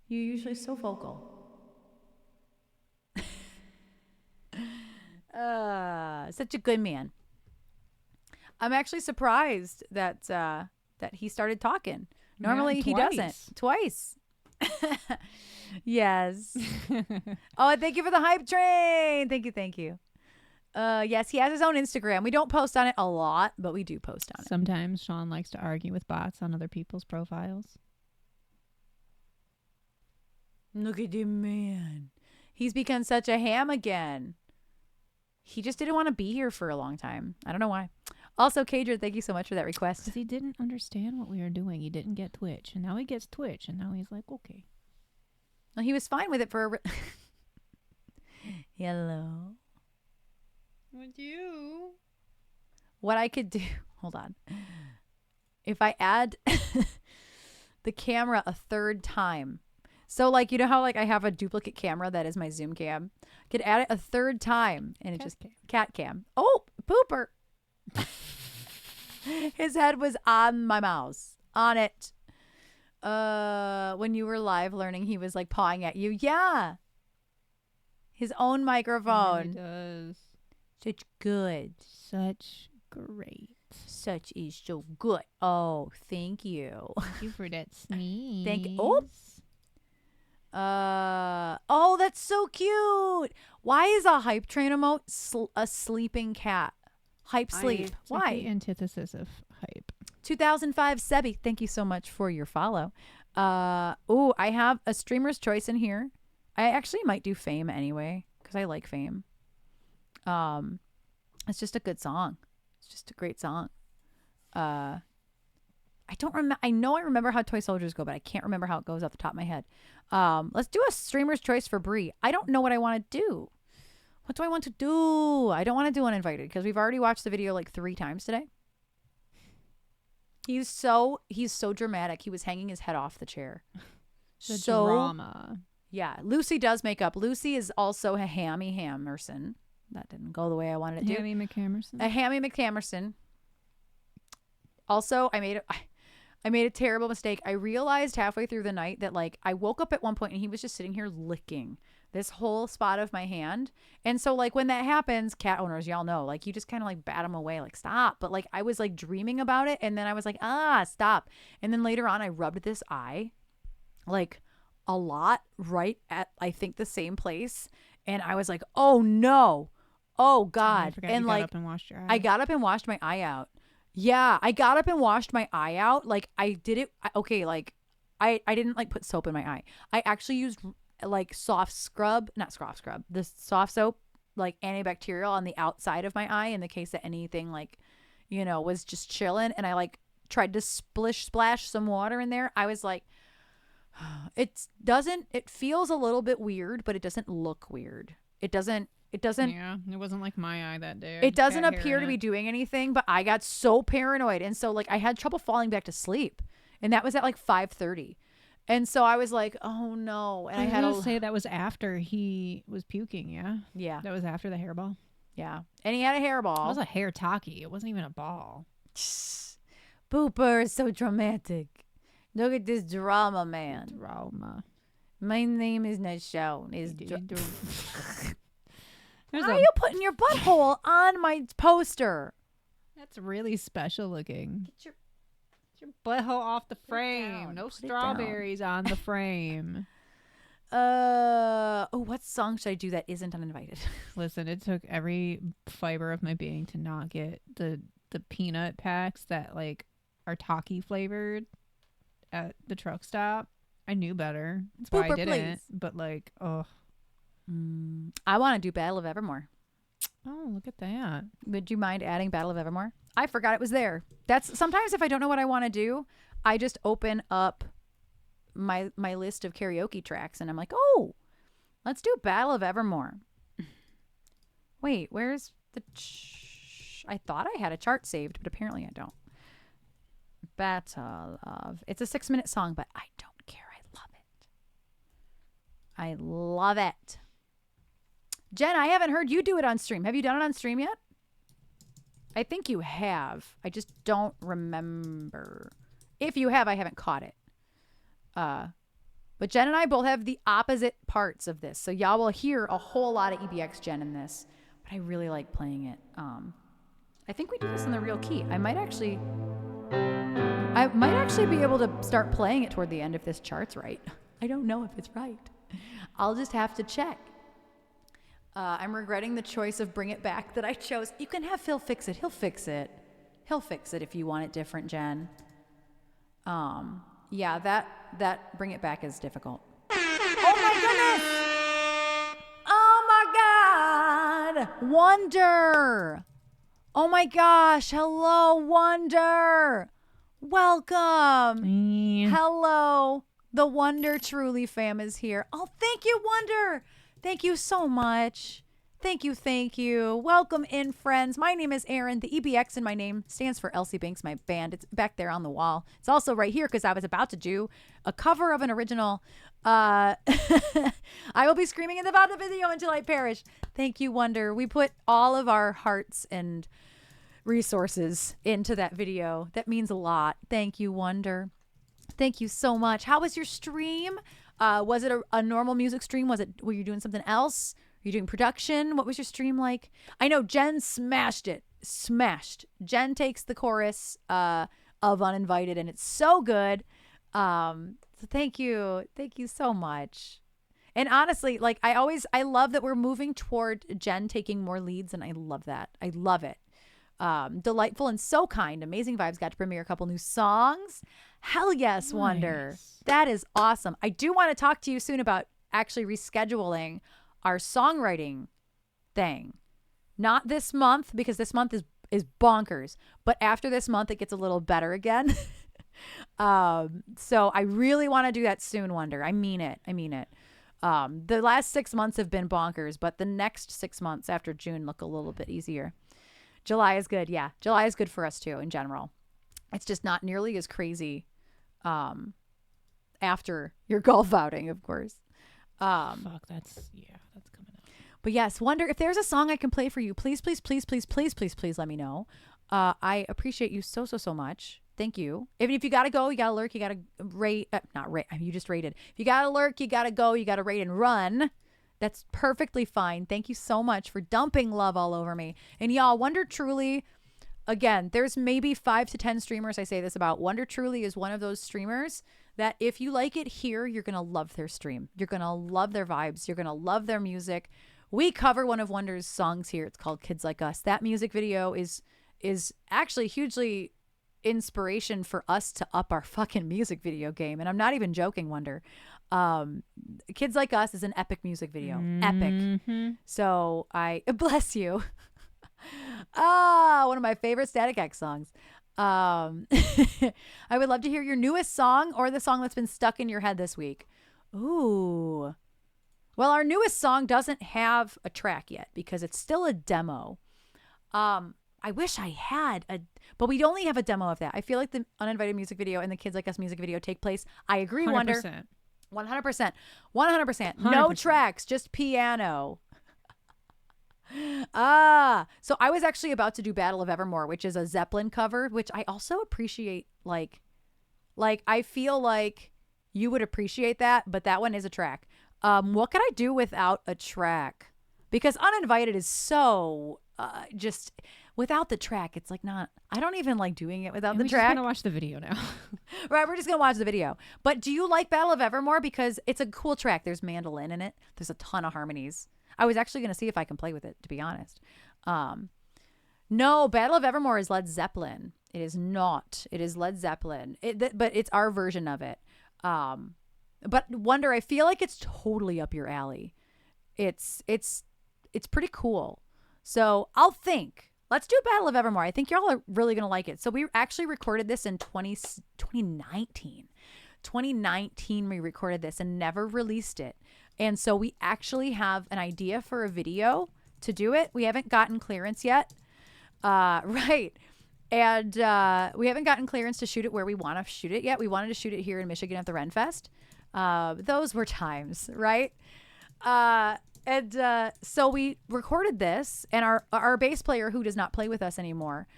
You're usually so vocal. Such a good man. I'm actually surprised that that he started talking. Normally he doesn't. Twice. Yes. Oh, thank you for the hype train. Thank you. Yes, he has his own Instagram. We don't post on it a lot, but we do post on it. Sometimes Sean likes to argue with bots on other people's profiles. Look at him, man. He's become such a ham again. He just didn't want to be here for a long time. I don't know why. Also, Kadra, thank you so much for that request. Because he didn't understand what we were doing. He didn't get Twitch. And now he gets Twitch. And now he's like, okay. Well, he was fine with it for a... Hello. With you. What I could do, hold on. If I add the camera a third time. So like, you know how like I have a duplicate camera that is my Zoom cam? I could add it a third time and it just cat cam. Oh, pooper. His head was on my mouse. On it. When you were live learning, he was like pawing at you. Yeah. His own microphone. It really does. Such good. Such great. Such is so good. Oh, thank you. Thank you for that sneeze. Thank you. Oh, that's so cute. Why is a hype train emote a sleeping cat? Hype sleep. It's Why? like the antithesis of hype. 2005 Sebi, thank you so much for your follow. Oh, I have a streamer's choice in here. I actually might do Fame anyway because I like Fame. It's just a good song. It's just a great song. I don't remember. I know I remember how Toy Soldiers go, but I can't remember how it goes off the top of my head. Let's do a streamer's choice for Brie. I don't know what I want to do. What do I want to do? I don't want to do Uninvited because we've already watched the video like 3 times today. He's so dramatic. He was hanging his head off the chair. The drama. Yeah, Lucy does make up. Lucy is also a Hammy Hammerson. That didn't go the way I wanted it to. Hammy McHammerson. A Hammy McHammerson. Also, I made a terrible mistake. I realized halfway through the night that like I woke up at one point and he was just sitting here licking this whole spot of my hand. And so like when that happens, cat owners, y'all know, like you just kind of like bat them away, like stop. But like I was like dreaming about it and then I was like, stop. And then later on I rubbed this eye like a lot right at I think the same place. And I was like, oh no. Oh God. And like up and washed your eye. I got up and washed my eye out. Yeah, I got up and washed my eye out. Like I did it. Okay, like I didn't like put soap in my eye. I actually used like soft scrub, not soft scrub, the soft soap, like antibacterial on the outside of my eye in the case that anything like, you know, was just chilling. And I like tried to splash some water in there. I was like, it feels a little bit weird, but it doesn't look weird. It doesn't. Yeah, it wasn't like my eye that day. It doesn't appear to be doing anything, but I got so paranoid. And so like I had trouble falling back to sleep. And that was at like 5:30. And so I was like, oh no. And I had to say that was after he was puking, yeah? Yeah. That was after the hairball? Yeah. And he had a hairball. It was a hair talkie. It wasn't even a ball. Booper is so dramatic. Look at this drama, man. Drama. My name is not shown. Why Why are you putting your butthole on my poster? That's really special looking. Get your butthole off the frame. down. No Put it strawberries on the frame. What song should I do that isn't Uninvited? Listen, it took every fiber of my being to not get the peanut packs that like are Taki flavored at the truck stop. I knew better. That's why I didn't. Please. But like, oh. I want to do Battle of Evermore. Oh, look at that. Would you mind adding Battle of Evermore? I forgot it was there. That's sometimes if I don't know what I want to do, I just open up my list of karaoke tracks and I'm like, oh, let's do Battle of Evermore. Wait, where's the... I thought I had a chart saved, but apparently I don't. Battle of... It's a 6-minute song, but I don't care. I love it. I love it. Jen, I haven't heard you do it on stream. Have you done it on stream yet? I think you have. I just don't remember. If you have, I haven't caught it. But Jen and I both have the opposite parts of this. So y'all will hear a whole lot of EBX Jen in this. But I really like playing it. I think we do this in the real key. I might actually be able to start playing it toward the end if this chart's right. I don't know if it's right. I'll just have to check. I'm regretting the choice of Bring It Back that I chose. You can have Phil fix it. He'll fix it. He'll fix it if you want it different, Jen. Yeah, that Bring It Back is difficult. Oh my goodness! Oh my God! Wonder! Oh my gosh! Hello, Wonder! Welcome! Hello! The Wonder Truly fam is here. Oh, thank you, Wonder! Thank you so much. Thank you, thank you. Welcome in, friends. My name is Erin. The EBX in my name stands for Elsie Banks, my band. It's back there on the wall. It's also right here because I was about to do a cover of an original. I will be screaming about the video until I perish. Thank you, Wonder. We put all of our hearts and resources into that video. That means a lot. Thank you, Wonder. Thank you so much. How was your stream? Was it a normal music stream? Were you doing something else? Were you doing production? What was your stream like? I know Jen smashed it. Jen takes the chorus of Uninvited, and it's so good. So thank you. Thank you so much. And honestly, like I love that we're moving toward Jen taking more leads, and I love that. I love it. Delightful and so kind. Amazing Vibes got to premiere a couple new songs. Hell yes, Wonder. Nice. That is awesome. I do want to talk to you soon about actually rescheduling our songwriting thing. Not this month, because this month is bonkers. But after this month, it gets a little better again. So I really want to do that soon, Wonder. I mean it. The last 6 months have been bonkers, but the next 6 months after June look a little bit easier. July is good. Yeah. July is good for us too in general. It's just not nearly as crazy after your golf outing, of course. Fuck, that's coming up. But yes, Wonder, if there's a song I can play for you, please let me know. I appreciate you so much. Thank you. Even if you got to go, you got to lurk, you got to rate, not rate, you just rated. If you got to lurk, you got to go, you got to rate and run. That's perfectly fine. Thank you so much for dumping love all over me. And y'all, Wonder Truly, again, there's maybe 5 to 10 streamers I say this about. Wonder Truly is one of those streamers that if you like it here, you're going to love their stream. You're going to love their vibes. You're going to love their music. We cover one of Wonder's songs here. It's called Kids Like Us. That music video is actually hugely inspiration for us to up our fucking music video game. And I'm not even joking, Wonder. Kids Like Us is an epic music video. Epic. So I bless you. One of my favorite Static X songs. I would love to hear your newest song or the song that's been stuck in your head this week. Ooh. Well, our newest song doesn't have a track yet because it's still a demo. I wish I had but we only have a demo of that. I feel like the Uninvited music video and the Kids Like Us music video take place. I agree, 100%. Wonder. 100%. No tracks, just piano. So I was actually about to do Battle of Evermore, which is a Zeppelin cover, which I also appreciate. Like I feel like you would appreciate that, but that one is a track. What could I do without a track? Because Uninvited is so just without the track. It's like not. I don't even like doing it without the track. We're just gonna watch the video now. Right, we're just gonna watch the video. But do you like Battle of Evermore? Because it's a cool track. There's mandolin in it. There's a ton of harmonies. I was actually gonna see if I can play with it, to be honest. No, Battle of Evermore is Led Zeppelin. It is not. It is Led Zeppelin. But it's our version of it. But Wonder, I feel like it's totally up your alley. It's pretty cool. So I'll think. Let's do Battle of Evermore. I think y'all are really going to like it. So we actually recorded this in 2019. 2019 we recorded this and never released it. And so we actually have an idea for a video to do it. We haven't gotten clearance yet. Right. And we haven't gotten clearance to shoot it where we want to shoot it yet. We wanted to shoot it here in Michigan at the Renfest. Those were times, right? So we recorded this, and our bass player, who does not play with us anymore,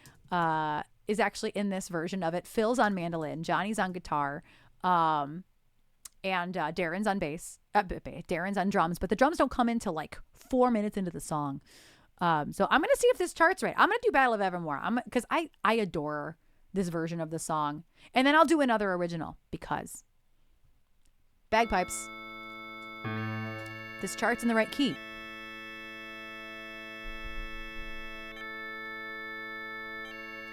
is actually in this version of it. Phil's on mandolin, Johnny's on guitar, and Darren's on bass. Darren's on drums, but the drums don't come in till like 4 minutes into the song. So I'm gonna see if this chart's right. I'm gonna do Battle of Evermore. Because I adore this version of the song, and then I'll do another original because bagpipes. This chart's in the right key.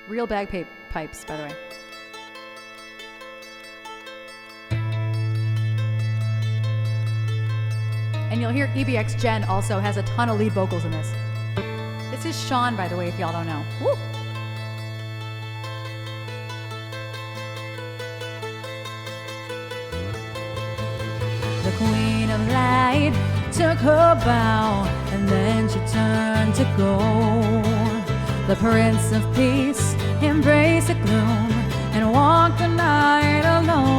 Real bagpipes, by the way. And you'll hear EBX Jen also has a ton of lead vocals in this. This is Sean, by the way, if y'all don't know. Woo! The Queen of Light took her bow, and then she turned to go. The Prince of Peace embraced the gloom and walked the night alone.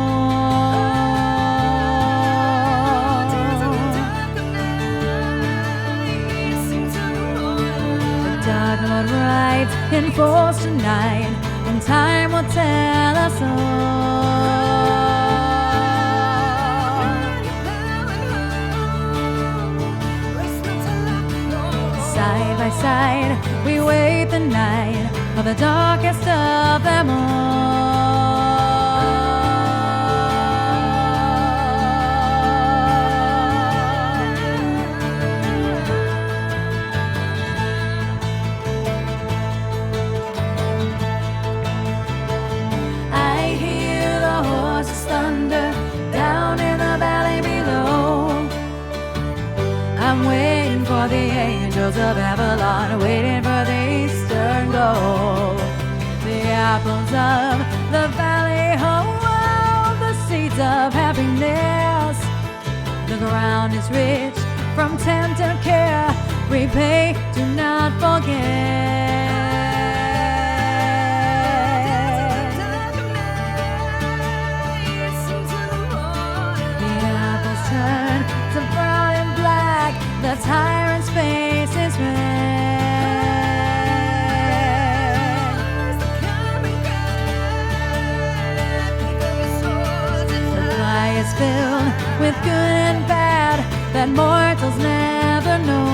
The Dark Lord rides in force tonight, and time will tell us all. Side by side, we wait the night of the darkest of them I hear the horses thunder down in the valley below. I'm waiting for the angels of Babylon, waiting for the eastern gold. The apples of the valley hold the seeds of happiness. The ground is rich from tender care. Repay, do not forget. The apples turn to brown and black. The tyrant's face is red. The sky is filled with good and bad that mortals never know.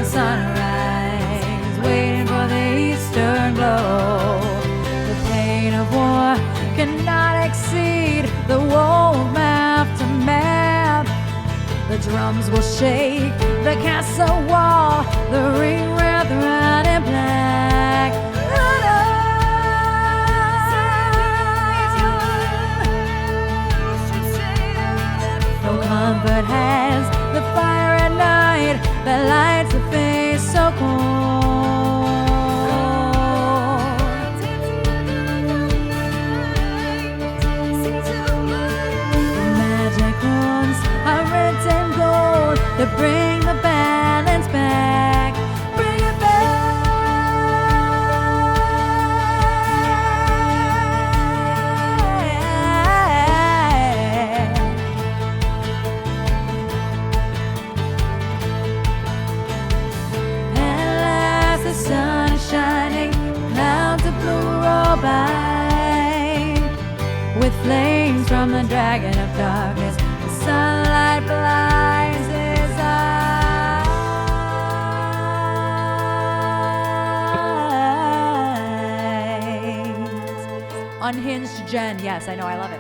Sunrise, waiting for the eastern glow. The pain of war cannot exceed the woe of aftermath. The drums will shake the castle wall, the ring wrapped around in black. No comfort has the fire at night that lights the face so cold. The magic runes are red and gold to bring the balance back. Bring it with flames from the dragon of darkness. The sunlight blinds his eyes. Unhinged Jen. Yes, I know. I love it.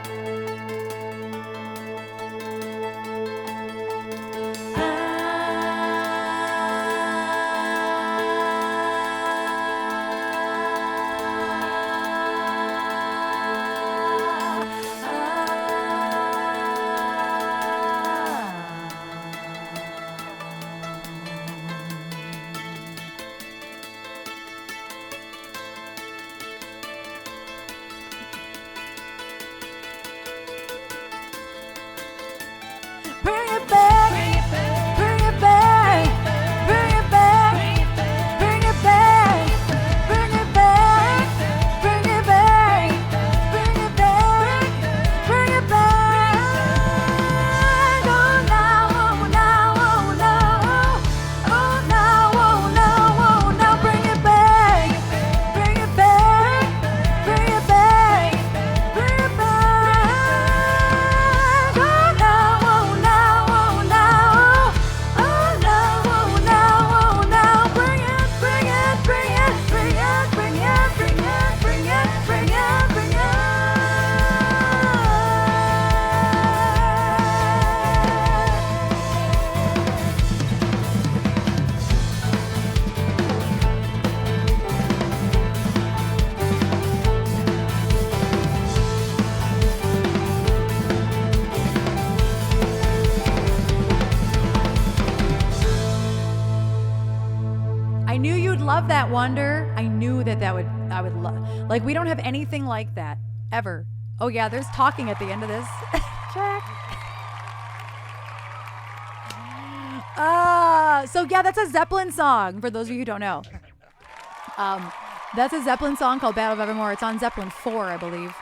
love that, Wonder. I knew that I would love. Like, we don't have anything like that ever. Oh yeah, there's talking at the end of this track. So yeah, that's a Zeppelin song for those of you who don't know. That's a Zeppelin song called Battle of Evermore. It's on Zeppelin 4, I believe.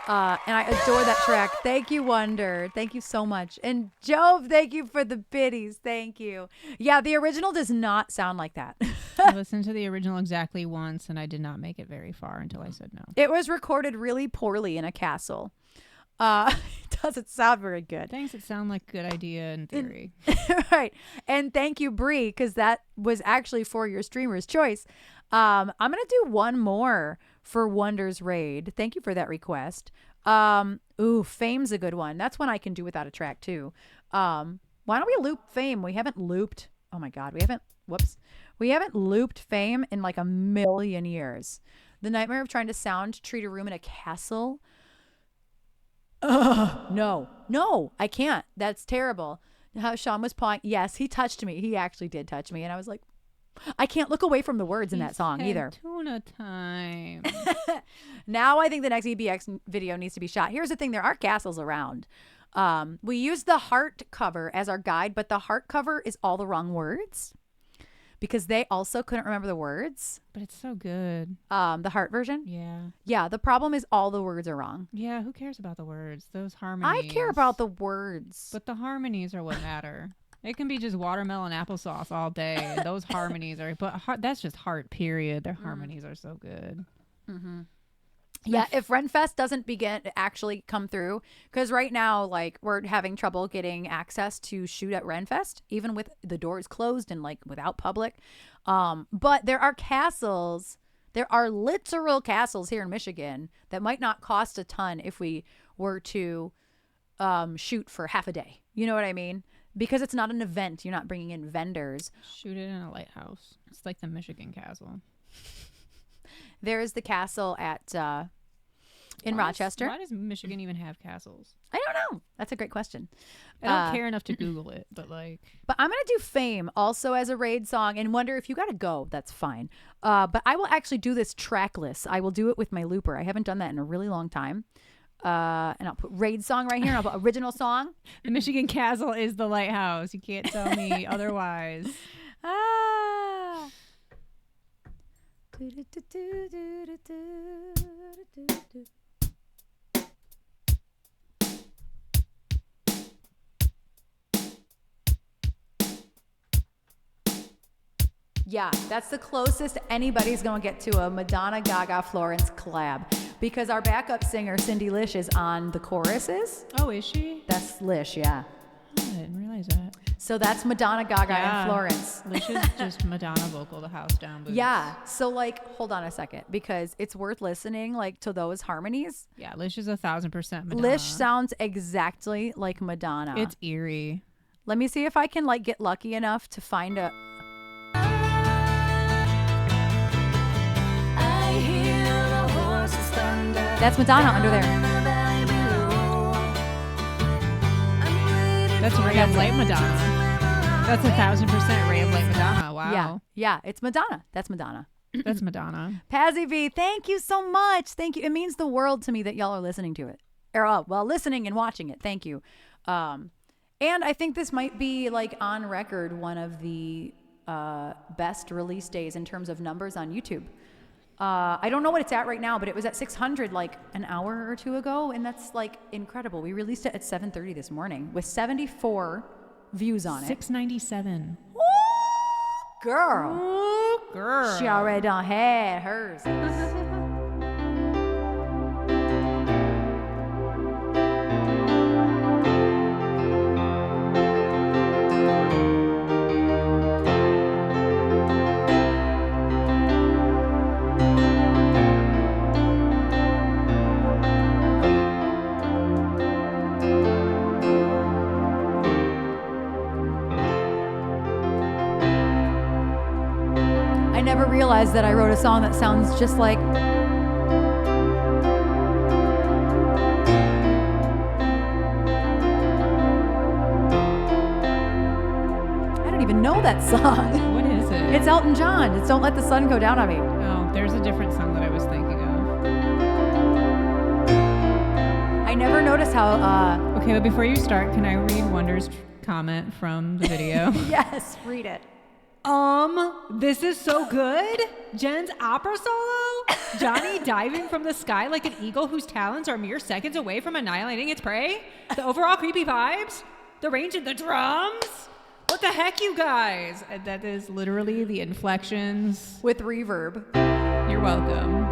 And I adore that track. Thank you, Wonder. Thank you so much. And Jove, thank you for the biddies. Thank you. Yeah, the original does not sound like that. I listened to the original exactly once, and I did not make it very far until I said no. It was recorded really poorly in a castle. It doesn't sound very good. Things that sound like a good idea in theory. Right. And thank you, Bree, because that was actually for your streamer's choice. I'm going to do one more for Wonder's Raid. Thank you for that request. Fame's a good one. That's one I can do without a track too. Why don't we loop Fame? We haven't looped. Oh my God. We haven't looped Fame in like a million years. The nightmare of trying to treat a room in a castle. No, I can't. That's terrible. How Sean was pawing. Yes, he touched me. He actually did touch me. And I was like, I can't look away from the words in that song either. Tuna time. Now I think the next EBX video needs to be shot. Here's the thing. There are castles around. We used the heart cover as our guide, but the heart cover is all the wrong words because they also couldn't remember the words. But it's so good. The heart version? Yeah. Yeah, the problem is all the words are wrong. Yeah, who cares about the words? Those harmonies. I care about the words. But the harmonies are what matter. It can be just watermelon applesauce all day. And those harmonies are, that's just heart, period. Their harmonies are so good. Mm-hmm. Yeah, if Renfest doesn't begin to actually come through, because right now, like, we're having trouble getting access to shoot at Renfest, even with the doors closed and like without public. But there are castles, there are literal castles here in Michigan that might not cost a ton if we were to shoot for half a day. You know what I mean? Because it's not an event. You're not bringing in vendors. Shoot it in a lighthouse. It's like the Michigan Castle. There is the castle at in Rochester. Why does Michigan even have castles? I don't know. That's a great question. I don't care enough to Google it, but like. But I'm gonna do Fame also as a raid song, and Wonder if you gotta go, that's fine. But I will actually do this trackless. I will do it with my looper. I haven't done that in a really long time. And I'll put raid song right here. And I'll put original song. The Michigan Castle is the lighthouse. You can't tell me otherwise. Yeah, that's the closest anybody's gonna get to a Madonna Gaga Florence collab, because our backup singer Cindy Lish is on the choruses. Oh, is she? That's Lish, yeah. Oh, I didn't realize that. So that's Madonna, Gaga, and Florence. Lish is just Madonna vocal, the house down boots. Yeah. So like, hold on a second, because it's worth listening like to those harmonies. Yeah, Lish is 1000% Madonna. Lish sounds exactly like Madonna. It's eerie. Let me see if I can like get lucky enough to find a. That's Madonna under there. That's Ray of Light Madonna. That's 1000% Ray of Light Madonna. Wow. Yeah, it's Madonna. That's Madonna. That's Madonna. Pazzy V, thank you so much. Thank you. It means the world to me that y'all are listening to it. Or, listening and watching it. Thank you. And I think this might be like on record one of the best release days in terms of numbers on YouTube. I don't know what it's at right now, but it was at 600 like an hour or two ago, and that's like incredible. We released it at 7:30 this morning with 74 views on it. 697. Ooh, girl. Ooh, girl. She already done had hers. I never realized that I wrote a song that sounds just like. I don't even know that song. What is it? It's Elton John. It's Don't Let the Sun Go Down on Me. Oh, there's a different song that I was thinking of. I never noticed how, Okay, but before you start, can I read Wonder's comment from the video? yes, read it. This is so good. Jen's opera solo. Johnny diving from the sky like an eagle whose talons are mere seconds away from annihilating its prey. The overall creepy vibes. The range of the drums. What the heck, you guys? And that is literally the inflections. With reverb. You're welcome.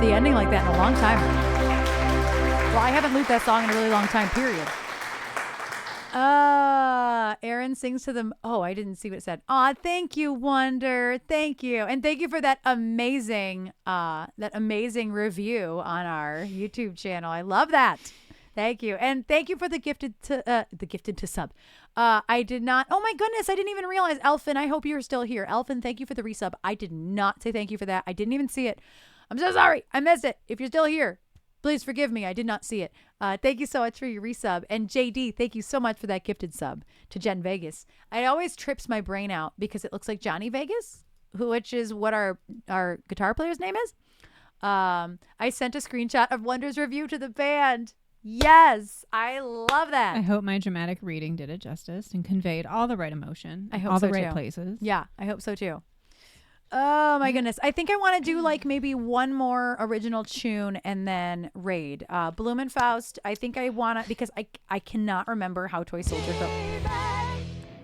the ending like that in a long time. Well, I haven't looped that song in a really long time, period. Erin sings to them. Oh, I didn't see what it said. Aw, thank you, Wonder. Thank you. And thank you for that amazing review on our YouTube channel. I love that. Thank you. And thank you for the gifted to sub. I did not. Oh my goodness. I didn't even realize. Elfin, I hope you're still here. Elfin, thank you for the resub. I did not say thank you for that. I didn't even see it. I'm so sorry. I missed it. If you're still here, please forgive me. I did not see it. Thank you so much for your resub. And JD, thank you so much for that gifted sub to Jen Vegas. It always trips my brain out because it looks like Johnny Vegas, which is what our guitar player's name is. I sent a screenshot of Wonder's review to the band. Yes, I love that. I hope my dramatic reading did it justice and conveyed all the right emotion. I hope all so the right too. places. Yeah, I hope so too. Oh my goodness. I think I want to do like maybe one more original tune and then raid. Blumenfaust, I think I want to, because I cannot remember how Toy Soldier goes.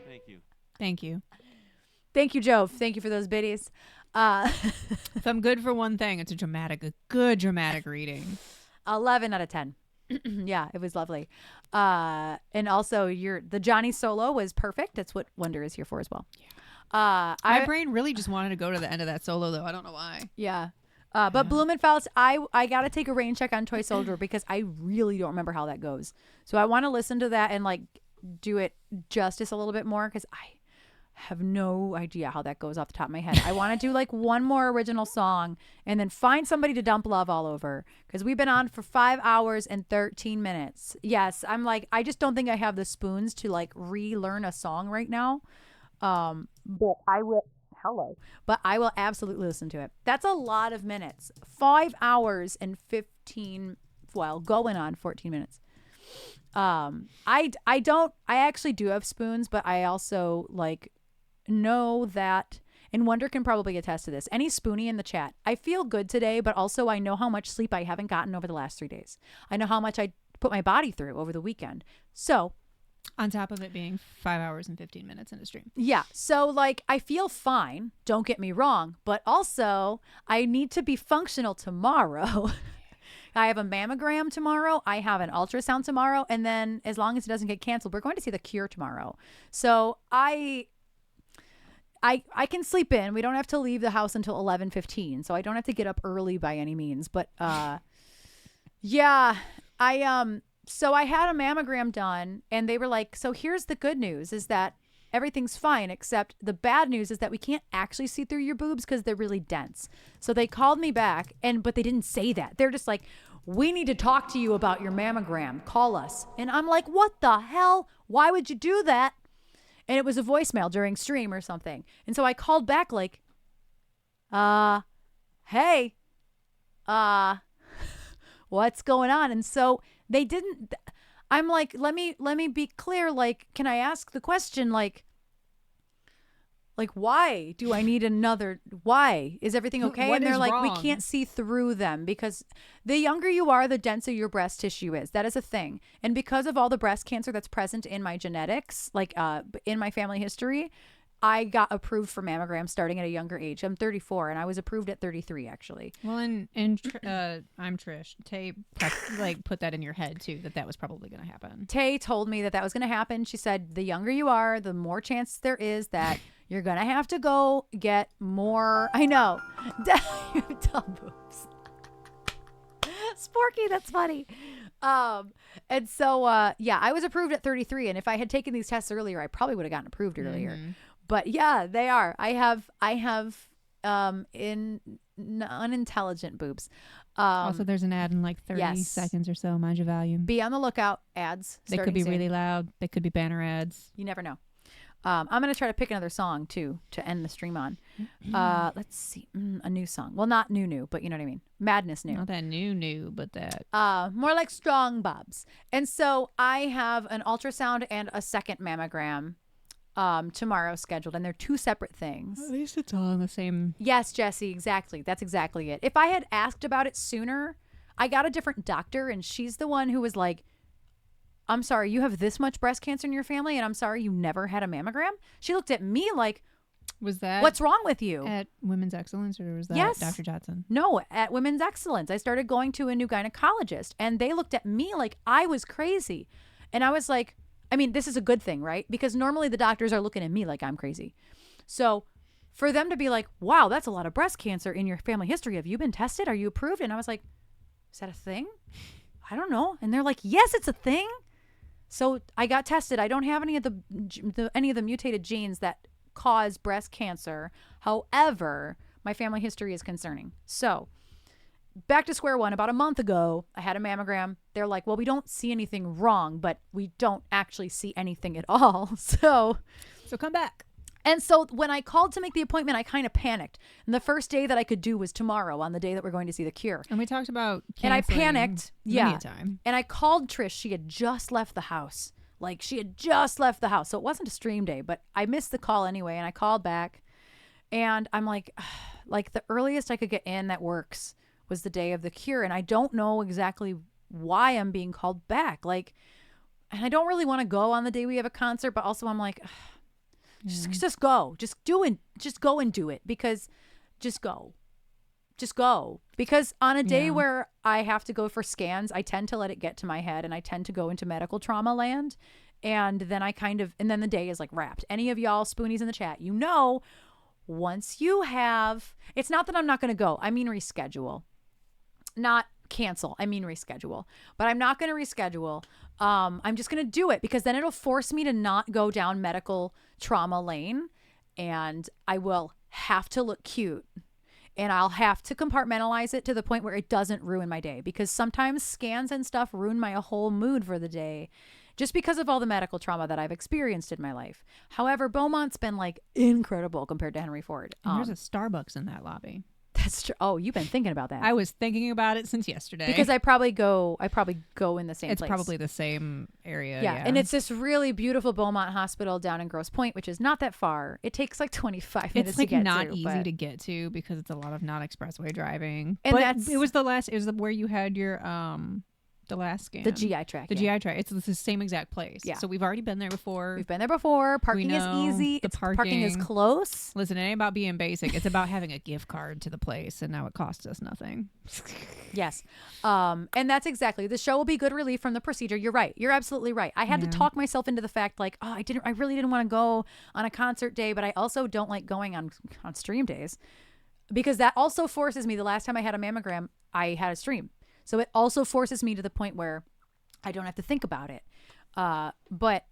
Thank you. Thank you. Thank you, Jove. Thank you for those biddies. If I'm good for one thing, it's a good dramatic reading. 11 out of 10. Yeah, it was lovely. And also the Johnny solo was perfect. That's what Wonder is here for as well. Yeah. My brain really just wanted to go to the end of that solo though. I don't know why. Yeah. But Blumenfaust, I got to take a rain check on Toy Soldier because I really don't remember how that goes. So I want to listen to that and like do it justice a little bit more because I have no idea how that goes off the top of my head. I want to do like one more original song and then find somebody to dump love all over because we've been on for 5 hours and 13 minutes. Yes, I'm like, I just don't think I have the spoons to like relearn a song right now. But I will absolutely listen to it. That's a lot of minutes. 5 hours and 15, well, going on 14 minutes. I actually do have spoons, but I also like know that, and Wonder can probably attest to this. Any spoonie in the chat, I feel good today, but also I know how much sleep I haven't gotten over the last 3 days. I know how much I put my body through over the weekend. So on top of it being 5 hours and 15 minutes in a stream. Yeah. So like I feel fine. Don't get me wrong. But also I need to be functional tomorrow. I have a mammogram tomorrow. I have an ultrasound tomorrow. And then as long as it doesn't get canceled, we're going to see The Cure tomorrow. So I can sleep in. We don't have to leave the house until 11:15. So I don't have to get up early by any means. But yeah, so I had a mammogram done and they were like, so here's the good news is that everything's fine, except the bad news is that we can't actually see through your boobs because they're really dense. So they called me back but they didn't say that. They're just like, we need to talk to you about your mammogram. Call us. And I'm like, what the hell? Why would you do that? And it was a voicemail during stream or something. And so I called back like, hey, what's going on? And so they didn't. I'm like, let me be clear. Like, can I ask the question? Like, why do I need another? Why is everything okay? What and they're is like, wrong? we can't see through them because the younger you are, the denser your breast tissue is. That is a thing. And because of all the breast cancer that's present in my genetics, like in my family history, I got approved for mammograms starting at a younger age. I'm 34 and I was approved at 33 actually. Well, I'm Trish. Tay put that in your head too, that was probably going to happen. Tay told me that was going to happen. She said, the younger you are, the more chance there is that you're going to have to go get more. I know. You have dumb boobs. Sporky, that's funny. And so, yeah, I was approved at 33. And if I had taken these tests earlier, I probably would have gotten approved earlier. Mm-hmm. But yeah, they are. I have unintelligent boobs. Also, there's an ad in like 30 yes. seconds or so. Mind your volume. Be on the lookout. Ads. They could be soon. really loud. They could be banner ads. You never know. I'm going to try to pick another song too to end the stream on. Let's see. A new song. Well, not new, but you know what I mean. Madness new. Not that new, but that. More like Strong Bobs. And so I have an ultrasound and a second mammogram tomorrow scheduled, and they're two separate things. At least it's all in the same. Yes, Jesse, exactly. That's exactly it. If I had asked about it sooner, I got a different doctor, and she's the one who was like, I'm sorry, you have this much breast cancer in your family, and I'm sorry you never had a mammogram? She looked at me like, Was that What's wrong with you? at Women's Excellence, or was that Yes. Dr. Johnson? No, at Women's Excellence. I started going to a new gynecologist, and they looked at me like I was crazy. And I was like, I mean, this is a good thing, right? Because normally the doctors are looking at me like I'm crazy. So for them to be like, wow, that's a lot of breast cancer in your family history. Have you been tested? Are you approved? And I was like, is that a thing? I don't know. And they're like, yes, it's a thing. So I got tested. I don't have any of the mutated genes that cause breast cancer. However, my family history is concerning. So back to square one. About a month ago, I had a mammogram. They're like, well, we don't see anything wrong, but we don't actually see anything at all. So come back. And so when I called to make the appointment, I kind of panicked. And the first day that I could do was tomorrow, on the day that we're going to see the cure. And we talked about And I canceling panicked. many Yeah. a time. And I called Trish. She had just left the house. Like, she had just left the house. So it wasn't a stream day, but I missed the call anyway. And I called back. And I'm like the earliest I could get in that works was the day of the cure. And I don't know exactly why I'm being called back. Like, and I don't really want to go on the day we have a concert, but also I'm like, just go. Just go and do it, because just go. Because on a day where I have to go for scans, I tend to let it get to my head, and I tend to go into medical trauma land. And then and then the day is like wrapped. Any of y'all spoonies in the chat, once you have, it's not that I'm not going to go. I mean, reschedule, not cancel. I mean, reschedule, but I'm not going to reschedule. I'm just going to do it, because then it'll force me to not go down medical trauma lane, and I will have to look cute, and I'll have to compartmentalize it to the point where it doesn't ruin my day, because sometimes scans and stuff ruin my whole mood for the day just because of all the medical trauma that I've experienced in my life. However, Beaumont's been like incredible compared to Henry Ford. And there's a Starbucks in that lobby. That's true. Oh, you've been thinking about that. I was thinking about it since yesterday. Because I probably go in the same it's place. probably the same area. Yeah. And it's this really beautiful Beaumont Hospital down in Grosse Pointe, which is not that far. It takes like 25 minutes it's like to get not to. easy to get to, because it's a lot of non-expressway driving. And but it was where you had your the last scan. The GI tract. The GI tract. It's the same exact place. Yeah. So we've already been there before. We've been there before. Parking is know easy. the Parking is close. Listen, it ain't about being basic. It's about having a gift card to the place, and now it costs us nothing. Yes. And that's exactly. The show will be good relief from the procedure. You're right. You're absolutely right. I had to talk myself into the fact, like, I really didn't want to go on a concert day, but I also don't like going on stream days, because that also forces me. The last time I had a mammogram, I had a stream. So it also forces me to the point where I don't have to think about it. But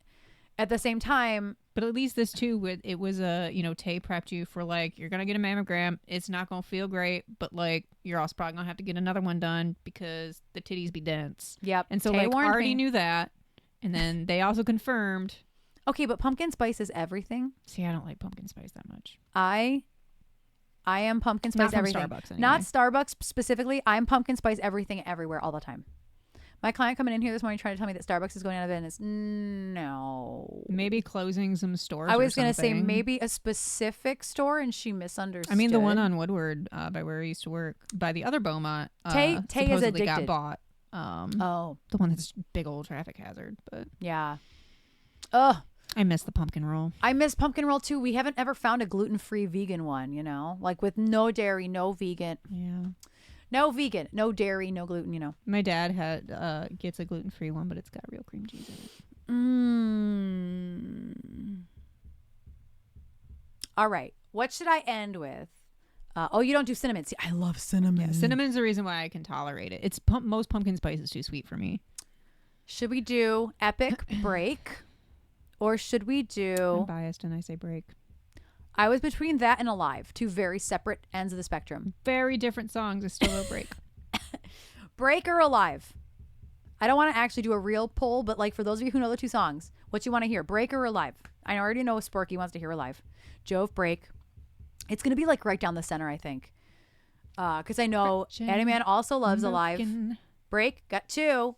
at the same time, but at least this too, it was Tay prepped you for, like, you're gonna get a mammogram. It's not gonna feel great, but like you're also probably gonna have to get another one done because the titties be dense. Yep. And so Tay like warned already me. knew that, and then they also confirmed. Okay, but pumpkin spice is everything. See, I don't like pumpkin spice that much. I am pumpkin spice Not from everything. Starbucks, anyway. Not Starbucks specifically. I'm pumpkin spice everything everywhere all the time. My client coming in here this morning trying to tell me that Starbucks is going out of business. No. Maybe closing some stores. I was going to to say maybe a specific store, and she misunderstood. I mean, the one on Woodward by where I used to work, by the other Beaumont, Tay is supposedly got addicted. bought. The one that's big old traffic hazard. But yeah. Ugh. I miss the pumpkin roll. I miss pumpkin roll too. We haven't ever found a gluten-free vegan one, like with no dairy, no vegan. Yeah. No vegan, no dairy, no gluten, My dad gets a gluten-free one, but it's got real cream cheese in it. All right. What should I end with? You don't do cinnamon. See, I love cinnamon. Yeah, cinnamon's the reason why I can tolerate it. It's most pumpkin spice is too sweet for me. Should we do Epic Break? Or should we do... I'm biased and I say break. I was between that and Alive, two very separate ends of the spectrum. Very different songs. It's still a break. Break or Alive? I don't want to actually do a real poll, but like for those of you who know the two songs, what you want to hear, Break or Alive? I already know Sporky wants to hear Alive. Jove, Break. It's going to be like right down the center, I think. Because I know Eddie Man also loves Alive. Break, got two.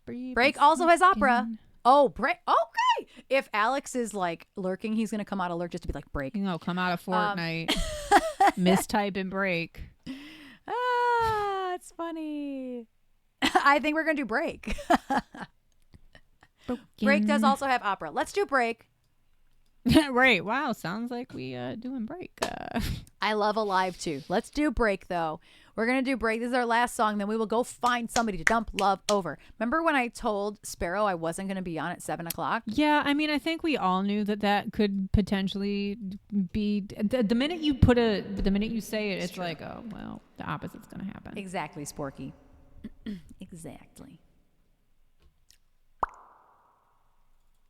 Break also has opera. Oh, break. Okay. If Alex is like lurking, he's going to come out alert just to be like, break. Come out of Fortnite. Mistype and break. It's funny. I think we're going to do break. Break does also have opera. Let's do break. Right. Wow. Sounds like we doing break. I love Alive too. Let's do Break though. We're going to do Break. This is our last song. Then we will go find somebody to dump love over. Remember when I told Sparrow I wasn't going to be on at 7 o'clock? Yeah. I mean, I think we all knew that could potentially be the minute you the minute you say it, it's like, oh, well, the opposite's going to happen. Exactly, Sporky. Exactly.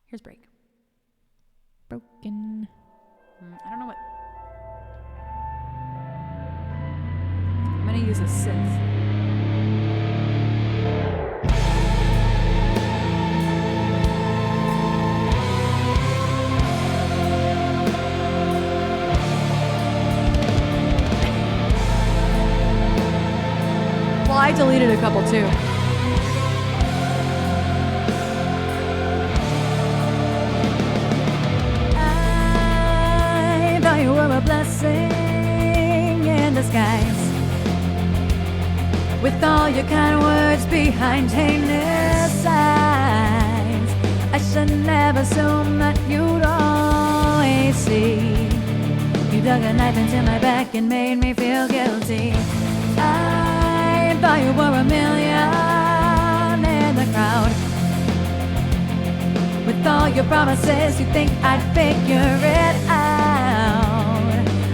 Here's Break. Broken. I don't know what. I'm going to use a synth. Well, I deleted a couple too. I thought you were a blessing in disguise, with all your kind words behind heinous eyes. I should never assume that you'd always see. You dug a knife into my back and made me feel guilty. I thought you were a million in the crowd. With all your promises, you think I'd figure it out.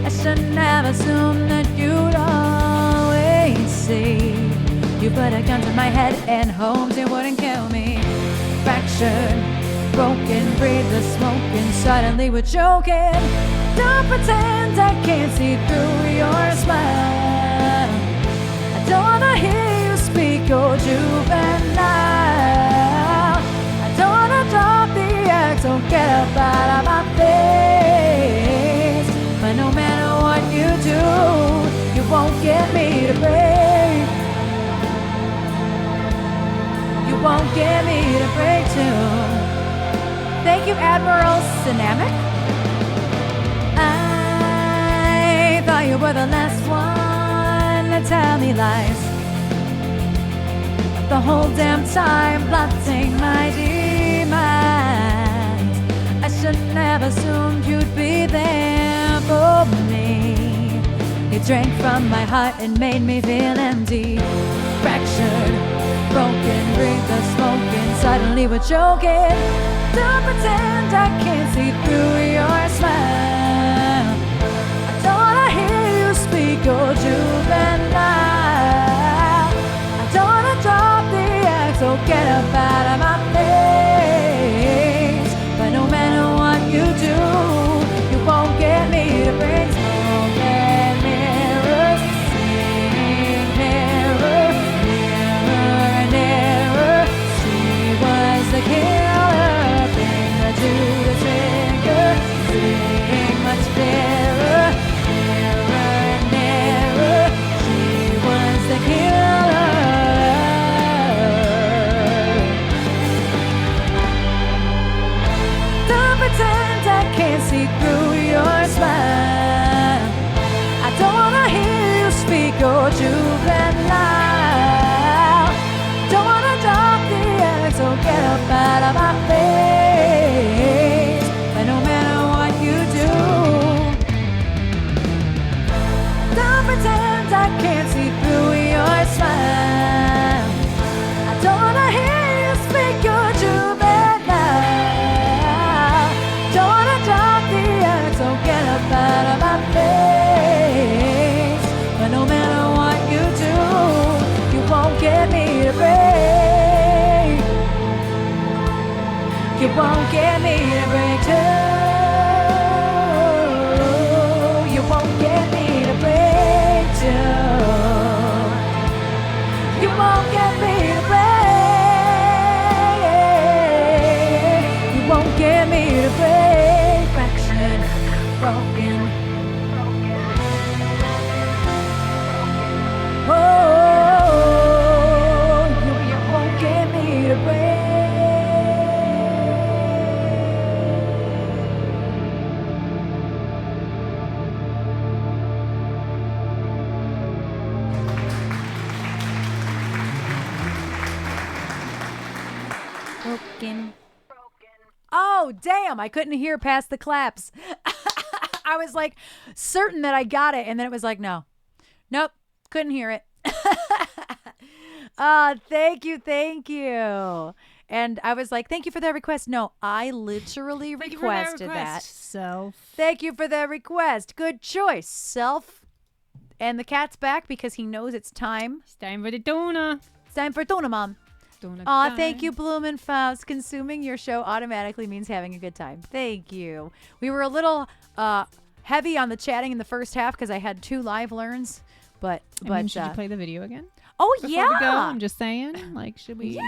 I should never assume that you'd always see. You put a gun to my head and hoped it wouldn't kill me. Fractured, broken, breathe the smoke and suddenly we're choking. Don't pretend I can't see through your smile. I don't wanna hear you speak your juvenile. I don't wanna drop the act, so get up out of my face. But no matter what you do, you won't get me to break. You won't get me to break too. Thank you, Admiral Synamic. I thought you were the last one to tell me lies. The whole damn time plotting my demise. I should never assumed you'd be there for me. You drank from my heart and made me feel empty. Fractured, broken, breathe the smoke and suddenly we're choking. Don't pretend I can't see through your smile. I don't wanna hear you speak your juvenile. I don't wanna drop the act, so get up out of my face. But no matter what you do, you won't get me to break. Smoke and mirrors, sing mirror, mirror and error. She was the killer, finger to the trigger, seeing much clearer. Mirror and error, she was the killer. Don't pretend I can't see through your smile. I don't wanna hear you speak your juvenile. Don't wanna drop the act, so get up out of my face. But no matter what you do, don't pretend I can't see through your smile. I don't wanna hear you speak your juvenile. Don't wanna drop the act, so get up out of my face. But no matter what you do, you won't get me to break. You won't get me to break too. You won't get me to break too. You won't get me to break. You won't get me to break. Fractured, broken. Oh, you won't get me to break. Broken. Oh, damn. I couldn't hear past the claps. I was like certain that I got it. And then it was like, no. Nope. Couldn't hear it. Thank you. Thank you. And I was like, thank you for that request. No, I literally requested that. Self. Thank you for the request. Good choice, Self. And the cat's back because he knows it's time. It's time for the tuna. It's time for tuna, Mom. Tuna Aw, time. thank you, Blumenfaust. Consuming your show automatically means having a good time. Thank you. We were a little heavy on the chatting in the first half because I had 2 live learns. But should you play the video again? Oh, Before yeah. we go, I'm just saying. Like, should we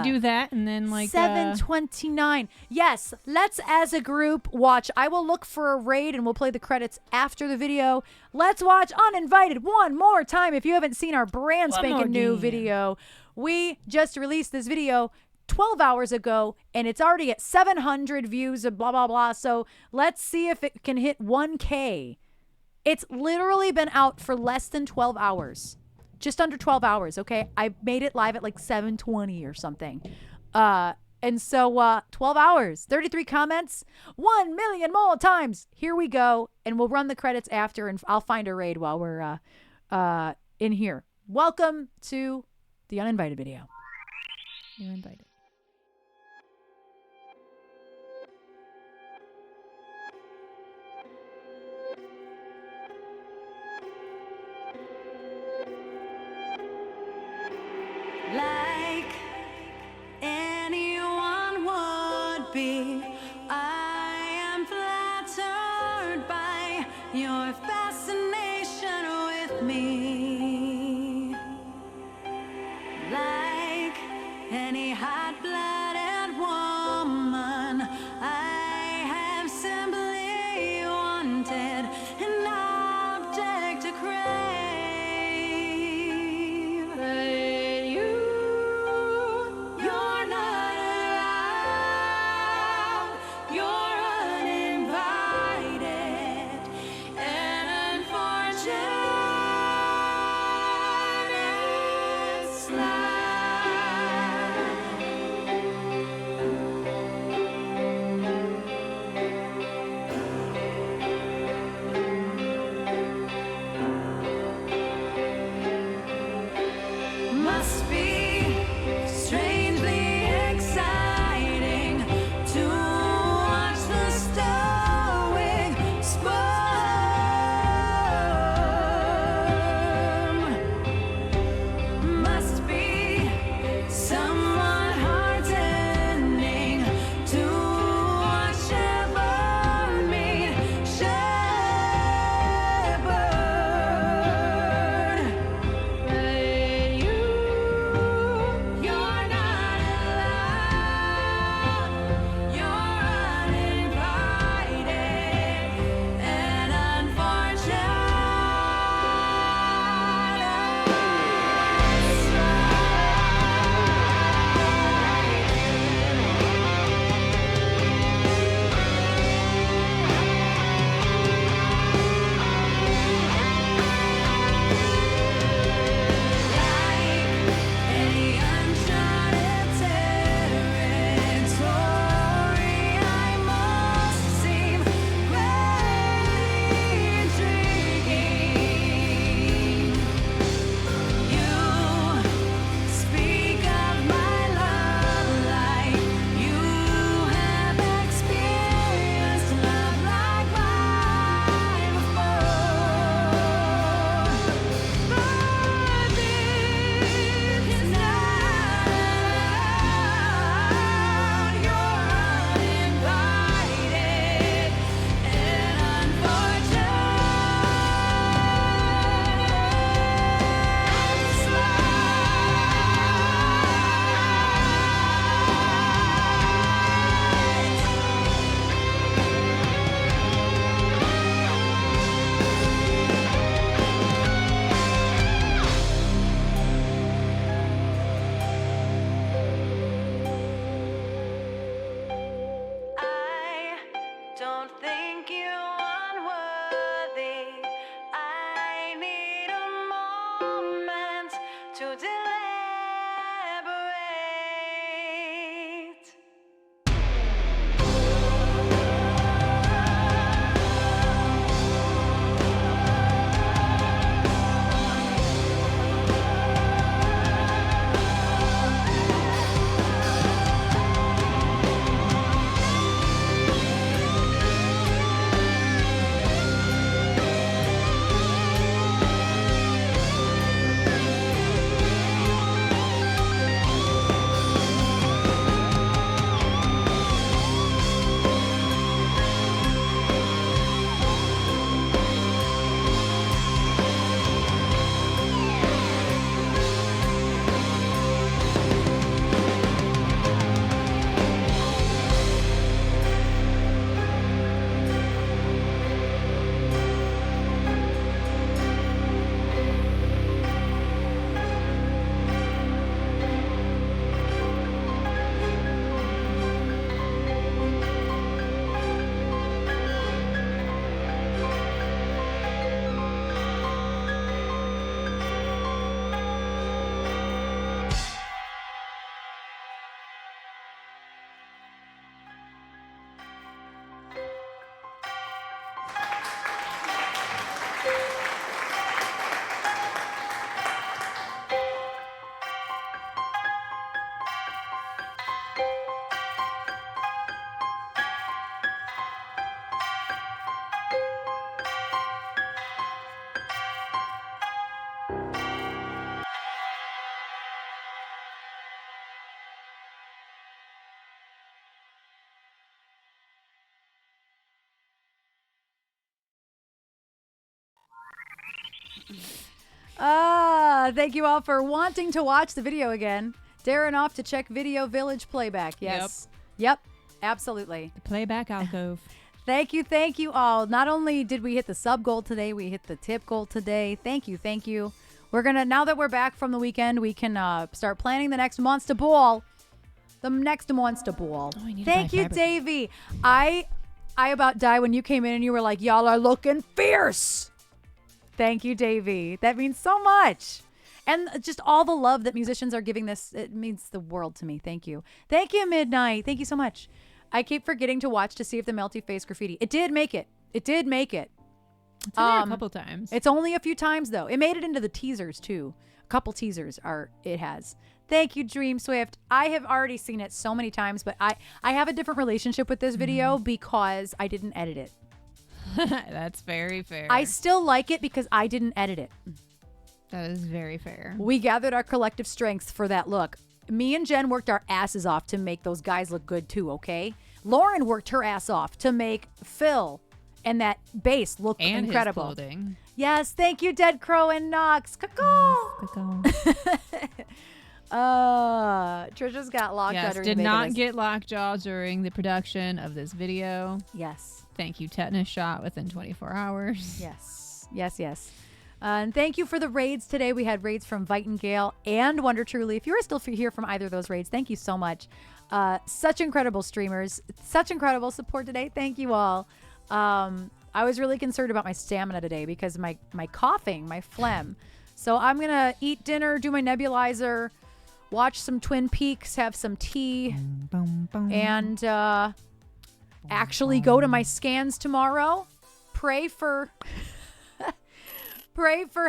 do that and then like 7:29. Yes, let's as a group watch. I will look for a raid and we'll play the credits after the video. Let's watch Uninvited one more time. If you haven't seen our brand spanking new video, we just released this video 12 hours ago and it's already at 700 views of blah blah blah. So let's see if it can hit 1K. It's literally been out for less than 12 hours. Just under 12 hours, okay? I made it live at like 7:20 or something. And so 12 hours, 33 comments, 1 million more times. Here we go. And we'll run the credits after and I'll find a raid while we're in here. Welcome to the Uninvited video. You're invited. Like anyone would be, I am flattered by your fascination with me. Like any hot-blooded woman, I have simply wanted an object to crave. You're not allowed Thank you all for wanting to watch the video again. Darren off to check Video Village playback. Yes. Yep. Absolutely. The playback alcove. Thank you all. Not only did we hit the sub goal today, we hit the tip goal today. Thank you. We're gonna, now that we're back from the weekend, we can start planning the next Monster Ball. The next Monster Ball. Oh, I need to Thank buy you, fabric. Davey. I about died when you came in and you were like, y'all are looking fierce. Thank you, Davey. That means so much. And just all the love that musicians are giving this, it means the world to me. Thank you. Thank you, Midnight. Thank you so much. I keep forgetting to watch to see if the melty face graffiti. It did make it. It's in there a couple times. It's only a few times though. It made it into the teasers too. A couple teasers it has. Thank you, Dream Swift. I have already seen it so many times, but I have a different relationship with this video because I didn't edit it. That's very fair. I still like it because I didn't edit it. That is very fair. We gathered our collective strengths for that look. Me and Jen worked our asses off to make those guys look good too, okay? Lauren worked her ass off to make Phil and that bass look And incredible. his clothing. Yes, thank you, Dead Crow and Knox. Caw. Trisha's got lockjaw Yes, during did the not Vegas. get lockjaw during the production of this video. Yes, Thank you, tetanus shot within 24 hours. yes. And thank you for the raids today. We had raids from Vite and Gale and Wonder Truly. If you are still here from either of those raids, thank you so much. Such incredible streamers, such incredible support today. Thank you all. I was really concerned about my stamina today because my coughing, my phlegm. So I'm going to eat dinner, do my nebulizer, watch some Twin Peaks, have some tea, and actually go to my scans tomorrow. Pray for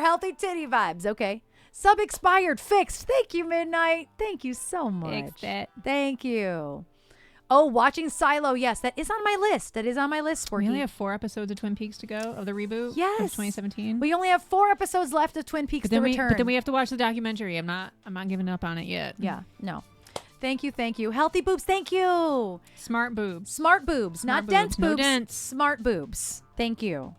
healthy titty vibes. Okay. Sub expired, fixed. Thank you, Midnight. Thank you so much. Fixed it. Thank you. Oh, watching Silo. Yes, that is on my list. That is on my list, Sporky. We only have 4 episodes of Twin Peaks to go of the reboot. Yes. Of 2017. We only have 4 episodes left of Twin Peaks The Return. But then we have to watch the documentary. I'm not giving up on it yet. Yeah, no. Thank you. Healthy boobs, thank you. Smart boobs. Smart boobs, not Smart dense boobs. boobs. No dents. Smart boobs. Thank you.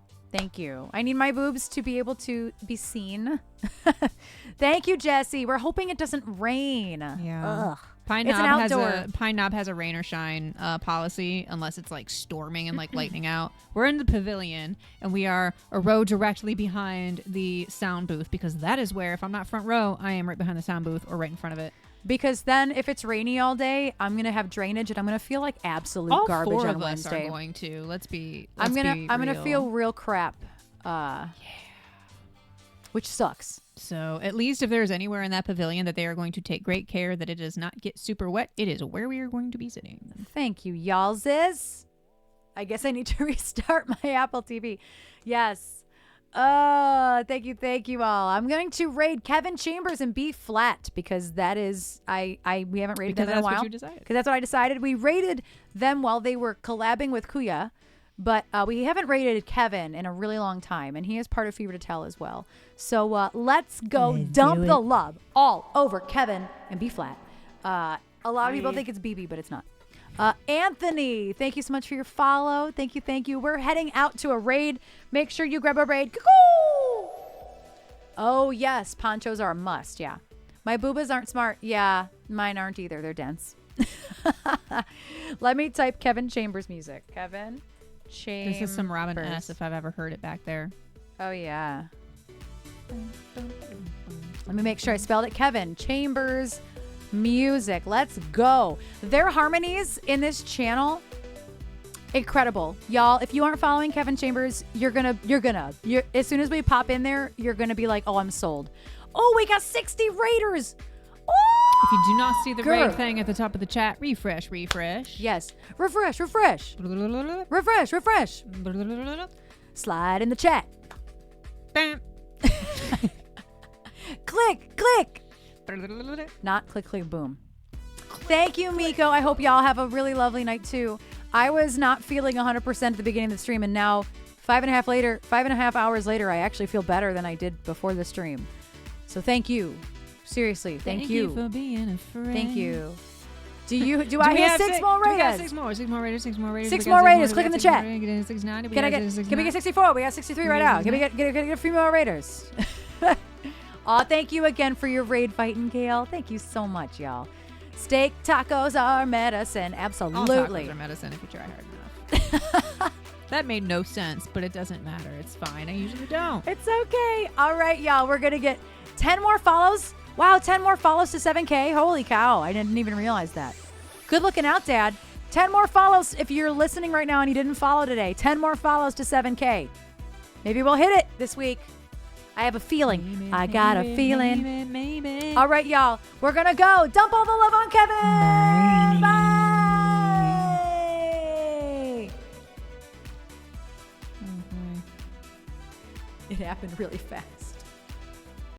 I need my boobs to be able to be seen. Thank you, Jesse. We're hoping it doesn't rain. Yeah. Ugh. Pine It's an outdoor. Knob has a rain or shine policy unless it's like storming and like lightning out. We're in the pavilion and we are a row directly behind the sound booth because that is where, if I'm not front row, I am right behind the sound booth or right in front of it. Because then if it's rainy all day, I'm going to have drainage and I'm going to feel like absolute All garbage 4 on of us Wednesday. are going to. I'm going to real. feel real crap. Which sucks. So at least if there's anywhere in that pavilion that they are going to take great care that it does not get super wet, it is where we are going to be sitting. Thank you, y'allses. I guess I need to restart my Apple TV. Yes. Thank you all. I'm going to raid Kevin Chambers and B flat because that is we haven't raided Because them in a that's what while. you decided. Because that's what I decided. We raided them while they were collabing with Kuya, but we haven't raided Kevin in a really long time, and he is part of Fever to Tell as well. So let's go dump the love all over Kevin and B flat. A lot of people think it's BB, but it's not. Anthony, thank you so much for your follow. Thank you. We're heading out to a raid. Make sure you grab a raid. Cuckoo! Oh, yes. Ponchos are a must. Yeah. My boobas aren't smart. Yeah. Mine aren't either. They're dense. Let me type Kevin Chambers music. Kevin Chambers. This is some Robin S. if I've ever heard it back there. Oh, yeah. Let me make sure I spelled it. Kevin Chambers music. Let's go. Their harmonies in this channel, incredible. Y'all, if you aren't following Kevin Chambers, you're as soon as we pop in there, you're gonna be like, oh, I'm sold. Oh, we got 60 raiders. Oh, If you do not see the girl. raid thing at the top of the chat, refresh. Yes. Refresh. Slide in the chat. Bam. Click. Not click, boom. Thank you, Miko. I hope y'all have a really lovely night too. I was not feeling 100% at the beginning of the stream, and now 5.5 hours later, I actually feel better than I did before the stream. So thank you. Seriously, thank you. for being a friend. Thank you. Do I hear 6 more We got raiders? 6 more. 6 more raiders. 6 more raiders. Six We got more 6 raiders. Click in the chat. We got 690. Can we get 64? We got 63 right now. Can we get a few more raiders? Aw, thank you again for your raid fighting, Gail. Thank you so much, y'all. Steak tacos are medicine. All Absolutely. tacos are medicine if you try hard enough. That made no sense, but it doesn't matter. It's fine. I usually don't. It's okay. All right, y'all. We're going to get 10 more follows. Wow, 10 more follows to 7K. Holy cow. I didn't even realize that. Good looking out, Dad. 10 more follows if you're listening right now and you didn't follow today. 10 more follows to 7K. Maybe we'll hit it this week. I have a feeling. I got a feeling. Maybe. All right, y'all. We're going to go. Dump all the love on Kevin. Bye. It happened really fast.